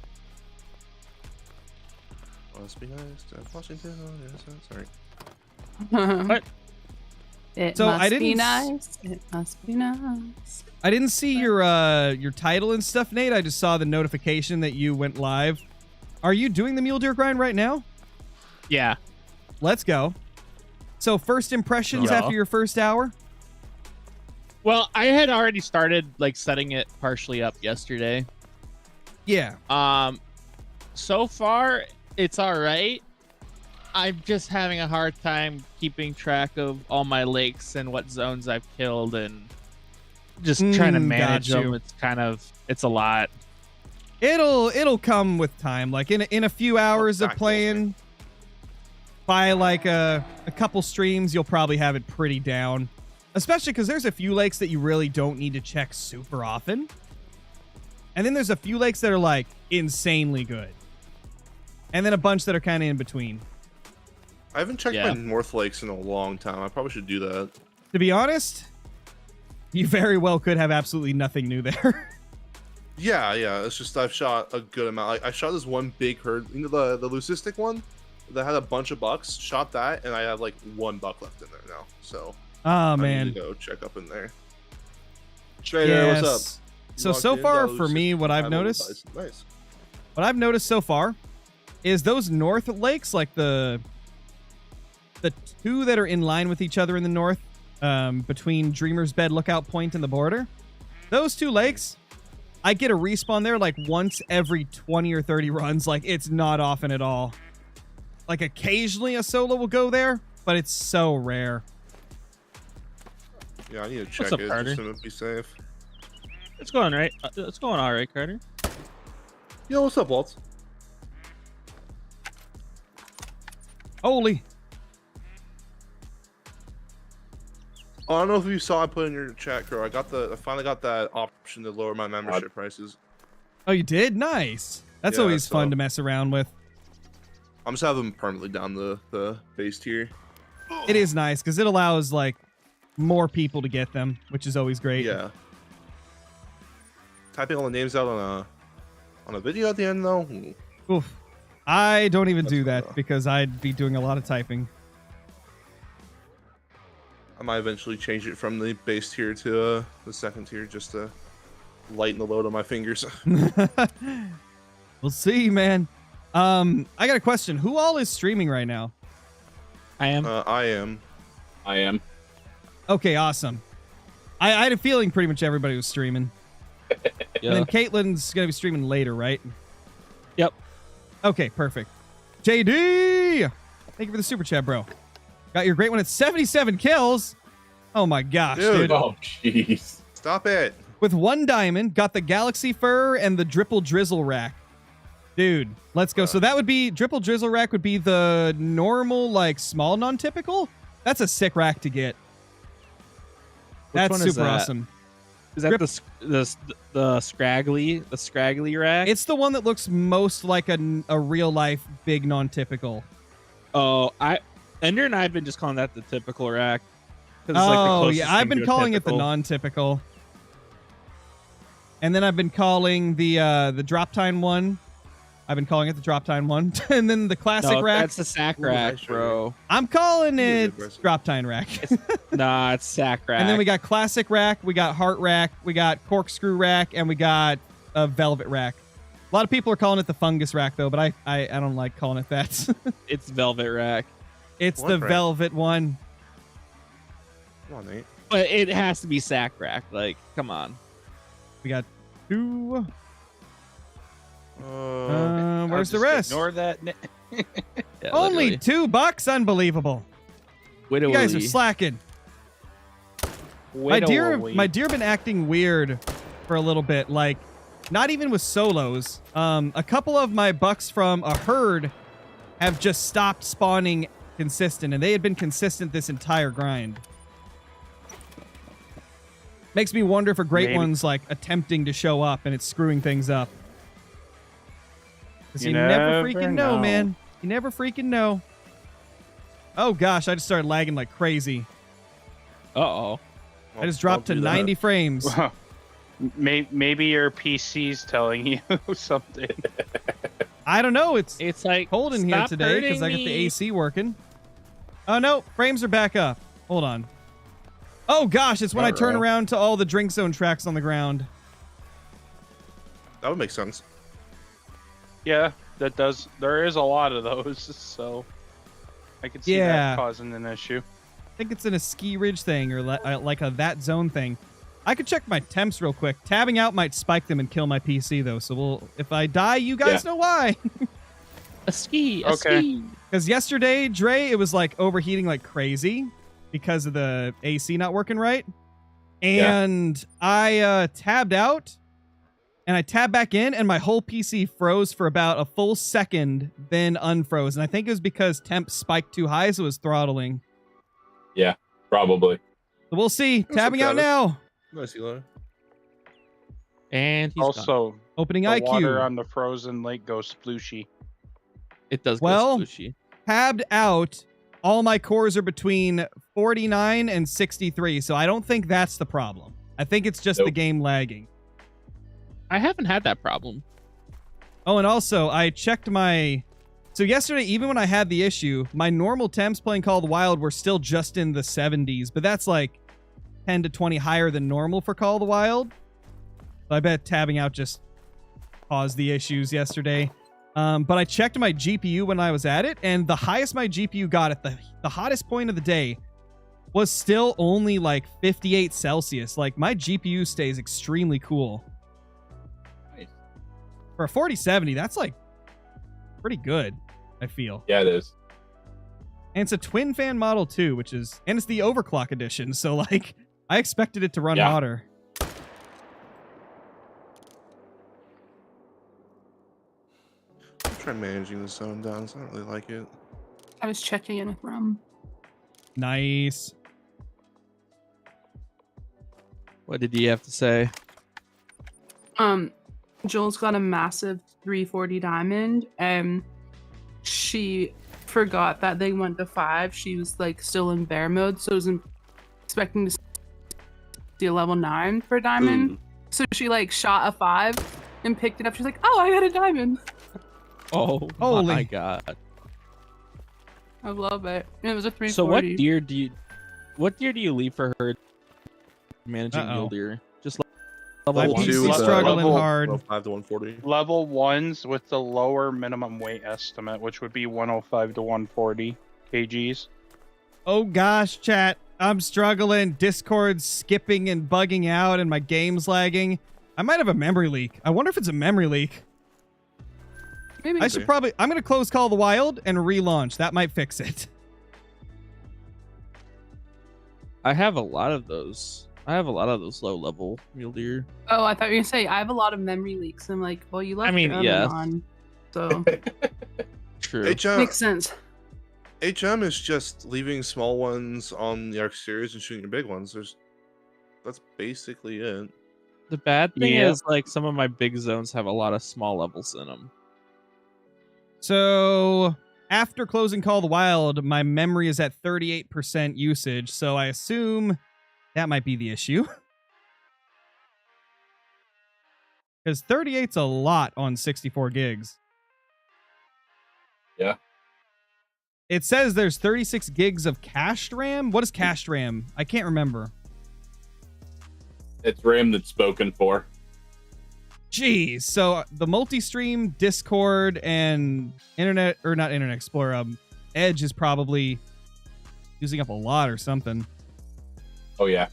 Must be nice to have Washington on your side. Sorry. What? It So, must I be didn't s- nice. It must be nice. I didn't see your title and stuff, Nate. I just saw the notification that you went live. Are you doing the mule deer grind right now? Yeah. Let's go. So first impressions Yeah. after your first hour? Well, I had already started like setting it partially up yesterday. Yeah. So far it's all right. I'm just having a hard time keeping track of all my lakes and what zones I've killed and just trying to manage got them. you. It's a lot. It'll come with time. Like in a few hours of back playing, by like a couple streams, you'll probably have it pretty down. Especially because there's a few lakes that you really don't need to check super often. And then there's a few lakes that are like insanely good. And then a bunch that are kind of in between. I haven't checked Yeah. my North Lakes in a long time. I probably should do that. To be honest, you very well could have absolutely nothing new there. Yeah. It's just I've shot a good amount. Like I shot this one big herd, you know, the leucistic one that had a bunch of bucks. Shot that, and I have like 1 buck left in there now. So Oh, I man. need to go check up in there. Trader, what's up? So Logged in, far got for me, leucistic what I've animal noticed, advice. Nice. what I've noticed so far is those north lakes, like the 2 that are in line with each other in the north, between Dreamer's Bed Lookout Point and the border. Those 2 lakes, I get a respawn there like once every 20 or 30 runs. Like it's not often at all. Like occasionally a solo will go there, but it's so rare. Yeah, I need to check up, it Carter? just to be safe. It's going right. It's going all right, Carter. Yo, what's up, Waltz? Holy. Oh, I don't know if you saw I put in your chat, Crow. I finally got that option to lower my membership prices. Oh, you did? Nice. That's Yeah, always fun so- to mess around with. I'm just having them permanently down the base tier. It is nice because it allows like more people to get them, which is always great. Yeah. Typing all the names out on a video at the end though. Oof. I don't even That's do fine, that though. because I'd be doing a lot of typing. I might eventually change it from the base tier to the second tier just to lighten the load on my fingers. We'll see, man. I got a question. Who all is streaming right now? I am. I am. I am. Okay, awesome. I had a feeling pretty much everybody was streaming. Yeah. And then Caitlin's going to be streaming later, right? Yep. Okay, perfect. JD! Thank you for the super chat, bro. Got your great one at 77 kills. Oh my gosh, Dude. dude. Oh, jeez. Stop it. With 1 diamond, got the Galaxy Fur and the Dripple Drizzle Rack. Dude, let's go. So that would be, Dripple Drizzle Rack would be the normal, like, small non-typical? That's a sick rack to get. That's one is super that? awesome. Is that the scraggly rack? It's the one that looks most like a real life big non-typical. Ender and I have been just calling that the typical rack. 'Cause it's like the Oh, closest yeah. I've thing been to a calling it the typical. non-typical. And then I've been calling the drop time one. I've been calling it the drop time one. And then the classic No, rack. that's the sack Ooh, rack, nice bro. I'm calling Really it aggressive. drop time rack. Nah, it's sack rack. And then we got classic rack, we got heart rack, we got corkscrew rack, and we got a velvet rack. A lot of people are calling it the fungus rack though, but I don't like calling it that. It's velvet rack, It's What the rack? velvet one. Come on, Nate. but it has to be sack rack. Like, come on. We got 2. Uh, Where's the I'll just rest? Ignore that. Yeah, Only literally. $2. Unbelievable. Widowy. You guys are slacking. My deer been acting weird for a little bit. Like, not even with solos. A couple of my bucks from a herd have just stopped spawning consistent, and they had been consistent this entire grind. Makes me wonder if a great Maybe. one's like attempting to show up and it's screwing things up. Because you You never never freaking know, know. man. You never freaking know. Oh gosh, I just started lagging like crazy. Uh-oh. I just dropped to I'll do that. 90 frames. Maybe your PC's telling you something. I don't know. It's like cold in here stop today because hurting I got the me. AC working. Oh no, frames are back up. Hold on. Oh gosh, it's when I turn Uh-oh. around to all the drink zone tracks on the ground. That would make sense. Yeah, that does. There is a lot of those, so I could see Yeah. that causing an issue. I think it's in a ski ridge thing or like a that zone thing. I could check my temps real quick. Tabbing out might spike them and kill my PC though. So if I die, you guys know why. A ski. Okay. Ski. Because yesterday, Dre, it was like overheating like crazy because of the AC not working right. And I tabbed out and I tabbed back in and my whole PC froze for about a full second, then unfroze. And I think it was because temp spiked too high, so it was throttling. Yeah, probably. So we'll see. That's Tabbing out okay. now. Nice, Eli. And he's gone. Also, Opening the IQ. water on the frozen lake goes splooshy. It does Well, go splooshy. Tabbed out. All my cores are between 49 and 63, so I don't think that's the problem. I think it's just the Nope. game lagging. I haven't had that problem. Oh, and also, I checked my... So yesterday, even when I had the issue, my normal temps playing Call of the Wild were still just in the 70s, but that's like 10 to 20 higher than normal for Call of the Wild. So I bet tabbing out just caused the issues yesterday. But I checked my GPU when I was at it, and the highest my GPU got at the hottest point of the day was still only like 58 Celsius. Like, my GPU stays extremely cool. Nice. For a 4070, that's like pretty good, I feel. Yeah, it is. And it's a twin fan model too, which is, and it's the overclock edition. So like, I expected it to run Yeah. hotter. I'm trying managing the zone down. So I don't really like it. I was checking in with Rum. Nice. What did he have to say? Joel's got a massive 340 diamond, and she forgot that they went to 5. She was like still in bear mode, so was expecting to see a level 9 for diamond. Ooh. So she like shot a 5 and picked it up. She's like, "Oh, I got a diamond." Oh Holy. my god. I love it. And it was a 340. So what deer do you leave for her managing mule deer? Just My level one. PC Two, struggling level hard. 105 to 140. Level 1s with the lower minimum weight estimate, which would be 105 to 140 kgs. Oh gosh, chat. I'm struggling. Discord's skipping and bugging out and my game's lagging. I might have a memory leak. I wonder if it's a memory leak. Maybe. I should probably... I'm going to close Call of the Wild and relaunch. That might fix it. I have a lot of those. I have a lot of those low level mule deer. Oh, I thought you were gonna say I have a lot of memory leaks. I'm like, well, you left I mean, your oven yeah. on, so True. makes sense. HM is just leaving small ones on the exteriors and shooting your big ones. That's basically it. The bad thing Yeah. is like some of my big zones have a lot of small levels in them. So after closing Call of the Wild, my memory is at 38% usage. So I assume that might be the issue. Because 38's a lot on 64 gigs. Yeah. It says there's 36 gigs of cached RAM. What is cached RAM? I can't remember. It's RAM that's spoken for. Jeez. So the multi-stream, Discord, and Internet, or not Internet Explorer, Edge is probably using up a lot or something. Oh yeah.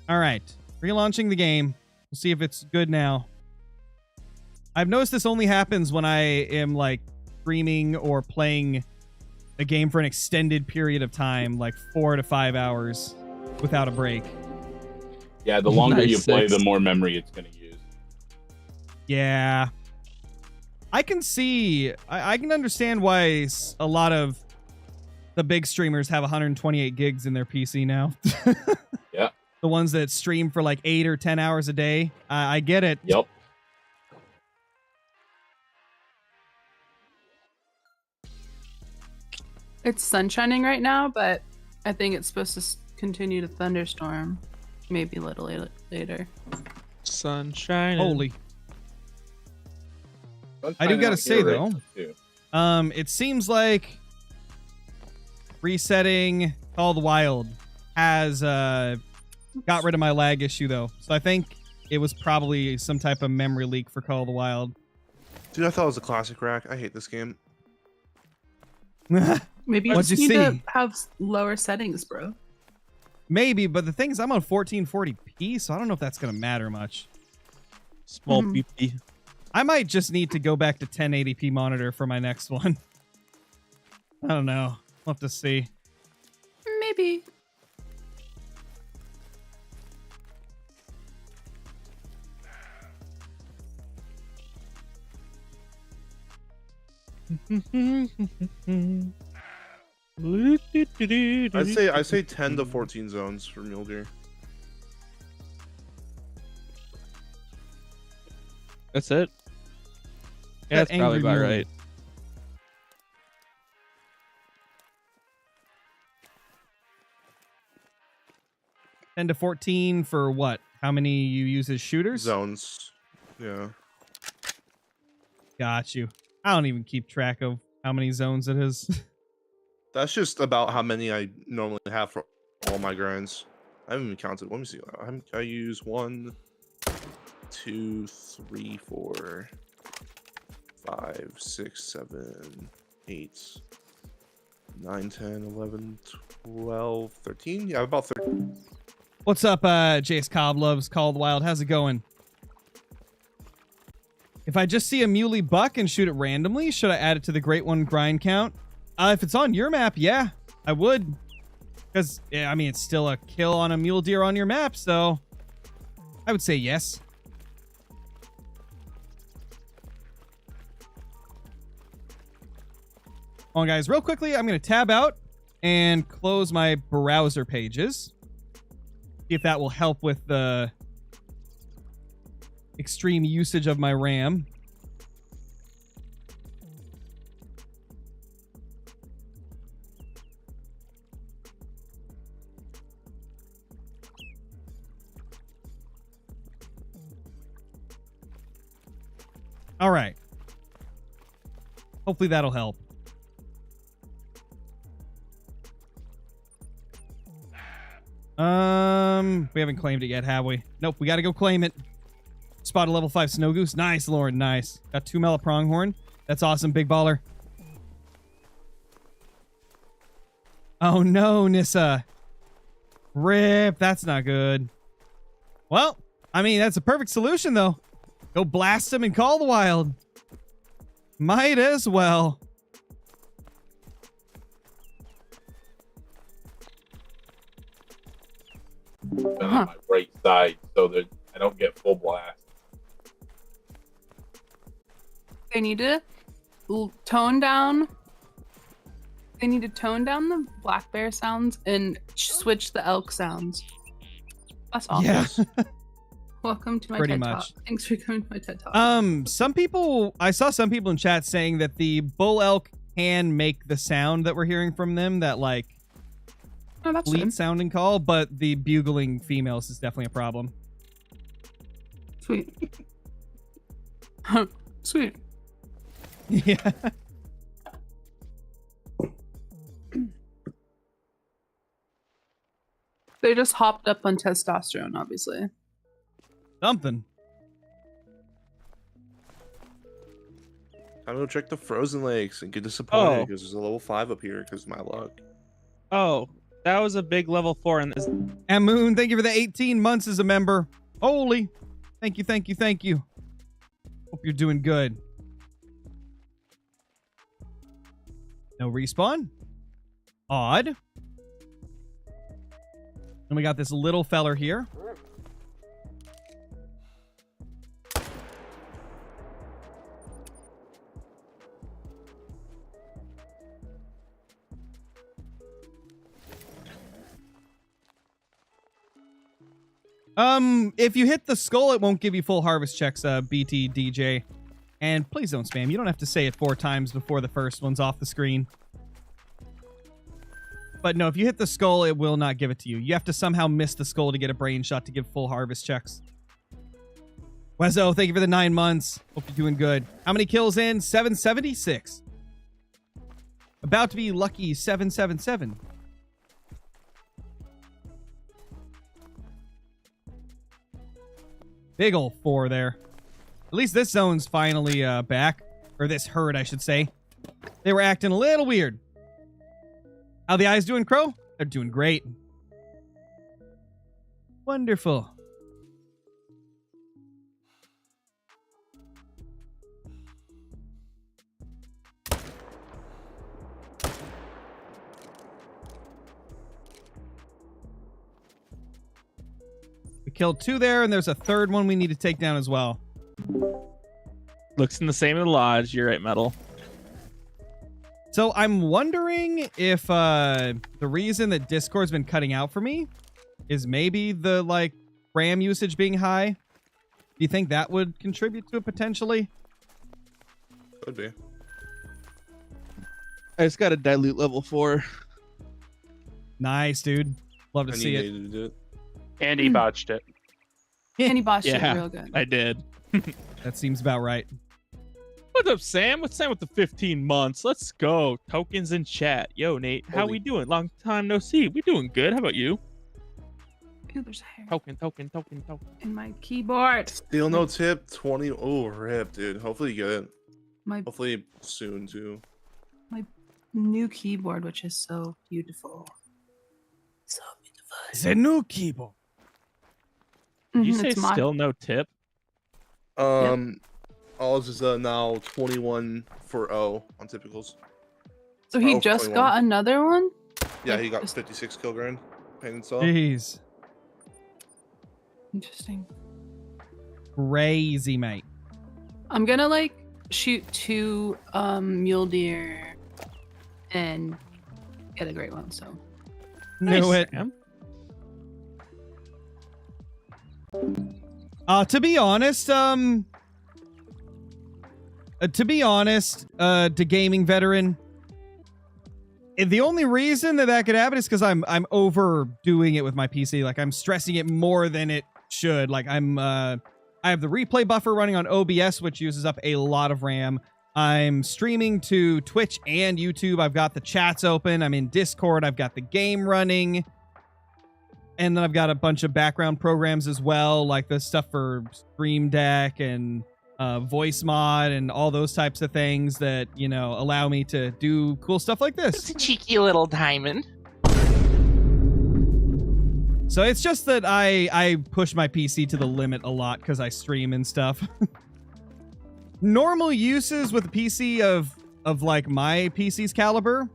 All right. Relaunching the game. We'll see if it's good now. I've noticed this only happens when I am like streaming or playing a game for an extended period of time, like 4 to 5 hours without a break. Yeah, the longer Nice you play, six. the more memory it's going to use. Yeah. I can see, I can understand why a lot of the big streamers have 128 gigs in their PC now. Yeah. The ones that stream for like 8 or 10 hours a day. I get it. Yep. It's sun shining right now, but I think it's supposed to continue to thunderstorm. Maybe a little later. Sunshine. Holy. Sunshine I do gotta out say, here though, right now, too. it seems like resetting Call of the Wild has got rid of my lag issue, though. So I think it was probably some type of memory leak for Call of the Wild. Dude, I thought it was a classic rack. I hate this game. Maybe you What'd just you need to see? have lower settings, bro. Maybe, but the thing is, I'm on 1440p, so I don't know if that's going to matter much. Small Mhm. PP. I might just need to go back to 1080p monitor for my next one. I don't know. We'll have to see. Maybe. I'd say 10 to 14 zones for Mule Deer. That's it. Yeah, That that's probably angry about mule. right. Ten to 14 for what? How many you use as shooters? Zones. Yeah. Got you. I don't even keep track of how many zones it is. That's just about how many I normally have for all my grinds. I haven't even counted. Let me see. I use 1, 2, 3, 4, 5, 6, 7, 8, 9, 10, 11, 12, 13. Yeah, about 13. What's up, Jace Cobb loves Call of the Wild? How's it going? If I just see a muley buck and shoot it randomly, should I add it to the Great One grind count? If it's on your map, yeah, I would. Because, yeah, I mean, it's still a kill on a mule deer on your map, so I would say yes. Hold on, guys, real quickly, I'm going to tab out and close my browser pages. See if that will help with the extreme usage of my RAM. All right. Hopefully that'll help. We haven't claimed it yet, have we? Nope, we gotta go claim it. Spot a level 5 snow goose. Nice, Lauren, nice. Got 2 mellow pronghorn. That's awesome, big baller. Oh no, Nissa. Rip, that's not good. Well, I mean, that's a perfect solution, though. Go blast him and Call the Wild. Might as well. Been on my right side so that I don't get full blast. They need to tone down. They need to tone down the black bear sounds and switch the elk sounds. That's all. Yeah. Welcome to my Pretty TED much. Talk. Thanks for coming to my TED Talk. I saw some people in chat saying that the bull elk can make the sound that we're hearing from them, that like Oh, that's fleet good. sounding call, but the bugling females is definitely a problem. Sweet. Sweet. Yeah. They just hopped up on testosterone, obviously. Something. Time to go check the frozen lakes and get disappointed Oh. because there's a level 5 up here because of my luck. Oh, that was a big level 4 in this. And Moon, thank you for the 18 months as a member. Holy. Thank you, thank you, thank you. Hope you're doing good. No respawn? Odd. And we got this little feller here. If you hit the skull, it won't give you full harvest checks, BT DJ. And please don't spam. You don't have to say it 4 times before the first one's off the screen. But no, if you hit the skull, it will not give it to you. You have to somehow miss the skull to get a brain shot to give full harvest checks. Wezo, thank you for the 9 months. Hope you're doing good. How many kills in? 776. About to be lucky 777. Big ol' 4 there. At least this zone's finally back. Or this herd, I should say. They were acting a little weird. How the eyes doing, Crow? They're doing great. Wonderful. We killed 2 there, and there's a third one we need to take down as well. Looks in the same in the lodge. You're right, Metal. So I'm wondering if the reason that Discord's been cutting out for me is maybe the like RAM usage being high. Do you think that would contribute to it potentially? Could be. I just got a dilute level 4. Nice, dude. Love to And see you it. needed to do it. And he botched it. And he botched it Yeah, real good. I did. That seems about right. What's up, Sam? What's Sam with the 15 months? Let's go. Tokens in chat. Yo, Nate, how Holy- we doing? Long time no see. We doing good. How about you? Ooh, there's a hair Token. in my keyboard. Still no tip. 20. Oh, rip, dude. Hopefully you get it. My Hopefully soon too. new keyboard, which is so beautiful. So beautiful. It's a new keyboard. You Mhm, say it's my- still no tip? Ours is now 21 for O on typicals. So he Oh, just 21. got another one? Yeah, Like, he got just- 56 kill grind. Pain and saw. Jeez. Interesting. Crazy, mate. I'm gonna like shoot 2 mule deer and get a great one, so Knew it. Sam. To be honest, to gaming veteran, the only reason that could happen is because I'm overdoing it with my PC. Like I'm stressing it more than it should. Like I have the replay buffer running on OBS, which uses up a lot of RAM. I'm streaming to Twitch and YouTube. I've got the chats open. I'm in Discord. I've got the game running. And then I've got a bunch of background programs as well, like the stuff for Stream Deck and voice mod and all those types of things that, you know, allow me to do cool stuff like It's this. a cheeky little diamond. So it's just that I push my PC to the limit a lot because I stream and stuff. Normal uses with a PC of like my PC's caliber,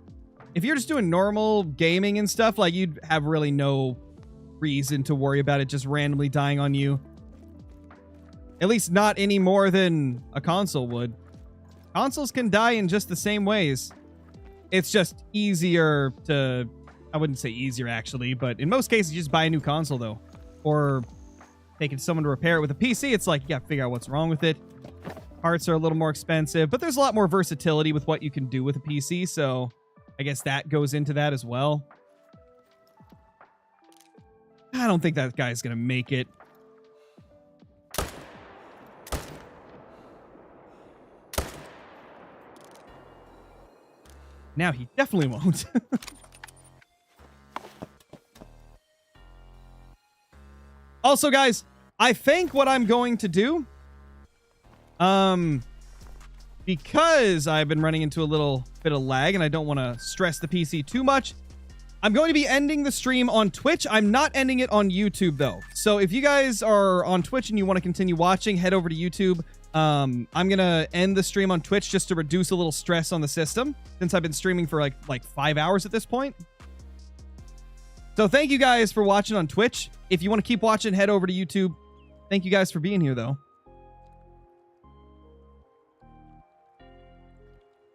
if you're just doing normal gaming and stuff, like you'd have really no reason to worry about it just randomly dying on you. At least not any more than a console would. Consoles can die in just the same ways. It's just easier to... I wouldn't say easier, actually, but in most cases, you just buy a new console, though. Or taking someone to repair it. With a PC, it's like, you gotta figure out what's wrong with it. Parts are a little more expensive, but there's a lot more versatility with what you can do with a PC, so I guess that goes into that as well. I don't think that guy's gonna make it. Now he definitely won't. Also, guys, I think what I'm going to do, because I've been running into a little bit of lag and I don't want to stress the PC too much, I'm going to be ending the stream on Twitch. I'm not ending it on YouTube, though. So if you guys are on Twitch and you want to continue watching, head over to YouTube. I'm going to end the stream on Twitch just to reduce a little stress on the system, since I've been streaming for like 5 hours at this point. So thank you guys for watching on Twitch. If you want to keep watching, head over to YouTube. Thank you guys for being here, though.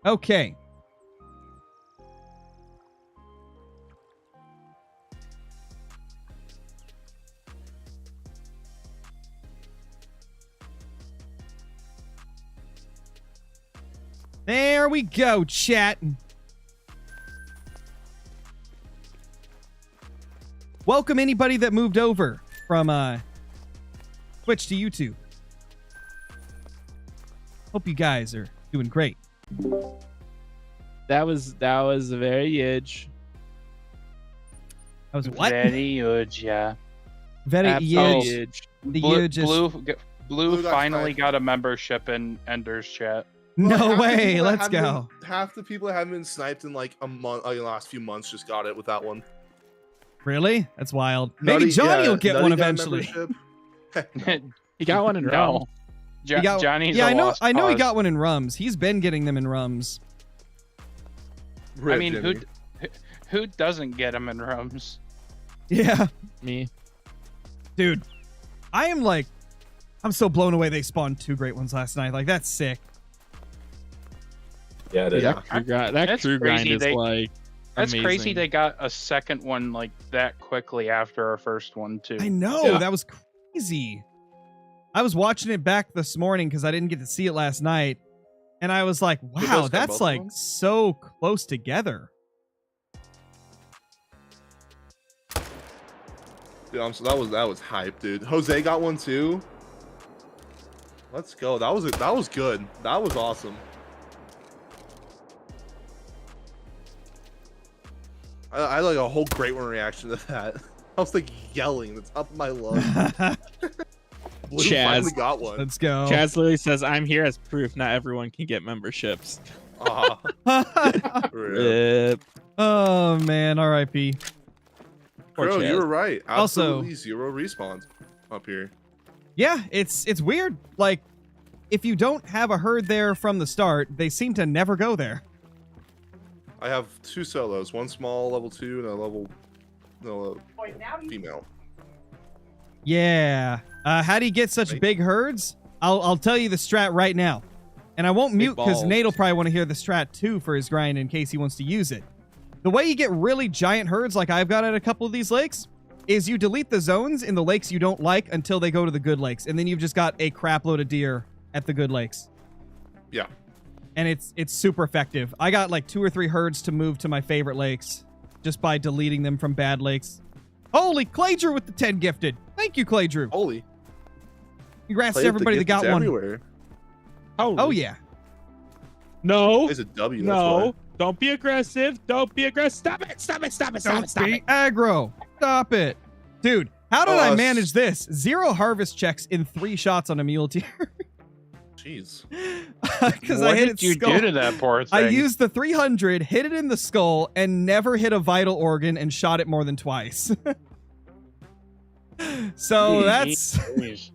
Okay. There we go, chat. welcome anybody that moved over from Twitch to YouTube. Hope you guys are doing great. That was very huge. That was what? Very huge, yeah. Very Absolutely huge. huge. The Blue, huge is- Blue Blue got finally sniped. got a membership in Ender's chat. No Half the way. people that Let's haven't go. been- half the people that haven't been sniped in like a month, like the last few months, just got it with that one. Really? That's wild. Maybe Nutty- Johnny yeah, will get Nutty one got a eventually. membership. He got one in Rome. No. He got- Johnny's yeah, a I know. lost I know he cause. got one in Rums. He's been getting them in Rums. I Rip, mean, Jimmy. who doesn't get them in rooms? Yeah, Me. dude. I'm so blown away they spawned 2 great ones last night. Like, that's sick. Yeah, it is. That crew grind, That's crew grind crazy. is They- like That's amazing. crazy. They got a second one like that quickly after our first one too. I know. Yeah. That was crazy. I was watching it back this morning because I didn't get to see it last night. And I was like, those wow, got that's both of like them? so close together. Dude, that was hype, dude. Jose got one too. Let's go. That was good. That was awesome. I like a whole great one reaction to that. I was like yelling at the top of my lungs. Blue Chaz. finally got one. Let's go. Chaz literally says, "I'm here as proof. Not everyone can get memberships." Ah, rip. Oh, man. R.I.P. Poor Bro, Chaz. you were right. Also- Absolutely 0 respawns up here. Yeah, it's weird. Like, if you don't have a herd there from the start, they seem to never go there. I have 2 solos, one small level 2 and a level female. Yeah. How do you get such Right. big herds? I'll tell you the strat right now. And I won't mute because balls. Nate'll probably want to hear the strat too for his grind in case he wants to use it. The way you get really giant herds like I've got at a couple of these lakes is you delete the zones in the lakes you don't like until they go to the good lakes. And then you've just got a crap load of deer at the good lakes. Yeah. And it's super effective. I got like 2 or 3 herds to move to my favorite lakes just by deleting them from bad lakes. Holy, Clay Drew with the 10 gifted. Thank you, Clay Drew. Holy. Congrats Play to with the everybody that got gifts one. everywhere. Oh, yeah. No. It's a W. That's No. why. Don't be aggressive. Don't be aggressive. Stop it. Stop it. Stop it. Stop Don't it. Stop be it. aggro. Stop it. Dude, how did I s- manage this? 0 harvest checks in 3 shots on a mule deer. Jeez. Because I What hit did its you skull. do to that poor thing? I used the 300, hit it in the skull, and never hit a vital organ and shot it more than twice. So that's... Jeez.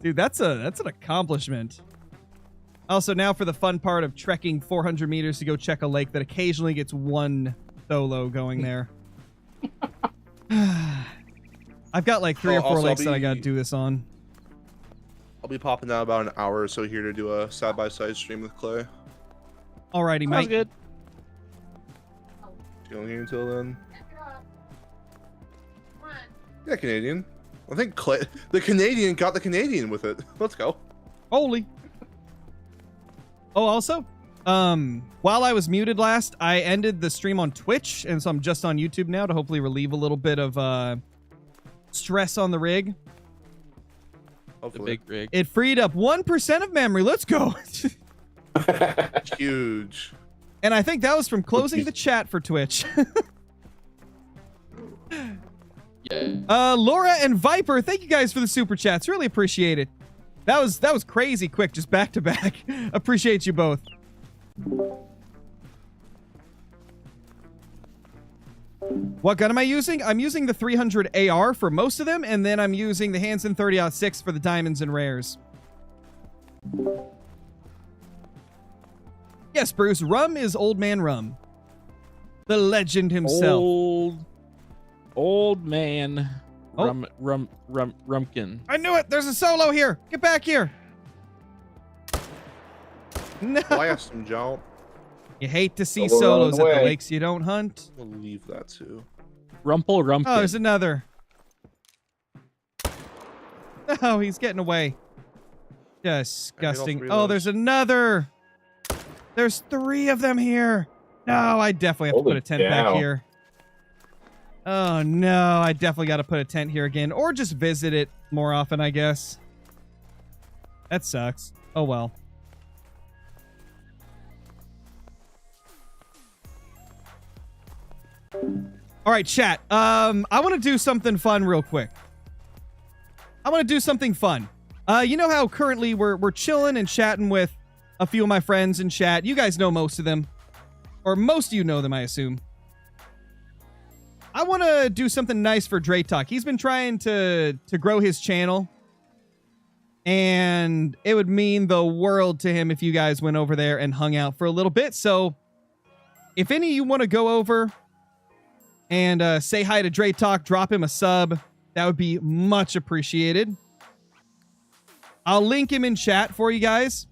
Dude, that's an accomplishment. Also, now for the fun part of trekking 400 meters to go check a lake that occasionally gets 1 solo going there. I've got like 3 or 4 Also, I'll lakes that I gotta be- do this on. I'll be popping out about an hour or so here to do a side-by-side stream with Clay. Alrighty, Sounds Mike. good. Chilling here until then. Yeah, Canadian. I think Clay, the Canadian got the Canadian with it. Let's go. Holy. Oh, also, while I was muted last, I ended the stream on Twitch, and so I'm just on YouTube now to hopefully relieve a little bit of stress on the rig. The Hopefully. big rig. It freed up 1% of memory. Let's go. Huge. And I think that was from closing the chat for Twitch. Yeah. Laura and Viper, thank you guys for the super chats. Really appreciate it. That was crazy quick, just back to back. Appreciate you both. What gun am I using? I'm using the 300 AR for most of them, and then I'm using the Hansen 30-06 for the diamonds and rares. Yes, Bruce, Rum is Old Man Rum. The legend himself. Old man. Oh. Rumpkin. I knew it! There's a solo here! Get back here! No. Blast him, jump. You hate to see Solo solos at running the away. lakes you don't hunt. We'll leave that too. Rumpkin. Oh, there's another. Oh, he's getting away. Disgusting. three Oh, of there's those. another. There's 3 of them here. No, I definitely have to Holy put a tent back cow. here. Oh no, I definitely got to put a tent here again, or just visit it more often, I guess. That sucks. Oh well. All right, chat. I want to do something fun real quick. I want to do something fun. You know how currently we're chilling and chatting with a few of my friends in chat. You guys know most of them, or most of you know them, I assume. I want to do something nice for Dre Talk. He's been trying to grow his channel, and it would mean the world to him if you guys went over there and hung out for a little bit. So, if any of you want to go over and say hi to Dre Talk, drop him a sub, that would be much appreciated. I'll link him in chat for you guys.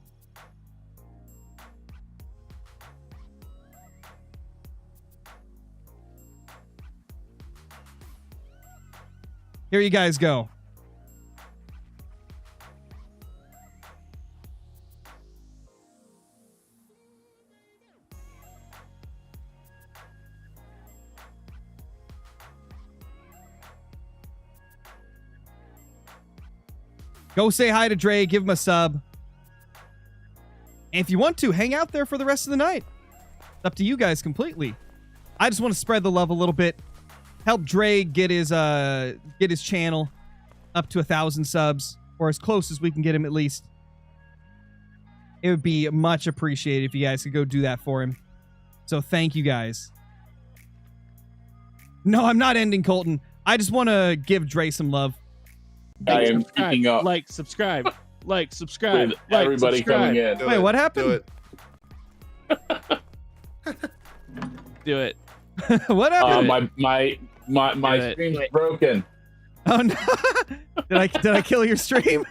Here you guys go. Go say hi to Dre, give him a sub. And if you want to, hang out there for the rest of the night. It's up to you guys completely. I just want to spread the love a little bit. Help Dre get his channel up to 1,000 subs, or as close as we can get him at least. It would be much appreciated if you guys could go do that for him. So thank you guys. No, I'm not ending, Colton. I just want to give Dre some love. I am keeping up. Like, subscribe. Like, subscribe. With Like, everybody subscribe. coming in. Wait, what happened? Do it. Do it. What happened? My stream's broken. Oh no! Did I kill your stream?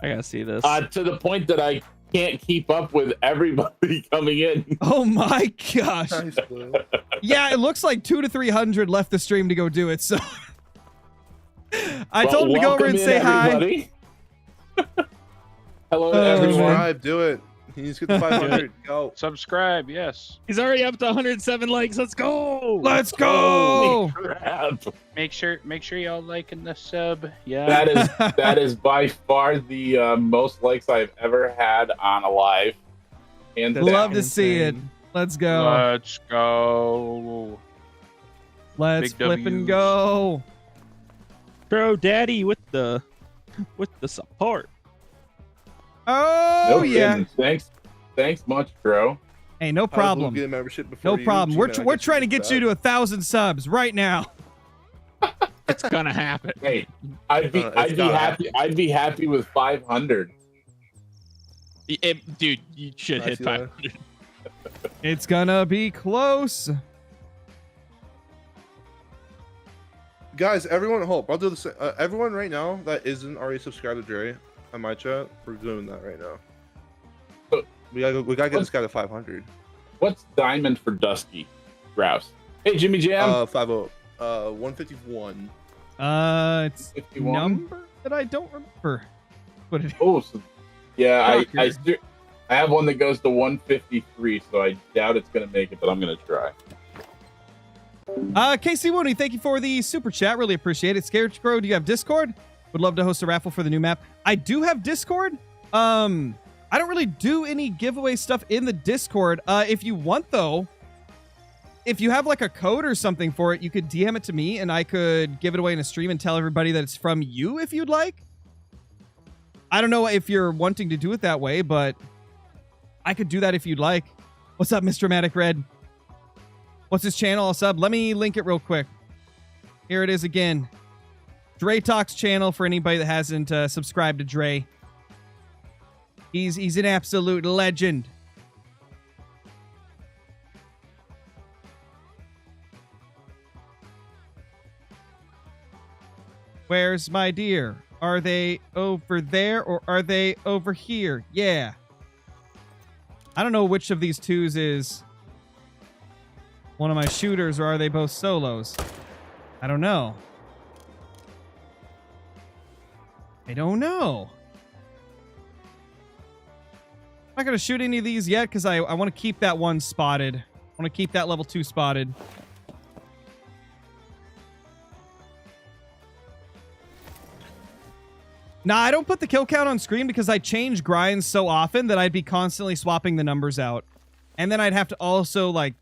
I gotta see this. To the point that I can't keep up with everybody coming in. Oh my gosh! Nice, Blue. Yeah, it looks like 200 to 300 left the stream to go do it. So I told him to go over and say hi. Hello, everyone. Subscribe, do it. He needs to get to 500. Go. Subscribe, yes. He's already up to 107 likes. Let's go. Let's go! Crap. Make sure y'all like and the sub. Yeah. That is by far the most likes I've ever had on a live. And Love to see it. Let's go. Let's go. Let's Big flip and W's. go. Bro, daddy with the support. Oh No yeah. goodness. Thanks much, bro. Hey, no How does Blue problem. get a membership before No you? problem. Gmail, I We're guess trying to you get you to 1,000 subs right now. It's gonna happen. Hey, I'd be It's gotta happy. I'd be happy with 500. Dude, you should I hit see that. 500. It's gonna be close. Guys, everyone, hope I'll do the same. Everyone right now that isn't already subscribed to Dre on my chat, we're doing that right now. We gotta get this guy to 500. What's diamond for Dusky Grouse? Hey, Jimmy Jam. 50. 151. It's 51? number that I don't remember. What it Oh, so, yeah, Oh, I have one that goes to 153, so I doubt it's gonna make it, but I'm gonna try. Casey Wooney, thank you for the super chat. Really appreciate it. Scarecrow, do you have Discord? Would love to host a raffle for the new map. I do have Discord. I don't really do any giveaway stuff in the Discord. If you want though, if you have like a code or something for it, you could DM it to me and I could give it away in a stream and tell everybody that it's from you if you'd like. I don't know if you're wanting to do it that way, but I could do that if you'd like. What's up, Mr. Dramatic Red? What's his channel? I'll sub. Let me link it real quick. Here it is again. Dre Talks channel for anybody that hasn't subscribed to Dre. He's an absolute legend. Where's my deer? Are they over there or are they over here? Yeah. I don't know which of these twos is one of my shooters, or are they both solos? I don't know. I don't know. I'm not going to shoot any of these yet because I want to keep that one spotted. I want to keep that level 2 spotted. Nah, I don't put the kill count on screen because I change grinds so often that I'd be constantly swapping the numbers out. And then I'd have to also, like,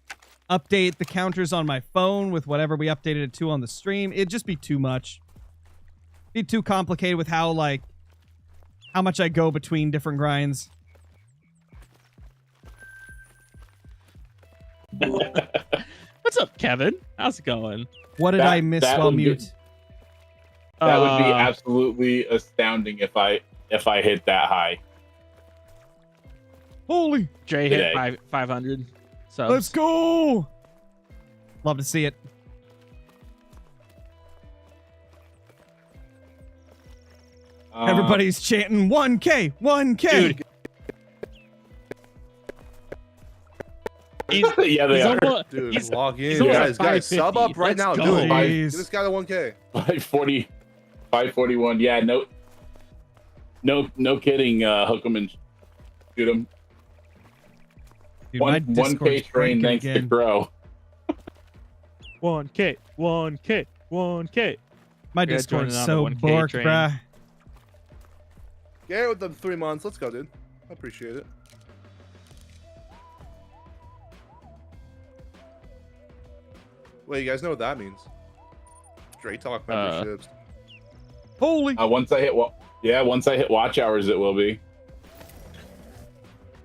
update the counters on my phone with whatever we updated it to on the stream. It'd just be too much. Be too complicated with how, like, how much I go between different grinds. What's up, Kevin? How's it going? What did I miss while mute? That would be absolutely astounding if I hit that high. Holy. Dre hit 500. So Let's go. Love to see it. Everybody's chanting 1K, 1K. Dude. Yeah, they are. Almost, Dude, log in. he's almost Guys, sub up right now. Let's Do go. it. Jeez. Give this guy the 1K. 541. Yeah, no kidding. Hook him and shoot him. Dude, my 1K Discord's train, breaking thanks to again. Crow. 1K, 1K, 1K. My Yeah, Discord's joining on so the 1K borked, train. bruh. Get it with them 3 months. Let's go, dude. I appreciate it. Wait, you guys know what that means? Straight talk memberships. Holy. Once I hit watch hours, it will be.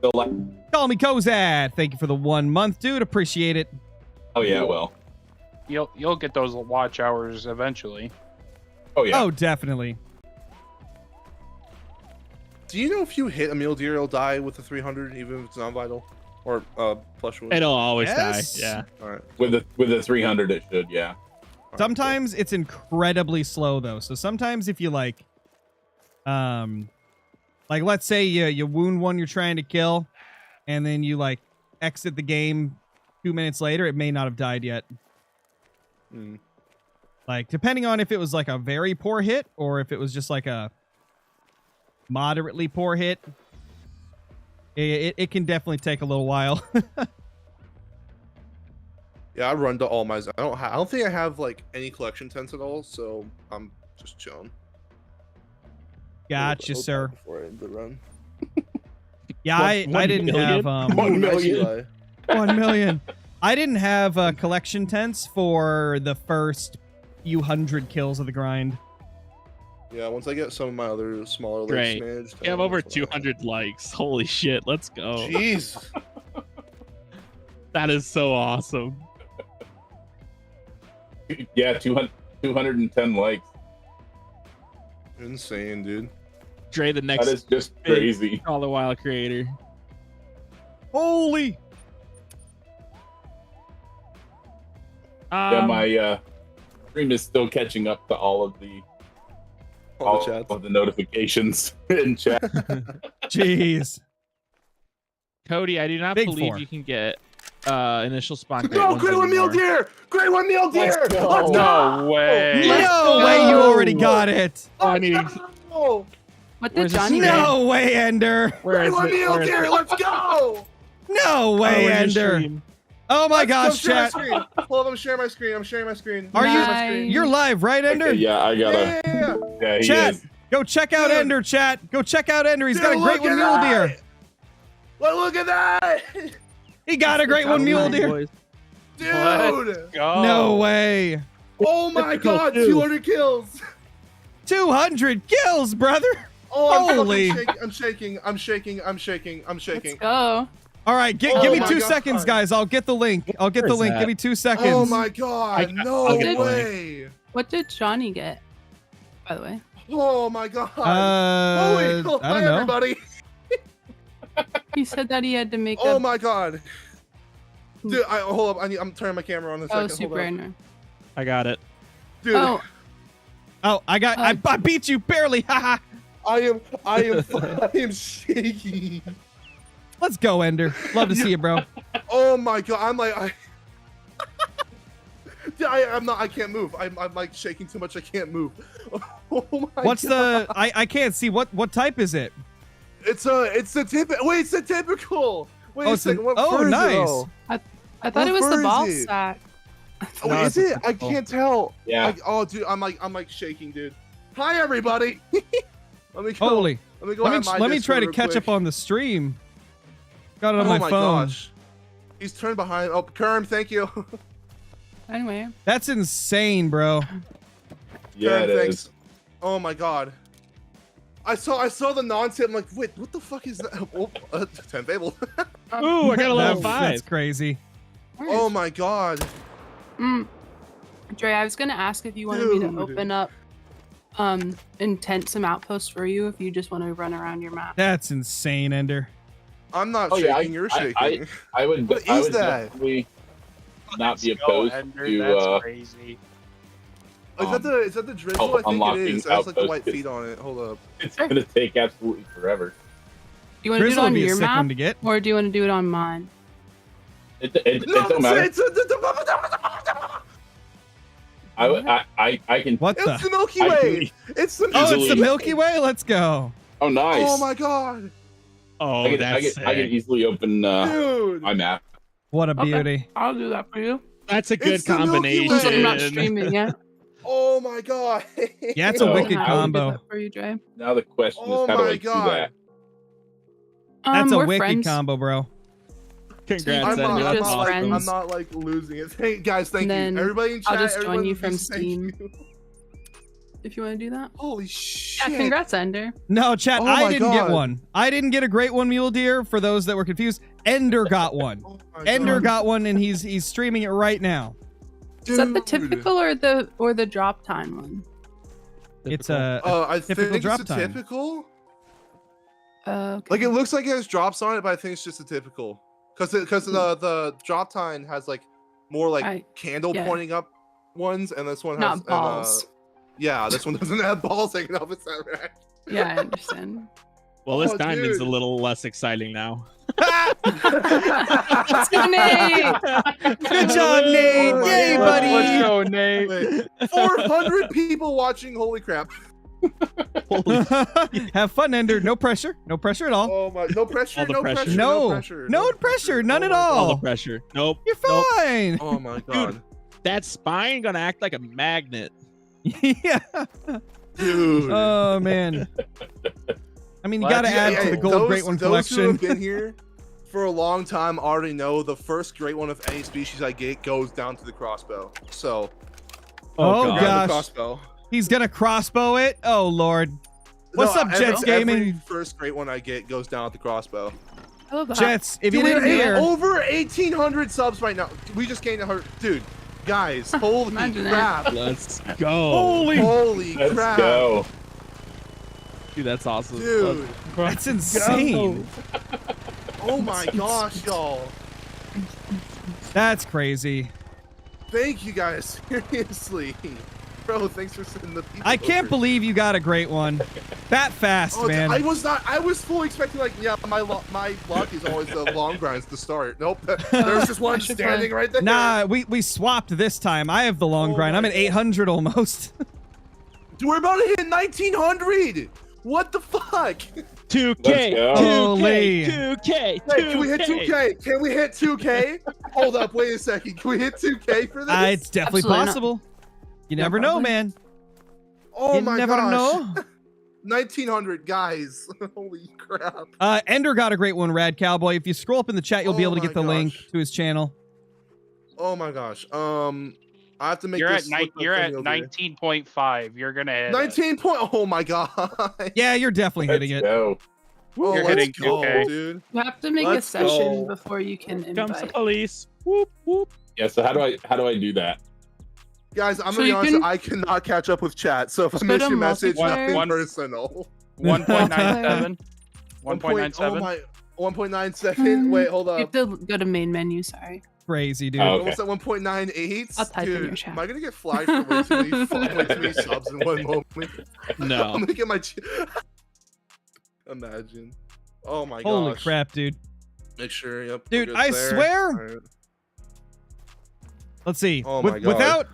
So like, Call me Kozad. Thank you for the 1 month, dude. Appreciate it. oh yeah, well, You'll get those watch hours eventually. oh yeah. Oh, definitely. Do you know if you hit a mule deer, it'll die with the 300, even if it's non-vital? Or plush wound? It'll always Yes. die. Yeah. All right. With the 300, it should. Yeah. All right, Sometimes it's incredibly slow though. So sometimes if you like let's say you wound one you're trying to kill, and then you like exit the game 2 minutes later, it may not have died yet. cool. Mm. Like depending on if it was like a very poor hit or if it was just like a moderately poor hit, it can definitely take a little while. Yeah, I run to all my. I don't think I have like any collection tents at all, so I'm just chilling. Gotcha, I'll sir. die before I end the run. Yeah, I didn't million? have 1 Nice, million. Eli. 1 million. I didn't have collection tents for the first few hundred kills of the grind. Yeah, once I get some of my other smaller Great. lakes managed. You have then over that's what I'll 200 likes. Holy shit. Let's go. have. Jeez. That is so awesome. Yeah, 210 likes. Insane, dude. Dre, the next That is just crazy. Call the Wild creator. Holy. Yeah, my stream is still catching up to all of the Chats. of the notifications in chat. Jeez. Cody, I do not Big believe four. you can get initial spawn. No, great one meal deer! Great one meal deer! Let's go. Let's go! No way. No way you already got it. I need. Oh, What did Where's the Johnny get? No way, Ender. Where great is one it? meal Where is deer! it? Let's go! No way, Ender. Oh my gosh, chat. Hold up, I'm sharing my screen. I'm sharing my screen. Are you? Nice. You're live, right, Ender? Okay, yeah, I gotta. Yeah. Yeah, he Chat. is. Go check out Dude. Ender, chat. Go check out Ender. He's got a Dude, great look one at mule deer. that! Look at that! He got a great one mule deer. Boys. Dude! Go. No way. Oh my Difficult god, too. 200 kills! 200 kills, brother. Oh, Holy. I'm shaking. Let's go. All right, give Oh me my 2 God. seconds, guys. I'll get the link. Where is that? Give me 2 seconds. Oh my god, no I'll get the way! What did Johnny get? By the way. Oh my god! I Holy, don't know. everybody! He said that he had to make Oh a my god! Dude, hold up. I'm turning my camera on in a second. super Hold up. Ender. I got it. Dude, Oh, Oh, I beat you barely. Haha. I am shaking. Let's go, Ender. Love to see you, bro. Oh my god! I'm like, Dude, I'm not. I can't move. I'm like shaking too much. I can't move. Oh my What's god. the? I can't see. What type is it? It's the typical. Wait, it's the typical. Wait Oh, a it's second. an- What oh, fur is it, nice. though? I thought it was What the fur ball is it? sack. Oh, No, is it's a it? I typical. can't tell. Yeah. Oh, dude, I'm like shaking, dude. Hi, everybody. Let me go. Holy. Let me go. Let me try to catch up on the stream. Got it on Oh my phone. gosh. He's turned behind. Oh, Kerm, thank you. Anyway, That's insane, bro. Yeah, Kerm, it thanks. is. Oh my god. I saw the non-tip. I'm like, wait, what the fuck is that? Oh, 10 Fable. Ooh, I got a level That's 5. crazy. Oh my god. Dre, I was gonna ask if you wanted me to Dude. open up intent some outposts for you if you just want to run around your map. That's insane, Ender. I'm not Oh, shaking. yeah, You're I- shaking. I would. What I is would that? definitely not be Let's go, opposed Ender, to. that's crazy. Is that the drizzle? I think it unlocking is. It has like the white outposts. feet on it. Hold up. It's gonna take absolutely forever. Do you want to do it Grizzle would on be a your sick one map, to get. or do you want to do it on mine? It don't matter. It's I can. What it's the? the Milky I Way. It's the Oh, it's the easily- Milky Way? Let's go. Oh, nice. Oh my god, Oh, I can, that's I can easily open dude. my map. What a Okay. beauty. I'll do that for you. That's a good It's the Milky Since I'm not Way. combination. streaming yet. Oh my god. Yeah, it's a So, wicked I would I'll do combo. that for you, Dre. Now the question Oh is, how do my I do god. that? That's a we're wicked friends. combo, bro. Congrats, I'm Ender. not, That's just awesome. friends. I'm not like losing it. Hey guys, thank And you. then Everybody in chat. I'll just join everyone, you from thank Steam. you. If you want to do that. Holy shit. Yeah, congrats, Ender. No, chat, Oh I my didn't get God. one. I didn't get a great one, Mule Deer, for those that were confused. Ender got one. Oh my Ender God. got one, and he's streaming it right now. Is that the Dude. typical or the drop time one? It's a I typical think drop it's a time. typical. Okay. Like it looks like it has drops on it, but I think it's just a typical. Because the drop time has like more like Right. candle Yeah. pointing up ones, and this one has Not balls. yeah, this one doesn't have balls hanging off its head. Right? Yeah, I understand. Well, this Oh, diamond's dude. a little less exciting now. Let's go, Nate! Good job, Nate. Oh my Yay, God. buddy. Let's go, Nate. Wait, 400 people watching. Holy crap! Have fun, Ender. No pressure. No pressure at all. Oh my! No pressure. All the No pressure. pressure. No. No pressure. No pressure, none Oh at my all. All the pressure. Nope. You're Nope. fine. God. Oh my god, That spine gonna act like a magnet. Yeah. dude. Oh man. I mean, you Let's got to add to the gold great one those who collection. have been here for a long time already know the first great one of any species I get goes down to the crossbow. So Oh, grab gosh. the crossbow. He's gonna crossbow it. Oh lord. What's up, Jets Every Gaming? first great one I get goes down at the crossbow. I love that. Jets, if you Dude, didn't hear, over 1,800 subs right now. We just gained 100. Dude, guys, holy Imagine crap! Let's go. Holy Let's crap! go. Dude, that's awesome. Dude, that's insane. oh my gosh, y'all! That's crazy. Thank you guys, seriously, bro. Thanks for sending the people. I can't over. believe you got a great one. That fast, Oh, man. I was not. I was fully expecting like, yeah, my luck is always the long grinds to start. Nope, there's just one standing right there. Nah, we swapped this time. I have the long Oh grind. my I'm at 800 almost. Dude, we're about to hit 1,900. What the fuck? 2K. Let's go. 2K. Holy. 2K. Hey, can we hit 2K? Can we hit 2K? Hold up, wait a second. Can we hit 2K for this? It's definitely Absolutely not. possible. You No never know, problem. man. Oh You my never gosh. know. 1,900 guys. Holy crap. Ender got a great one, Rad Cowboy. If you scroll up in the chat, you'll be Oh able to my get the link gosh. to his channel. Oh my gosh. I have to make You're this. at look like you're at thing over here. 19.5. You're gonna hit it. 19 point. Oh my god. Yeah, you're definitely hitting Let's it. go. Oh, You're let's hitting go, 2K. dude. You have to make Let's a session go. before you can Comes the invite. police. Whoop whoop. Yeah. So how do I do that? Guys, I'm So gonna be you honest. can- I cannot catch up with chat. So if I Go miss to your message, multiplayer. nothing One- personal. 1.97. Oh 1.97. my. 1.97. Wait, hold You have up. to go to main menu, sorry. Crazy, dude. Oh, okay. Almost at 1.98. I'll type in Dude, your chat. am I gonna get flagged for way too many subs in one moment? I'm No. gonna get my. Imagine. Oh my Holy gosh. crap, dude. Make sure. Yep. Dude, we're good I there. swear- Alright. Let's see. Oh my God. Without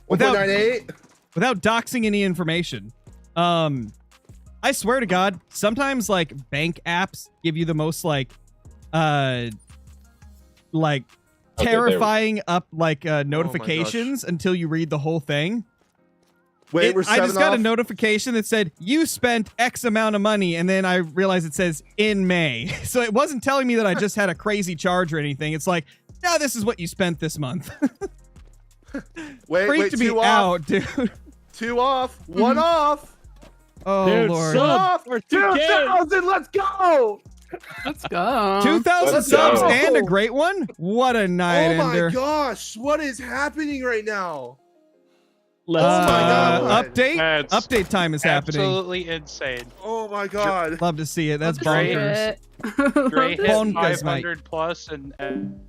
1.98. without doxing any information, I swear to God, sometimes like bank apps give you the most like Okay, terrifying up like notifications until you read the whole thing. Wait, we're I 7 just got a off? notification that said you spent X amount of money, and then I realized it says in May. So it wasn't telling me that I just had a crazy charge or anything. It's like, no, this is what you spent this month. Wait, Freaked me 2 off. out, dude. 2 off. 1 off. Oh, Dude, Lord. so- 1 off. for 2,000. Let's go. Let's go. 2,000 Let's subs go. and a great one? What a night Oh my ender. gosh. What is happening right now? Let's Oh my God. Update? That's Update time is happening. absolutely insane. Oh my god. Love to see it. That's Great. bonkers. Dre hit Bonkers, 500 plus and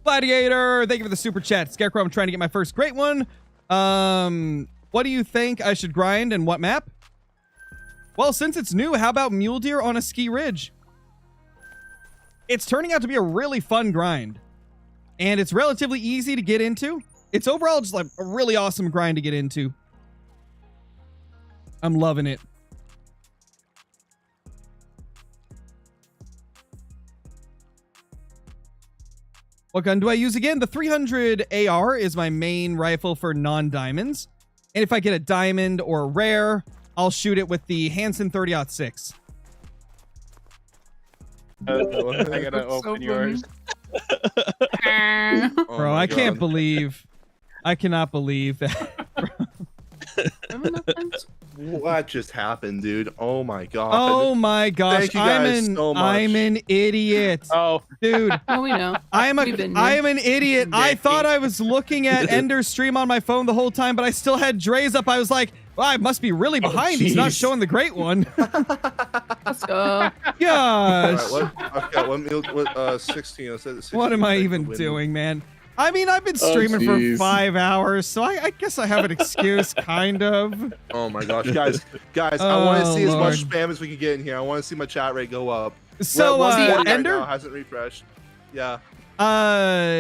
Gladiator, thank you for the super chat. Scarecrow, I'm trying to get my first great one. What do you think I should grind and what map? Well, since it's new, how about Mule Deer on a ski ridge? It's turning out to be a really fun grind. And it's relatively easy to get into. It's overall just like a really awesome grind to get into. I'm loving it. What gun do I use again? The 300 AR is my main rifle for non-diamonds. And if I get a diamond or a rare, I'll shoot it with the Hansen 30-06. I gotta That's so open yours. funny. Oh Bro, my I can't God. believe. I cannot believe that. What just happened, dude? Oh my god. Oh my gosh. Thank you guys so much. I'm an idiot. Oh, Dude, Oh, we know. I'm We've been an idiot. I Maybe. thought I was looking at Ender's stream on my phone the whole time, but I still had Dre's up. I was like, well, I must be really behind. He's not jeez. showing the great one. Let's go. Gosh. Alright, what 16. I said 16 What am I is even the win. doing, man? I mean, I've been streaming for jeez. 5 hours, so I guess I have an excuse, kind of. Oh my gosh, guys, I want to Oh, see as much Lord. spam as we can get in here. I want to see my chat rate go up. So, We're at 140 right Ender, now, hasn't refreshed. Yeah.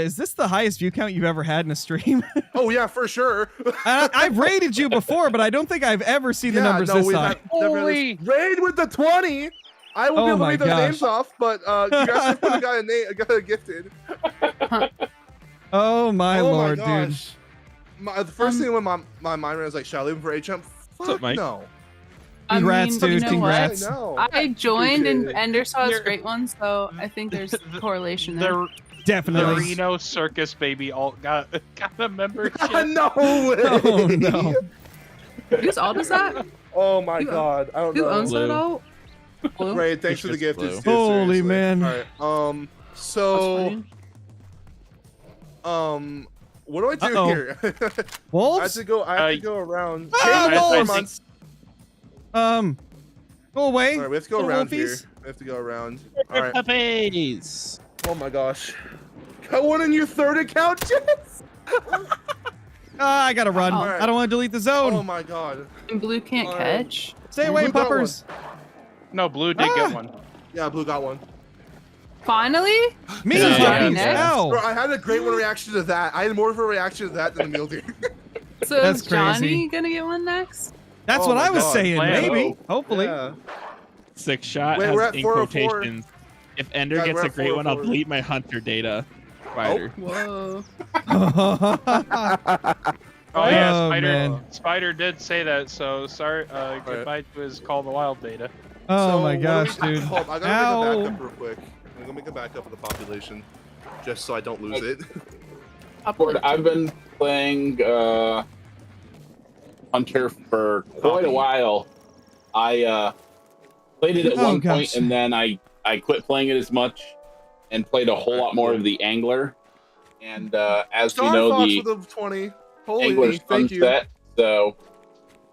is this the highest view count you've ever had in a stream? Oh yeah, for sure. I've rated you before, but I don't think I've ever seen the numbers this we've high. had- never had Holy- this. Raid with the 20. I will Oh be able to my read those gosh. names off, but congrats to got a name, got a gifted. Oh my oh lord, my dude. gosh. The first thing when my mind ran was like, shall I leave him for HM? Fuck up, Mike? no. Congrats, you dude. know Congrats. No. I joined and Okay. Ender saw his You're- great one, so I think there's correlation there. the Definitely. Reno Circus baby alt got a membership. No way. Oh no. Who's all does that? Oh my Who- god. I don't Who know. owns that Blue. all? Blue? Ray, thanks for the It's gift. blue. Dude, Holy seriously. man. All right. So, what do I do Uh-oh. here? I have Wolves? to go. I have to Uh, go around. Ah, Hey, wolves! 4 months. Go away. All right, we have to go Little around here. wolfies. We have to go around. All right. Puppies. Oh my gosh. Got one in your third account, Jess? I gotta run. Wow. I don't want to delete the zone. Oh my god. And Blue can't Alright. catch. Stay away, Who got puppers. No, Blue did Ah. get one. Yeah, Blue got one. Finally? Me, Yeah. Johnny. Yeah. Bro, Ow. I had a great one reaction to that. I had more of a reaction to that than the mule deer. So That's is Johnny crazy. gonna get one next? That's Oh what my I was God. saying. Plan. Maybe. Hopefully. Yeah. 6 shot Wait, has we're at in 404. quotations. If Ender Guys, gets we're a at great one, I'll 404. delete my hunter data. Spider. Whoa. Oh yeah, Oh, Spider. man. Spider did say that. So sorry. Goodbye to his Call the Wild data. Oh So, my what do gosh, we- dude. Hold on, I gotta Ow. make a backup real quick. I'm gonna make a backup of the population, just so I don't lose it. I've been playing Hunter for quite a while. I played it at Oh, one gosh. point, and then I quit playing it as much and played a whole lot more of the Angler. And as we Star know, Fox the with a 20. Holy, Angler thank you. sunset. So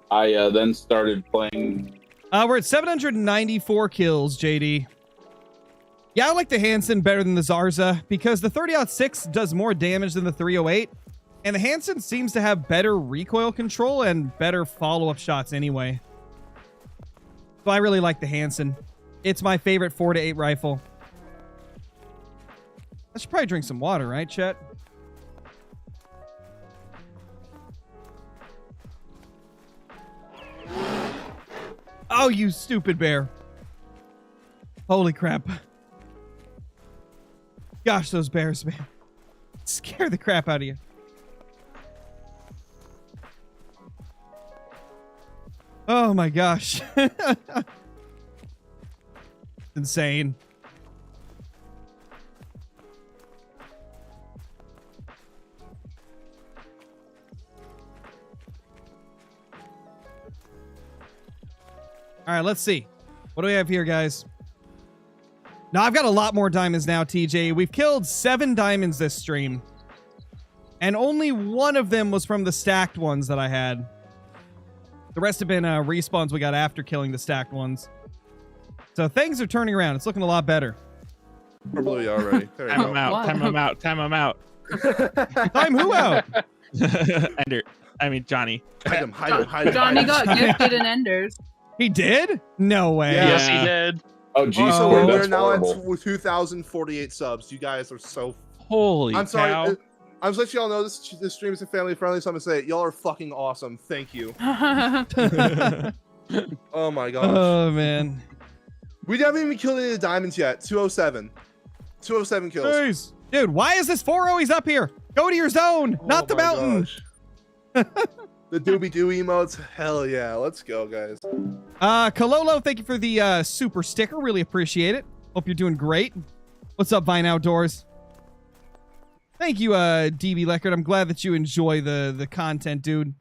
I then started playing. We're at 794 kills, JD. Yeah, I like the Hansen better than the Zarza because the 30-06 does more damage than the 308. And the Hansen seems to have better recoil control and better follow-up shots anyway. So I really like the Hansen. It's my favorite 4 to 8 rifle. I should probably drink some water, right, Chet? Oh, you stupid bear. Holy crap. Gosh, those bears, man. Scare the crap out of you. Oh my gosh. Insane. All right, let's see. What do we have here, guys? Now, I've got a lot more diamonds now, TJ. We've killed 7 diamonds this stream. And only one of them was from the stacked ones that I had. The rest have been respawns we got after killing the stacked ones. So things are turning around. It's looking a lot better. Probably already. There you Time go. them out. Time them out. Time them out. Time who out? Ender. I mean, Johnny. Hide him, hide him, hide him. Johnny hide him. got gifted an Enders. He did? No way. Yeah. Yes, he did. Oh, geez, Also, Oh, we're that's now at horrible. 2,048 subs. You guys are so. Holy I'm sorry. cow. I'm just letting y'all know this stream is family friendly, so I'm gonna say it. Y'all are fucking awesome. Thank you. Oh my gosh. Oh, man. We haven't even killed any of the diamonds yet. 207. 207 kills. Jeez. Dude, why is this 4 always up here? Go to your zone, not the my mountain. gosh. The doobie doo emotes. Hell yeah. Let's go, guys. Kalolo, thank you for the super sticker. Really appreciate it. Hope you're doing great. What's up, Vine Outdoors? Thank you, DB Leckert. I'm glad that you enjoy the content, dude.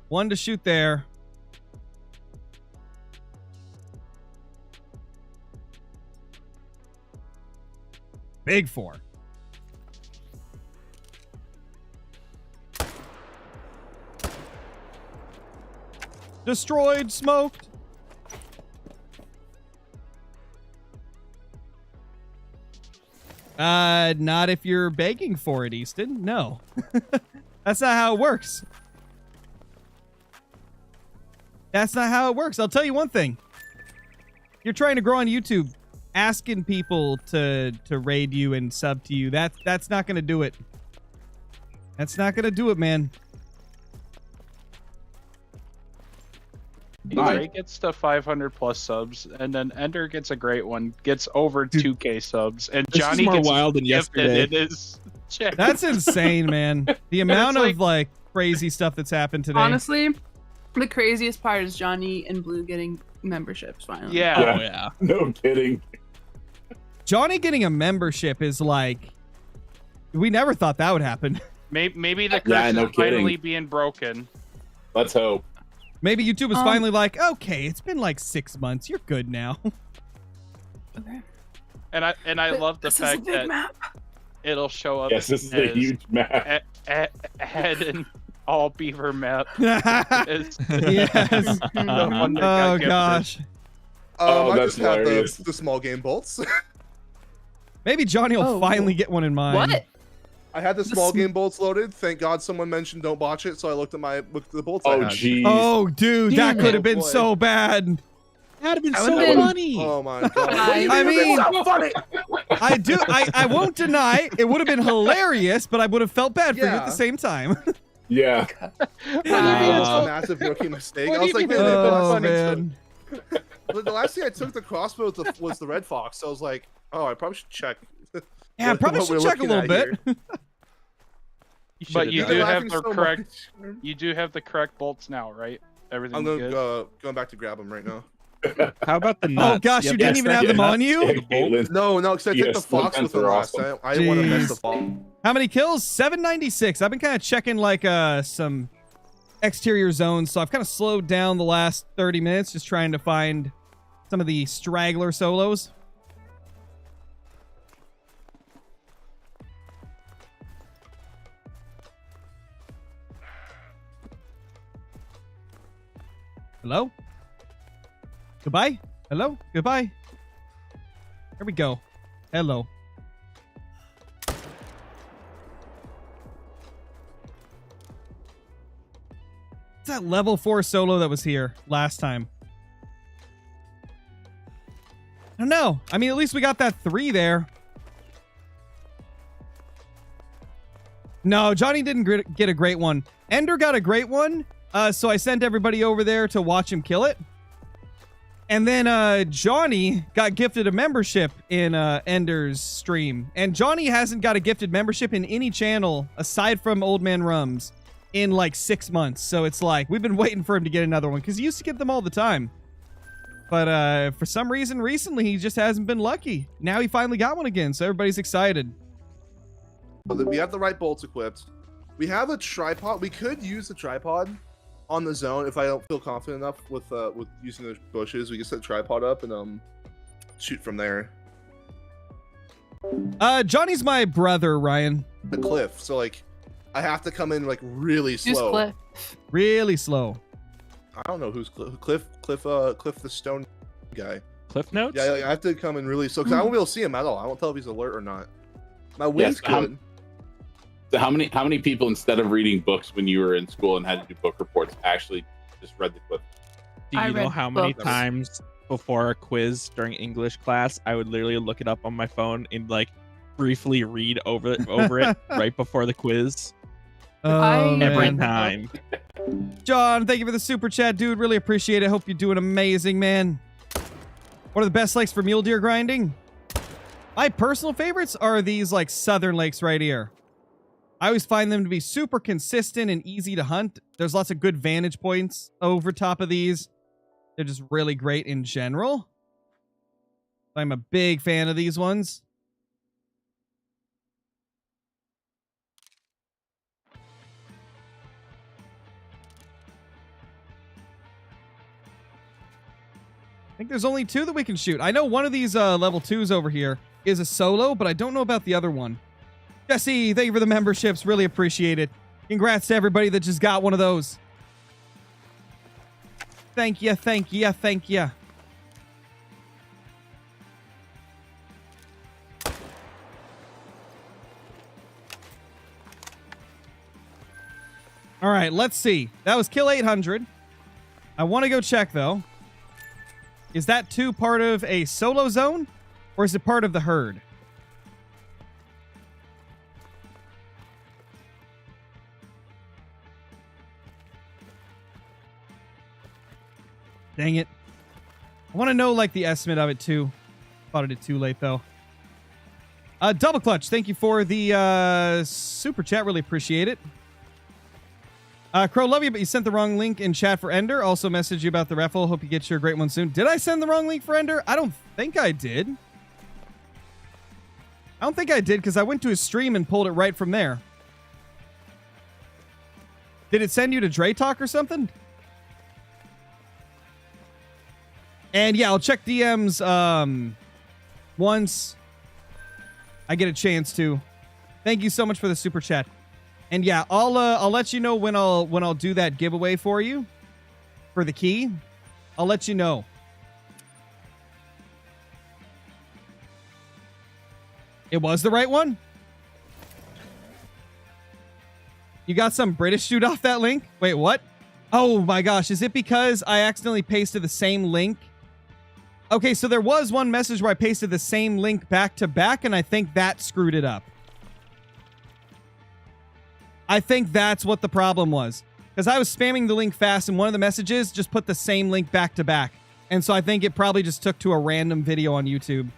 One to shoot there. Big 4. Destroyed, smoked. Not if you're begging for it, Easton. No. That's not how it works. That's not how it works. I'll tell you one thing. You're trying to grow on YouTube, asking people to raid you and sub to you. That's not going to do it. That's not going to do it, man. Ray gets to 500 plus subs, and then Ender gets a great one, gets over 2K subs, and This is Johnny more gets wild than gifted yesterday. in his chat. That's insane, man. The amount like- of like crazy stuff that's happened today. Honestly, the craziest part is Johnny and Blue getting memberships finally. Yeah. Oh, yeah. No kidding. Johnny getting a membership is like, we never thought that would happen. Maybe the curse Yeah, no is finally kidding. being broken. Let's hope. Maybe YouTube is finally like, okay, it's been like 6 months. You're good now. Okay. And I love the This is a fact big that map. it'll show up Yes, this is a as huge map. head and all beaver map. Is Yes. the one that got Oh gifted. gosh. Oh, I that's just have hilarious. the small game bolts. Maybe Johnny will Oh, finally get one in mind. What? I had the small sm- game bolts loaded. Thank God someone mentioned don't botch it, so I looked at the bolts I Oh, had. geez. Oh, dude, that Damn could it. have been Boy. so bad. That'd have been That so would've been- funny. Oh my God. I mean, so funny. I won't deny it would have been hilarious, but I would have felt bad for you at Yeah. the same time. Yeah. It's Wow. a massive rookie mistake. What I was do you like, mean? man, the Oh, last thing I man. took- the last thing I took the crossbow was the red fox. So I was like, oh, I probably should check. Yeah, what- probably what should we're check a looking little at bit. But you done do it. have Laughing the so correct. much. You do have the correct bolts now, right? Everything's I'm good. going back to grab them right now. How about the nuts? Oh gosh, you didn't even have them on you? Yeah, Caitlin. No, because I took Yes, the fox those with the fence are last. awesome. I didn't want to miss Jeez. the fox. How many kills? 796. I've been kind of checking like some exterior zones, so I've kind of slowed down the last 30 minutes just trying to find some of the straggler solos. Hello? Goodbye? Hello? Goodbye? There we go. Hello. It's that level 4 solo that was here last time. I don't know. I mean, at least we got that 3 there. No, Johnny didn't get a great one. Ender got a great one, so I sent everybody over there to watch him kill it. And then Johnny got gifted a membership in Ender's stream. And Johnny hasn't got a gifted membership in any channel aside from Old Man Rums in like 6 months. So it's like we've been waiting for him to get another one because he used to get them all the time. But for some reason recently he just hasn't been lucky. Now he finally got one again, so everybody's excited. We have the right bolts equipped. We have a tripod. We could use the tripod on the zone if I don't feel confident enough with using the bushes. We can set a tripod up and shoot from there. Johnny's my brother, Ryan. The cliff, so like I have to come in like really Who's slow. Cliff? Really slow. I don't know who's Cliff the stone guy. Cliff notes? Yeah, like, I have to come in really slow because I won't be able to see him at all. I won't tell if he's alert or not. My wing's good. So how many people, instead of reading books when you were in school and had to do book reports, actually just read the clip? Do I you know read how many books. times before a quiz during English class I would literally look it up on my phone and like briefly read over it right before the quiz? Oh, Every man. time. John, thank you for the super chat, dude. Really appreciate it. Hope you're doing amazing, man. What are the best lakes for mule deer grinding? My personal favorites are these like southern lakes right here. I always find them to be super consistent and easy to hunt. There's lots of good vantage points over top of these. They're just really great in general. I'm a big fan of these ones. I think there's only 2 that we can shoot. I know one of these level 2s over here is a solo, but I don't know about the other one. Jesse, thank you for the memberships. Really appreciate it. Congrats to everybody that just got one of those. Thank you, thank you, thank you. All right, let's see. That was kill 800. I want to go check, though. Is that 2 part of a solo zone? Or is it part of the herd? Dang it. I want to know, like, the estimate of it, too. Thought I did too late, though. Double Clutch, thank you for the super chat. Really appreciate it. Crow, love you, but you sent the wrong link in chat for Ender. Also messaged you about the raffle. Hope you get your great one soon. Did I send the wrong link for Ender? I don't think I did. I don't think I did because I went to his stream and pulled it right from there. Did it send you to Dre Talk or something? And yeah, I'll check DMs once I get a chance to. Thank you so much for the super chat. And yeah, I'll let you know when I'll do that giveaway for you for the key. I'll let you know. It was the right one? You got some British dude off that link? Wait, what? Oh my gosh, is it because I accidentally pasted the same link? Okay, so there was one message where I pasted the same link back to back, and I think that screwed it up. I think that's what the problem was. Because I was spamming the link fast, and one of the messages just put the same link back to back. And so I think it probably just took to a random video on YouTube.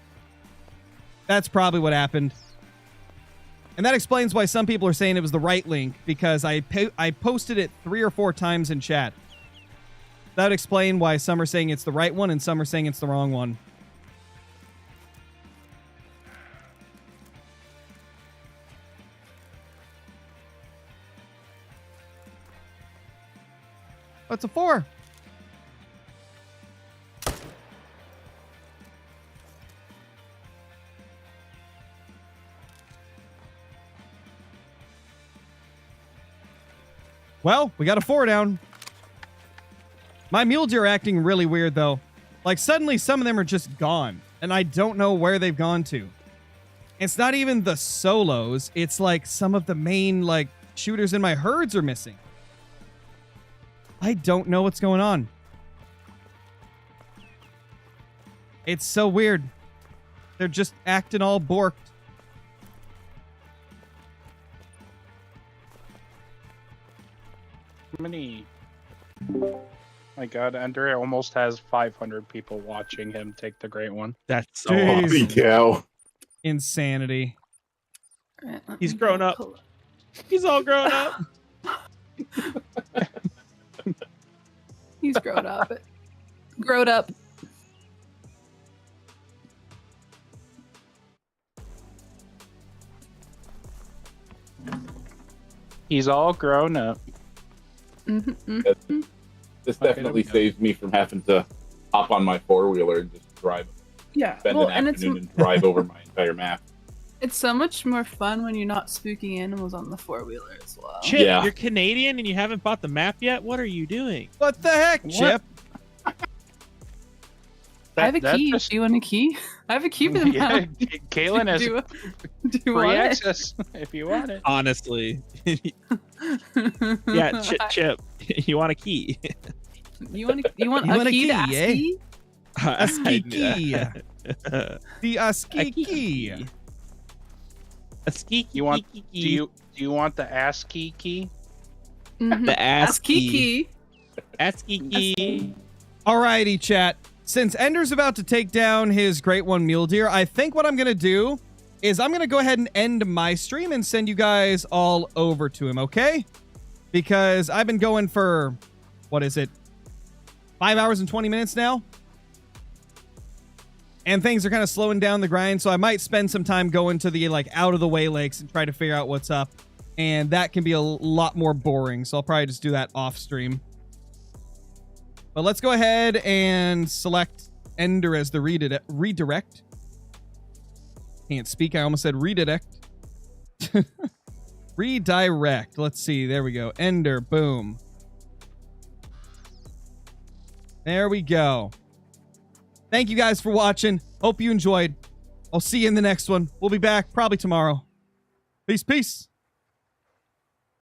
That's probably what happened. And that explains why some people are saying it was the right link, because I posted it 3 or 4 times in chat. That would explain why some are saying it's the right one and some are saying it's the wrong one. What's a 4? Well, we got a 4 down. My mule deer are acting really weird, though. Like, suddenly some of them are just gone, and I don't know where they've gone to. It's not even the solos. It's like some of the main, like, shooters in my herds are missing. I don't know what's going on. It's so weird. They're just acting all borked. How many My God, Ender almost has 500 people watching him take the great one. That's so Jeez. Holy awesome. cow. Insanity. Alright, let He's me grown go up. pull He's all grown up. He's grown up. Growed up. He's all grown up. This definitely saves me from having to hop on my four-wheeler and just drive, Yeah. spend Well, an and afternoon and drive over my entire map. it's so much more fun when you're not spooking animals on the four-wheeler as well. Chip, Yeah. you're Canadian and you haven't bought the map yet? What are you doing? What the heck, What? Chip? I have a That key. just- Do you want a key? I have a key for the Yeah, map. Kaylin has do you free want access if you want it. Honestly. it? Yeah, Chip, you want a key? You want a You want a key key, to ask eh? key? A ski key. A The ski key. ski You want? key. Do you want the ASCII key? Mhm. The Ask ASCII. key. ASCII key. Alrighty, chat. Since Ender's about to take down his Great One Mule Deer, I think what I'm going to do is I'm going to go ahead and end my stream and send you guys all over to him, okay? Because I've been going for, what is it, 5 hours and 20 minutes now? And things are kind of slowing down the grind, so I might spend some time going to the out-of-the-way lakes and try to figure out what's up. And that can be a lot more boring, so I'll probably just do that off-stream. But let's go ahead and select Ender as the redirect. Can't speak. I almost said redirect. Redirect. Let's see. There we go. Ender. Boom. There we go. Thank you guys for watching. Hope you enjoyed. I'll see you in the next one. We'll be back probably tomorrow. Peace, peace.